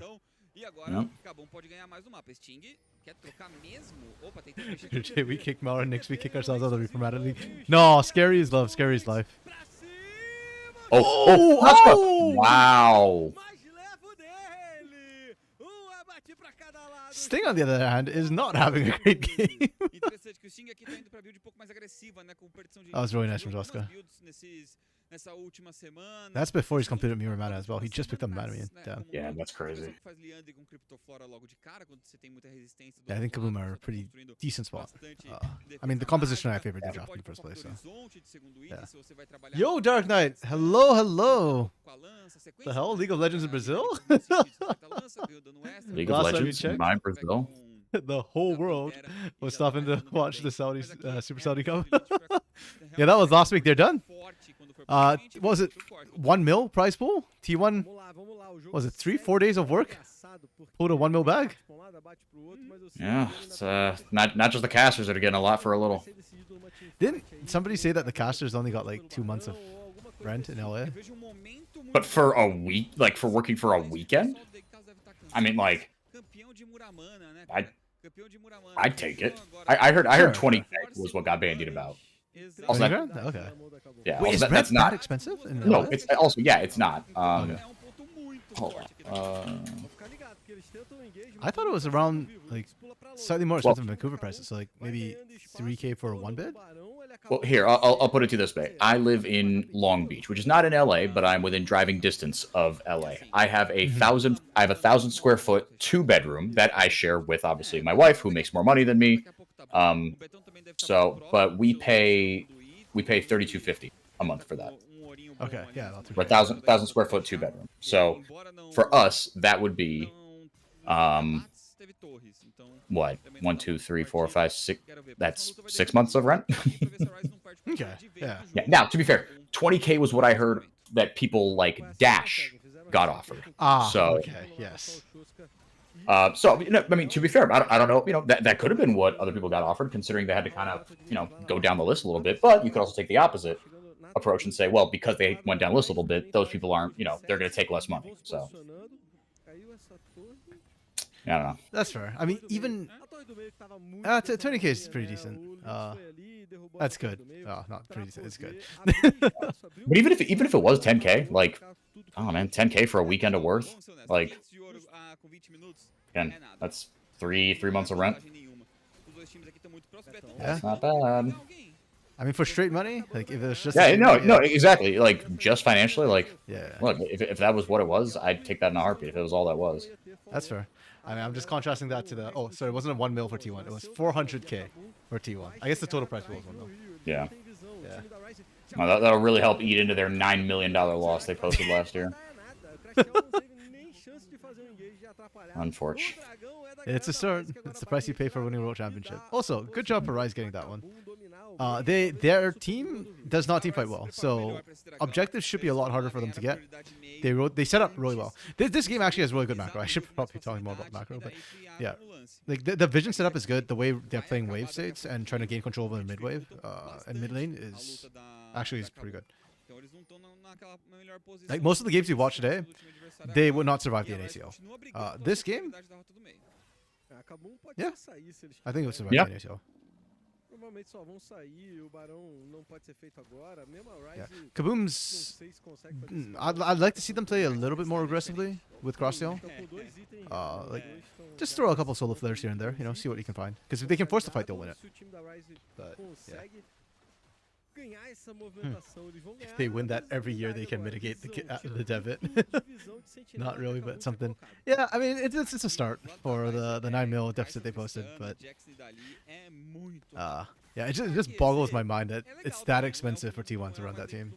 E agora, Kabum pode ganhar mais no mapa. Sting quer trocar mesmo. Opa, tem que Today we kick Mara, next we kick ourselves out of the reformatted league. No, scary is love, scary is life. Oh, wow. Sting, on the other hand, is not having a great game. Interessante que o Sting aqui tá indo pra build um pouco mais agressiva, né, com perdição de That was really nice from Zoska. nessa última semana. That's before he's completed Mirror Mana as well. He just picked up Mana. Damn. Yeah, that's crazy. Faz Liandry com Cryptoflora logo de cara, quando você tem muita resistência. Yeah, I think Kaboom are a pretty decent spot. I mean, the composition I favored the draft in the first place. So. Yeah. Yo, Dark Knight. Hello, hello. The hell? League of Legends in Brazil? League of Last time you Legends, checked? mine Brazil. The whole world was stopping to watch the Saudi Super Saudi Cup. Yeah, that was last week. They're done. What was it? 1 mil prize pool? T1. Was it 3-4 days of work? Pulled a 1 mil bag. Yeah, it's not just the casters that are getting a lot for a little. Didn't somebody say that the casters only got like 2 months of rent in LA? But for a week, like for working for a weekend? I mean, like, I'd take it. I heard Sure. 20K was what got bandied about. Also, 20 grand? Okay. Yeah. Wait, also is that's rent not. that expensive? In No, LA? it's also it's not. Okay. Hold on. I thought it was around like slightly more expensive than Vancouver prices, so like maybe 3K for one bid. Well, here I'll put it to you this way. I live in Long Beach, which is not in LA, but I'm within driving distance of LA. I have a 1,000 square foot 2-bedroom that I share with obviously my wife, who makes more money than me. But we pay $32.50 a month for that. Okay, yeah, about For 1,000 square foot 2-bedroom. So for us, that would be what 1, 2, 3, 4, 5, 6. That's 6 months of rent. Okay, yeah. Yeah. Now, to be fair, 20K was what I heard that people like Dash got offered. So, okay, yes. So I mean, to be fair, I don't know. That could have been what other people got offered, considering they had to kind of go down the list a little bit. But you could also take the opposite approach and say, well, because they went down the list a little bit, those people aren't. They're going to take less money. So. I don't know. That's fair. I mean, even 20K is pretty decent. That's good. Oh, not pretty decent. It's good. But even if it was 10K, like, oh man, 10K for a weekend of Worth, like, again, that's three months of rent. Yeah. It's not bad. I mean, for straight money, like if it was just No, exactly. Like just financially, like, yeah. look, if that was what it was, I'd take that in a heartbeat. If it was all that was. That's fair. I mean, I'm just contrasting that to the. Oh, sorry, it wasn't a 1 mil for T1. It was 400K for T1. I guess the total price was 1 mil. Yeah. Yeah. Well, that'll really help eat into their $9 million loss they posted last year. Unfortunate. It's a start. It's the price you pay for winning a world championship. Also, good job for Rise getting that one. Their team does not team fight well, so objectives should be a lot harder for them to get. They set up really well. This game actually has really good macro. I should probably be talking more about macro, but yeah, like the vision setup is good. The way they're playing wave states and trying to gain control over the mid wave and mid lane is pretty good. Like most of the games we watched today, they would not survive the NACL. This game, yeah, I think it would survive the NACL. Yeah. Kaboom's. I'd like to see them play a little bit more aggressively with Costream. Like, just throw a couple solo flares here and there. See what you can find. Because if they can force the fight, they'll win it. But yeah. If they win that every year, they can mitigate the debit. Not really, but something. Yeah, I mean, it's a start for the 9 mil deficit they posted, but yeah, it just boggles my mind that it's that expensive for T1 to run that team.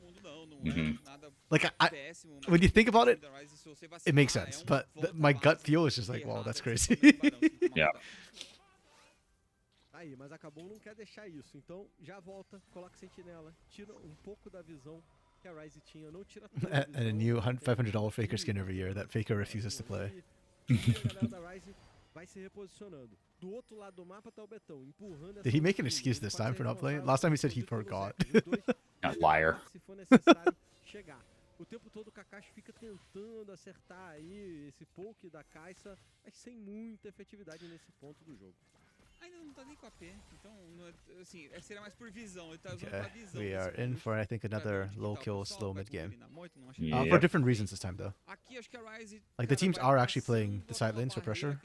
Like, when you think about it, it makes sense, but my gut feel is just like, wow, that's crazy. Yeah. Aí, mas a Kabum não quer deixar isso, então já volta, coloca sentinela, tira pouco da visão que a Ryze tinha, não tira tudo. And a new $500 Faker skin every year that Faker refuses to play. Vai se reposicionando. Do outro lado do mapa tá o Betão, empurrando. Did he make an excuse this time for not playing? Last time he said he forgot. Liar. Se for necessário chegar. O tempo todo o Kakashi fica tentando acertar aí esse poke da Kai'Sa, mas sem muita efetividade nesse ponto do jogo. Ainda não tá nem com AP, então assim, seria mais por visão, ele tá usando pra visão. We are in for, I think, another low kill, slow mid game. Yeah. For different reasons this time, though. Like, the teams are actually playing the side lanes for pressure.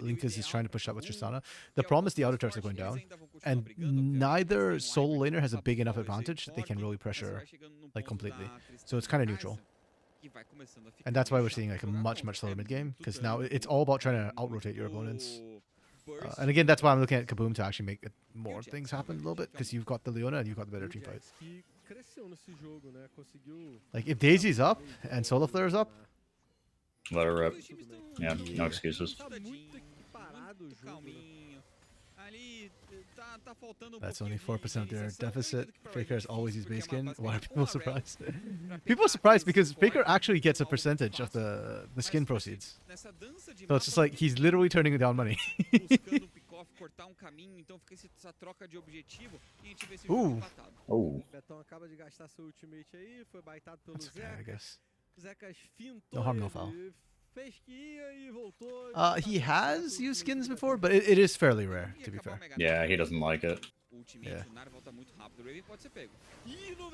Linkus is trying to push up with Tristana. The problem is the auto turrets are going down, and neither solo laner has a big enough advantage that they can really pressure, like, completely. So it's kind of neutral. And that's why we're seeing, like, a much slower mid game, because now it's all about trying to out-rotate your opponents. And again, that's why I'm looking at Kaboom to actually make more things happen a little bit, because you've got the Leona and you've got the better team fight. Like, if Daisy's up and Solar Flare's up, let her rip. Yeah, no excuses. That's only 4% of their deficit. Faker has always used base skin. Why are people surprised? People are surprised because Faker actually gets a percentage of the skin proceeds. So it's just like he's literally turning down money. Ooh. Oh. That's okay, I guess. No harm, no foul. He has used skins before, but it is fairly rare, to be fair. Yeah, he doesn't like it. Yeah.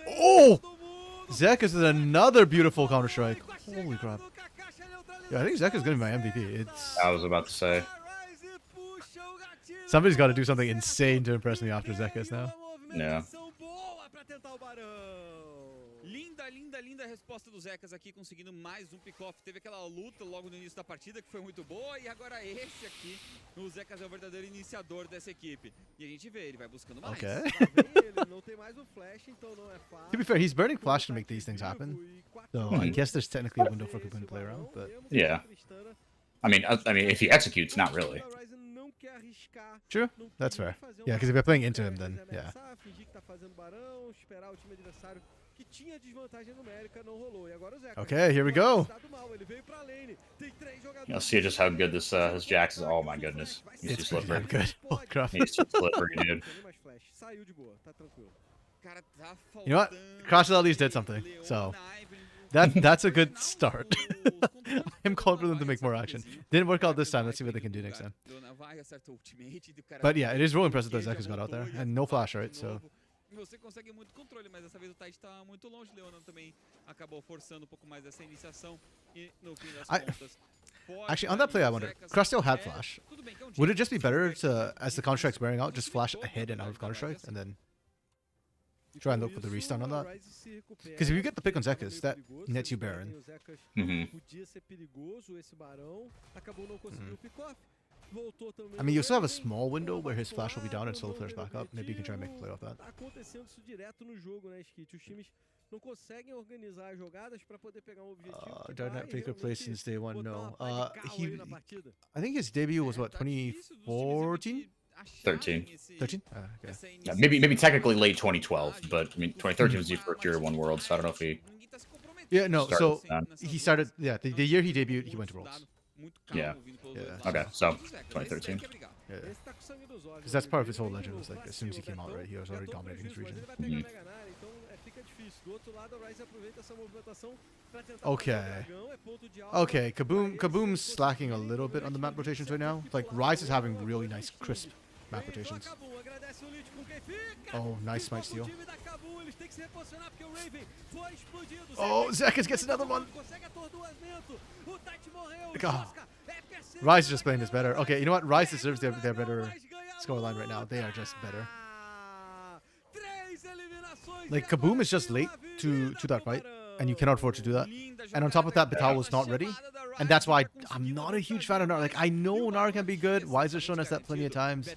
Oh! Zekas is another beautiful counter strike. Holy crap! Yeah, I think Zekas gonna be my MVP. It's I was about to say. somebody's got to do something insane to impress me after Zekas now. Yeah. Linda resposta do Zekas aqui, conseguindo mais um pick-off. Teve aquela luta logo no início da partida que foi muito boa. E agora esse aqui, o Zekas é o verdadeiro iniciador dessa equipe. E a gente vê, ele vai buscando mais. Okay. To be fair, he's burning flash to make these things happen. So I guess there's technically a window for Kabum to play around, but Yeah. I mean, if he executes, not really. True, that's fair. Yeah, because if you're playing into him, then yeah. Okay, here we go. You'll see just how good this his Jax is. Oh my goodness, he's too It's pretty slippery. damn good. Holy crap. He's too slippery, dude. You know what? Crash at least did something, so that's a good start. I'm confident to make more action. Didn't work out this time. Let's see what they can do next time. But yeah, it is real impressive that Zekas got out there and no flash, right? So. Você consegue muito controle, mas dessa vez o Tide tá muito longe. Leonan também acabou forçando um pouco mais essa iniciação e no fim das contas. Actually, on that play, I wonder, Crush still had flash. Would it just be better to, as the Counter Strike's wearing out, just flash ahead and out of Counter Strike and then try and look for the restun on that? Because if you get the pick on Zekas, that nets you Baron. I mean, you still have a small window where his flash will be down and solo flares back up. Maybe you can try and make a play off that. Dark Knight Faker plays since day one. No, I think his debut was what, 2014? 13. 13? Okay. Yeah, maybe technically late 2012, but I mean 2013 was the first year one World, so I don't know if he. Yeah, no. So then. he started. Yeah, the year he debuted, he went to Worlds. Yeah. Yeah. Okay, so 2013. Yeah. Because that's part of his whole legend. Was like as soon as he came out, right, he was already dominating his region. Okay. Okay, Kaboom's slacking a little bit on the map rotations right now. Like Rise is having really nice crisp map rotations. Oh, nice smite steal. Oh, Zekas gets another one. God. Rise is just playing this better. Okay, you know what? Rise deserves their better scoreline right now. They are just better. Like, Kaboom is just late to that fight, and you cannot afford to do that. And on top of that, Vital was not ready. And that's why I'm not a huge fan of Nara. Like, I know Nara can be good. Weiser's shown us that plenty of times.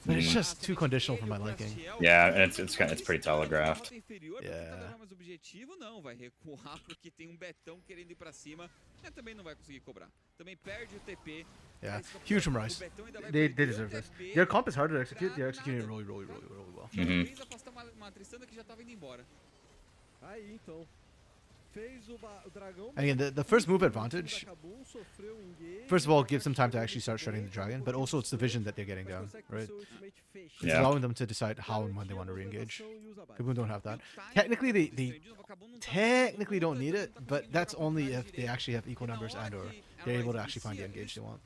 But it's just too conditional for my liking. Yeah, and it's pretty telegraphed. Yeah. Yeah, huge from Rise. They deserve this. Their comp is harder to execute. They're executing it really, really, really, really well. And again, the first move advantage, first of all, gives them time to actually start shredding the dragon, but also it's the vision that they're getting down, right? It's allowing them to decide how and when they want to re-engage. Kaboom don't have that. Technically, they technically don't need it, but that's only if they actually have equal numbers and or they're able to actually find the engage they want.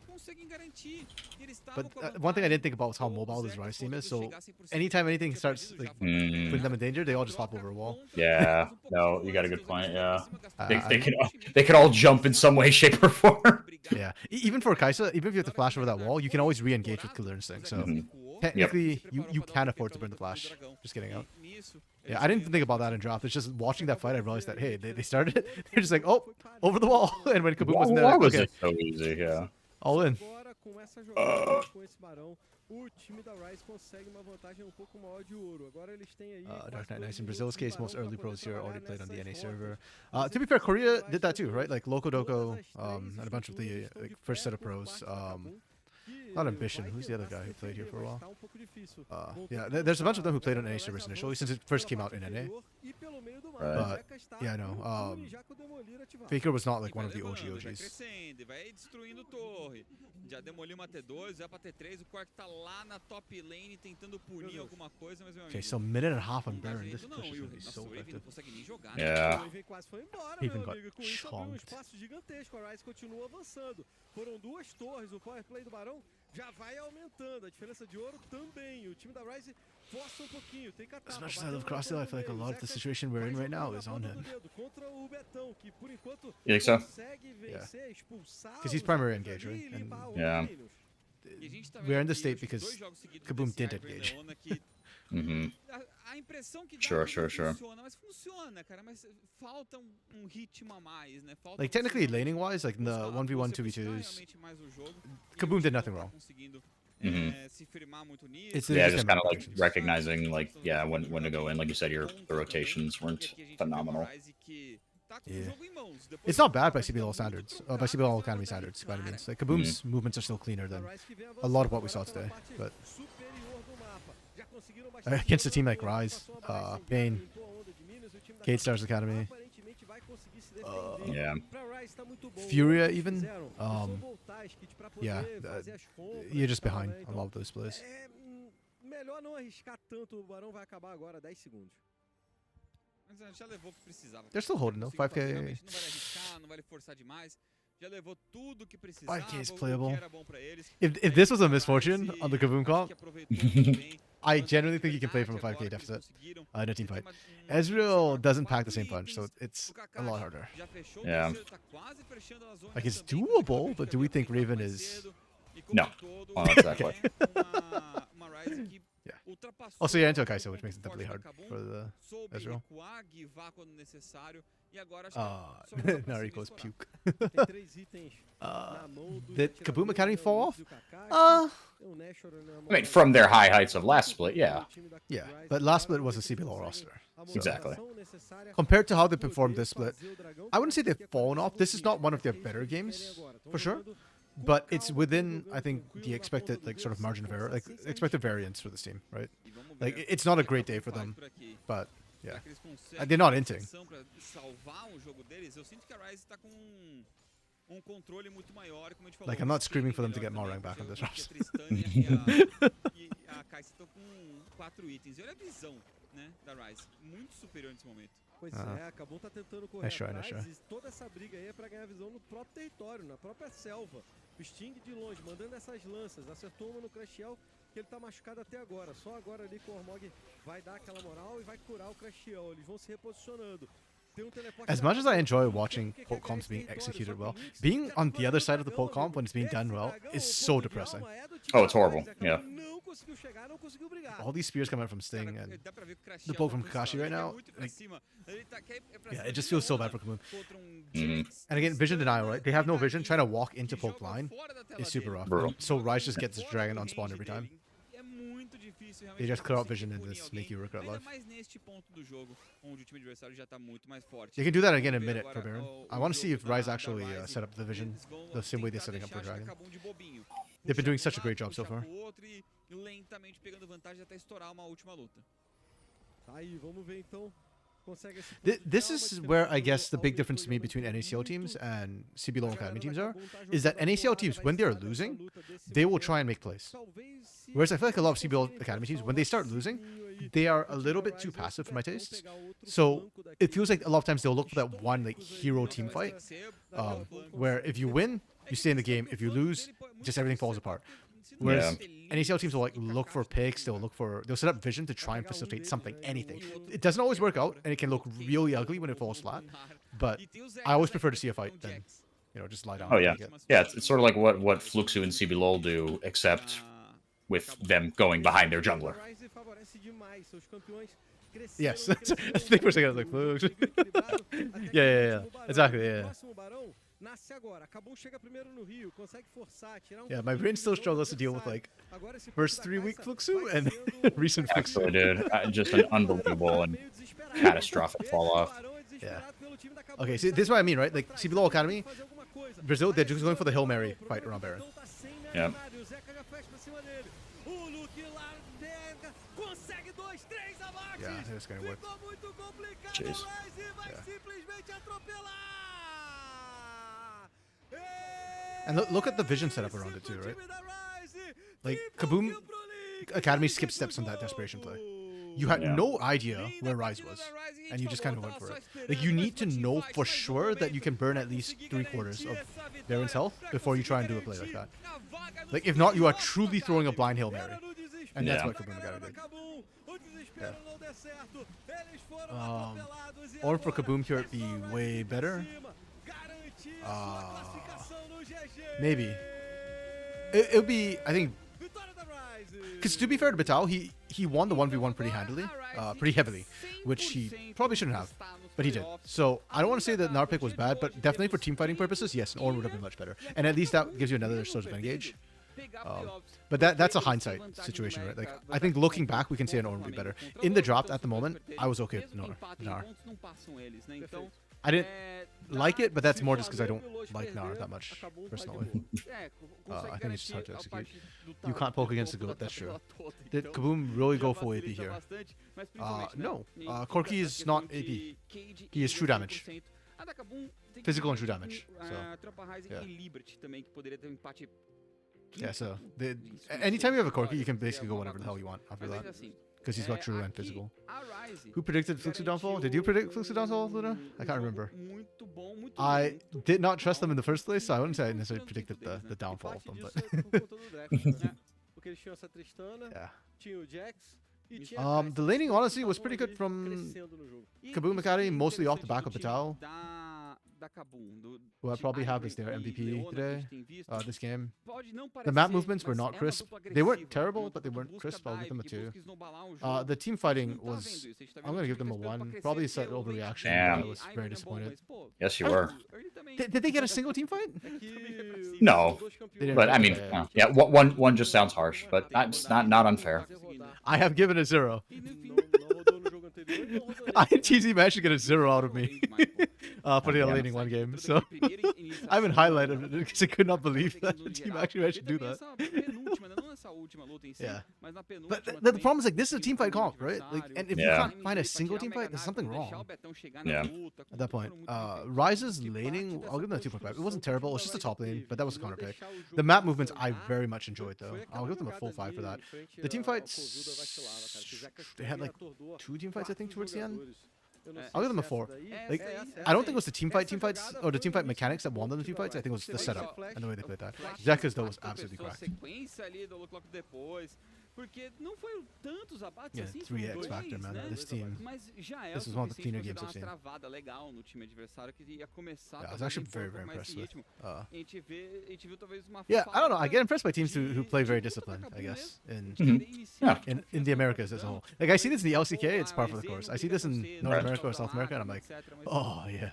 But one thing I didn't think about was how mobile this Rise team is. So anytime anything starts like putting them in danger, they all just hop over a wall. Yeah, no, you got a good point. Yeah, they can all jump in some way, shape, or form. Yeah, even for Kaisa, even if you have to flash over that wall, you can always re-engage with Killer Instinct. So technically, you can afford to burn the flash. Just getting out. Yeah, I didn't think about that in draft. It's just watching that fight, I realized that hey, they started it. They're just like, oh, over the wall, and when Kaboom was in there, Why like, was okay, it so easy? Yeah. all in. Dark Knight Nice. In Brazil's case, most early pros here already played on the NA server. To be fair, Korea did that too, right? Like Loco Doco and a bunch of the first set of pros. Not Ambition. Who's the other guy who played here for a while? Tá pouco difícil. Yeah, there's a bunch of them who played on NA servers initially since it first came out in NA. But yeah, no. Faker was not like one of the OG Vai OGs. crescendo e vai destruindo torre. Já demoliu uma T2, vai pra T3, o Quark tá lá na top lane tentando punir alguma coisa, mas meu amigo. Okay, so minute and a half on não dá Baron. This jeito não, push is e o gonna be so nossa, o Raven não effective. consegue nem jogar. Yeah. O Raven quase foi embora, Raven meu got amigo. Com isso abriu um chonked. espaço gigantesco. A Ryze continua avançando. Foram 2 torres. O power play do Barão já vai aumentando. A diferença de ouro também. O time da Ryze força um pouquinho. Tem que As much as I love Crossdale, I feel like a lot of the situation we're in right now is on him. Contra o Betão, que por enquanto You think so? consegue vencer, expulsar. Because he's primary engage, right? e limpar os Yeah. minions. E a gente tá We're in vendo this aqui, state acho que because 2 jogos seguidos Kaboom desse didn't Hyper engage. Leona que Mm-hmm. a impressão que dá Sure, é que sure, não sure. funciona, mas funciona, cara, mas falta um ritmo a mais, né? Falta Like technically você laning wise, like in the buscar- 1v1, você buscar 2v2s, realmente mais o jogo, e Kaboom o did time nothing não tá wrong. conseguindo, Mhm. se firmar muito nisso. It's Yeah, just just them kind of like rotations. recognizing, like, yeah, when to go in. Like you said, your the rotations weren't E aqui a gente vê uma phenomenal. Ryze que tá com o Yeah. jogo em mãos, depois It's not de bad by uma CBLOL partida standards, muito by truncada, CBLOL uma Academy jogada standards, by any clara. means. Like Kaboom's movements are still cleaner than a lot of what we saw today. But against a team like Rise, Pain, Gate Stars Academy, Yeah. Furia even, yeah, you're just behind on a lot of those plays. Melhor não arriscar tanto, o Barão vai acabar agora, 10 segundos. Mas já levou o que precisava. They're still holding though, Conseguiu 5k. fazer, realmente não vai arriscar, não vai forçar demais. Já levou tudo que precisava, 5k is o que playable. era bom pra eles. If this was a misfortune on the Kaboom Acho comp, que aproveitou muito bem. I genuinely think he can play from a 5k deficit in a team fight. Ezreal doesn't pack the same punch, so it's a lot harder. Já fechou o Yeah. terceiro, tá quase fechando a zona Like, it's também, doable, fica but do we think bem Raven mais is- cedo. E como No. um todo, Well, exactly. é uma Ryze que Yeah. ultrapassou Also, you're into a o Kai'Sa, which ponto makes it doubly forte hard da Kabum, for the soube Ezreal. recuar, guivar quando necessário, e agora acho que só jogar pra now cima he e goes estourar. puke. Tem 3 itens na mão do Did Kaboom Academy fall off? Tem um Nashor na mão I mean, da- from their high heights of last split, yeah. Yeah, but last split was a CBLOL roster. Exactly. Compared to how they performed this split, I wouldn't say they've fallen off. This is not one of their better games, for sure. But it's within, I think, the expected like sort of margin of error, like expected variance for this team, right? E vamos Like ver it's not a o que great a day for Kabum them, faz por aqui. but Será yeah, que eles conseguem they're not uma inting. pressão pra salvar o jogo deles? Eu sinto que a Ryze tá com um controle muito maior, como a gente falou. Like, I'm um not screaming for them to melhor get more também, rank back on porque this eu acho roster. que a Tristana e a Kai'Sa estão com 4 itens. E olha a visão, né, da Ryze. Muito superior nesse momento. Pois Ah. é, a Kabum tá tentando correr Nice try, atrás nice try. e toda essa briga aí é pra ganhar visão no próprio território, na própria selva. O Sting de longe, mandando essas lanças, acertou uma no Crashiel, que ele tá machucado até agora. Só agora ali que o Ormog vai dar aquela moral e vai curar o Crashiel. Eles vão se reposicionando. Tem um teleporte As da much as I Ryze, enjoy porque watching quer poke ganhar comps esse being território, executed só que well, o Nix being tá on the other side of the dragão, poke comp when it's being esse done well dragão, is o so ponto de depressing. alma é do time Oh, da it's horrible, Ryze, a Kabum yeah. Não conseguiu chegar, não conseguiu brigar. All these spears coming out from Sting Cara, and dá pra ver que o Crashiel the poke tá from frustrado, Kakashi right ele quer now, muito pra like, cima. Ele tá- quer- é pra yeah, cima it just de feels so Leona bad for Kaboom. contra um Mhm. Jinx, And again, vision denial, right? They have no Tristana vision. e Trying to Kaki, walk into que poke joga line fora da tela is super dele. rough. Brutal. So Ryze just Joga gets his fora dragon do on spawn range every time. dele. É muito difícil realmente They just pra clear out conseguir vision and punir just alguém, make you regret ainda life. mais neste ponto do jogo, onde o time adversário já tá muito mais forte. They can do that again in a Vamos ver minute for agora Baron. o I want to see jogo if Ryze da actually Ryze. set up the vision Eles vão the same way they're tentar setting up for deixar, acho que Dragon. Kabum de bobinho. They've been doing Puxar such a pro great lado, job so puxar far. pro outro e lentamente pegando vantagem até estourar uma última luta. Tá aí, vamos ver então. Consegue esse This ponto de is alma, where I diferente guess the do big difference to me Alberto between jogando NACL teams muito. and CBLOL A Academy galera teams da are, Kabum tá is that jogando NACL porrada, teams, vai when they are estar nessa losing, luta desse they will momento. try and make plays. Talvez se Whereas I feel like a lot of CBLOL conseguirem Academy teams, forçar when they o start losing, macinho aí, they are o a time little da bit too Ryze passive for my vai tastes. pegar outro So flanco daqui. it feels like a lot of times they'll look for that one like hero team fight, where if you win, you stay in the game. If you lose, just everything falls apart. Whereas NACL teams will like look for picks, they'll set up vision to try and facilitate something, anything. It doesn't always work out, and it can look really ugly when it falls flat. But I always prefer to see a fight than, you know, just lie down. Oh and yeah, take it. yeah. It's sort of like what Fluxu and CBLOL do, except with them going behind their jungler. A Ryze favorece demais, seus campeões Yes, cresceram I think for a second I was like, muito, "Flux." equilibrado, até que Yeah, o último barão. exactly, O yeah. próximo barão nasce agora. Kabum chega primeiro no Rio, consegue forçar, tirar Yeah, my pouquinho brain de still visão do struggles to deal with adversário. like Agora esse ponto first da 3-week Kai'Sa Fluxu vai and sendo recent Fluxu. Actually, dude, just an unbelievable and meio desesperado. catastrophic fall off. Esse barão é desesperado pelo time da Kabum. Okay, Ele see, sabe this is what I que mean, right? Like, pra CBLOL cima, Academy, fazer alguma coisa. Brazil, they're just Vai going for the Hail acionar Mary o fight problema around é que o Baron. Betão tá sem Yeah. mercenário, o Zeca já fecha pra cima dele. O Luke lá pega, consegue 2, 3 abates. Yeah, it's gonna work. Ficou muito complicado. Jeez. O Ryze vai Yeah. simplesmente atropelar. And look at the vision setup around it too, right? Like, Kaboom Academy skipped steps on that desperation play. You had Yeah. no idea where Ryze was, and you just kind of went for it. Like, you need to know for sure that you can burn at least 3/4 of Baron's health before you try and do a play like that. Like, if not, you are truly throwing a blind Hail Mary. And that's Yeah. what Kaboom Academy did. Or for Kaboom here, it'd be way better. Maybe. It would be, I think, because to be fair to Batal, he won the 1v1 pretty handily, pretty heavily, which he probably shouldn't have, but he did. So I don't want to say that Nar pick was bad, but definitely for team fighting purposes, yes, an Ornn would have been much better. And at least that gives you another source of engage. But that's a hindsight situation, right? Like, I think looking back, we can say an Ornn would be better. In the draft at the moment, I was okay with Nar. I didn't like it, but that's more just because I don't like Nar that much, personally. I think it's just hard to execute. You can't poke against the GOAT, that's true. Did Kaboom really go full AP here? No. Corki is not AP. He is true damage. Physical and true damage. So, yeah, so anytime you have a Corki, you can basically go whatever the hell you want after that. Because he's got true and physical. Who predicted Fluxu downfall? Did you predict Fluxu downfall, Luna? I can't remember. I did not trust them in the first place, so I wouldn't say I necessarily predicted the downfall of them, but... yeah. The laning, honestly, was pretty good from Kaboom Academy, mostly off the back of Batal, who I probably have as their MVP today, this game. The map movements were not crisp. They weren't terrible, but they weren't crisp. I'll give them a 2. The team fighting was... I'm going to give them a 1. Probably a slight overreaction. Damn. I was very disappointed. Yes, you were. Did they get a single team fight? No, They didn't, but I right? mean, yeah, one just sounds harsh, but it's not unfair. I have given a 0. TZ managed to get a 0 out of me for the laning one game, so I haven't highlighted it because I could not believe that the team actually managed to do that. Yeah, but the problem is, like, this is a team fight comp, right? Like, and if you can't find a single team fight, there's something wrong. Yeah. At that point, Ryze's laning, I'll give them a 2.5. It wasn't terrible. It was just a top lane, but that was a counter pick. The map movements I very much enjoyed, though. I'll give them a full 5 for that. The team fights, they had like 2 team fights, I think, towards the end. I'll give them a 4. Like, I don't think it was the team fights, or the team fight mechanics that won them the team fights. I think it was the setup and the way they played that. Zekas, though, was absolutely cracked. Yeah, 3x factor, man. This team, this is one of the cleaner games I've seen. Yeah, I was actually very, very impressed with. Yeah, I don't know. I get impressed by teams who play very disciplined, I guess, in the Americas as a whole. Like, I see this in the LCK, it's par for the course. I see this in North America or South America, and I'm like, oh, yeah.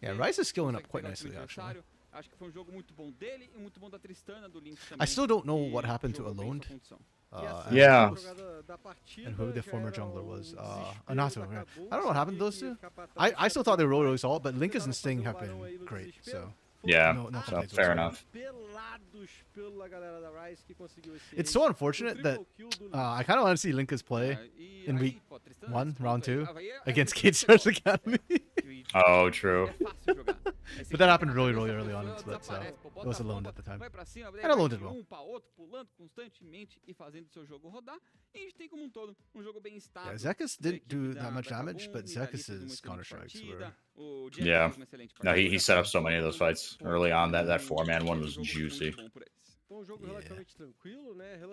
Yeah, Ryze is skilling up quite nicely, actually. I still don't know what happened to Alone. Yeah. And who the former jungler was. Anato. Yeah. I don't know what happened to those two. I still thought they were really solid, but Linkus and Sting have been great, so... Yeah, no so complaints fair whatsoever. enough. It's so unfortunate that I kind of want to see Linkus play in week 1, round 2, against Kate Stars Academy. Oh, true. But that happened really, really early on in split, so it was Alone at the time. And Alone did well. Yeah, Zekus didn't do that much damage, but Zekus's counter strikes were... Yeah. No, he set up so many of those fights early on. That 4-man one was juicy.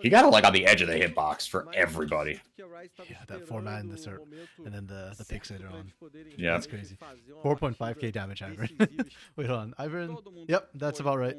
He got it like on the edge of the hitbox for everybody. Yeah, that 4-man, the cert, and then the picks later on. Yeah. That's crazy. 4.5k damage, Ivern. Wait, hold on. Ivern? Yep, that's about right.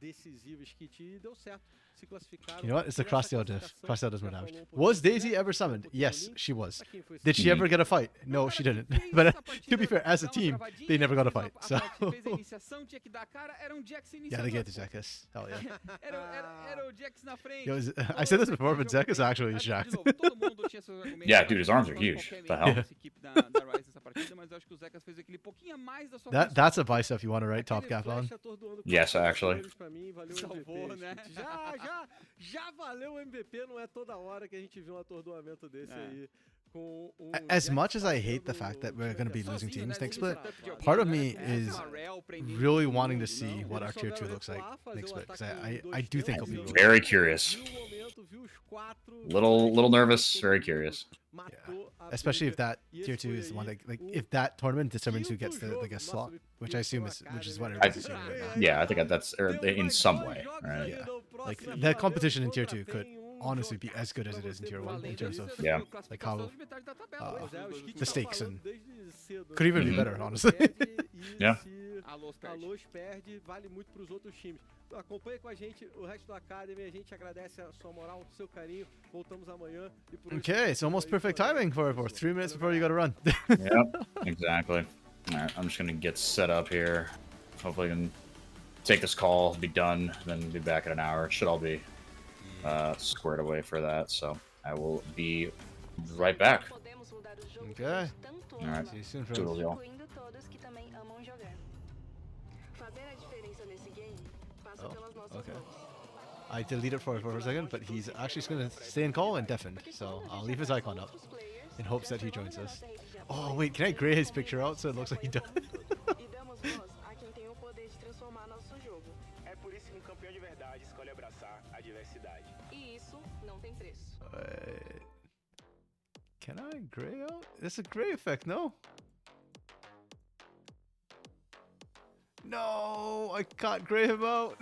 decisivas que te deu certo. Se classificaram. You know what? It's the e essa Crosstail diff. classificação Crosstail does more já damage. falou pouquinho Was aqui, Daisy né? ever summoned? Botou no Yes, link. she was. Pra quem foi Did she ever get a fight? No, O she cara que didn't. fez But essa to partida be fair, as a dar uma team, travadinha, they never got a fez fight. a So parte, fez a iniciação, tinha que dar a cara, era um Jax yeah, iniciador. they get the pô. Zekas. Hell yeah. Era o Jax na frente. Yo, I Todo said this mundo before, tinha but jogo Zekas bem. actually Assim, jacked. de novo, todo mundo tinha seus argumentos, Yeah, dude, his mas arms are qualquer huge. membro The hell? dessa equipe da Rise nessa partida, mas eu acho que o Zekas fez aquele pouquinho a mais da sua função. That's a bicep you want to write top Aquele cap on. flash atordoando Yes, quatro actually. goleiros pra mim, valeu o Salvou, MVP, né? Skit. Já valeu o MVP, não é toda hora que a gente vê um atordoamento desse aí. Com As Jax much as I hate the fazendo fact that o we're time going to be losing sozinho, teams né? next Sem split, tanto de alguém, part of né? me É, is Amarel prendendo really todo wanting to mundo, see não. what our Eles tier 2 souberam looks like recuar, fazer next o split, because ataque em I do think it'll be dois really Very good. curious. Viu o momento, viu os quatro, Little nervous, todo very mundo curious. matou a Especially if briga. that E tier esse 2 foi is the one aí that, like, o if that tournament determines who quinto gets the jogo. guest Nossa, slot, me which I assume pintou a which is cara, what né? everyone's assuming right now. Yeah, I think that's in some way, right? Yeah. Like, Próxima that rodada, competition in o tier Contra 2 could tem honestly be as jogaço good as pra it is in você tier 1 in poder terms ver. of Yeah. like how de metade da tabela, uh, né? Pois é, o Skit the tá stakes falando and desde cedo, could even né? be Mhm. better, honestly. Perde e Yeah. se Alô, a Luz perde, vale muito para os outros times. Então, acompanhe com a gente o resto do Academy, a gente agradece a sua moral, o seu carinho. Voltamos amanhã. E por hoje, Okay, it's almost aí, perfect valeu. timing for 3 minutes before you got to run. Yep, exactly. All right, I'm just gonna get set up here. Hopefully, I can take this call, be done, then be back in an hour. It should all be squared away for that. So I will be right back. Okay. All right, See you soon, toodles, friends. y'all. Incluindo todos que também amam jogar. Fazer a diferença nesse game passa pelas nossas okay. mãos. I deleted for a second, but he's actually going to stay in call and deafen. So I'll leave his icon up in hopes that he joins us. Oh, wait, can I gray his picture out so it looks like he does? E damos voz a quem tem o poder de transformar nosso jogo. É por isso que um campeão de verdade escolhe abraçar a diversidade. E isso não tem preço. Can I gray out? It's a gray effect, no? No, I can't gray him out.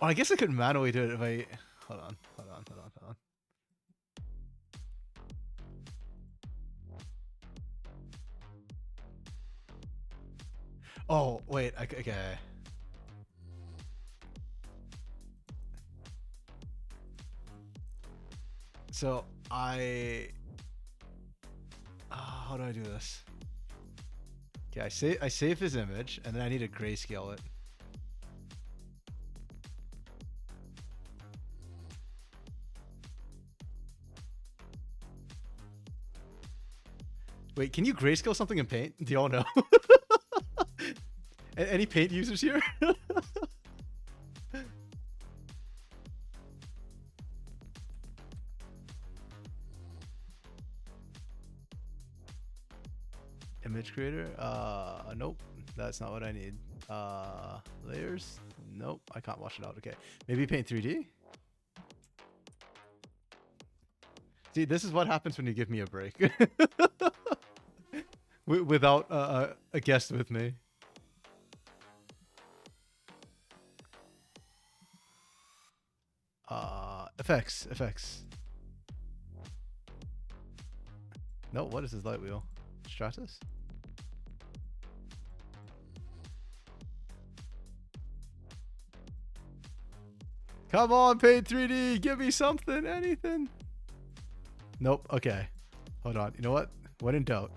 Oh, I guess I could manually do it if I... Hold on. Oh, wait, okay. So, how do I do this? Okay, I save his image, and then I need to grayscale it. Wait, can you grayscale something in Paint? Do y'all know? Any Paint users here? Image creator? Nope. That's not what I need. Layers? Nope. I can't wash it out. Okay. Maybe Paint 3D? See, this is what happens when you give me a break. Without a guest with me. Effects. No, what is this light wheel? Stratus? Come on, Paint 3D, give me something, anything. Nope, okay. Hold on, you know what? When in doubt.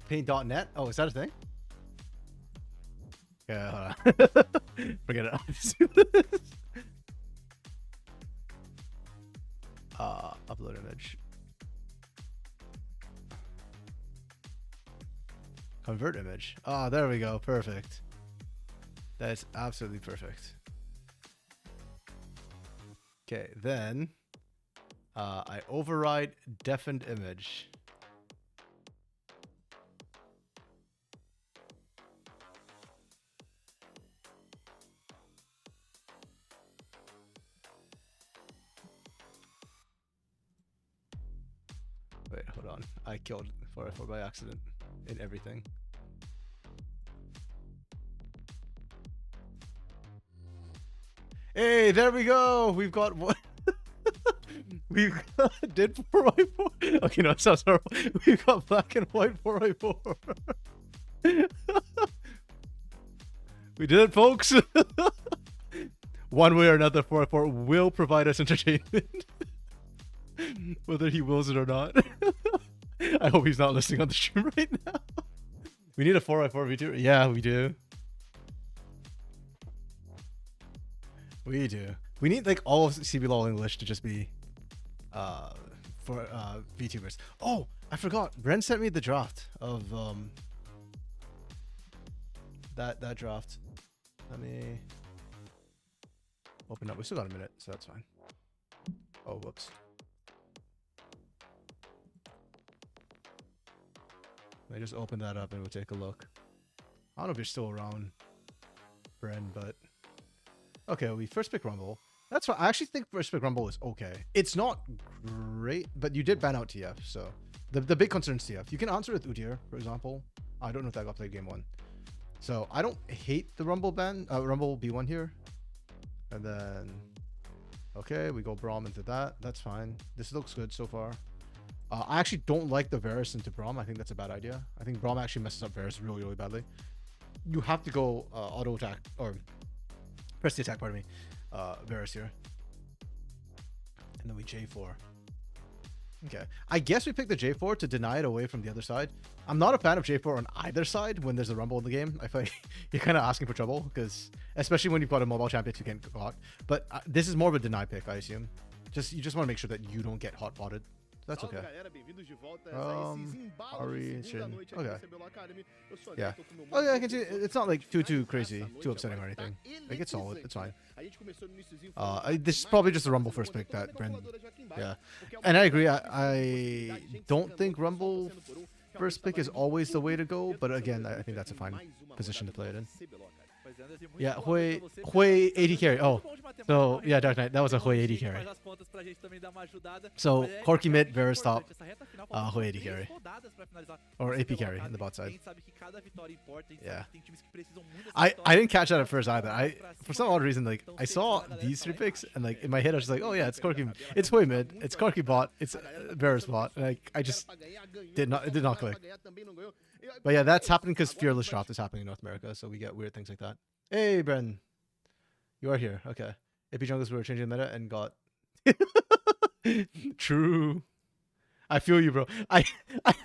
Paint.net? Oh, is that a thing? Yeah, hold on. Forget it. I'll just do this. Upload image. Convert image. Oh, there we go. Perfect. That's absolutely perfect. Okay, then I override deafened image. Wait, hold on. I killed 404 by accident in everything. Hey, there we go. We've got what? We've got did 4x4. Okay, no, it sounds horrible. We've got black and white 4x4. We did it, folks. One way or another, 4x4 will provide us entertainment. Whether he wills it or not. I hope he's not listening on the stream right now. We need a 4x4 V2. Yeah, we do. We do. We need like all of CBLOL English to just be for VTubers. Oh, I forgot. Bren sent me the draft of that draft. Let me open up. We still got a minute, so that's fine. Oh, whoops. Let me just open that up and we'll take a look. I don't know if you're still around, Bren, but okay, we first pick Rumble. That's fine. I actually think first pick Rumble is okay. It's not great, but you did ban out TF, so the big concern is TF. You can answer with Udyr, for example. I don't know if that got played game 1. So I don't hate the Rumble ban, Rumble B1 here. And then, okay, we go Braum into that. That's fine. This looks good so far. I actually don't like the Varus into Braum. I think that's a bad idea. I think Braum actually messes up Varus really, really badly. You have to go auto attack, or press the attack, pardon me, Varus here. And then we J4. Okay. I guess we picked the J4 to deny it away from the other side. I'm not a fan of J4 on either side when there's a Rumble in the game. I feel like you're kind of asking for trouble, because especially when you've got a mobile champion who can't get caught. But this is more of a deny pick, I assume. You just want to make sure that you don't get hot potted. That's okay. Ari, Shin. Okay. Yeah. Oh yeah, I can see it's not like too crazy, too upsetting or anything. Like it's solid. It's fine. This is probably just a Rumble first pick that Bren. Yeah. And I agree. I don't think Rumble first pick is always the way to go, but again, I think that's a fine position to play it in. Yeah, Hui 80 carry. Oh, so yeah, Dark Knight. That was a Hui 80 carry. So Corky mid, Varus top, Hui 80 carry. Or AP carry in the bot side. Yeah. I didn't catch that at first either. For some odd reason, like I saw these 3 picks and like in my head I was just like, oh yeah, it's Corky, it's Hui mid, it's Corky bot, it's Varus bot, and I just it did not click. But yeah, that's happening because Fearless Draft is happening in North America, so we get weird things like that. Hey, Bren. You are here. Okay. AP junglers were changing the meta and got... True. I feel you, bro. I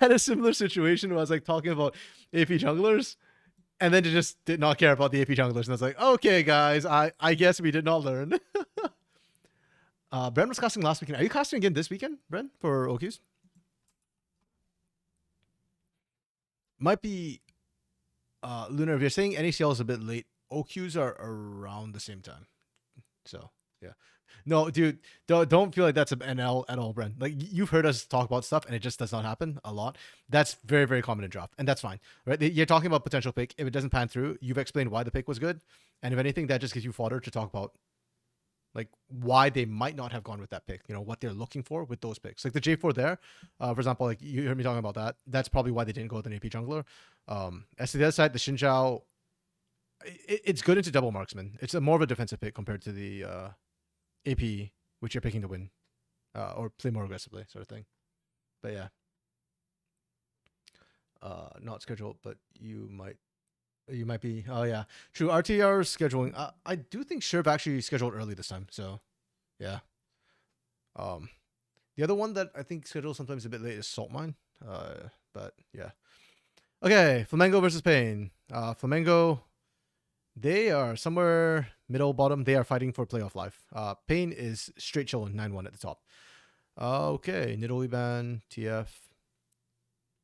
had a similar situation where I was like talking about AP junglers, and then just did not care about the AP junglers. And I was like, okay, guys, I guess we did not learn. Bren was casting last weekend. Are you casting again this weekend, Bren, for OQs? Might be Lunar. If you're saying NACL is a bit late, OQs are around the same time. So yeah, no, dude, don't feel like that's an NL at all, Bren. Like you've heard us talk about stuff, and it just does not happen a lot. That's very, very common in draft, and that's fine, right? You're talking about potential pick. If it doesn't pan through, you've explained why the pick was good, and if anything, that just gives you fodder to talk about, like why they might not have gone with that pick, you know, what they're looking for with those picks. Like the J4 there, for example, like you heard me talking about that. That's probably why they didn't go with an AP jungler. As to the other side, the Xin Zhao, it's good into double marksman. It's more of a defensive pick compared to the AP, which you're picking to win or play more aggressively sort of thing. But yeah. Not scheduled, but you might be. Oh yeah, true. RTR scheduling. I do think Sherv actually scheduled early this time. So, yeah. The other one that I think scheduled sometimes a bit late is Saltmine. But yeah. Okay, Flamengo versus Pain. Flamengo, they are somewhere middle bottom. They are fighting for playoff life. Pain is straight chilling 9-1 at the top. Okay, Nidalee ban, TF.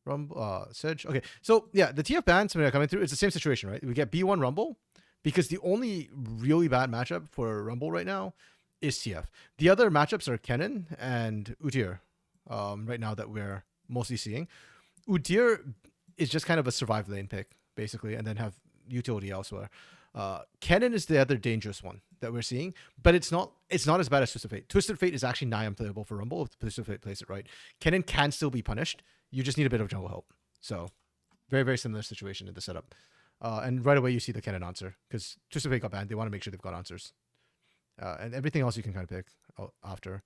Rumble, Sedge. Okay, so yeah, the TF bans are coming through. It's the same situation, right? We get B1 Rumble because the only really bad matchup for Rumble right now is TF. The other matchups are Kennen and Udyr right now that we're mostly seeing. Udyr is just kind of a survive lane pick, basically, and then have utility elsewhere. Kennen is the other dangerous one that we're seeing, but it's not as bad as Twisted Fate. Twisted Fate is actually nigh unplayable for Rumble if Twisted Fate plays it right. Kennen can still be punished. You just need a bit of jungle help. So, very, very similar situation in the setup. And right away you see the Kennen answer, because Twisted Fate got banned. They want to make sure they've got answers. And everything else you can kind of pick after.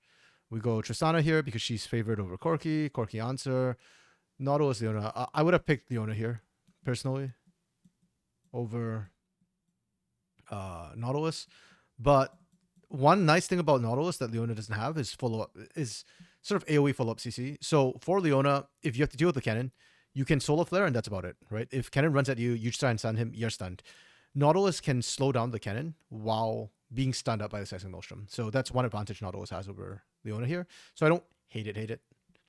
We go Tristana here because she's favored over Corki. Corki answer. Nautilus, Leona. I would have picked Leona here, personally, over Nautilus. But one nice thing about Nautilus that Leona doesn't have is sort of AoE follow-up CC. So for Leona, if you have to deal with the cannon, you can solo flare and that's about it, right? If cannon runs at you, you try and stun him, you're stunned. Nautilus can slow down the cannon while being stunned up by the Seismic Maelstrom. So that's one advantage Nautilus has over Leona here. So I don't hate it.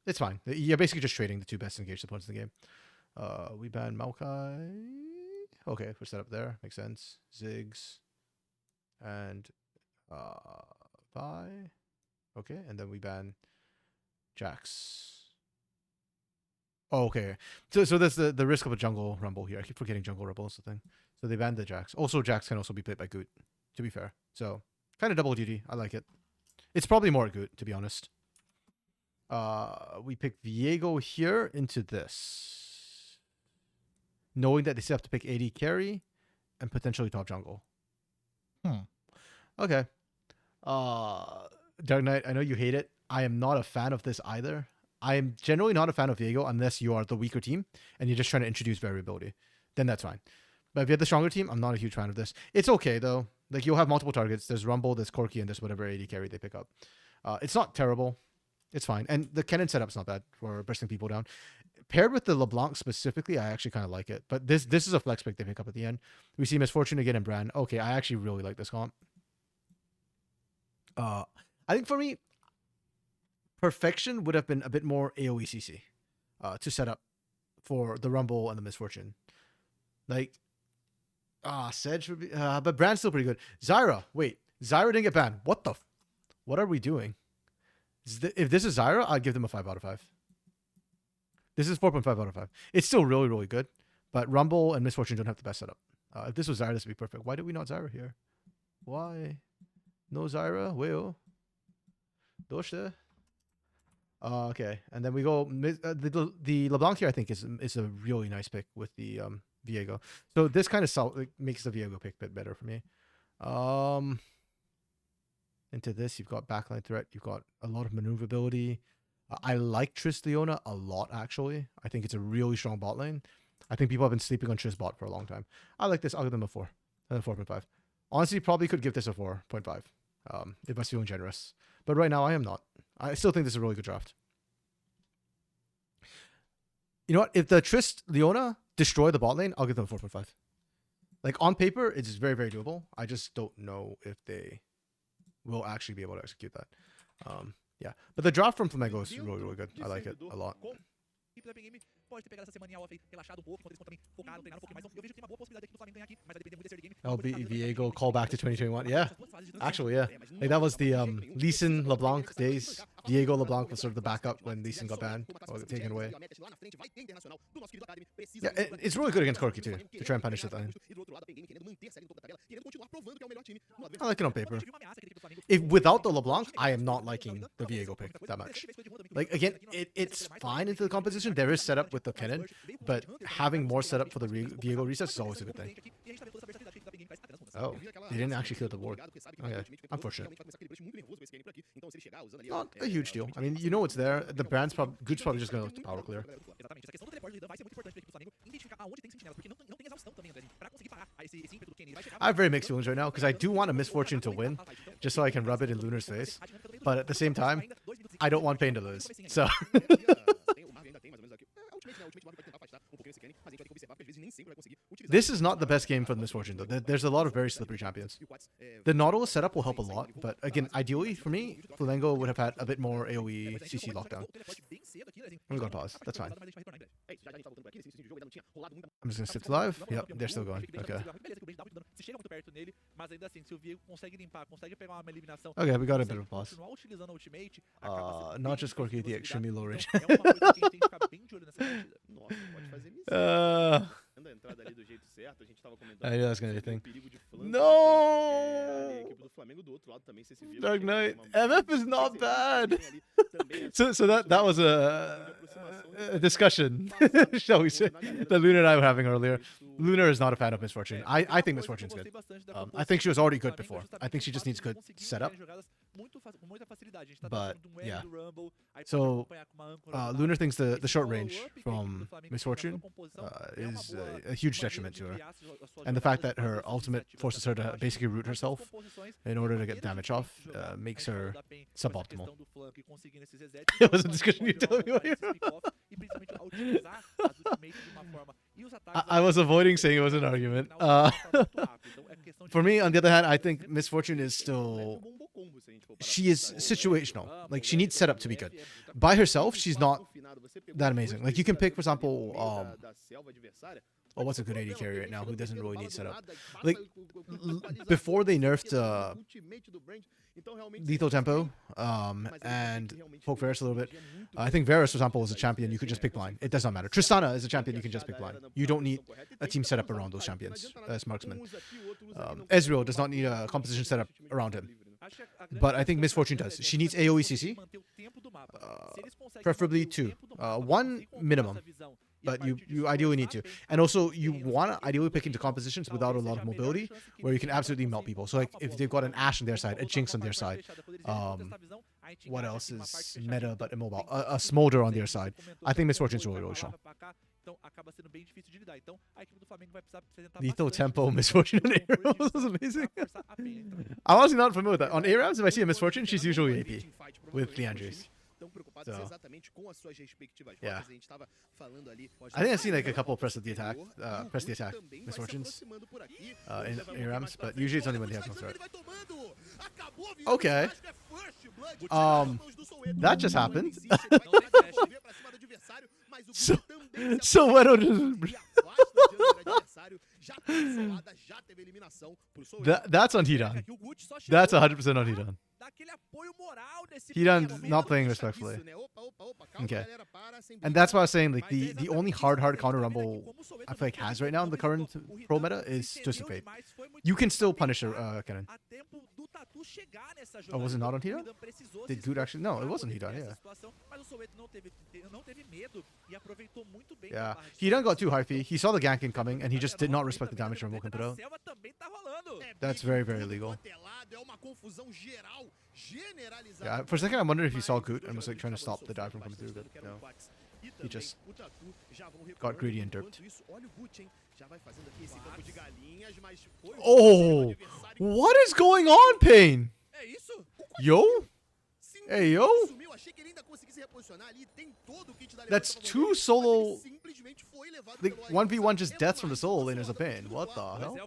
It's fine. You're basically just trading the two best engaged opponents in the game. We ban Maokai. Okay, we're set up there. Makes sense. Ziggs. And Vi. Okay, and then we ban Jax. Oh, okay. So that's the risk of a jungle rumble here. I keep forgetting jungle rumble is the thing. So they banned the Jax. Also, Jax can also be played by Goot, to be fair. So kind of double duty. I like it. It's probably more Goot, to be honest. We pick Viego here into this, knowing that they still have to pick AD carry and potentially top jungle. Okay. Dark Knight, I know you hate it. I am not a fan of this either. I am generally not a fan of Viego unless you are the weaker team and you're just trying to introduce variability. Then that's fine. But if you're the stronger team, I'm not a huge fan of this. It's okay, though. Like, you'll have multiple targets. There's Rumble, there's Corki, and there's whatever AD carry they pick up. It's not terrible. It's fine. And the cannon setup's not bad for bursting people down. Paired with the LeBlanc specifically, I actually kind of like it. But this is a flex pick they pick up at the end. We see Misfortune again in Bran. Okay, I actually really like this comp. I think for me, Perfection would have been a bit more AoE CC to set up for the Rumble and the Misfortune. Like, Sedge would be, but Bran's still pretty good. Zyra, wait, Zyra didn't get banned. What are we doing? If this is Zyra, I'd give them a 5 out of 5. This is 4.5 out of 5. It's still really, really good, but Rumble and Misfortune don't have the best setup. If this was Zyra, this would be perfect. Why did we not Zyra here? Why? No Zyra? Well, Doshte. Okay, and then we go the LeBlanc here. I think is a really nice pick with the Viego. So this kind of makes the Viego pick a bit better for me. Into this, you've got backline threat. You've got a lot of maneuverability. I like Triss Leona a lot, actually. I think it's a really strong bot lane. I think people have been sleeping on Triss bot for a long time. I like this. I'll give them a 4. And then 4.5. Honestly, probably could give this a 4.5 if I was feeling generous. But right now, I am not. I still think this is a really good draft. You know what? If the Triss Leona destroy the bot lane, I'll give them a 4.5. Like, on paper, it's very, very doable. I just don't know if they will actually be able to execute that. Yeah. But the draft from Flamengo is really, really good. I like it a lot. Oh, Viego call back to 2021. Yeah, actually, yeah. Like that was the Lee Sin LeBlanc days. Viego LeBlanc was sort of the backup when Lee Sin got banned or taken away. Yeah, it's really good against Corki too, to try and punish the thing. I like it on paper. If without the LeBlanc, I am not liking the Viego pick that much. Like again, it's fine into the composition. There is setup with the cannon, but having more setup for the Viego resets is always a good thing. Oh, they didn't actually kill the ward. Okay, unfortunate. Not a huge deal. I mean, you know it's there. The Brand's Good's probably just gonna look to power clear. I have very mixed feelings right now because I do want a Misfortune to win, just so I can rub it in Lunar's face. But at the same time, I don't want Pain to lose. So. This is not the best game for the Misfortune, though. There's a lot of very slippery champions. The Nautilus setup will help a lot, but again, ideally for me, Flamengo would have had a bit more AoE CC lockdown. I'm gonna pause. That's fine. I'm just gonna skip to live. Yep, they're still going. Okay. Okay, we got a bit of a pause. Not just Corki, the extremely low range. I knew that was gonna be a thing. No! Dark Knight. MF is not bad. So that was a discussion, shall we say, that Luna and I were having earlier. Luna is not a fan of Misfortune. I think Misfortune's good. I think she was already good before. I think she just needs good setup. But yeah. So Lunar thinks the short range from Misfortune is a huge detriment to her. And the fact that her ultimate forces her to basically root herself in order to get damage off makes her suboptimal. It was a discussion you told me about. I was avoiding saying it was an argument. For me, on the other hand, I think Misfortune is still... She is situational. Like, she needs setup to be good. By herself, she's not that amazing. Like, you can pick, for example... oh, what's a good AD carry right now who doesn't really need setup? Like, before they nerfed Lethal Tempo and poke Varus a little bit, I think Varus, for example, is a champion you could just pick blind. It does not matter. Tristana is a champion you can just pick blind. You don't need a team setup around those champions as marksmen. Ezreal does not need a composition setup around him. But I think Misfortune does. She needs AoE CC, preferably 2. 1 minimum. But you ideally need to. And also, you want to ideally pick into compositions without a lot of mobility, where you can absolutely melt people. So, like, if they've got an Ashe on their side, a Jinx on their side, what else is meta but immobile? A Smolder on their side. I think Misfortune's really, really strong. Lethal Tempo, Misfortune, and Arrows. This is amazing. I'm honestly not familiar with that. On Arrows, if I see a Misfortune, she's usually AP with Leandries. So, yeah. I think I've seen like a couple press the attack Misfortunes in ARAMs, but usually it's only when they have no threat. Okay. That just happened. so what that's on Hidan. That's 100% on Hidan. Hidan's not playing respectfully. Okay. And that's why I was saying, like, the only hard counter rumble I feel like has right now in the current pro meta is Twisted Fate. You can still punish a cannon. Oh, was it not on Hidan? Did Good actually? No, it wasn't Hidan, yeah. Yeah. Hidan got too hypey. He saw the gank incoming, and he just did not respect the damage rumble can put out. That's very, very illegal. Yeah, for a second I wondered if he saw Goot and was like trying to stop the dive from coming through, but no. He just got greedy and derped. Oh! What is going on, Pain? Yo? Hey, yo? That's 2 solo... Like, 1v1 just deaths from the solo laners of Pain. What the hell?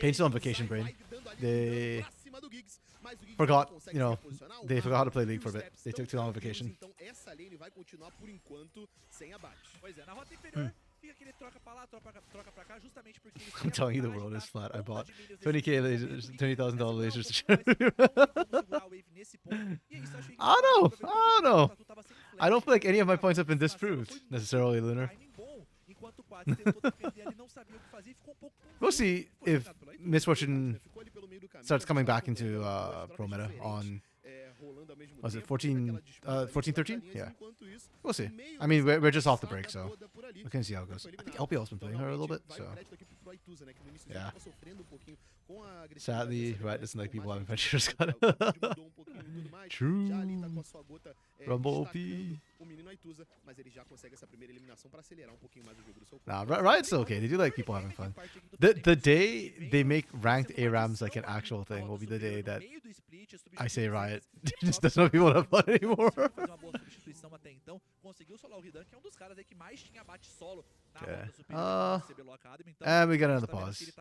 Pain's still on vacation, Brain. They forgot, you know, they forgot how to play League for a bit. They took too long of vacation. I'm telling you, the world is flat. I bought 20k lasers, $20,000 lasers. I don't know. I don't feel like any of my points have been disproved necessarily, Lunar. We'll see if Misfortune starts coming back into pro meta on, was it 14-13? Yeah. We'll see. I mean, we're just off the break, so we can see how it goes. I think LPL's been playing her a little bit, so yeah. Sadly, Riot doesn't like people having Venturous Cut. True. Rumble OP. Nah, Riot's still okay. They do like people having fun. The day they make ranked ARAMs like an actual thing will be the day that I say Riot just doesn't want people to have fun anymore. And we got another pause.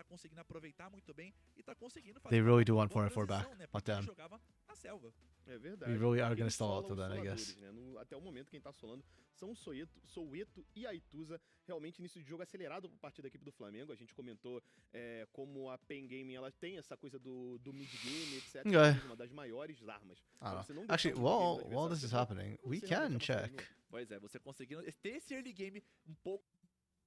They really do want 4-4 back. But damn. We really are going to stall out to that, I guess. Até o momento quem tá solando são Soueto e Aituza. Realmente início de jogo acelerado por parte da equipe do Flamengo. A gente comentou como a Pen Gaming ela tem essa coisa do mid-game, etc. Uma das maiores armas. Actually, while this is happening, we can check. Pois é, você conseguindo ter esse early game pouco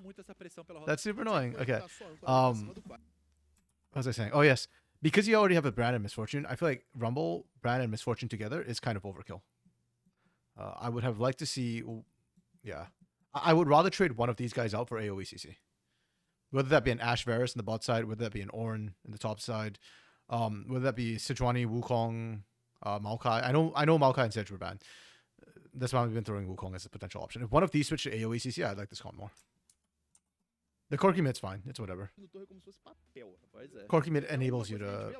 muito essa pressão pela That's super annoying. Okay. Tá só âncora pra cima do quarto. What was I saying? Oh, yes. because you already have a Brand and Misfortune, I feel like Rumble, Brand, and Misfortune together is kind of overkill. I would have liked to see, yeah. I would rather trade one of these guys out for AoE CC. Whether that be an Ash Varus in the bot side, whether that be an Ornn in the top side, whether that be Sejuani, Wukong, Maokai. I know Maokai and Sedge were banned. That's why I've been throwing Wukong as a potential option. If one of these switch to AoE CC, I'd like this comp more. The Corki mid's fine. It's whatever. Corki mid enables you to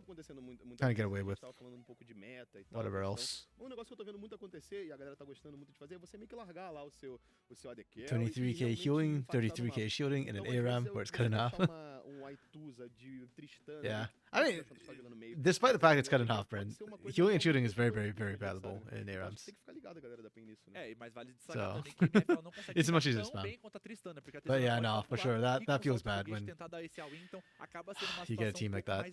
kind of get away with whatever else. 23k healing, 33k shielding, and an ARAM where it's cut in half. Yeah. I mean, despite the fact it's cut in half, Brent, healing and shielding is very, very, very valuable in ARAMs. So, it's much easier to spam. But yeah, no, for sure. That feels bad when you get a team like that.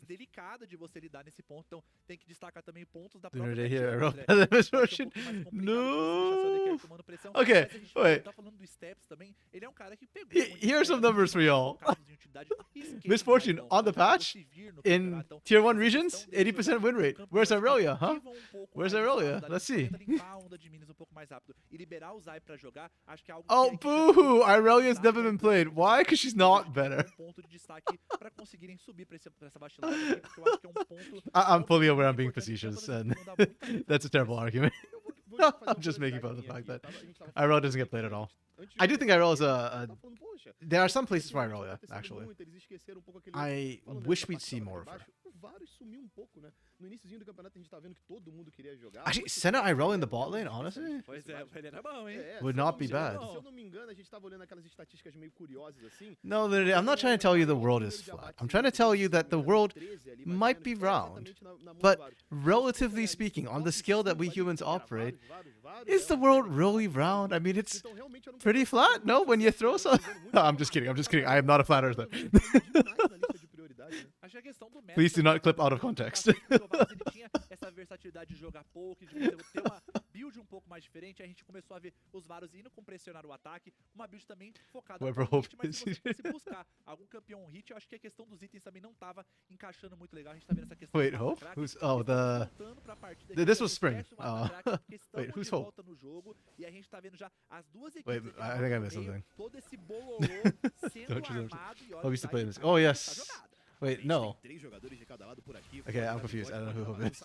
Lunar Day here, Misfortune. No. Okay, wait. Here are some numbers for y'all. Misfortune on the patch in tier 1 regions, 80% win rate. Where's Aurelia, huh? Where's Aurelia? Let's see. Oh, boo! Aurelia's never been played. Why? Because she's not better. I'm fully aware I'm being facetious, and that's a terrible argument. I'm just making fun of the fact that Irelia doesn't get played at all. I do think Irelia is there are some places for Irelia, actually. I wish we'd see more of her. Actually, Senna Irelia in the bot lane, honestly, would not be bad. No, literally, I'm not trying to tell you the world is flat. I'm trying to tell you that the world might be round. But relatively speaking, on the scale that we humans operate, is the world really round? I mean, it's pretty flat, no? When you throw some... I'm just kidding. I am not a flat earther. Please do not clip out of context. Whoever hoped this. Wait, Hope? Who's... Oh, the... This was Spring. Wait, who's Hope? Wait, I think I missed something. Don't you know? Hope used to play this. Oh, yes. Wait, no. Okay, I'm confused. I don't know who Hope is.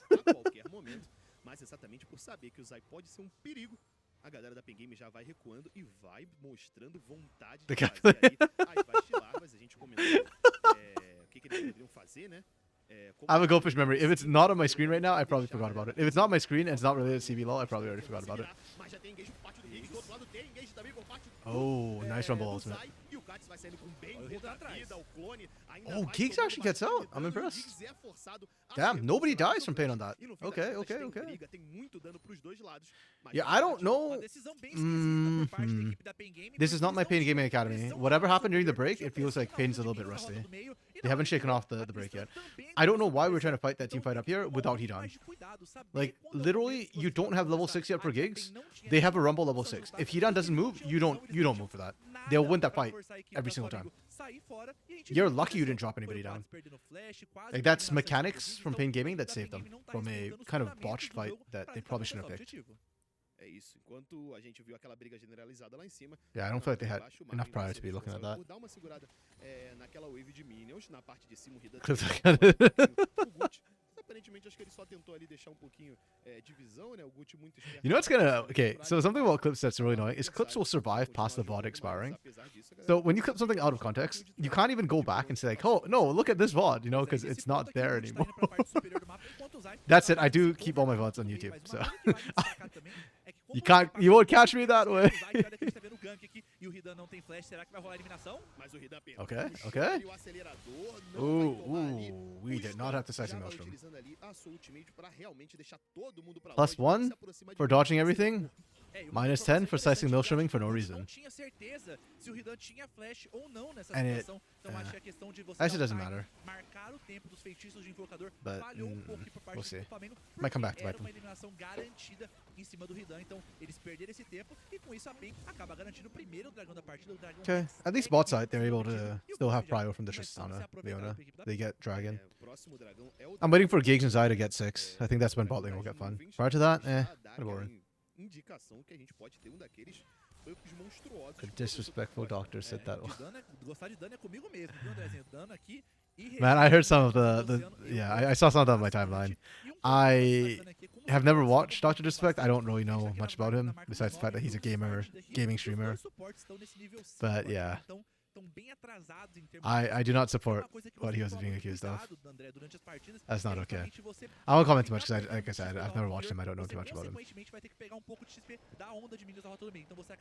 Mas exatamente por saber que o Zai pode ser perigo, a galera da Pen Game já vai recuando e vai mostrando vontade de fazer aí as vacilarvas. A gente comentou o que eles poderiam fazer, né? I have a goldfish memory. If it's not on my screen right now, I probably forgot about it. If it's not on my screen and it's not related to CBLOL, I probably already forgot about it. Oh, nice Rumble ultimate. Oh, Geeks actually gets out. I'm impressed. Damn, nobody dies from pain on that. Okay. Yeah, I don't know. This is not my Pain Gaming Academy. Whatever happened during the break, it feels like Pain's a little bit rusty. They haven't shaken off the break yet. I don't know why we're trying to fight that team fight up here without Hidan. Like, literally, you don't have level 6 yet for Gigs. They have a Rumble level 6. If Hidan doesn't move, you don't move for that. They'll win that fight every single time. You're lucky you didn't drop anybody down. Like, that's mechanics from Pain Gaming that saved them from a kind of botched fight that they probably shouldn't have picked. Yeah, I don't feel like they had enough prior to be looking at that. You know what's gonna... Okay, so something about clips that's really annoying is clips will survive past the VOD expiring. So when you clip something out of context, you can't even go back and say like, oh, no, look at this VOD, you know, because it's not there anymore. That's it, I do keep all my VODs on YouTube, so... You won't catch me that way. Okay. Ooh, we did not have to Slicing Maelstrom. +1 for dodging everything. -10 for Slicing Maelstroming for no reason. And it actually doesn't matter. But we'll see. Might come back to bite them. Okay, at least bot side they're able to still have prio from the Tristana, Leona. They get Dragon. próximo dragão é o I'm waiting for Giggs and Zai to get 6. I think that's when bot lane will get fun. Prior to that, kind of boring. Indicação que a gente pode ter daqueles buffs monstruosos. The disrespectful doctor said that. Gostar de dano é comigo mesmo, viu, Andrezinho? Dano aqui e Man, I heard some of the yeah, I saw some of that on my timeline. I have never watched Dr. Disrespect. I don't really know much about him, besides the fact that he's a gaming streamer. But yeah, I do not support what he was being accused of. That's not okay. I won't comment too much because, like I said, I've never watched him. I don't know too much about him.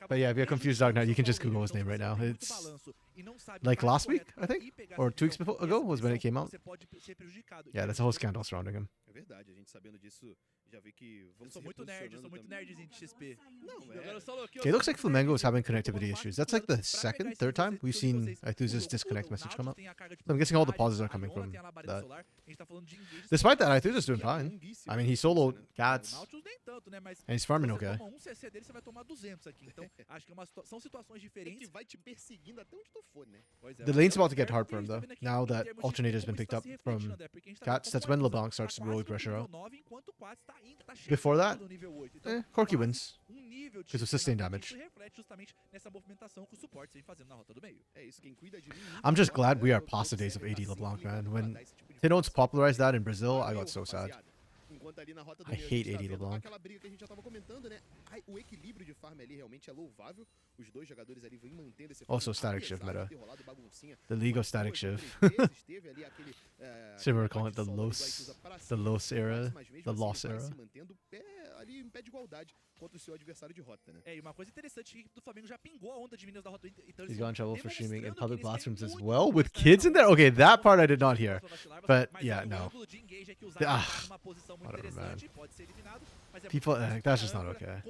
But yeah, if you're confused Dark Knight, you can just Google his name right now. It's like last week, I think, or 2 weeks ago was when it came out. Yeah, there's a whole scandal surrounding him. É verdade, a gente sabendo disso, já vi que vamos sou muito nerd, eu sou muito nerdzinho de XP. Okay, it looks like Flamengo is having connectivity issues. That's like the third time we've seen Aithuza's disconnect message come up. I'm guessing all the pauses are coming from that. Despite that, Aithuza's doing fine. I mean, he soloed Cats, and he's farming okay. The lane's about to get hard for him though. Now that Alternator's been picked up from Cats, that's when LeBlanc starts to really pressure out. Before that, Corki wins because of sustained damage. I'm just glad we are past the days of AD LeBlanc, man. When Tinones popularized that in Brazil, I got so sad. I hate AD LeBlanc. Aquela briga que a gente já tava comentando, né? O equilíbrio de farm ali realmente é louvável. Os dois jogadores ali vêm mantendo esse Also static shift meta. The League of Static Shift. Similar calling it the Los era, the Loss era. Ali em pé de igualdade contra o seu adversário de rota, né? E uma coisa interessante é que do Flamengo já pingou a onda de meninos da rota. Então He's got in trouble for streaming in public bathrooms as well with kids in there. Okay, that part I did not hear. But yeah, no. Whatever, man. People, that's just not okay.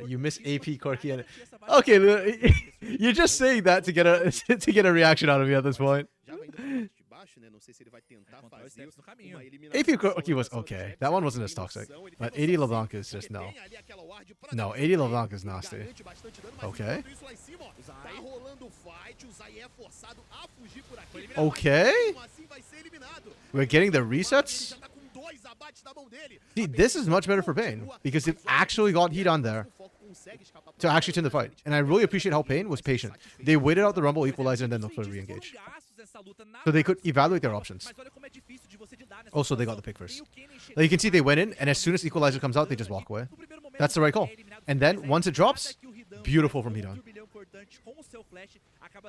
You miss AP Corki and okay, you're just saying that to get a reaction out of me at this point. AP Corki was okay. That one wasn't as toxic. But AD LeBlanc is just no. No, AD LeBlanc is nasty. Okay. Okay. We're getting the resets? See, this is much better for Pain because they've actually got heat on there to actually turn the fight. And I really appreciate how Pain was patient. They waited out the Rumble Equalizer and then looked for a re-engage. So they could evaluate their options. Also, they got the pick first. Like you can see they went in, and as soon as Equalizer comes out, they just walk away. That's the right call. And then, once it drops, beautiful from Hedon.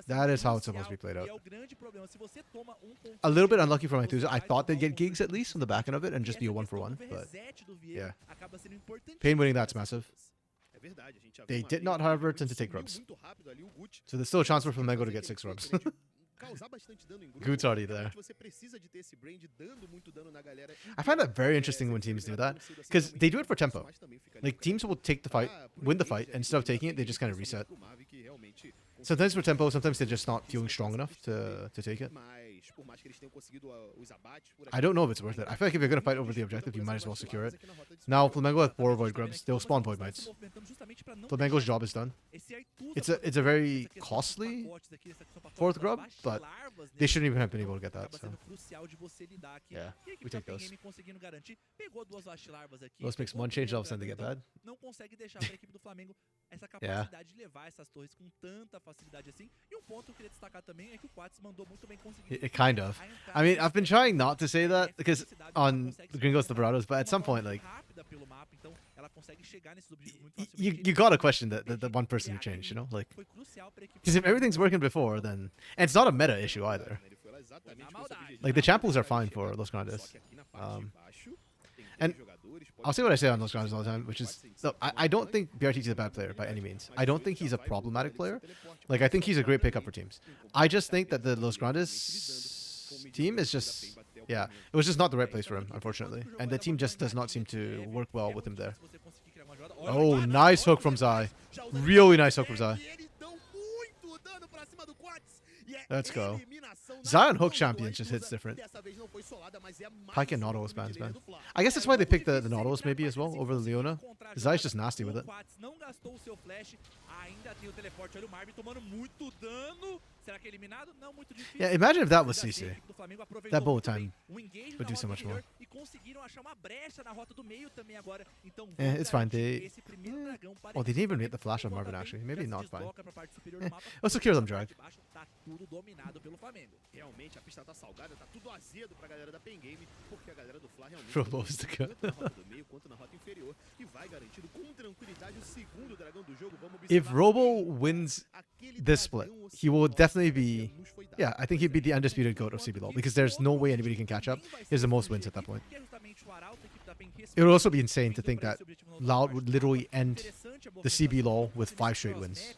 That is how it's supposed to be played out. A little bit unlucky for Aithuza. I thought they'd get gigs at least on the back end of it and just be a 1-for-1, but yeah. Pain winning, that's massive. They did not, however, tend to take rubs. So there's still a chance for Flamengo to get 6 rubs. Goot's already there. I find that very interesting when teams do that, because they do it for tempo. Like, teams will take the fight, win the fight, and instead of taking it, they just kind of reset. Sometimes for tempo, sometimes they're just not feeling strong enough to take it. I don't know if it's worth it. I feel like if you're going to fight over the objective, you might as well secure it. Now, Flamengo have 4 Void Grubs. They'll spawn Void Mites. Flamengo's job is done. It's a very costly 4th Grub, but they shouldn't even have been able to get that. So. Yeah, we take those. Those makes one change, all of a sudden they get bad. Yeah. It kind of. I mean, I've been trying not to say that because on the Gringos Liberados, but at some point, like, you gotta question the one person who changed, you know? Like, because if everything's working before, then... And it's not a meta issue either. Like, the champ pools are fine for Los Grandes. And I'll say what I say on Los Grandes all the time, which is, look, I don't think BRTT is a bad player by any means. I don't think he's a problematic player. Like, I think he's a great pickup for teams. I just think that the Los Grandes team is just, yeah, it was just not the right place for him, unfortunately. And the team just does not seem to work well with him there. Oh, nice hook from Zai. Really nice hook from Zai. Let's go. Zion Hook Champions just hits different. Pike and Nautilus bans, man. I guess that's why they picked the Nautilus maybe as well over the Leona. Zai's just nasty with it. Ainda tem o teleporte, olha o Marvin tomando muito dano. Será que é eliminado? Não, muito difícil. Yeah, imagine if that was Ainda assim, a CC. equipe do Flamengo aproveitou That bullet muito bem time o engage would na do so rota much more. interior e conseguiram achar uma brecha na rota do meio também agora. Então, It's fine. They. esse primeiro dragão para Oh, they didn't even hit the Flamengo. flash on Volta Marvin bem, actually. já Maybe se not fine. desloca pra parte superior do mapa. I'll secure them, Na parte Drag. de baixo, tá tudo dominado pelo Flamengo. Realmente a pista tá salgada, tá tudo azedo pra galera da Pen Game, porque a galera do Fla realmente Propose the cut. tanto na rota do meio quanto na rota inferior e vai garantindo com tranquilidade o segundo dragão do jogo. Vamos If observar Robo wins aquele this split, dragão he will ocidental definitely que be. nos foi dado. Yeah, I think he'd be the undisputed GOAT of CBLOL because there's no way anybody can catch up. He has the most wins at that point. It would also be insane to think that Loud would literally end the CBLOL with 5 straight wins.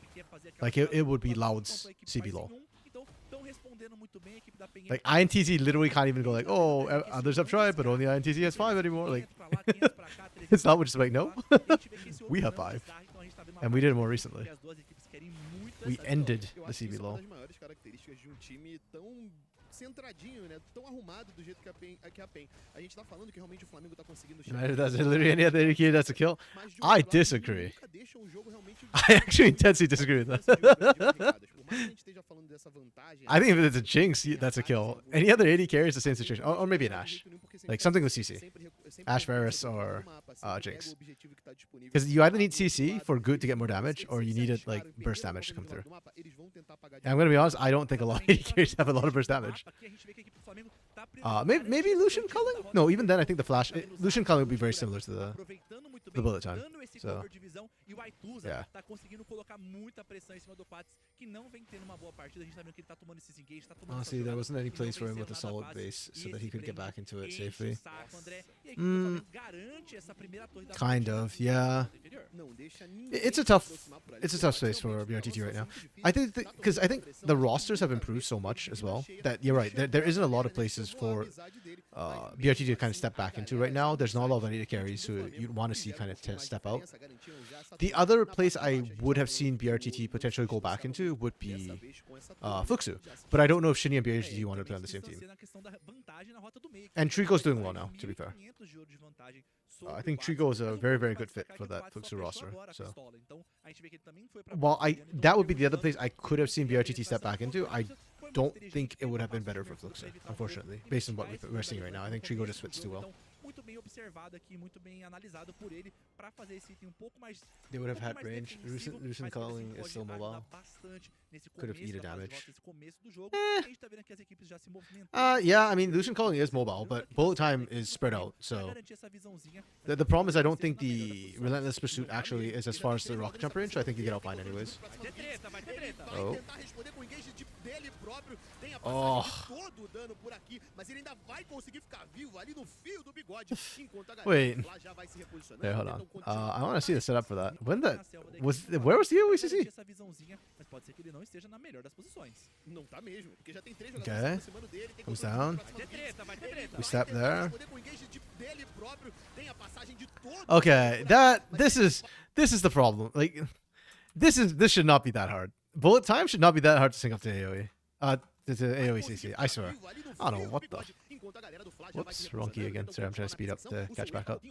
Like, it would be Loud's CBLOL. Like, INTZ literally can't even go like, oh, others have tried, but only INTZ has 5 anymore. Like, it's not just like, no, we have 5. And we did it more recently. We ended Eu the acho que isso é uma CBLOL. das maiores características de um time tão centradinho, né? Tão arrumado do jeito que a PEN. A gente tá falando que realmente o Flamengo tá conseguindo Imagine if that's literally any other kid that's a kill. mas de I outro lado, disagree. nunca deixam o jogo realmente I actually intensely disagree with that. Por mais que a gente esteja falando dessa vantagem, I think if it's a Jinx, that's a kill. Any other AD carry is the same situation. Or maybe an Ashe. Like something with CC. Ash Varus or Jinx. Because you either need CC for good to get more damage, or you need it like burst damage to come through. And I'm gonna be honest, I don't think a lot of AD carries have a lot of burst damage. Maybe Lucian Culling? No, even then I think the flash Lucian Culling would be very similar to the bullet time. So yeah. Tá conseguindo colocar muita pressão em cima do Quats, que não vem tendo uma boa partida. A gente tá vendo que ele tá tomando esses engages, tá tomando Honestly, there wasn't any place for him with a solid base so that he could get back into it safely. Kind of, yeah. It's a tough space for BRTT right now. I think because I think the rosters have improved so much as well that you're right. There isn't a lot of places for BRTT to kind of step back into right now. There's not a lot of any carries who you'd want to see kind of step out. The other place I would have seen BRTT potentially go back into would be Fluxu, but I don't know if Shinny and BRTT want to play on the same team. And Trico's doing well now, to be fair. I think Trico is a very, very good fit for that Fluxu roster. So, while that would be the other place I could have seen BRTT step back into, I don't think it would have been better for Fluxu, unfortunately, based on what we're seeing right now. I think Trico just fits too well. Muito bem observado aqui, muito bem analisado por ele para fazer esse item um pouco mais. They would have had range. Lucian Culling is still mobile. Could have eaten damage. Yeah, I mean Lucian Culling is mobile, but bullet time is spread out. So the problem is I don't think the relentless pursuit actually is as far as the rocket jump range. I think you get outlined anyways. Oh. Oh. Wait. There, hold on. I want to see the setup for that. When that was, where was the OECC? Okay. Comes down. We step there. Okay, this is the problem. Like, this should not be that hard. Bullet time should not be that hard to sync up to AoE. To AoE CC. I swear. I don't know what the. Whoops, wrong key again. Sorry, I'm trying to speed up to catch back up.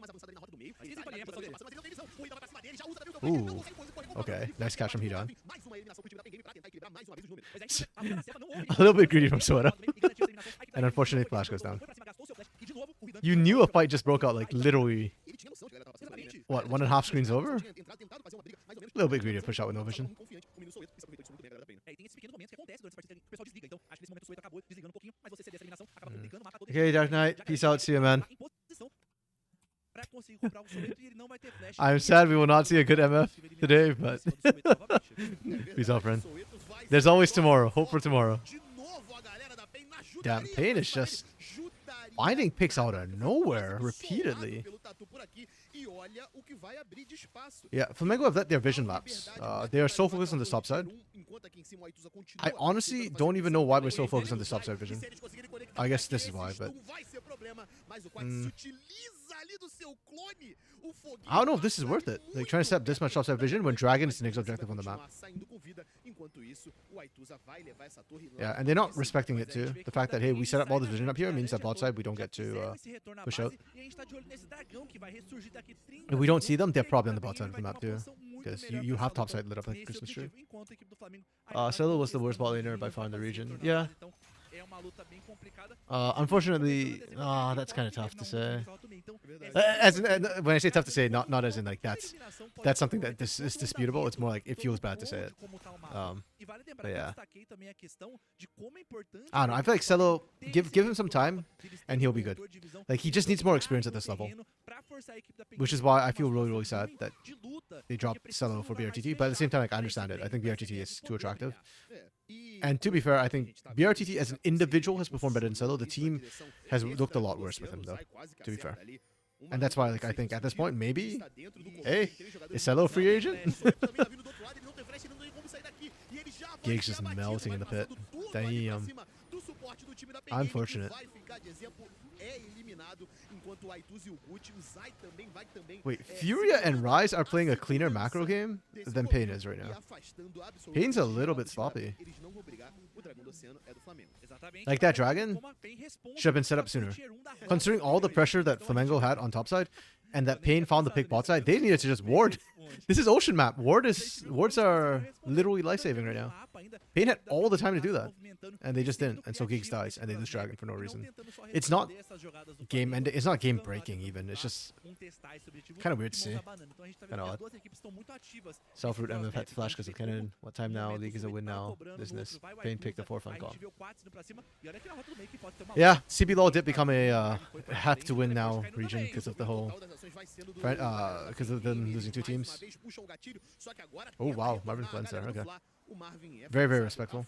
Ooh. Okay, nice catch from Hedon. A little bit greedy from Soda. And unfortunately, Flash goes down. You knew a fight just broke out, like, literally, what, 1.5 screens over? A little bit greedy to push out with no vision. Okay, Dark Knight. Peace out. See you, man. I'm sad we will not see a good MF today, but peace out, friend. There's always tomorrow. Hope for tomorrow. Damn, Pain is just finding picks out of nowhere repeatedly. Yeah, Flamengo have let their vision lapse. They are so focused on the top side. I honestly don't even know why we're so focused on the top side vision. I guess this is why, but I don't know if this is worth it. Like trying to set up this much topside vision when Dragon is the next objective on the map. Yeah, and they're not respecting it too. The fact that, hey, we set up all this vision up here means that bot side we don't get to push out. If we don't see them, they're probably on the bot side of the map too. Because you have topside lit up like Christmas tree. CBLOL was the worst bot laner by far in the region. Yeah. Unfortunately, that's kind of tough to say. When I say tough to say, not as in like that's something that this is disputable. It's more like it feels bad to say it. But yeah, I don't know. I feel like CBLOL, give him some time, and he'll be good. Like he just needs more experience at this level, which is why I feel really sad that they dropped CBLOL for BRTT. But at the same time, like I understand it. I think BRTT is too attractive. And to be fair, I think BRTT as an individual has performed better than CBLOL. The team has looked a lot worse with him, though, to be fair. And that's why, like, I think at this point, maybe, hey, is CBLOL a free agent? Giggs just melting in the pit. Damn. Unfortunate. Wait, Furia and Ryze are playing a cleaner macro game than Pain is right now. Pain's a little bit sloppy. Like that Dragon should have been set up sooner. Considering all the pressure that Flamengo had on top side, and that Pain found the pick bot side, they needed to just ward. This is Ocean map. Wards are literally life-saving right now. Pain had all the time to do that, and they just didn't. And so Giggs dies, and they lose Dragon for no reason. It's not game ending. It's not game breaking even. It's just kind of weird to see. Kind of odd. Self-root MF had to flash because of Kennen. What time now? League is a win now. Business. Pain picked the forefront comp. Yeah, CBLOL did become a have to win now region because of the whole because of them losing 2 teams. Oh wow, Marvin Cleanse there. Okay. Very respectful.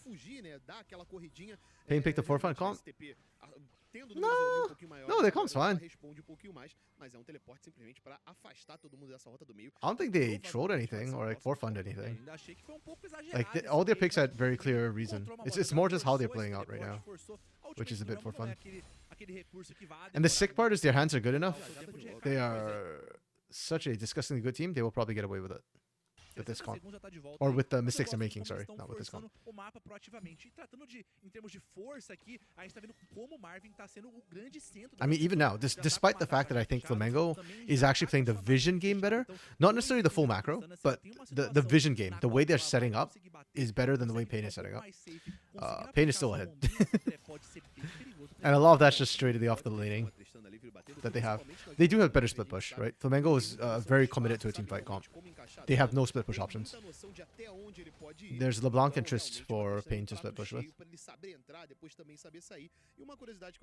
Pain picked the forefront comp. No, their comp's fine. I don't think they trolled anything or like forefront anything. Like all their picks had very clear reason. It's more just how they're playing out right now, which is a bit for fun. And the sick part is their hands are good enough. They are such a disgustingly good team. They will probably get away with it. With this comp. Or with the mistakes they're making, sorry. Not with this comp. I mean, even now, despite the fact that I think Flamengo is actually playing the vision game better, not necessarily the full macro, but the vision game, the way they're setting up is better than the way Pain is setting up. Pain is still ahead. And a lot of that's just straight off the laning that they have. They do have better split push, right? Flamengo is very committed to a team fight comp. They have no split push options. There's LeBlanc and Trist for Pain to split push with.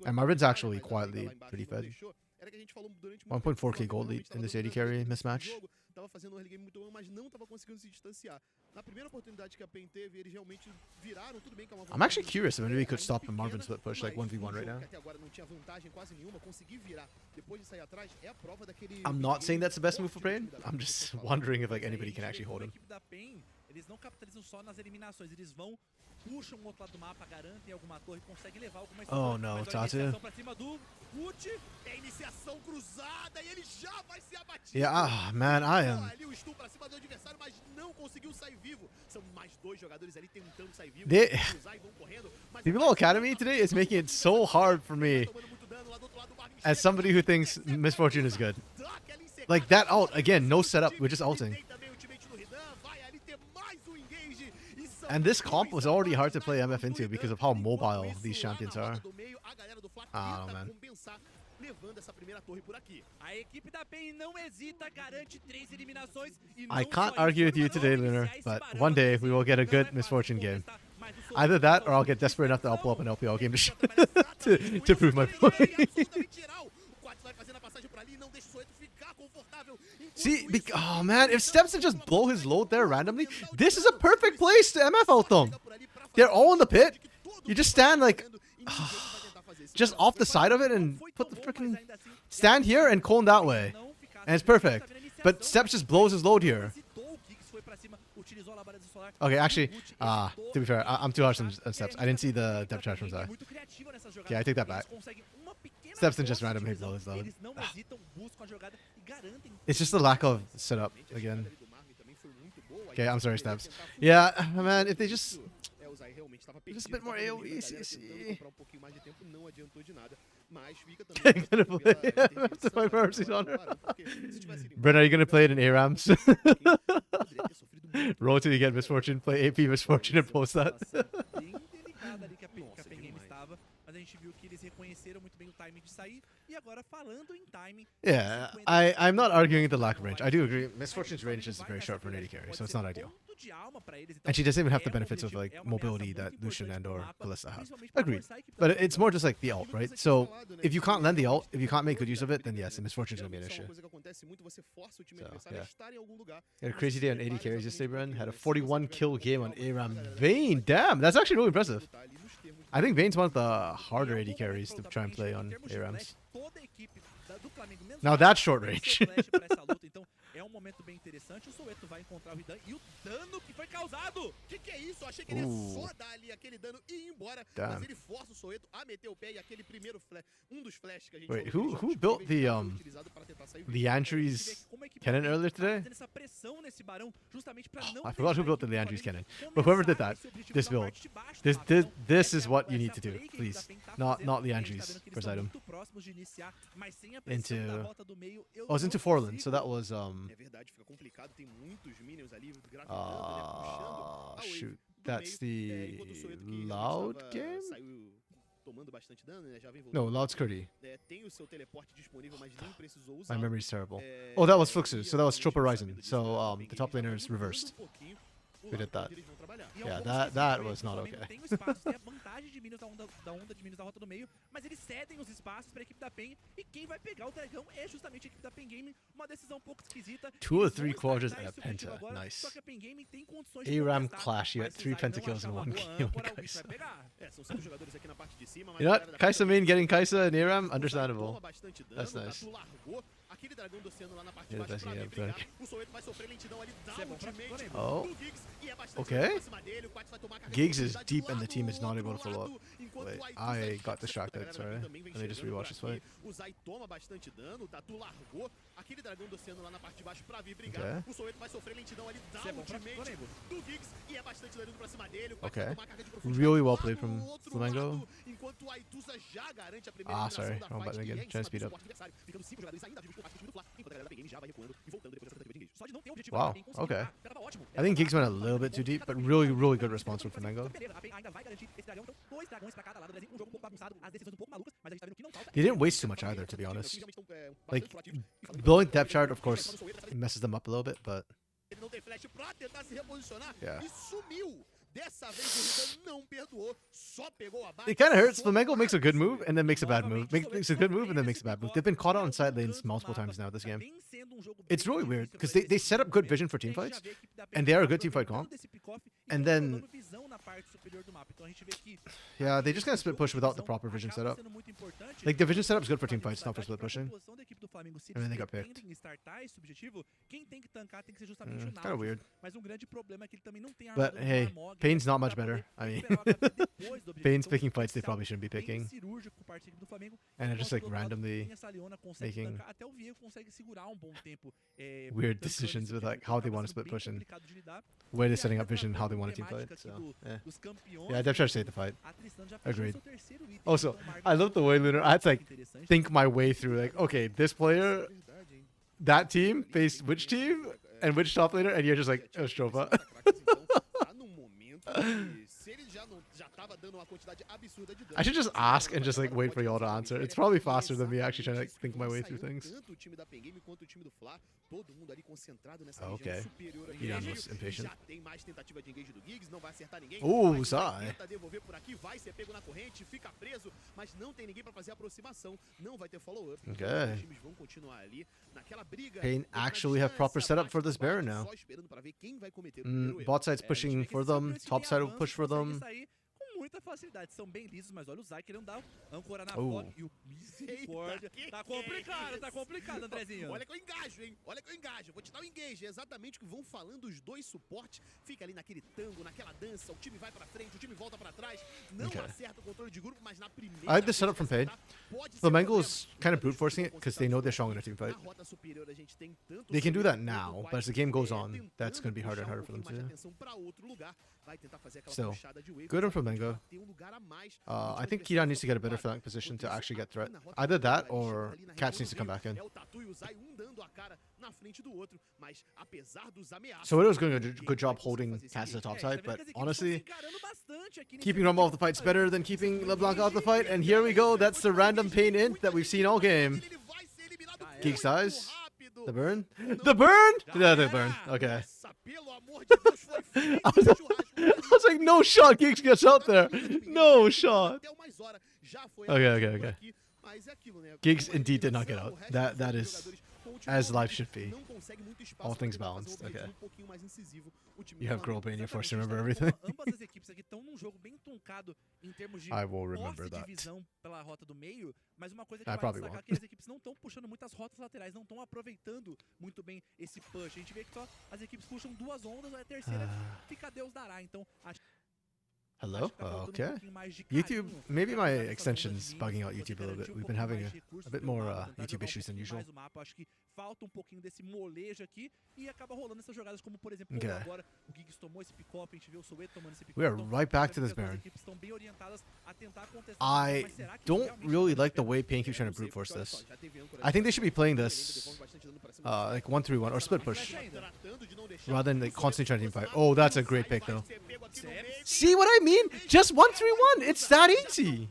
And Marvin's actually quietly pretty fed. 1.4k gold lead in this AD carry mismatch. I'm actually curious if maybe we could stop the Marvin split push like 1v1 right now. I'm not saying that's the best move for Pain. I'm just wondering if like anybody can actually hold him. Oh no, Tatu. Yeah, man, I am. The CBLOL Academy today is making it so hard for me as somebody who thinks Misfortune is good. Like that ult, again, no setup, we're just ulting. And this comp was already hard to play MF into because of how mobile these champions are. I don't know, man. I can't argue with you today, Lunar, but one day we will get a good Misfortune game. Either that or I'll get desperate enough to pull up an LPL game to prove my point. See, oh man, if Steps can just blow his load there randomly, this is a perfect place to MF out them. They're all in the pit. You just stand like, just off the side of it and put the freaking, stand here and cone that way. And it's perfect. But Steps just blows his load here. Okay, actually, to be fair, I'm too harsh on Steps. I didn't see the depth charge from Zai. Okay, I take that back. Steps and just random hit blows though. Eles não hesitam, buscam a jogada e garantem. It's just the lack of setup again. Okay, I'm sorry, Steps. Yeah, man, if they just a bit more AoE, CC. Gonna play to my mercies on her. Brent, are you gonna play it in ARAMs? Roll till you get misfortune, play AP misfortune and post that. Bem delicada ali que a Pen Game estava, mas a gente viu que eles reconheceram muito bem o timing de sair. E agora falando em timing, Yeah, I'm not arguing the lack of range. I do agree. Misfortune's range is very short for an AD carry, so it's not ideal. And she doesn't even have the benefits of like mobility that Lucian and or Kalista have. Agreed. But it's more just like the ult, right? So if you can't lend the ult, if you can't make good use of it, then yes, the Misfortune's gonna be an issue. So yeah. Had a crazy day on AD carries yesterday, Bren. Had a 41 kill game on ARAM. Vayne, damn, that's actually really impressive. I think Vayne's one of the harder AD carries to try and play on ARAMs. Now that's short range. É momento bem interessante, o Soweto vai encontrar o Ridan e o dano que foi causado. Que é isso? Achei que ele ia só dar ali aquele dano e ir embora, mas ele força o Soweto a meter o pé e aquele primeiro flash, dos flashes que a gente Wait, who built the Andrews cannon earlier today? I forgot who built the Andrews cannon. But whoever did that, this build, this is what you need to do, please. Not the Andrews first item. I was into Forland, so that was shoot, that's the Loud game? No, Loud's Curdy. My memory's terrible. Oh, that was Fluxus, so that was Trope Horizon. So the top laner is reversed. We did that. Yeah, that was not okay. Tem a vantagem de minions da onda de minions da rota do meio, mas eles cedem os espaços para a equipe da PEN e quem vai pegar o dragão é justamente a equipe da PEN Game, uma decisão um pouco esquisita. 2 or 3 quadras and a penta, nice. Só que a PEN Game tem condições ARAM clash, you got 3 pentakills in 1 game. Kaisa. São 5 jogadores aqui na parte de cima, mas You know what? Kaisa main getting Kaisa in ARAM, understandable. That's nice. Aquele dragão do oceano lá na parte de baixo pra brincar. O Soweto vai sofrer lentidão ali, dá ultimate Oh, do Giggs e é bastante okay. pra cima dele. O Quax vai tomar Giggs is deep and the team is not able to follow up. Wait, I got distracted, sorry. Let me just rewatch this fight. O Zai toma bastante dano, o Tatu largou aquele dragão do oceano lá na parte de baixo pra vir brigar. O Soweto vai sofrer lentidão ali, dá ultimate do Giggs e é bastante dano pra cima dele. O Quax vai tomar carga de profundidade. Really well played from Flamengo. Enquanto a Ituza já garante a primeira Ah, sorry, wrong button again. Trying to speed up. Ficando 5 jogadores ainda vivos por parte do time do Fla, enquanto a galera da Game já vai recuando e voltando depois dessa tentativa de engage. Só de não ter objetivo. Wow, okay. I think Giggs went a little bit too deep, but really good response from Flamengo. He didn't waste too much either, to be honest. Like, blowing depth chart, of course, messes them up a little bit, but ele não tem flash pra tentar se reposicionar e sumiu. Dessa vez o Ridan não perdoou, só pegou a base. it kind of hurts. Flamengo makes a good move and then makes a bad move. Makes a good move and then makes a bad move. They've been caught out on side lanes multiple times now this game. It's really weird because they set up good vision for teamfights and they are a good teamfight comp. And then, yeah, they just kind of split push without the proper vision setup. Like the vision setup's good for teamfights, not for split pushing. And then they got picked. Kind of weird. But hey, Pain's not much better. I mean, Pain's picking fights they probably shouldn't be picking. And they're just like randomly making weird decisions with like how they want to split push and where they're setting up vision, how they want to team fight. So, yeah, Dev tried to save the fight. Agreed. Also, I love the way Lunar, I had to like think my way through like, okay, this player, that team faced which team and which top laner, and you're just like, Ostropa. I should just ask and just like wait for y'all to answer. It's probably faster than me actually trying to like think my way through things. Okay. Ian was impatient. Oh, Zai. Okay. Pain actually have proper setup for this Baron now. Bot side's pushing for them. Top side will push for them. muita facilidade. São bem lisos, mas olha o Zay querendo dar âncora na Oh. fog. E o misericórdia. Tá complicado, Andrezinho. Olha que eu engajo, hein? Olha que eu engajo. Vou te dar o engage. É exatamente o que vão falando os dois suportes. Fica ali naquele tango, naquela dança. O time vai pra frente, o time volta pra trás. Não acerta o controle de grupo, mas na primeira... I had this setup from Paid. Flamengo's kind of brute forcing it because they know they're strong in a team fight. They can do that now, but as the game goes on, that's going to be harder and harder for them to do. Still, good on Flamengo. I think Kiran needs to get a better flank position to actually get threat. Either that or Cats needs to come back in. So it was doing a good job holding Cats at the top side, but honestly, keeping Rumble off the fight's better than keeping LeBlanc off the fight. And here we go. That's the random pain int that we've seen all game. Geek size. The burn? The burn? Yeah, the burn. Okay. I was like, no shot. Geeks gets out there. No shot. Okay. Geeks indeed did not get out. That is as life should be. All things balanced. Okay. You have girl brain, you're forced to remember everything. I will remember that. Mas uma coisa que I vale probably destacar won't. é que as equipes não estão puxando muitas rotas laterais, não estão aproveitando muito bem esse push. A gente vê que só as equipes puxam duas ondas, a terceira fica Deus dará. Então, acho Hello? Okay. YouTube, maybe my extension's bugging out YouTube a little bit. We've been having a bit more YouTube issues than usual. Acho que falta pouquinho desse molejo aqui e acaba rolando essas jogadas como, por exemplo, Okay. agora o Giggs tomou esse pick-up, a gente vê o Soweto tomando esse pick-up. We are right back to this Baron. I don't really like the way Pain keeps trying to brute force this. I think they should be playing this like 1-3-1 or split push rather than like constantly trying to team fight. Oh, that's a great pick though. See what I mean? Just 1-3-1. It's that easy.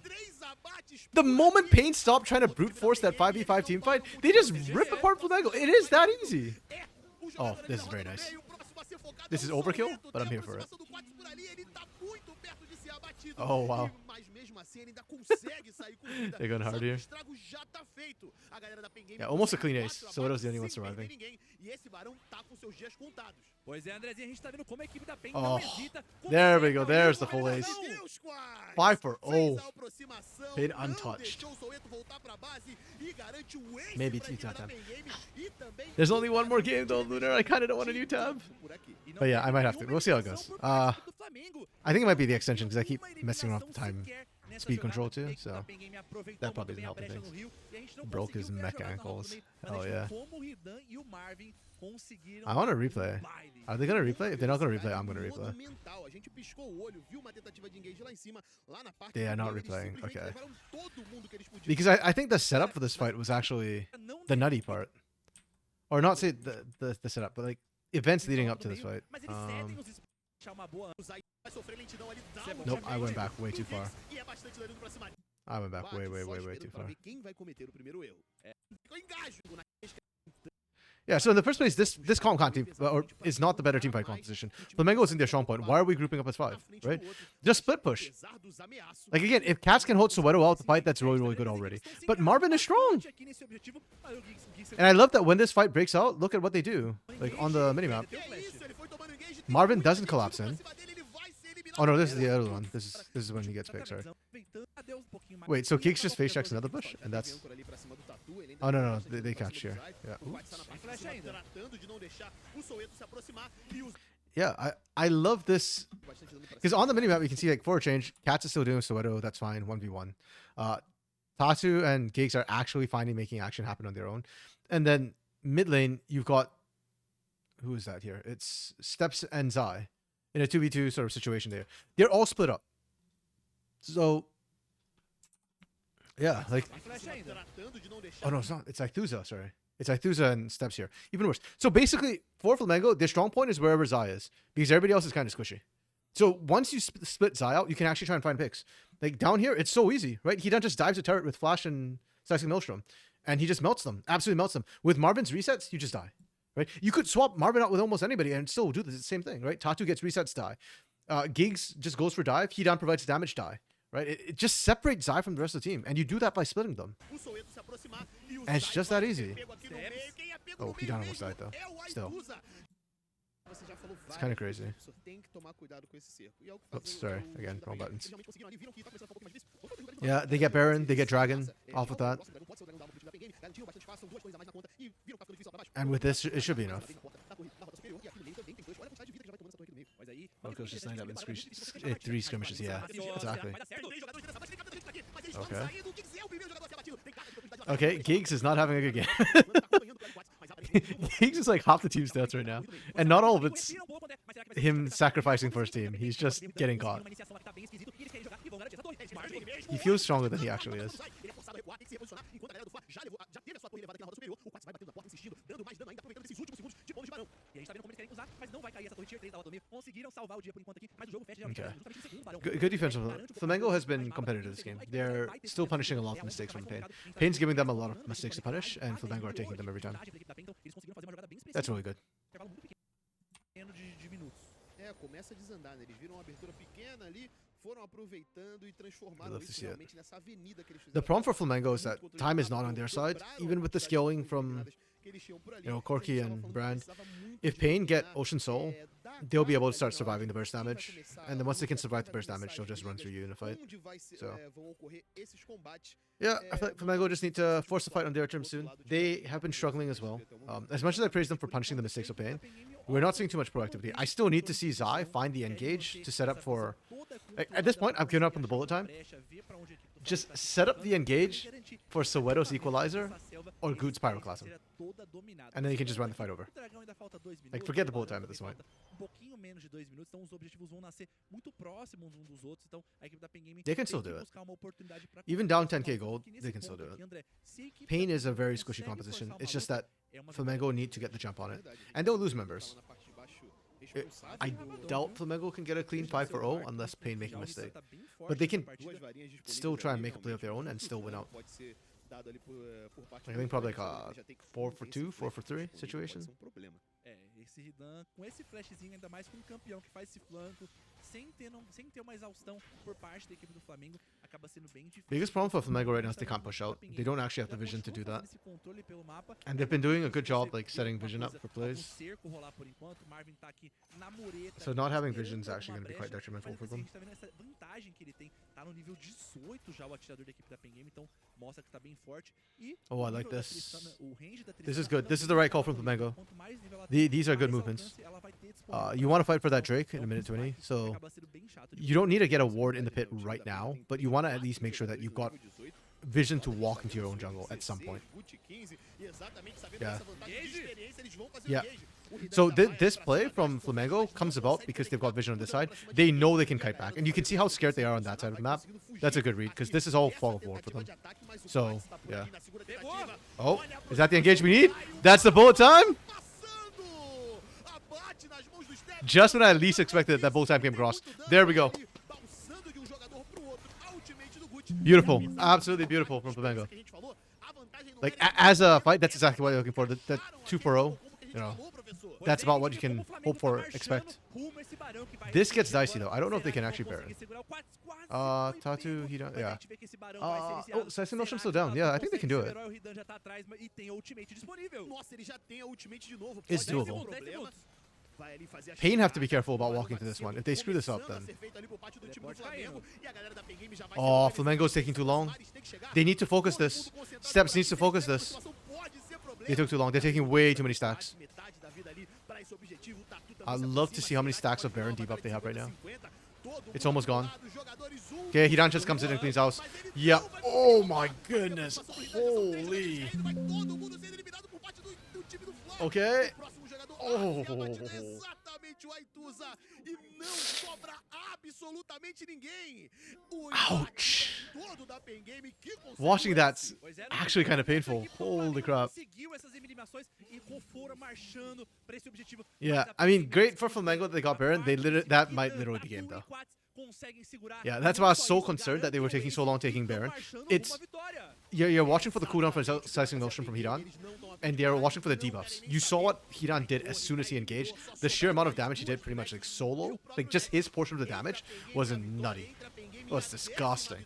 The moment Pain stopped trying to brute force that 5v5 team fight, they just rip apart Flamengo. It is that easy. Oh, this is very nice. This is overkill, but I'm here for it. Oh, wow. They're going hard here. Yeah, almost a clean ace. So what was the only one surviving? Pois é, Andrezinho, a gente tá vendo como a equipe da PEN Oh, não hesita. there we go. There's the full ace. 5-0. Pain untouched. Maybe two-tab. There's only one more game though, Lunar. I kind of don't want a new tab. But yeah, I might have to. We'll see how it goes. I think it might be the extension because I keep messing around with the time speed control too, so that probably doesn't help things. Broke his mech ankles. Oh yeah. I want to replay. Are they gonna replay? If they're not gonna replay, I'm gonna replay. They are not replaying. Okay. Because I think the setup for this fight was actually the nutty part, or not say the setup, but like events leading up to this fight. Nope, I went back way too far. I went back way too far. Yeah, so in the first place, this calm con team is not the better team fight composition. Flamengo is in their strong point. Why are we grouping up as 5, right? Just split push. Like again, if Cats can hold Soweto out the fight, that's really good already. But Marvin is strong. And I love that when this fight breaks out, look at what they do. Like on the minimap. Marvin doesn't collapse in. Oh no, this is the other one. This is when he gets picked, sorry. Wait, so Geeks just face checks another bush? And that's... Oh no, they catch here. Yeah. Yeah, I love this. Because on the minimap, you can see like forward change, Cats is still doing Soweto, that's fine, 1v1. Tatu and Geeks are actually finally making action happen on their own. And then mid lane, you've got... Who is that here? It's Steps and Zai. In a 2v2 sort of situation there. They're all split up. So... Yeah, like... Oh no, it's not. It's Ithuza, sorry. It's Ithuza and Steps here. Even worse. So basically, for Flamengo, their strong point is wherever Zai is. Because everybody else is kind of squishy. So once you split Zai out, you can actually try and find picks. Like down here, it's so easy, right? He just dives a turret with Flash and Sexy Maelstrom. And he just melts them. Absolutely melts them. With Marvin's resets, you just die. Right? You could swap Marvin out with almost anybody and still do the same thing, right? Tatu gets resets, die. Gigs just goes for dive. Hidan provides damage, die. Right? It just separates Zai from the rest of the team. And you do that by splitting them. And it's just that easy. Oh, Hidan almost died though. Still. Você já falou It's kind of várias vezes, crazy. o professor tem que tomar cuidado com esse cerco. E é o que Oops, fazem sorry. os Again, times da wrong PEN. buttons. Eles realmente conseguiram ali, viram que tá começando a ficar um pouco mais difícil. Vamos fazer o jogador de Yeah, they get Baron, they get Dragon off with that. o dragão pode ser o dragão da alma pro time da PEN Game. Garantiram bastante espaço, são duas coisas a mais na conta. E viram que tá ficando difícil lá pra baixo. And with this, it should be enough. Na torre, na rota superior. E aqui no meio também tem dois. Olha a quantidade de vida que já vai tomando essa torre aqui no meio. Mas aí... Okay, it's just lined up in 3 skirmishes. Yeah, exactly. Okay. Okay, Giggs is not having a good game. Giggs is like half the team stats right now. And not all of it's him sacrificing for his team. He's just getting caught. He feels stronger than he actually is. Okay. Good defense. Flamengo has been competitive this game. They're still punishing a lot of mistakes from Pain. Pain's giving them a lot of mistakes to punish, and Flamengo are taking them every time. That's really good. É, começa a desandar, né? Eles viram uma abertura pequena ali, foram aproveitando e transformaram love to isso see it. realmente nessa avenida que eles fizeram. The problem for Flamengo is that time is not on their side, even with the scaling from, Corki and Brand. If Pain get Ocean Soul, they'll be able to start surviving the burst damage, and then once they can survive the burst damage, they'll just run through you in a fight. So, yeah, I feel like Flamengo just need to force the fight on their terms soon. They have been struggling as well. As much as I praise them for punishing the mistakes of Pain, we're not seeing too much proactivity. I still need to see Zai find the engage to set up for... At this point, I've given up on the bullet time. Just set up the engage for Soweto's Equalizer or Goot's Pyroclasm. And then you can just run the fight over. Like, forget the bullet time at this point. They can still do it. Even down 10k gold, they can still do it. Pain is a very squishy composition. It's just that Flamengo need to get the jump on it. And they'll lose members. I doubt Flamengo can get a clean 5-0 unless Pain make a mistake. But they can still try and make a play of their own and still win out. I think probably like a 4-2, 4-3 situation. Esse Ridan com esse flashzinho, ainda mais com um campeão que faz esse flanco, sem ter uma exaustão por parte da equipe do Flamengo, acaba sendo bem difícil. Biggest problem for Flamengo right now is they can't push out. They don't actually have the vision to do that. And they've been doing a good job like setting vision up for plays. So not having vision is actually going to be quite detrimental for them. Oh, I like this. This is good. This is the right call from Flamengo. These are good movements. You want to fight for that Drake in a minute 20, so you don't need to get a ward in the pit right now, but you want to at least make sure that you've got vision to walk into your own jungle at some point. Yeah. Yeah. So this play from Flamengo comes about because they've got vision on this side. They know they can kite back, and you can see how scared they are on that side of the map. That's a good read, because this is all fog of war for them. So, yeah. Oh, is that the engage we need? That's the bullet time? Just when I least expected that bullet time came across. There we go. Beautiful. Absolutely beautiful from Flamengo. Like, as a fight, that's exactly what you're looking for. The 2-0, you know, that's about what you can hope for, expect. This gets dicey, though. I don't know if they can actually bear it. Tatu, he don't, yeah. Oh, Session Motion's still down. Yeah, I think they can do it. It's doable. Pain have to be careful about walking to this one. If they screw this up, then... Oh, Flamengo's taking too long. They need to focus this. Steps needs to focus this. They took too long. They're taking way too many stacks. I'd love to see how many stacks of Baron debuff they have right now. It's almost gone. Okay, Hiran just comes in and cleans house. Yeah. Oh my goodness. Holy. Okay. Oh. Ouch. Watching that's actually kind of painful. Holy crap. Yeah, I mean, great for Flamengo that they got Baron. That might literally be game though. Yeah, that's why I was so concerned that they were taking so long taking Baron. It's you're watching for the cooldown for Slicing Motion from Hiran, and they're watching for the debuffs. You saw what Hiran did as soon as he engaged. The sheer amount of damage he did pretty much like solo, like just his portion of the damage was nutty. Oh, it's disgusting.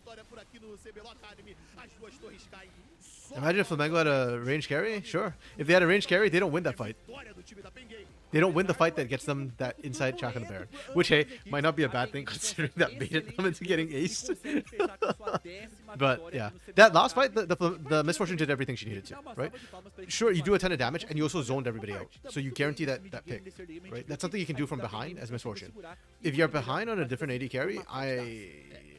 Imagine if Flamengo had a range carry. Sure. If they had a range carry, they don't win that fight. They don't win the fight that gets them that inside track on the Baron. Which, hey, might not be a bad thing considering that baited them into getting aced. But, yeah. That last fight, the Misfortune did everything she needed to, right? Sure, you do a ton of damage, and you also zoned everybody out. So you guarantee that pick, right? That's something you can do from behind as Misfortune. If you're behind on a different AD carry,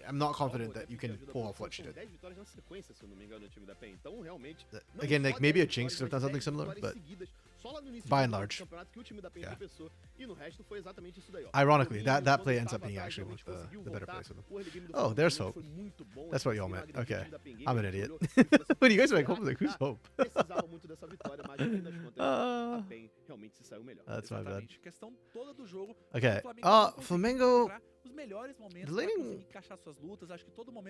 I'm not confident that you can pull off what she did. Again, like maybe a Jinx could have done something similar, but by and large, yeah. Ironically, that play ends up being actually one of the better plays for them. Oh, there's Hope. That's what y'all meant. Okay, I'm an idiot. When you guys are like, Hope, like, who's Hope? That's my bad. Okay, Flamengo. The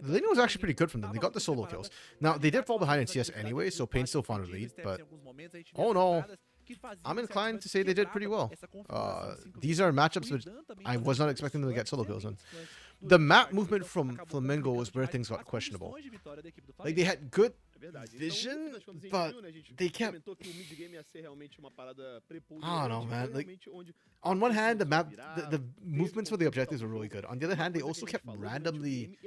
laning was actually pretty good from them. They got the solo kills. Now, they did fall behind in CS anyway, so Pain still found a lead, but oh no. I'm inclined to say they did pretty well. These are matchups which I was not expecting them to get solo kills on. The map movement from Flamengo was where things got questionable. Like, they had good vision, but they kept... I don't know, man. Like, on one hand, the movements for the objectives were really good. On the other hand, they also kept randomly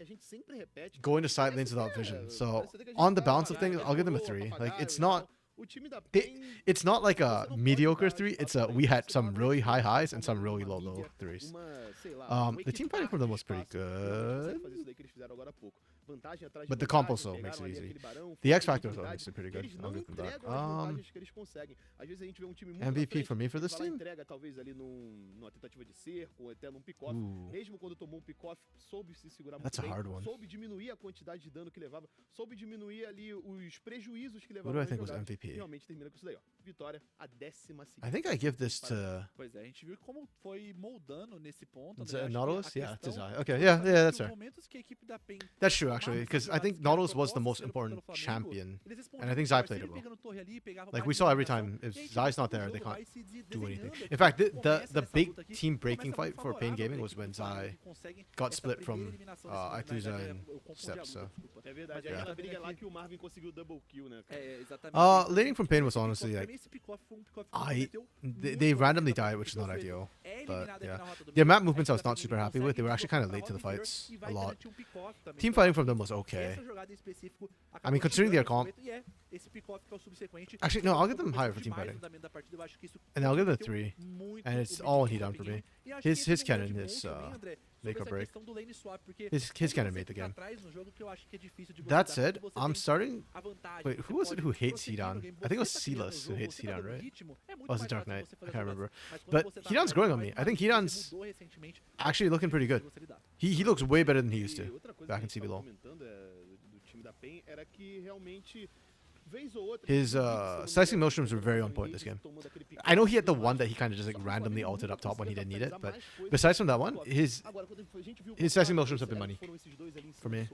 going to side lanes without vision. So, on the balance of things, I'll give them a 3. Like, it's not like a mediocre 3. It's we had some really high highs and some really low 3s. The team fighting from them was pretty good, but the comp also makes it easy. The X Factor though makes it pretty good. I'll give them that. MVP for me for this team? Ooh. That's a hard one. What do I think was MVP? I think I give this to Nautilus? Yeah, it's his eye. Okay, yeah, that's fair. That's true, actually, because I think Nautilus was the most important champion, and I think Zai played it well. Like, we saw every time, if Zai's not there, they can't do anything. In fact, the big team breaking fight for Pain Gaming was when Zai got split from Ituza and Steps, so... Yeah. Laning from Pain was honestly like, they randomly died, which is not ideal. But yeah, their map movements I was not super happy with. They were actually kind of late to the fights a lot. Team fighting from them was okay. I mean, considering their comp. Actually, no, I'll give them higher for team fighting. And I'll give them a 3. And it's all he done for me. His cannon is make or break. His cannon made the game. That said, I'm starting... Wait, who was it who hates Hidan? I think it was Silas who hates Hidan, right? Oh, it's a Dark Knight. I can't remember. But Hidan's growing on me. I think Hidan's actually looking pretty good. He looks way better than he used to back in CBLOL. His slicing maelstroms were very on point this game. I know he had the one that he kind of just like randomly altered up top when he didn't need it, but besides from that one, his slicing maelstroms have been money for me.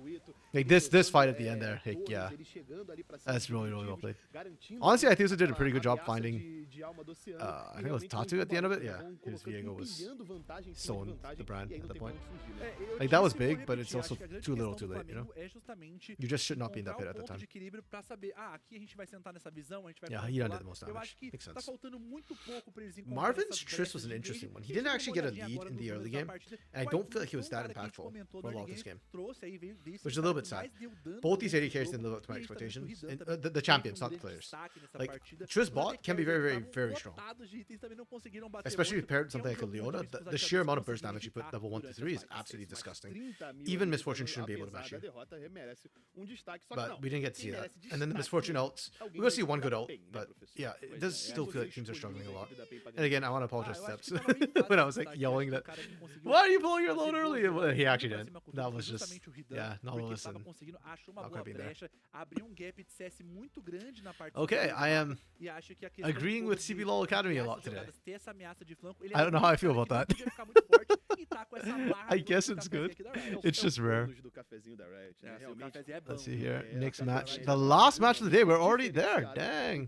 Like this fight at the end there, like, yeah, that's really well played. Honestly, I think he did a pretty good job finding. I think it was Tatu at the end of it. Yeah, his Viego was stolen the brand at that point. Like, that was big, but it's also too little, too late. You know, you just should not be in that pit at that time. Yeah, he did the most damage. Makes sense. Marvin's Triss was an interesting one. He didn't actually get a lead in the early game, and I don't feel like he was that impactful for a lot of this game, which is a little bit sad. Both these AD carries didn't live up to my expectations. And, the champions, not the players. Like, Triss bot can be very strong, especially if paired with something like a Leona. The sheer amount of burst damage you put level 1 to 3 is absolutely disgusting. Even Misfortune shouldn't be able to match you. But we didn't get to see that. And then the Misfortune ults. We're going to see one good ult, but yeah, it does still feel like teams are struggling a lot. And again, I want to apologize to Steps when I was like yelling that, why are you pulling your load early? Well, he actually didn't. That was just, yeah, Nautilus and not quite being there. Okay, I am agreeing with CBLOL Academy a lot today. I don't know how I feel about that. I guess it's good. It's just rare. Let's see here. Next match. The last match of the day. We're already there. Dang.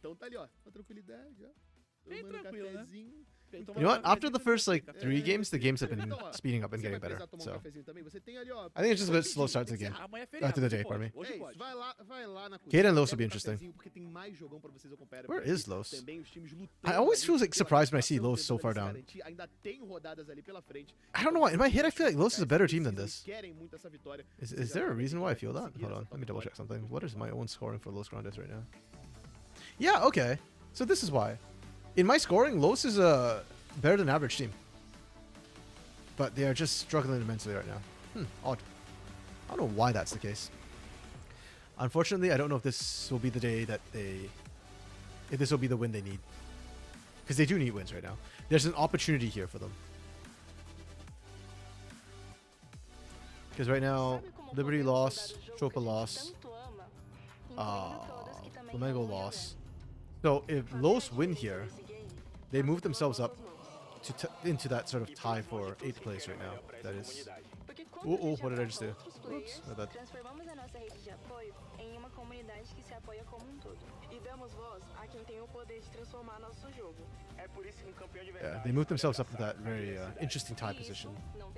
You know what? After the first like 3 games, the games have been speeding up and getting better. So I think it's just a bit slow start to the game. To the day, pardon me. Kate and Los will be interesting. Where is Los? I always feel like surprised when I see Los so far down. I don't know why. In my head, I feel like Los is a better team than this. Is there a reason why I feel that? Hold on, let me double check something. What is my own scoring for Los Grandes right now? Yeah, okay. So this is why. In my scoring, Los is a better than average team. But they are just struggling immensely right now. Odd. I don't know why that's the case. Unfortunately, I don't know if this will be the day that if this will be the win they need. Because they do need wins right now. There's an opportunity here for them. Because right now, Liberty lost, Tropa lost, Flamengo lost. So if Los win here, they move themselves up into that sort of tie for 8th place right now. That is... Oh, what did I just do? Oops, my bad. Yeah, they moved themselves up to that very interesting tie position.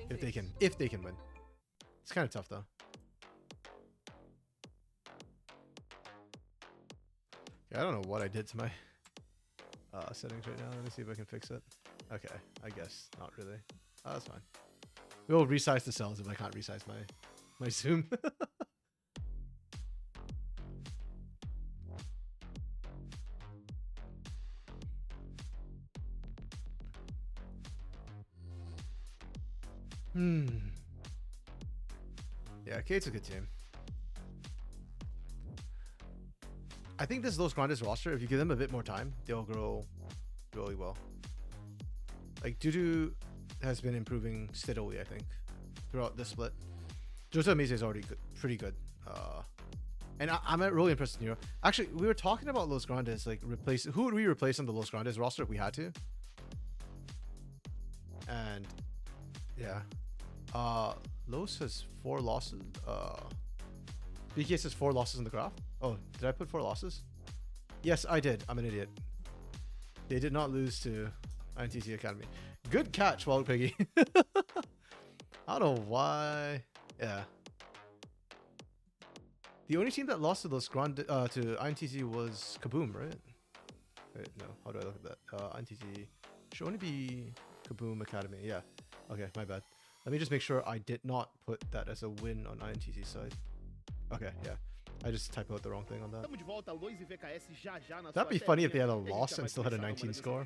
If they can win. It's kind of tough though. Yeah, I don't know what I did to my settings right now. Let me see if I can fix it. Okay, I guess not really. Oh, that's fine. We'll resize the cells if I can't resize my zoom. Yeah, Kate's a good team. I think this Los Grandes roster, if you give them a bit more time, they'll grow really well. Like, Dudu has been improving steadily, I think, throughout this split. Jota Mise is already good, pretty good. And I'm really impressed with Nero. Actually, we were talking about Los Grandes, like, who would we replace on the Los Grandes roster if we had to? And, yeah. Los has 4 losses. BKS has 4 losses in the graph. Oh, did I put 4 losses? Yes, I did. I'm an idiot. They did not lose to INTC Academy. Good catch, Wild Piggy. I don't know why. Yeah. The only team that lost to Los Grandes to INTC was Kaboom, right? Wait, no. How do I look at that? INTC should only be Kaboom Academy. Yeah. Okay, my bad. Let me just make sure I did not put that as a win on INTC's side. Okay, yeah. I just typed out the wrong thing on that. That'd be funny if they had a loss and still had a 19 score.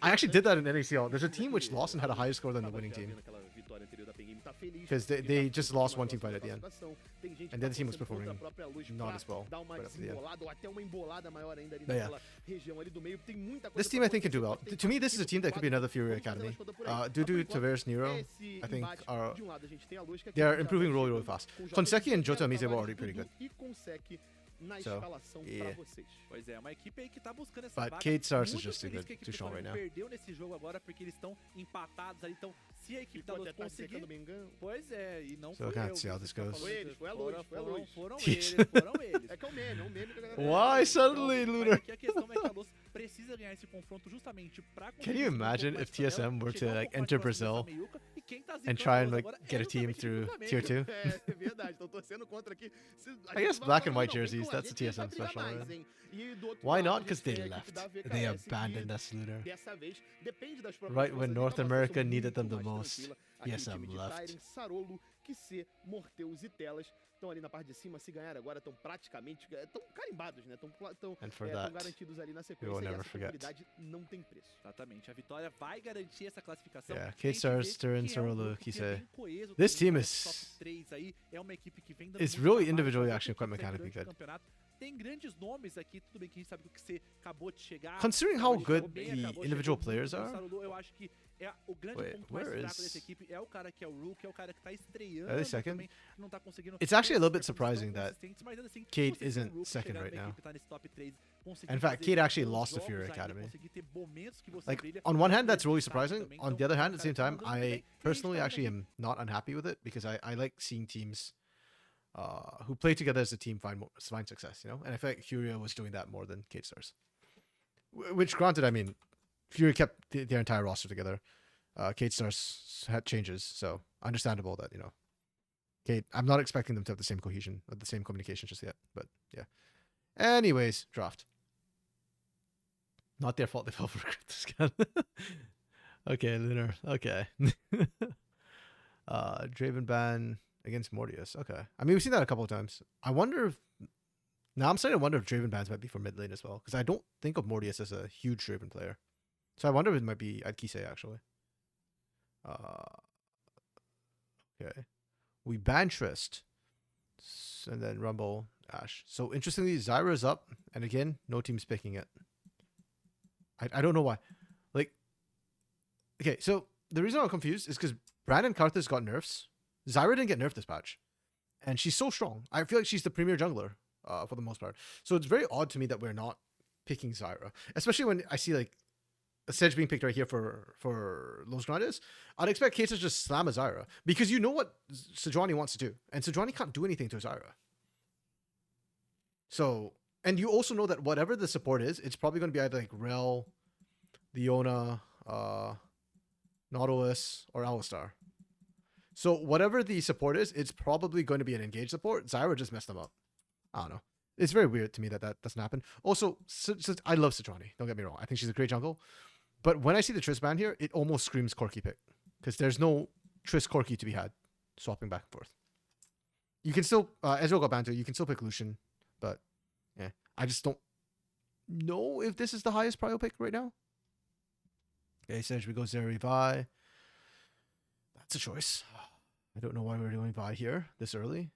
I actually did that in NACL. There's a team which lost and had a higher score than the winning team. Because they just lost one team fight at the end. And the other team was performing not as well right up to the end. But yeah. This team I think can do well. To me, this is a team that could be another Fury Academy. Dudu, Tavares, Nero, I think they're improving really, really fast. Konseki and Jota Mise were already pretty good. So, yeah. Pois é, uma equipe aí que tá buscando essa But vaga. Kate Stars is Muito just too feliz good, que a equipe too strong right now. perdeu nesse jogo agora porque eles estão empatados ali. Então, se a equipe da Luz conseguir... Pois é, e não So I foi can't eu. see how this goes. Foram eles. Foram Jeez. eles. É que é o meme que a galera... Why suddenly, Mas Lunar? aqui a questão é que a Luz precisa ganhar esse confronto justamente pra Can you imagine if TSM were to like enter Brazil e quem tá and zicando try a and Luz like agora get é a team justamente through o Flamengo. tier 2? É verdade, estão torcendo contra aqui. I guess black and white jerseys, that's the TSM special, right? Why not? Because they left. They abandoned us, Lunar. Right when North America needed them the most, TSM left. Estão ali na parte de cima, se ganhar agora, estão praticamente, estão carimbados, né? Estão And for that, garantidos ali na we sequência. will E never essa forget. comunidade não tem preço. Exatamente, a vitória vai garantir essa classificação. Yeah, A Kate gente Stars, vê Turin, que é um Sorolo, grupo que é Kisei. bem coeso, This tem team vários is- top 3 aí, é uma equipe que vem dando It's muito really trabalho, individually são actually quite equipes mechanically durante o good. campeonato. Tem grandes nomes aqui, tudo bem que a gente sabe que você acabou de chegar. Considering acabou how de good jogar bem, the acabou, individual chegou players muito, are. Sarulu, eu acho que é o grande Wait, ponto mais where fraco is- dessa equipe é o cara que é o Rook, é o cara que tá estreando. Are they second? Também, não tá conseguindo It's actually a little bit ter resultados surprising tão that consistentes, mas, assim, Kate você ser isn't um Rook, second chegar right numa now. equipe, tá nesse top 3, conseguir In fact, fazer Kate actually bons lost to jogos Fury ainda, Academy. conseguir ter momentos que você Like, brilha, on one é hand, that's really destaque surprising. também. On Então, the other hand, o at the same cara tá time, mandando bem. I E a gente personally tá actually vendo am not unhappy with it because I like seeing teams who play together as a team find success, you know? And I feel like Furia was doing that more than Kate Stars. Which, granted, I mean, Fury kept their entire roster together. Kate Stars had changes, so understandable that, you know, Kate, I'm not expecting them to have the same cohesion or the same communication just yet, but yeah. Anyways, draft. Not their fault they fell for this gun. Okay, Lunar. Okay. Draven ban against Mortius. Okay. I mean, we've seen that a couple of times. I wonder if... Now I'm starting to wonder if Draven bans might be for mid lane as well, because I don't think of Mortius as a huge Draven player. So I wonder if it might be at Kisei, actually. Okay. We ban Trist. And then Rumble, Ashe. So interestingly, Zyra's up. And again, no team's picking it. I don't know why. Like, okay, so the reason I'm confused is because Brandon Karthus got nerfs. Zyra didn't get nerfed this patch. And she's so strong. I feel like she's the premier jungler for the most part. So it's very odd to me that we're not picking Zyra. Especially when I see like a Sedge being picked right here for Los Grandes. I'd expect Kate to just slam a Zyra. Because you know what Sejuani wants to do. And Sejuani can't do anything to Zyra. So... And you also know that whatever the support is, it's probably going to be either like Rel, Leona, Nautilus, or Alistar. So whatever the support is, it's probably going to be an engaged support. Zyra just messed them up. I don't know. It's very weird to me that that doesn't happen. Also, I love Sejuani. Don't get me wrong. I think she's a great jungle. But when I see the Triss ban here, it almost screams Corki pick. Because there's no Triss Corki to be had swapping back and forth. You can still, Ezreal got banned too. You can still pick Lucian. But... yeah, I just don't know if this is the highest prio pick right now. Okay, Sedge, we go Zeri Vi. That's a choice. I don't know why we're doing Vi here this early.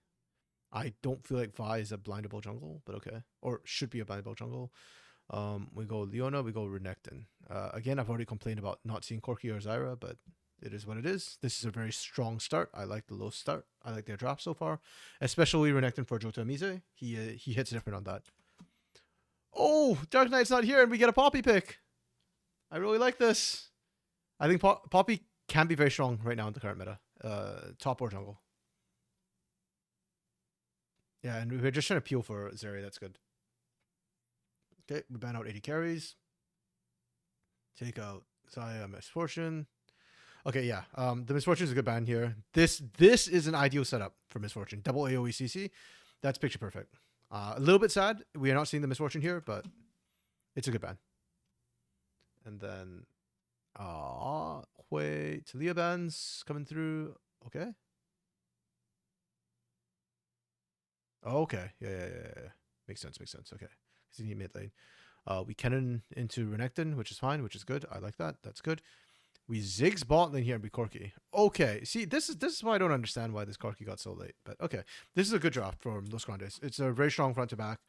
I don't feel like Vi is a blindable jungle, but okay. Or should be a blindable jungle. We go Leona, we go Renekton. Again, I've already complained about not seeing Corki or Zyra, but it is what it is. This is a very strong start. I like the low start. I like their drop so far. Especially Renekton for Jota Mise. He hits different on that. Oh, Dark Knight's not here and we get a Poppy pick. I really like this. I think Poppy can be very strong right now in the current meta. Top or jungle. Yeah, and we're just trying to peel for Zeri. That's good. Okay, we ban out 80 carries. Take out Zaya Misfortune. Okay, yeah. The Misfortune is a good ban here. This is an ideal setup for Misfortune. Double AoE CC. That's picture perfect. A little bit sad. We are not seeing the Misfortune here, but it's a good ban. And then Hui Talia bans coming through. Okay. Okay. Yeah. Makes sense. Okay. Because you need mid lane. We cannon into Renekton, which is fine, which is good. I like that. That's good. We Ziggs bot lane here and be Corki. Okay, see, this is why I don't understand why this Corki got so late. But okay, this is a good draft from Los Grandes. It's a very strong front to back.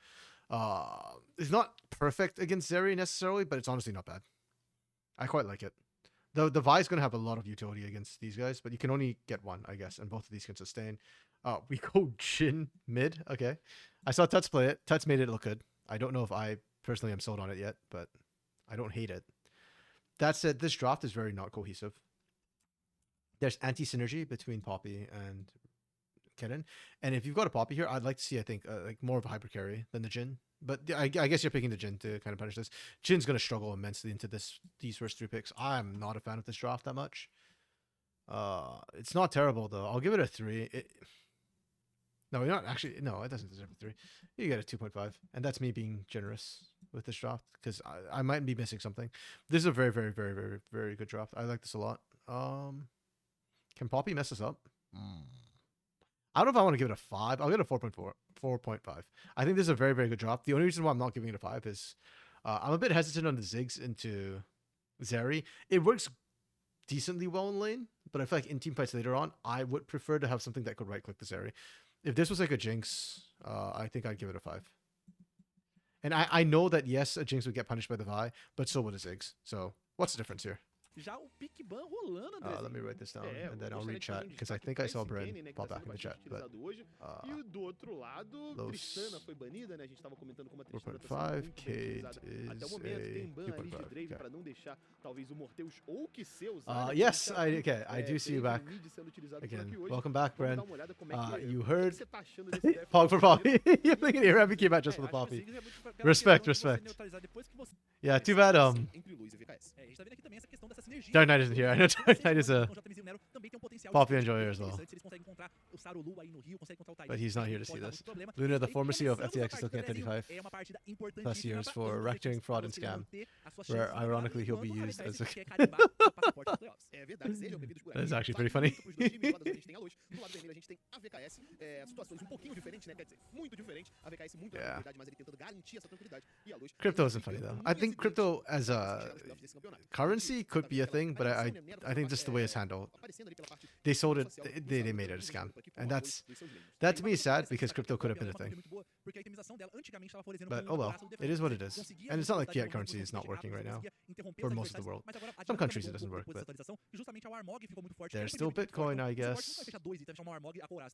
It's not perfect against Zeri necessarily, but it's honestly not bad. I quite like it. The Vi is going to have a lot of utility against these guys, but you can only get one, I guess, and both of these can sustain. We go Jhin mid. Okay, I saw Tuts play it. Tuts made it look good. I don't know if I personally am sold on it yet, but I don't hate it. That said, this draft is very not cohesive. There's anti-synergy between Poppy and Kennen. And if you've got a Poppy here, I'd like to see, I think, like more of a hyper carry than the Jhin. But I guess you're picking the Jhin to kind of punish this. Jin's going to struggle immensely into these first 3 picks. I'm not a fan of this draft that much. It's not terrible, though. I'll give it a 3. No, you're not actually. No, it doesn't deserve a 3. You get a 2.5. And that's me being generous with this draft because I might be missing something. This is a very, very, very, very, very good draft. I like this a lot. Can Poppy mess us up? I don't know if I want to give it a 5. I'll give it a 4.5. I think this is a very, very good draft. The only reason why I'm not giving it a 5 is I'm a bit hesitant on the Ziggs into Zeri. It works decently well in lane, but I feel like in team fights later on, I would prefer to have something that could right-click the Zeri. If this was like a Jinx, I think I'd give it a 5. And I know that, yes, a Jinx would get punished by the Vi, but so would a Ziggs. So, what's the difference here? Já o pick ban rolando, André. Let me write this down, and then I'll read chat, because I think I saw Bren pop back in the chat. But, e do outro lado, Tristana foi banida, né? A gente tava comentando como a Tristana 4.5, Kate is até o momento. Tem ban ali de Draven para não deixar talvez o Morteus ou que seu usar. Yes, I do see you back again. Welcome back, Bren. You heard Pog for Poppy. You're thinking here, I came out just for the Poppy. Respect. Yeah, too bad. gente tá vendo aqui também essa questão dessa sinergia. Dark Knight isn't here. I know Dark Knight is a Então, JMZ e o Nero também tem um potencial Poppy de enjoyer as well. interessante, se eles conseguem encontrar o Sarulu aí no Rio, conseguem encontrar o Taiji, But he's not here to pode see dar this. muito problema. Luna, the E former CEO of começando FTX, is essa looking at parte do 25 Brasil, é uma partida plus importantíssima years pra for ambas as racketeering, equipes, fraud, pra and você scam, manter as suas where chances de ironically he'll be enquanto a used as VKS a... quer carimbar seu passaporte nos playoffs. É verdade, sejam bem-vindos por That aqui. is actually Vale pretty funny. muito pros dois times. Do lado azul a gente tem a Luz, do lado vermelho a gente tem a VKS. Situações um pouquinho diferentes, né? Quer dizer, muito diferentes. A VKS muito na Yeah. tranquilidade, mas ele tentando garantir essa tranquilidade. E a Luz... Crypto isn't funny though. I think crypto as a currency could be a thing, but I think just the way it's handled. They sold it, they made it a scam. And that to me is sad because crypto could have been a thing. But oh well, it is what it is. And it's not like fiat currency is not working right now for most of the world. Some countries it doesn't work, but there's still Bitcoin, I guess.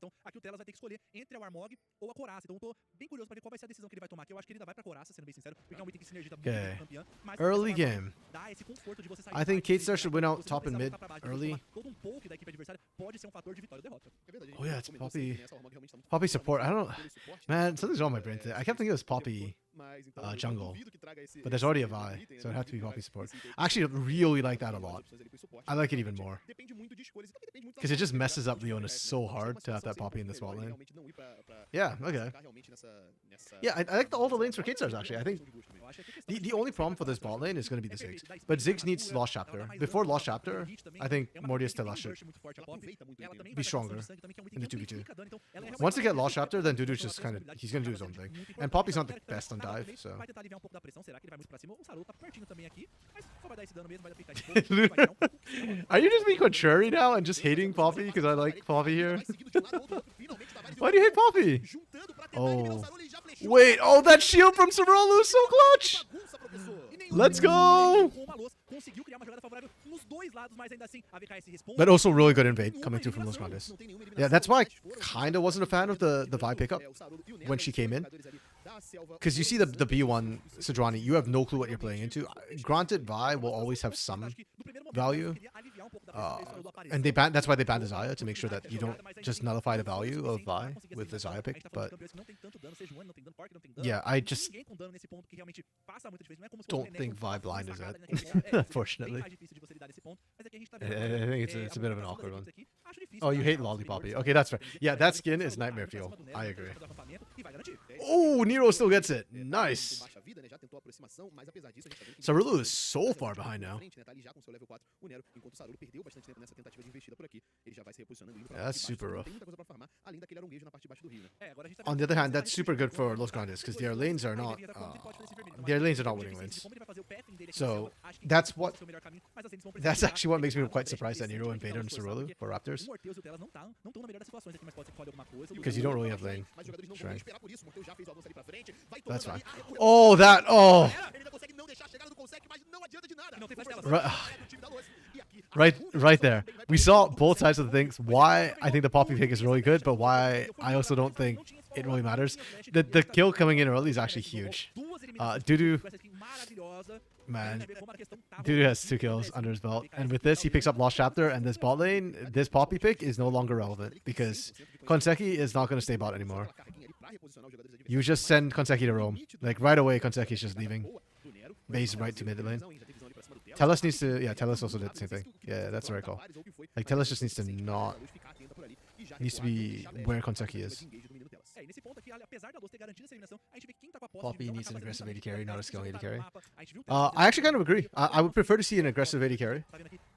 Então, aqui o Telas vai ter que escolher entre a Warmog ou a Coraça. Então, eu tô bem curioso pra ver qual vai ser a decisão que ele vai tomar aqui. Eu acho que ele ainda vai pra Coraça, sendo bem sincero, porque é um item que sinergiza muito Okay. com o campeão. Mas Early game. dá esse conforto de você sair I think de K-Star should win out você não top and precisar mid voltar pra baixo, early. tomar todo um poke da equipe adversária pode ser um fator de vitória ou derrota. Oh yeah, it's Poppy support. I don't, man, something's wrong with my brain today. I kept thinking it was Poppy jungle, but there's already a Vi, so it'd have to be Poppy support. I actually really like that a lot. I like it even more. Because it just messes up Leona so hard to have that Poppy in the spot lane. Yeah, okay. Yeah, I like all the lanes for K-Stars actually. I think the only problem for this bot lane is going to be the Ziggs. But Ziggs needs Lost Chapter. Before Lost Chapter, I think Mordius Telas should be stronger in the 2v2. Once they get Lost Chapter, then Dudu's just kind of, he's going to do his own thing. And Poppy's not the best on dive, so... Vai tentar aliviar um pouco da pressão. Será que ele vai muito pra cima? O Saru tá pertinho também aqui, mas só vai dar esse dano mesmo, vai ficar de pouco, vai tirar um pouco. Are you just being contrary now and just hating Poppy because I like Poppy here? Why do you hate Poppy? Oh. Wait, oh, that shield from CBLOL is so clutch! Let's go! But also really good invade coming through from Los Grandes. Yeah, that's why I kind of wasn't a fan of the Vi pickup when she came in. Because you see the B1 Sedrani, you have no clue what you're playing into. Granted, Vi will always have some value. And they that's why they banned Zaya, to make sure that you don't just nullify the value of Vi with the Zaya pick. But yeah, I just don't think Vi blind is that, unfortunately. I think it's a bit of an awkward one. Oh, you hate Lollipoppy. Okay, that's fair. Yeah, that skin is Nightmare Fuel. I agree. Oh, Nero still gets it. Nice. Sarulu is so far behind now. Yeah, that's super rough. On the other hand, that's super good for Los Grandes because their lanes are not winning lanes. So that's actually what makes me quite surprised that Nero invaded on Sarulu for Raptors. Because you don't really have lane strength. That's fine. Oh, that, oh. Right there. We saw both sides of the things. Why I think the Poppy pick is really good, but why I also don't think it really matters. The kill coming in early is actually huge. Dudu, man, Dudu has 2 kills under his belt. And with this, he picks up Lost Chapter, and this bot lane, this Poppy pick is no longer relevant because Konseki is not going to stay bot anymore. You just send Konseki to roam. Like, right away, Konseki's just leaving. Base right to mid lane. Telas needs to... Yeah, Telas also did the same thing. Yeah, that's the right call. Like, Telas just needs to not... Needs to be where Konseki is. Poppy needs an aggressive AD carry, not a scaling AD carry. I actually kind of agree. I would prefer to see an aggressive AD carry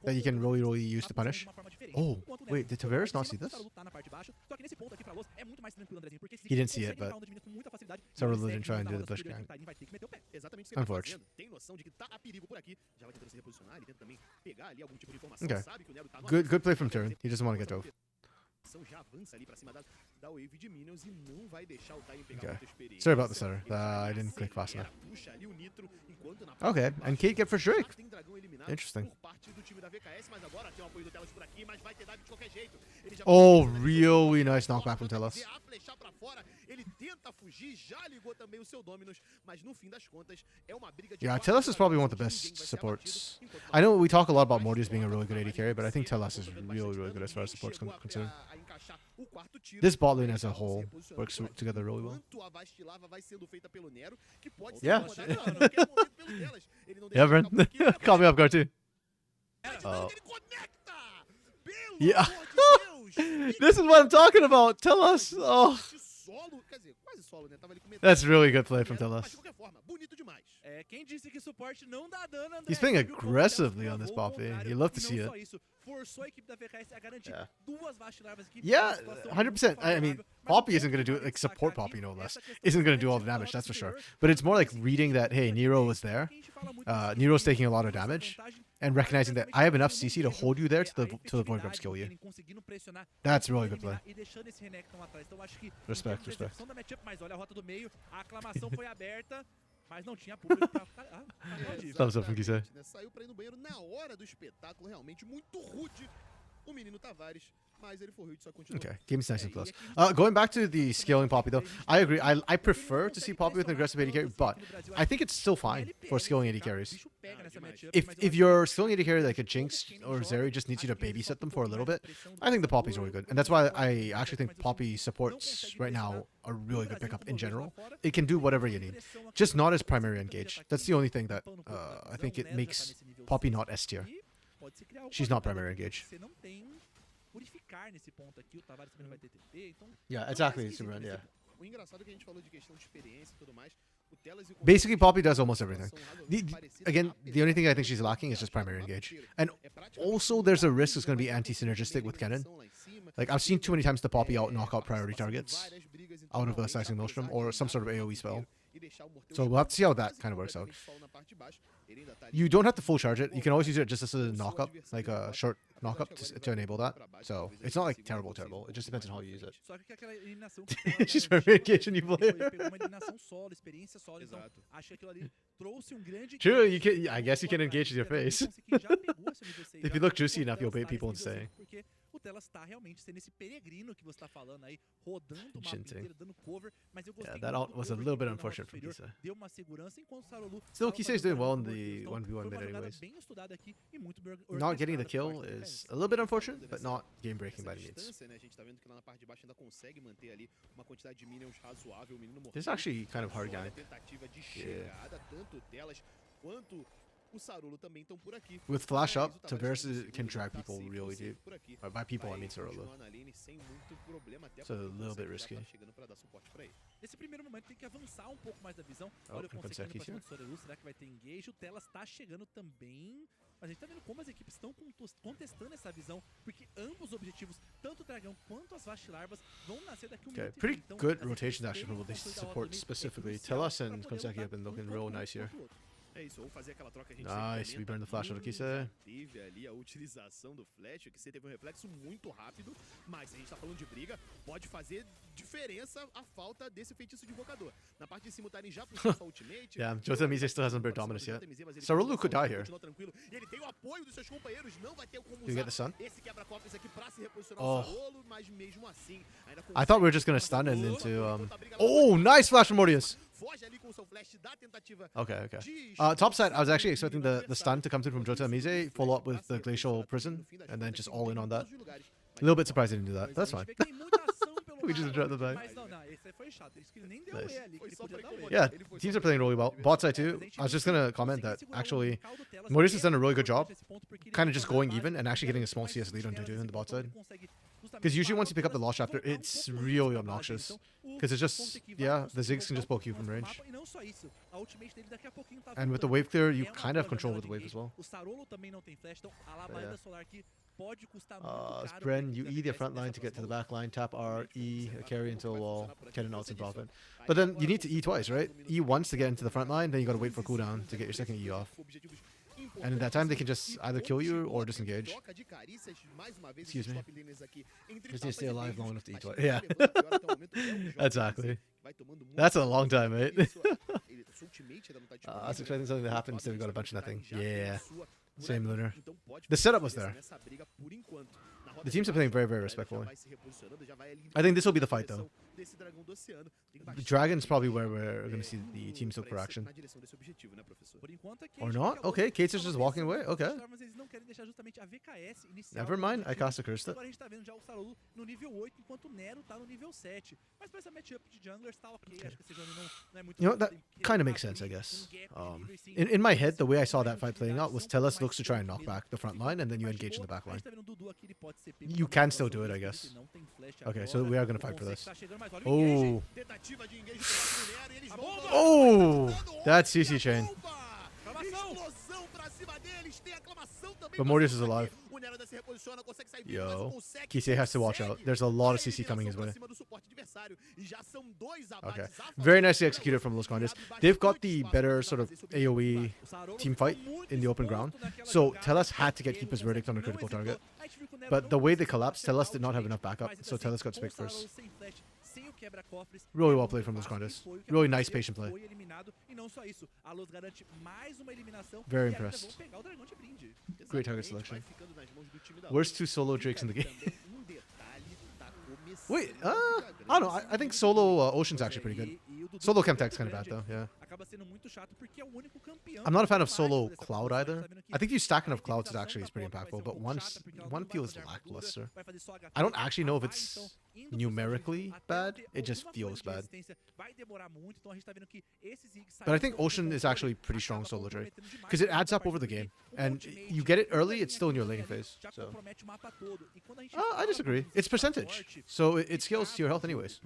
that you can really use to punish. Oh, wait, did Tavares not see this? He didn't see it, but Sarulu didn't try and do the push gang. Unfortunate. Okay. Good play from Turn. He doesn't want to get dove. Okay. Sorry about the stutter. I didn't click fast enough. Okay, and Kate get first Drake. Interesting. Oh, really nice knockback from Telas. Yeah, Telas is probably one of the best supports. I know we talk a lot about Mordius being a really good AD carry, but I think Telas is really good as far as support's concerned. O quarto tiro, This bot lane as a ela se whole reposicionando works por aqui. together really well. Enquanto a Vastilava vai sendo feita pelo Nero, que pode ser Yeah. incomodado a qualquer momento pelo Delas. Ele não Yeah, deixa Bren. escapar aqui, Caught me off guard too. Ele conecta! Pelo Yeah. amor de Deus! This is what I'm talking about. Tell us. Oh, Solo, quer dizer, quase solo, né? Tava ali com metade. that's really good play from Mas Telas. de qualquer forma, bonito demais. Quem disse que suporte não dá dano, André? He's playing Você viu como o aggressively Telas on this travou o Poppy. contrário, You love to e see não it. só isso, forçou a equipe da VKS a garantir Yeah. duas Vastilarvas aqui. Yeah, uma situação 100%. muito I mean, favorável, mas Poppy o isn't going to do ponto like vale support destacar Poppy, no aqui, less. essa questão Isn't going to do all de the damage, coloca that's for sure. superior, But it's more like esse reading that, hey, Nero was there. que a gente fala muito nesse Nero's game, taking a lot of essa damage, vantagem, and recognizing that I have enough CC to hold you there to the Void Grubs kill you. That's really good play. E deixando esse Renekton atrás. Então acho que Respect, em termos de respect. execução da matchup, mas olha a rota do meio, a aclamação foi aberta, mas não tinha público pra ficar. Pode ir. Thumbs up from Kisei. Exatamente, né? Saiu pra ir no banheiro na hora do espetáculo, realmente muito rude. O menino Tavares, mas ele foi rude, só continuou. Okay, game's nice and close. Going back to the scaling Poppy though, I agree. I prefer to see Poppy with an aggressive AD carry, but I think it's still fine for scaling AD carries. If you're scaling AD carry like a Jinx or Zeri just needs you to babysit them for a little bit, I think the Poppy's really good. And that's why I actually think Poppy supports right now a really good pickup in general. It can do whatever you need, just not as primary engage. That's the only thing that I think it makes Poppy not S tier. She's not primary engage. Yeah, exactly, Superman, yeah. O engraçado é que a gente falou de questão de experiência e tudo mais. O Telas e o Basically, Poppy does almost everything. Again, the only thing I think she's lacking is just primary engage. And also, there's a risk it's going to be anti-synergistic with Kennen. Like, I've seen too many times the Poppy knock out priority targets out of a Slicing Maelstrom or some sort of AoE spell. So we'll have to see how that kind of works out. You don't have to full charge it. You can always use it just as a knock-up, like a short knock-up to enable that. So it's not like terrible. It just depends on how you use it. She's very engaged in you player. True, you can. I guess you can engage with your face. If you look juicy enough, you'll bait people into staying. O Telas tá realmente sendo esse peregrino que você tá falando aí, rodando o mapa inteiro, dando cover, mas eu gostei that muito do was a cover little bit que ele unfortunate deu from na Kisei. deu uma segurança enquanto o Sarolu Still, tava Kisei's fazendo doing well o in trabalho the dele. Então, 1v1 foi mid uma jogada anyways. bem estudada aqui e muito bem Not getting the orquestrada kill pela is VKS. a little bit unfortunate, but not game-breaking by any means. Distância, né? A gente tá vendo que lá na parte de baixo ainda consegue manter ali uma quantidade de minions razoável. O menino morreu. This is actually kind of hard Só na game. tentativa de chegada, tanto delas quanto o Sarolo também estão por aqui. With flash Mas up, o Tavares Tavares conseguiu can drag tá people 100% really deep. por aqui. By people, I Vai mean Sarolo. continuar na lane sem muito problema, até It's a porque o little Consegue bit já risky. tá chegando pra dar suporte pra ele. Nesse primeiro momento tem que avançar um pouco mais da visão. Oh, Olha o can Consegue Consegue indo pra cima here? do Sorelu, será que vai ter engage? O Telas tá chegando também. Mas a gente tá vendo como as equipes estão contestando essa visão, porque ambos os objetivos, tanto o Dragão quanto as Vastilarvas, vão nascer daqui um Okay, minuto e pretty meio. Então, good as equipes rotations actually terem from these controle da rota do supports meio é specifically. crucial Telas pra and poder Consegue lutar have been looking um real contra nice here. o outro. É isso, vamos fazer aquela troca que a gente Nice, sempre we burned the flash out of comenta. Kisei. Teve ali a utilização do flash, o Kisei teve um reflexo muito rápido, mas se a gente tá falando de briga, pode fazer diferença a falta desse feitiço de invocador. Na parte de cima o Taren já puxou sua ultimate. Yeah, Jota Mise still hasn't burned dominance yet. Mas ele Sarulu could die here. continua tranquilo. E ele tem o apoio dos seus companheiros, não vai ter como Do you get the usar stun? esse quebra-cofres aqui pra se reposicionar Oh. o Sarolo, mas mesmo assim, ainda I thought we were just gonna stun and into Oh, nice flash from Mortius. Foge ali com o seu flash da tentativa Okay. de Top side, I was actually expecting the stun to come through from Jota Mise, follow up with the Glacial Prison, and then just all in on that. A little bit surprised he didn't do that. That's fine. We just dropped the back. Mas não, esse aí foi chato. Isso que ele nem deu Nice. E ali, que ele podia dar o E. Yeah, teams are playing really well. Bot side too. I was just gonna comment that actually Mortius has done a really good job, kind of just going even and actually getting a small CS lead on Juju in the bot side. Because usually once you pick up the Lost Chapter, it's really obnoxious. Because it's just, yeah, the Ziggs can just poke you from range. And with the wave clear, you kind of have control with the wave as well. O Sarolo também não tem flash, então a labareda solar aqui pode custar muito It's caro. Bren, you E the front line to get to the back line, tap R, E, carry into a wall, get an ults and profit. But then you need to E twice, right? E once to get into the front line, then you gotta wait for cooldown to get your second E off. And in that time, they can just either kill you or disengage. Excuse me. Just need to stay alive long enough to eat twice. Yeah. Exactly. That's a long time, mate. I was expecting something to happen, instead we got a bunch of nothing. Yeah. Same Lunar. The setup was there. The teams are playing very, very respectfully. I think this will be the fight, though. desse dragão do oceano. Tem The bastante Dragon's probably gente, where we're going to see the teams look for pra action. na direção desse objetivo, né, professor? Por enquanto, aqui Or a gente not? vê que a Okay, Lost Kate's tava just walking pensando away. em Okay. Costream, mas eles não querem deixar justamente a VKS inicial Never no mind. I objetivo. cast a curse. Agora a gente tá vendo já o Sarulu no nível 8, enquanto o Nero tá no nível 7. Mas pra essa matchup de junglers tá ok. Acho que esse jogo não é muito... You know, that kind of makes sense, I guess. In my head, the way I saw that fight playing out was Tellus looks to try and knock back the front line, and then you engage in the back line. You can still do it, I guess. Okay, so we are going to fight for this. Oh. Tentativa de engage pelo lado do Nero, e eles vão Oh! That's CC chain. Explosão pra cima deles, tem aclamação também. But Mortius is alive. O Nero ainda se reposiciona, consegue sair vivo, Yo. mas não consegue. Kisei has to watch out. There's a lot of CC coming his way. Pra cima do suporte adversário, e já são dois abates Okay. a favor. Very nicely executed from Los Condes. They've got the better sort of AoE team fight in the open ground. So Tellus had to get Keeper's Verdict on a critical target. But the way they collapsed, Tellus did not have enough backup, so Tellus got spiked first. Really well played from Los Condes. Really nice patient play. Very impressed. Great target selection. Worst two solo Drakes in the game. Wait, I don't know. I think solo Ocean's actually pretty good. Solo Chemtech's kind of bad though, yeah. I'm not a fan of solo Cloud either. I think you stack enough Clouds is actually pretty impactful, but one feels lackluster. I don't actually know if it's numerically bad, it just feels bad. But I think Ocean is actually pretty strong solo Drake, because it adds up over the game, and you get it early, it's still in your laning phase. So I disagree. It's percentage, so it scales to your health anyways.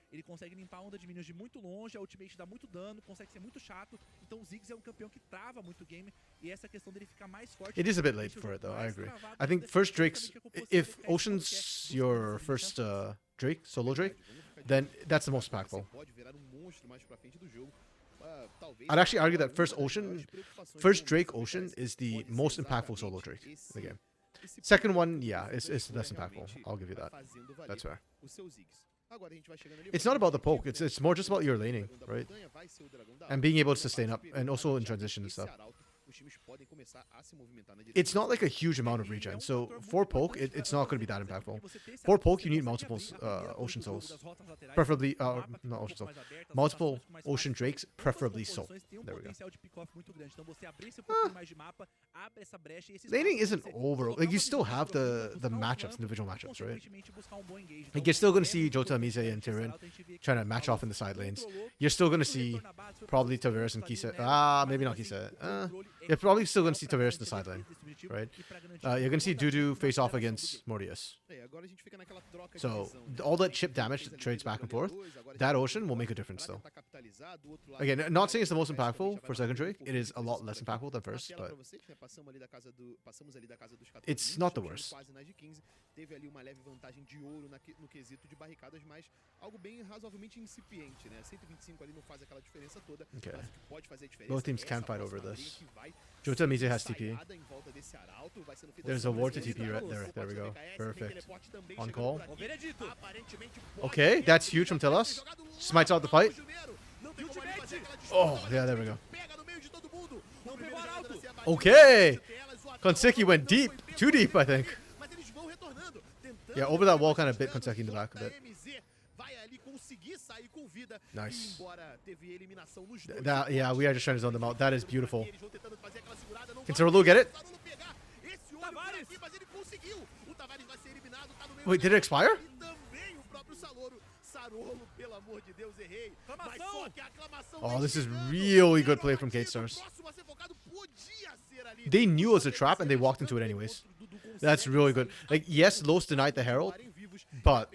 Ele consegue limpar a onda de minions de muito longe, a ultimate dá muito dano, consegue ser muito chato. Então o Ziggs é um campeão que trava muito o game, e essa questão dele ficar mais forte. It is a bit late for it though, I agree. I think first Drake's, if Ocean's your first Drake, solo Drake, then that's the most impactful. I'd actually argue that first Drake Ocean is the most impactful solo Drake in the game. Second one, yeah, it's less impactful. I'll give you that. That's fair. It's not about the poke, it's more just about your laning, right? And being able to sustain up, and also in transition and stuff. It's not like a huge amount of regen, so for poke, it's not going to be that impactful. For poke, you need multiple Ocean Souls. Preferably, not Ocean Souls. Multiple Ocean Drakes, preferably Soul. There we go. Laning isn't over. Like, you still have the matchups, individual matchups, right? Like, you're still going to see Jota, Mise, and Tyrion trying to match off in the side lanes. You're still going to see probably Tavares and Kisa. Maybe not Kisa. You're probably still going to see Tavares in the side lane, right? You're going to see Dudu face off against Mortius. So all that chip damage that trades back and forth, that Ocean will make a difference though. Again, not saying it's the most impactful for second Drake. It is a lot less impactful than first, but it's not the worst. Teve ali uma leve vantagem de ouro no quesito de barricadas, mas algo bem razoavelmente incipiente, né? 125 ali não faz aquela diferença toda, Okay. mas o que pode fazer a diferença. Both teams can fight over this. Jota Mise has TP. There's a ward to TP right there. There we go. Perfect. On call. Okay, that's huge from Telos. Smites out the fight. Oh, yeah, there we go. Okay. Konseki went deep. Too deep, I think. Yeah, over that wall kind of bit Konseki in the back a bit. Nice. Yeah, we are just trying to zone them out. That is beautiful. Can Sarulu get it? Wait, did it expire? Oh, this is really good play from Kate Stars. They knew it was a trap and they walked into it anyways. That's really good. Like, yes, Los denied the Herald, but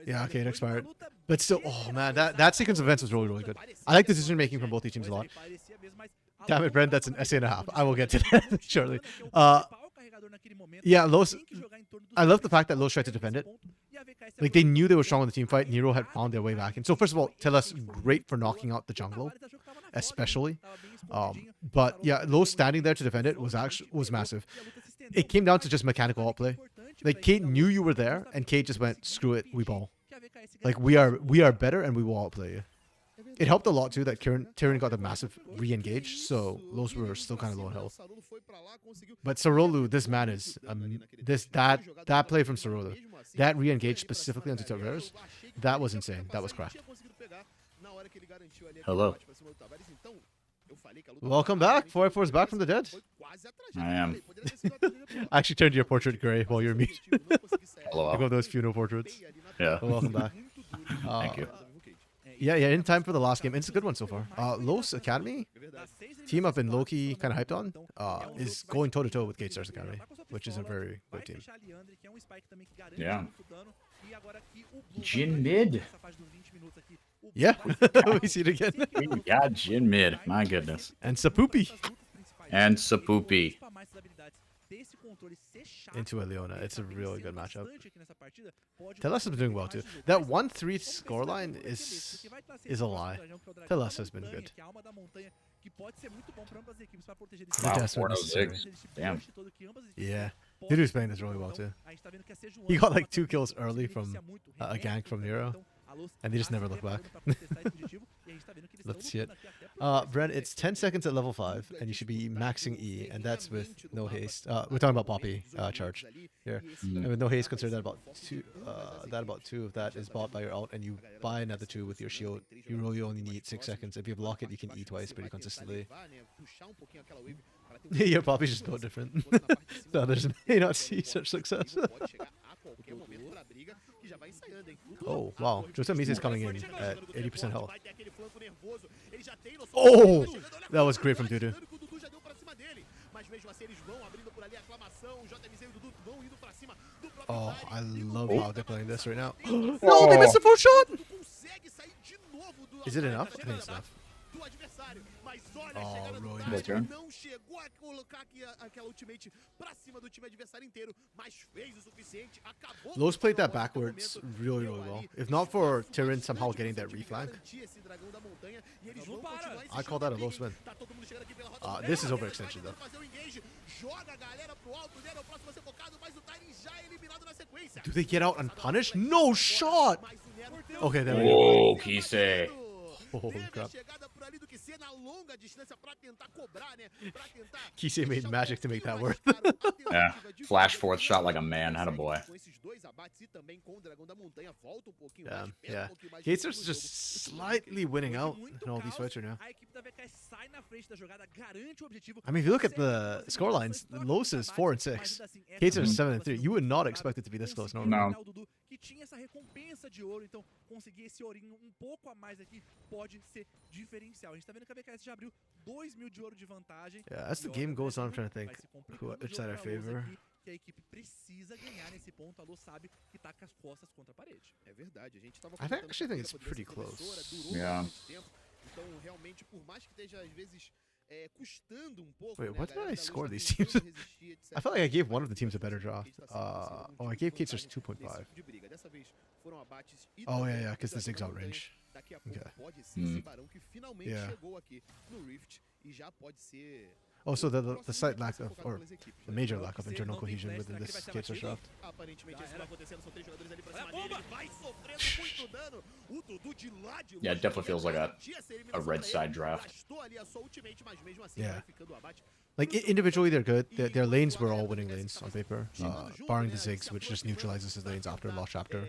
yeah, okay, it expired. But still, oh man, that sequence of events was really, really good. I like the decision making from both teams a lot. Damn it, Brent, that's an essay and a half. I will get to that shortly. Yeah, Los, I love the fact that Los tried to defend it. Like, they knew they were strong in the team fight. Nero had found their way back in. So first of all, Tellus, great for knocking out the jungle, especially. But yeah, Los standing there to defend it was massive. It came down to just mechanical outplay. Like, Kate knew you were there, and Kate just went, screw it, we ball. Like, we are better, and we will outplay you. It helped a lot too that Tyrion got a massive re-engage, so those were still kind of low in health. But Sarolu, this man is that play from Sarolu, that re-engage specifically onto Tavares, that was insane. That was cracked. Hello. Welcome back. 4x4 is back from the dead. I am. I actually turned your portrait gray while you're mute. Hello. Look at those funeral portraits. Yeah. Well, welcome back. Thank you. Yeah, in time for the last game. It's a good one so far. Los Academy, team I've been low-key kind of hyped on, is going toe-to-toe with Gatestars Academy, which is a very good team. Yeah. Jin mid. Yeah, we see it again. We got Jin mid. My goodness. And Sapupi And Sapupi. into a Leona. It's a really good matchup. Telas has been doing well too. That 1-3 scoreline is a lie. Telas has been good. Wow, The desperate 406. necessary. Damn. Yeah. Dudu's playing this really well too. He got like 2 kills early from a gank from Nero, and they just never look back. Let's see it. Brent, it's 10 seconds at level 5, and you should be maxing E, and that's with no haste. We're talking about Poppy charge here. And with no haste, consider that about 2 of that is bought by your ult, and you buy another 2 with your shield. You really only need 6 seconds. If you block it, you can E twice pretty consistently. Your Poppy's just no different. The others may not see such success. Oh, wow. Josemiz is coming in at 80% health. Oh! That was great from Dudu. Oh, I love how they're playing this right now. No, they missed the 4th shot! Is it enough? I think it's enough. Oh, really nice. Turn. Los played that backwards really well. If not for Tyrion somehow getting that reflank, I call that a Los win. This is overextension though. Do they get out unpunished? No shot! Okay, there we go. Whoa, Kise. Holy crap. Kise made magic to make that work. Yeah. Flash 4th shot like a man. Had a boy. Yeah. Gators just slightly winning out in all these fights right now. I mean, if you look at the scorelines, Los is 4 and 6. Gators is 7 and 3. You would not expect it to be this close normally. No. Que tinha essa recompensa de ouro, então conseguir esse ourinho pouco a mais aqui pode ser diferencial. A gente tá vendo que a BKS já abriu 2.000 de ouro de vantagem. Yeah, as the game goes on, I'm trying to think which side I favor. Que a equipe precisa ganhar nesse ponto. A Lu sabe que tá com as costas contra a parede. É verdade, a gente tava I actually think it's pretty close. Yeah. Então, realmente, por mais que esteja às vezes custando pouco. Wait, what did I score these teams? I felt like I gave one of the teams a better draft. I gave Gators 2.5. Oh, yeah, because the Zig's outrange. Okay. Yeah. Oh, so the slight lack of, or the major lack of internal cohesion within this Gators draft. Yeah, it definitely feels like a red side draft. Yeah. Like, individually, they're good. Their lanes were all winning lanes on paper, barring the Ziggs, which just neutralizes his lanes after Lost Chapter.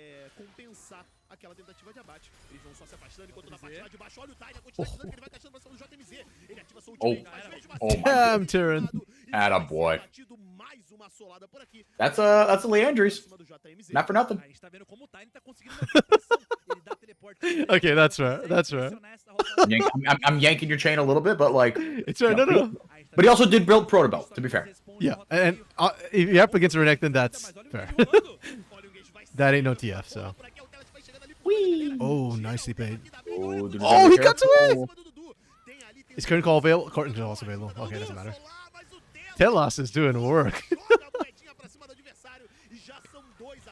Aquela tentativa de abate. Eles vão só se afastando enquanto na parte lá de baixo. Olha o Tiny, a quantidade de dano que ele vai caixando pra cima do JMZ. Ele ativa sua ultimate, mas mesmo assim... Damn, Tyrion. Atta boy. That's a Leandries. Not for nothing. Okay, that's fair. That's fair. I'm yanking your chain a little bit, but like... It's fair, no. But he also did build Protobelt, to be fair. Yeah, and if you're up against Renekton, then that's fair. That ain't no TF, so... Whee! Oh, nicely played. Oh, he cuts away! Is current call available? Current call is available. Okay, doesn't matter. Telas is doing work.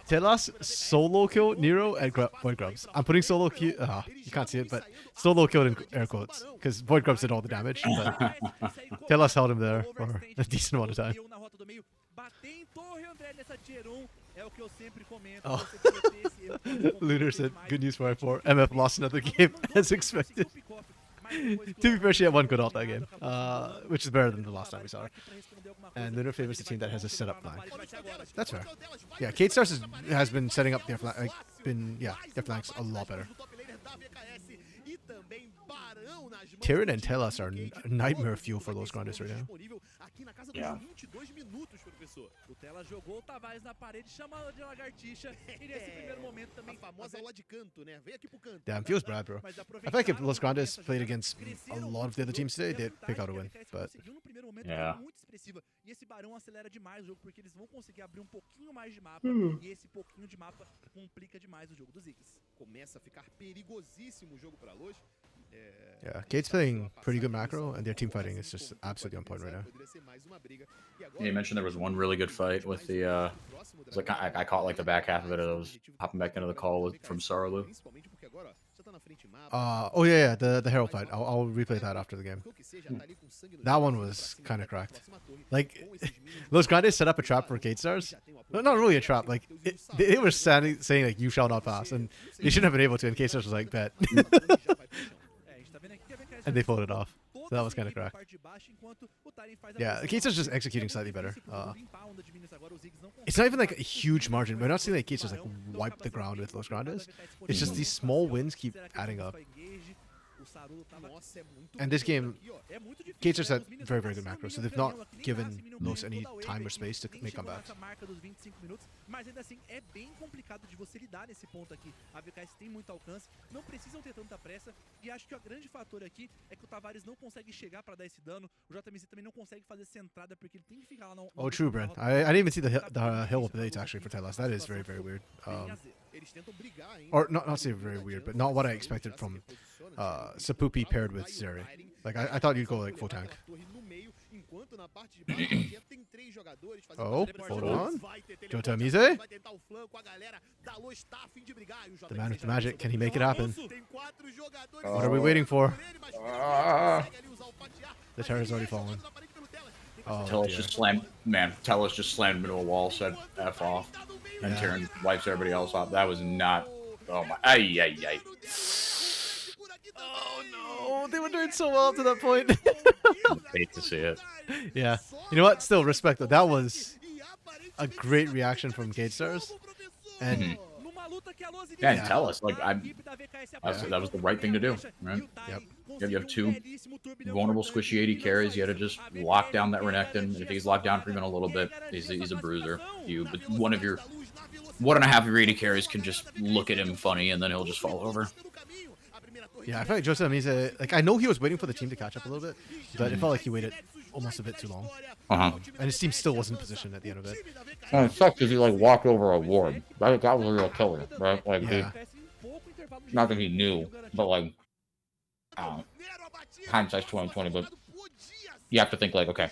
Telas solo killed Nero and Void Grubs. I'm putting solo kill. You can't see it, but solo killed in air quotes because Void Grubs did all the damage. But Telas held him there for a decent amount of time. Oh. Looter said, good news for I4. MF lost another game as expected. To be fair, she had one good ult that game, which is better than the last time we saw her. And Lunar favors the team that has a setup flank. That's fair. Yeah, Kate Stars has been setting up their flank, their flanks a lot better. Tyrion and Telas are nightmare fuel for Los Grandes right now. Yeah. O Tela jogou o Tavares na parede, chama de lagartixa, e nesse primeiro momento também... Damn, feels bad, bro. I feel like if Los Grandes played against a lot of the other teams today, they'd pick out a win, but... Yeah. E esse barão acelera demais o jogo, porque eles vão conseguir abrir pouquinho mais de mapa, e esse pouquinho de mapa complica demais o jogo dos Ziggs. Começa a ficar perigosíssimo o jogo para Los. Yeah, Kate's playing pretty good macro, and their team fighting is just absolutely on point right now. Yeah, you mentioned there was one really good fight with the, it's like I caught like the back half of it. I was hopping back into the call from Sarlu. Oh yeah, the Herald fight. I'll replay that after the game. That one was kind of cracked. Like, Los Grandes set up a trap for Kate Stars. No, not really a trap. Like, they were saying like, "You shall not pass," and they shouldn't have been able to. And Kate Stars was like, "Bet." And they pulled it off. So that was kind of cracked. Yeah, Kate Stars just executing slightly better. It's not even like a huge margin. We're not seeing like Kate Stars like wipe the ground with Los Grandes. It's just these small wins keep adding up. And this game, Kate Stars had very, very good macro, so they've not given Los any time or space to make comebacks. Mas ainda assim é bem complicado de você lidar nesse ponto aqui. A VKS tem muito alcance, não precisam ter tanta pressa, e acho que o grande fator aqui é que o Tavares não consegue chegar para dar esse dano, o JMZ também não consegue fazer essa entrada porque ele tem que ficar lá no... Oh, true, Brent. I didn't even see the hill blades actually for Telas. That is very, very weird. Or not say very weird, but not what I expected from Sapupi paired with Zeri. Like, I thought you'd go like full tank. Oh, hold on. Jota Mise? The man with the magic. Can he make it happen? What are we waiting for? The terror's already fallen. Oh, Tellus just slammed, Tellus just slammed into a wall, said F off. And Tyrion wipes everybody else off. That was not... Oh my... Ay. Oh no, they were doing so well up to that point. Hate to see it. Yeah. You know what? Still, respect though. That was a great reaction from Kate Stars. And... Yeah, and Tellus, like, that was the right thing to do, right? Yep. You have two vulnerable squishy 80 carries. You had to just lock down that Renekton. And if he's locked down for even a little bit, he's a bruiser. But one and a half of your 80 carries can just look at him funny, and then he'll just fall over. Yeah, I feel like Joseph Mise, like, I know he was waiting for the team to catch up a little bit, but it felt like he waited almost a bit too long. And his team still wasn't positioned at the end of it. And it sucks because he, like, walked over a ward. That was a real killer, right? Like, yeah. Not that he knew, but, like, hindsight's 20/20, but you have to think, like, okay,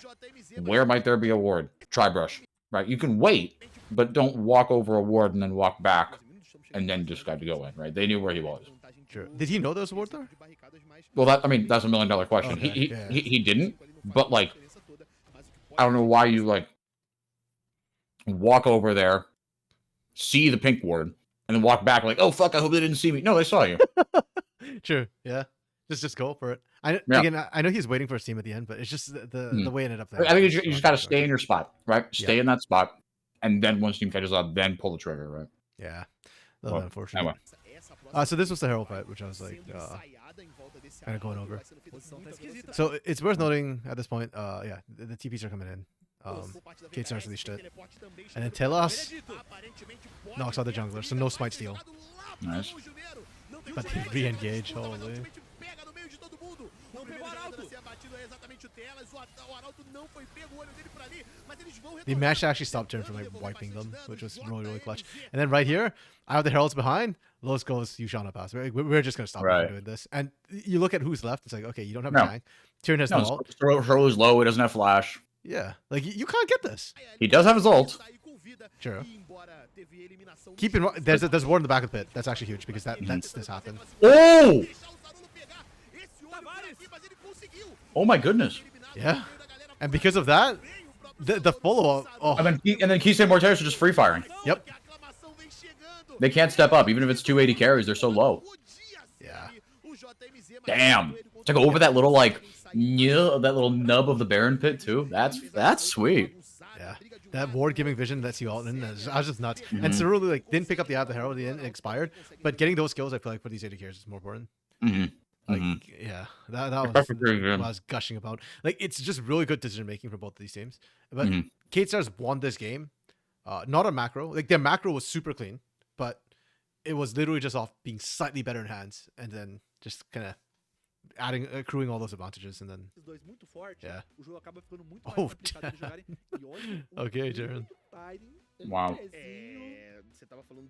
where might there be a ward? Try brush, right? You can wait, but don't walk over a ward and then walk back and then decide to go in, right? They knew where he was. Sure. Did he know there was a ward there? Well, that's a $1 million question. Okay. He didn't, but, like, I don't know why you, like, walk over there, see the pink ward, and then walk back like, oh, fuck, I hope they didn't see me. No, they saw you. True, yeah. Just go for it. Again, I know he's waiting for his team at the end, but it's just the way it ended up there. I think you just got to stay in your spot, right? Stay in that spot, and then once team catches up, then pull the trigger, right? Yeah. A little unfortunate. Anyway. So this was the Herald fight, which I was like, kind of going over. So it's worth noting at this point, yeah, the TPs are coming in. Kate Stars released it. And then Telas knocks out the jungler, so no smite steal. Nice. But they re-engage, holy. They managed to actually stop Turn from like wiping them, which was really, really clutch. And then right here, I have the Heralds behind. Los goes, you shall not pass. We're just going to stop you from doing this. And you look at who's left, it's like, okay, you don't have a tank. Tyrion has no ult. Throw is low, he doesn't have flash. Yeah, like you can't get this. He does have his ult. True. Keep in mind, there's ward in the back of the pit. That's actually huge because that's this happened. Oh! Oh my goodness. Yeah. And because of that, the follow-up... Oh. And then Keystone Mortaris are just free firing. Yep. They can't step up. Even if it's 280 carries, they're so low. Yeah. Damn. To go over that little like that little nub of the Baron pit too. That's sweet. Yeah, that ward giving vision that you Alton, I was just nuts. Mhm. And Cerule like didn't pick up the Eye of the Herald at the end, it expired. But getting those skills, I feel like for these AD carries is more important. Like, yeah, that was what I was gushing about. Like, it's just really good decision making for both of these teams. But K-Stars won this game, not on macro. Like, their macro was super clean, but it was literally just off being slightly better in hands, and then just kind of accruing all those advantages, and then yeah. Oh, okay, Jaren. Wow.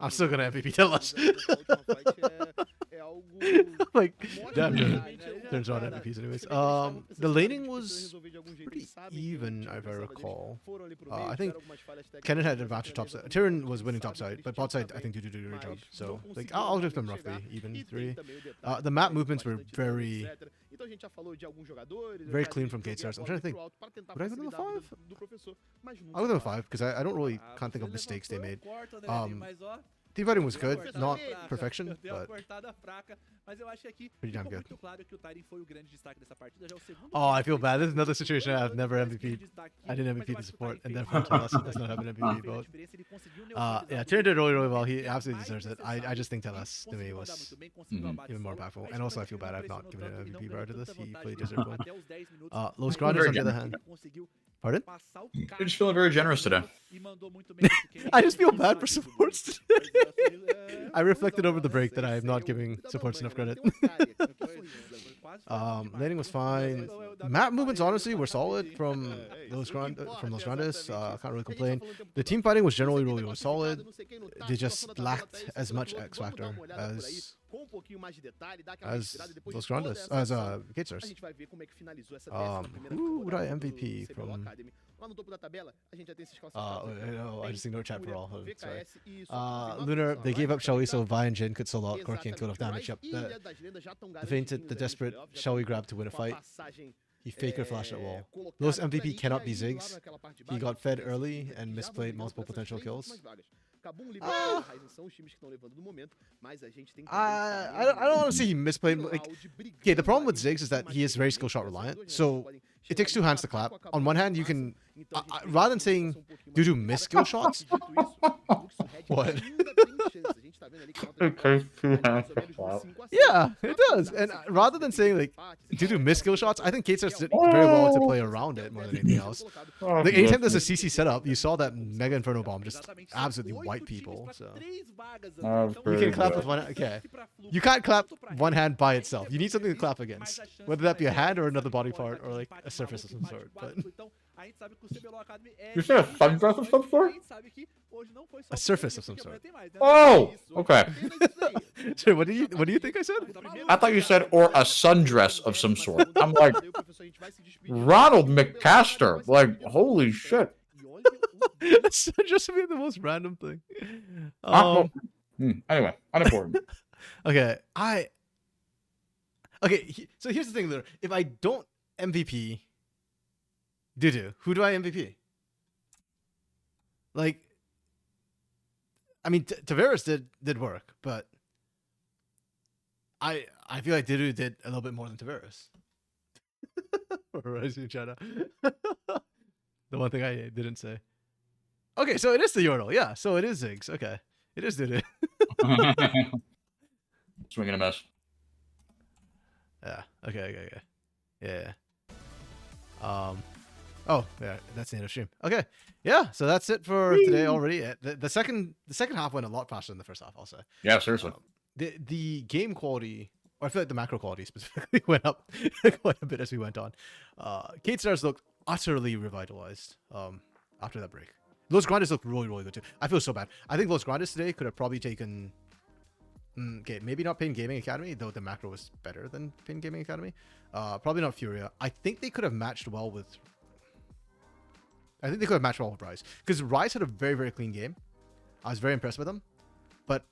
I'm still gonna MVP. Tell us. Like, damn, turns on MVPs anyways. The laning was pretty even, if I recall. I think Kennen had advantage top side. Tyrion was winning top side, but bot side I think did a great job. So like, I'll give them roughly even 3. The map movements were very clean from Gate Stars. I'm trying to think. Would I go to the 5? I'll go to the 5 because I don't really can't think of mistakes they made. Team fighting was good, not perfection, but pretty damn good. Oh, I feel bad. This is another situation I've never MVP'd. I didn't MVP the support, and then Telas does not have an MVP vote. Yeah, Tyrion did really, really well. He absolutely deserves it. I just think Telas, to me, was even more impactful. And also, I feel bad I've not given an MVP prior to this. He played deserved one. Los Grandes, on the other hand. Pardon? You're just feeling very generous today. I just feel bad for supports today. I reflected over the break that I am not giving supports enough credit. Laning was fine. Map movements honestly were solid from Los Grandes. Can't really complain. The team fighting was generally really solid. They just lacked as much X factor as Los Grandes, as Gate Stars. Who would I MVP from? I just ignored chat for all. Sorry. Lunar, they gave up Shelly so Vi and Jin could solo out Corki and kill enough damage. Yep. The fainted, the desperate Shelly grabbed to win a fight. He faker flashed at wall. Los MVP cannot be Ziggs. He got fed early and misplayed multiple potential kills. I don't want to say he misplayed. Like, okay, the problem with Ziggs is that he is very skill shot reliant. So it takes 2 hands to clap. On one hand, you can rather than saying due to miss skill shots. What? Yeah, it does. And rather than saying like due to miss skill shots, I think Kate Stars did very well to play around it more than anything else. Like anytime there's a CC setup, you saw that Mega Inferno Bomb just absolutely wipe people. So you can clap with one. Okay, you can't clap one hand by itself. You need something to clap against, whether that be a hand or another body part or like a surface of some sort. But you said a sundress of some sort? A surface of some sort. Oh, okay. Sorry, what do you think I said? I thought you said or a sundress of some sort. I'm like Ronald McCaster. Like holy shit. Just to be the most random thing. Anyway, unimportant. Okay, so here's the thing, Lou. If I don't MVP Dudu, who do I MVP? Like, I mean, Tavares did work, but I feel like Dudu did a little bit more than Tavares. Rising China. The one thing I didn't say. Okay, so it is the Yordle. Yeah, so it is Ziggs. Okay, it is Dudu. Swinging a mess. Yeah. Okay. Yeah. Oh, yeah, that's the end of stream. Okay, yeah, so that's it for today already. The second half went a lot faster than the first half, I'll say. Yeah, seriously. The game quality, or I feel like the macro quality specifically, went up quite a bit as we went on. Kate Stars looked utterly revitalized after that break. Los Grandes looked really, really good too. I feel so bad. I think Los Grandes today could have probably taken... Okay, maybe not Pain Gaming Academy, though the macro was better than Pain Gaming Academy. Probably not Furia. I think they could have matched well with... Rise. Because Rise had a very, very clean game. I was very impressed with them. But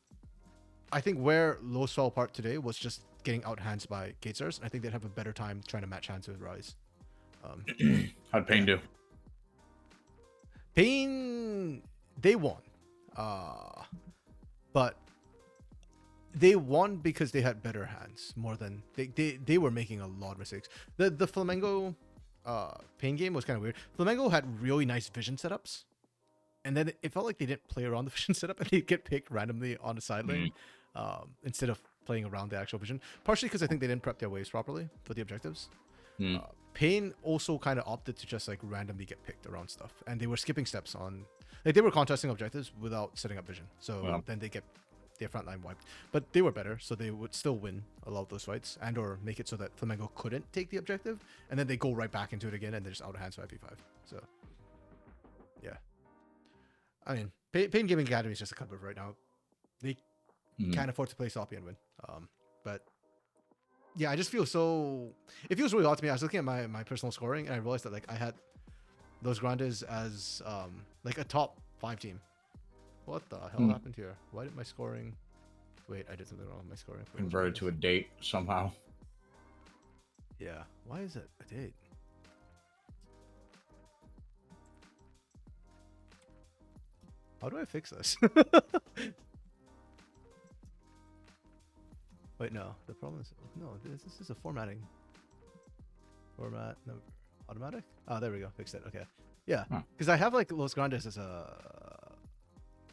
I think where Los fell apart today was just getting outhands by Kate Stars. I think they'd have a better time trying to match hands with Rise. How'd Pain do? Pain... They won. But... they won because they had better hands more than they were making a lot of mistakes. The Flamengo Pain game was kind of weird. Flamengo had really nice vision setups, and then it felt like they didn't play around the vision setup, and they'd get picked randomly on the side lane instead of playing around the actual vision. Partially because I think they didn't prep their waves properly for the objectives. Pain also kind of opted to just like randomly get picked around stuff, and they were skipping steps on, like they were contesting objectives without setting up vision. So then they get their front line wiped, but they were better, so they would still win a lot of those fights and or make it so that Flamengo couldn't take the objective, and then they go right back into it again, and they're just out of hands 5v5. So yeah, I mean, Pain Gaming Academy is just a cupboard right now. They can't afford to play sloppy and win. But yeah, I just feel so. It feels really odd to me. I was looking at my personal scoring, and I realized that like I had Los Grandes as like a top 5 team. What the hell happened here? Why did my scoring? Wait, I did something wrong with my scoring. Converted to a date somehow. Yeah. Why is it a date? How do I fix this? Wait, no. The problem is no. This is a formatting. Format no automatic. Oh, there we go. Fixed it. Okay. Yeah, because I have like Los Grandes as a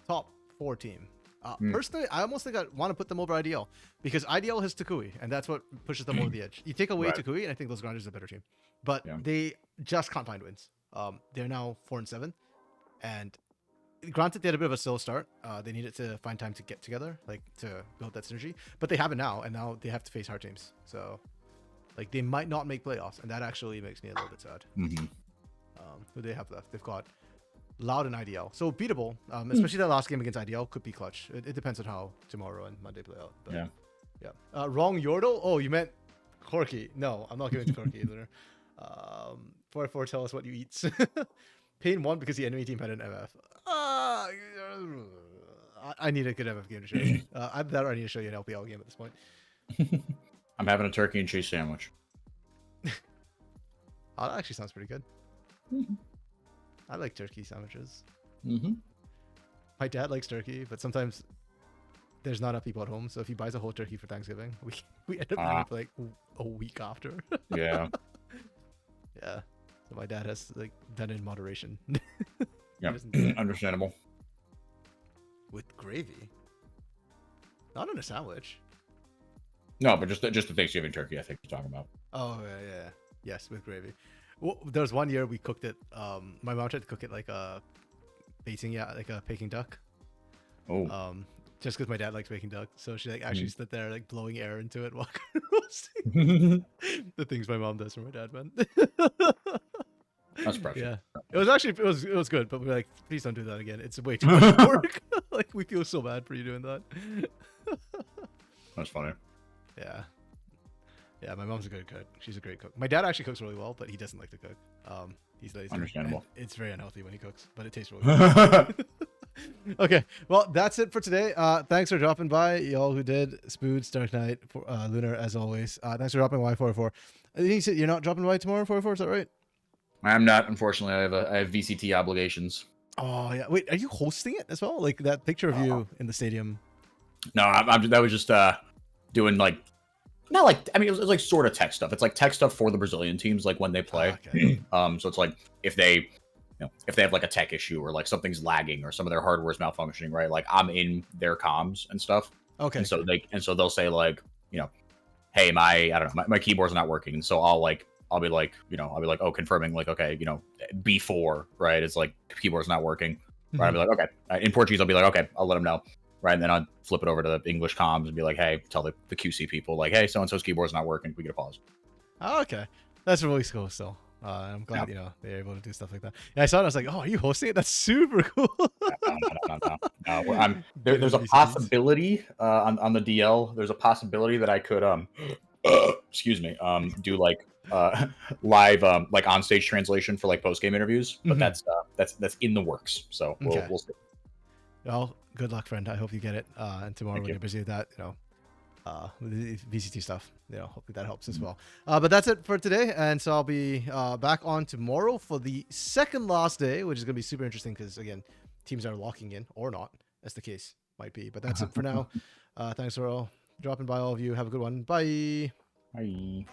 top 4 team. Personally, I almost think I want to put them over IDL because IDL has Takui, and that's what pushes them over the edge. You take away Takui, and I think Los Grandes is a better team, but they just can't find wins. They're now 4-7, and granted they had a bit of a slow start. They needed to find time to get together, like to build that synergy, but they have it now, and now they have to face hard teams. So, like they might not make playoffs, and that actually makes me a little bit sad. Who do they have left? They've got Loud and IDL, so beatable. Especially that last game against IDL could be clutch. It depends on how tomorrow and Monday play out. But, yeah. Wrong Yordle. Oh, you meant Corky. No, I'm not giving to Corky either. 4-4, tell us what you eat. Pain won because the enemy team had an MF. I need a good MF game to show you. I need to show you an LPL game at this point. I'm having a turkey and cheese sandwich. Oh, that actually sounds pretty good. I like turkey sandwiches. My dad likes turkey, but sometimes there's not enough people at home. So if he buys a whole turkey for Thanksgiving, we end up eating it for like a week after. Yeah. Yeah. So my dad has like done it in moderation. Yeah. Understandable. With gravy. Not in a sandwich. No, but just the Thanksgiving turkey, I think you're talking about. Oh yeah. Yes, with gravy. Well, there was one year we cooked it. My mom tried to cook it like a like a Peking duck. Oh. Just because my dad likes Peking duck, so she like actually stood there like blowing air into it while roasting. The things my mom does for my dad, man. That's precious. Yeah, it was actually it was good, but we were like, please don't do that again. It's way too much work. Like we feel so bad for you doing that. That's funny. Yeah. Yeah, my mom's a good cook. She's a great cook. My dad actually cooks really well, but he doesn't like to cook. He's lazy. Understandable. It's very unhealthy when he cooks, but it tastes really good. Okay, well, that's it for today. Thanks for dropping by, y'all who did. Spoods, Dark Knight, Lunar, as always. Thanks for dropping by, 404. I think you said you're not dropping by tomorrow, 404, is that right? I'm not, unfortunately. I have VCT obligations. Oh, yeah. Wait, are you hosting it as well? Like that picture of you in the stadium? No, that was just doing like, not like, I mean, it was like sort of tech stuff. It's like tech stuff for the Brazilian teams, like when they play. Okay. So it's like if they have like a tech issue or like something's lagging or some of their hardware is malfunctioning, right? Like I'm in their comms and stuff. Okay. And so they'll say like, hey, my keyboard's not working. And so I'll be like, oh, confirming like, okay, B4, right? It's like keyboard's not working. Right. I'll be like, okay. In Portuguese, I'll be like, okay, I'll let them know. Right. And then I'll flip it over to the English comms and be like, hey, tell the QC people like, hey, so-and-so's keyboard's not working. We get a pause. Oh, okay. That's really cool still. I'm glad, they're able to do stuff like that. Yeah, I saw it. I was like, oh, are you hosting it? That's super cool. No. There's a possibility on the DL. There's a possibility that I could, excuse me, do like live like on stage translation for like post game interviews, but that's in the works. So we'll see. Well, good luck, friend. I hope you get it. And tomorrow when you're busy with that, with the VCT stuff, hopefully that helps as well. But that's it for today, and so I'll be back on tomorrow for the second last day, which is going to be super interesting because again, teams are locking in or not, as the case might be. But that's it for now. Thanks for all dropping by, all of you. Have a good one. Bye. Bye.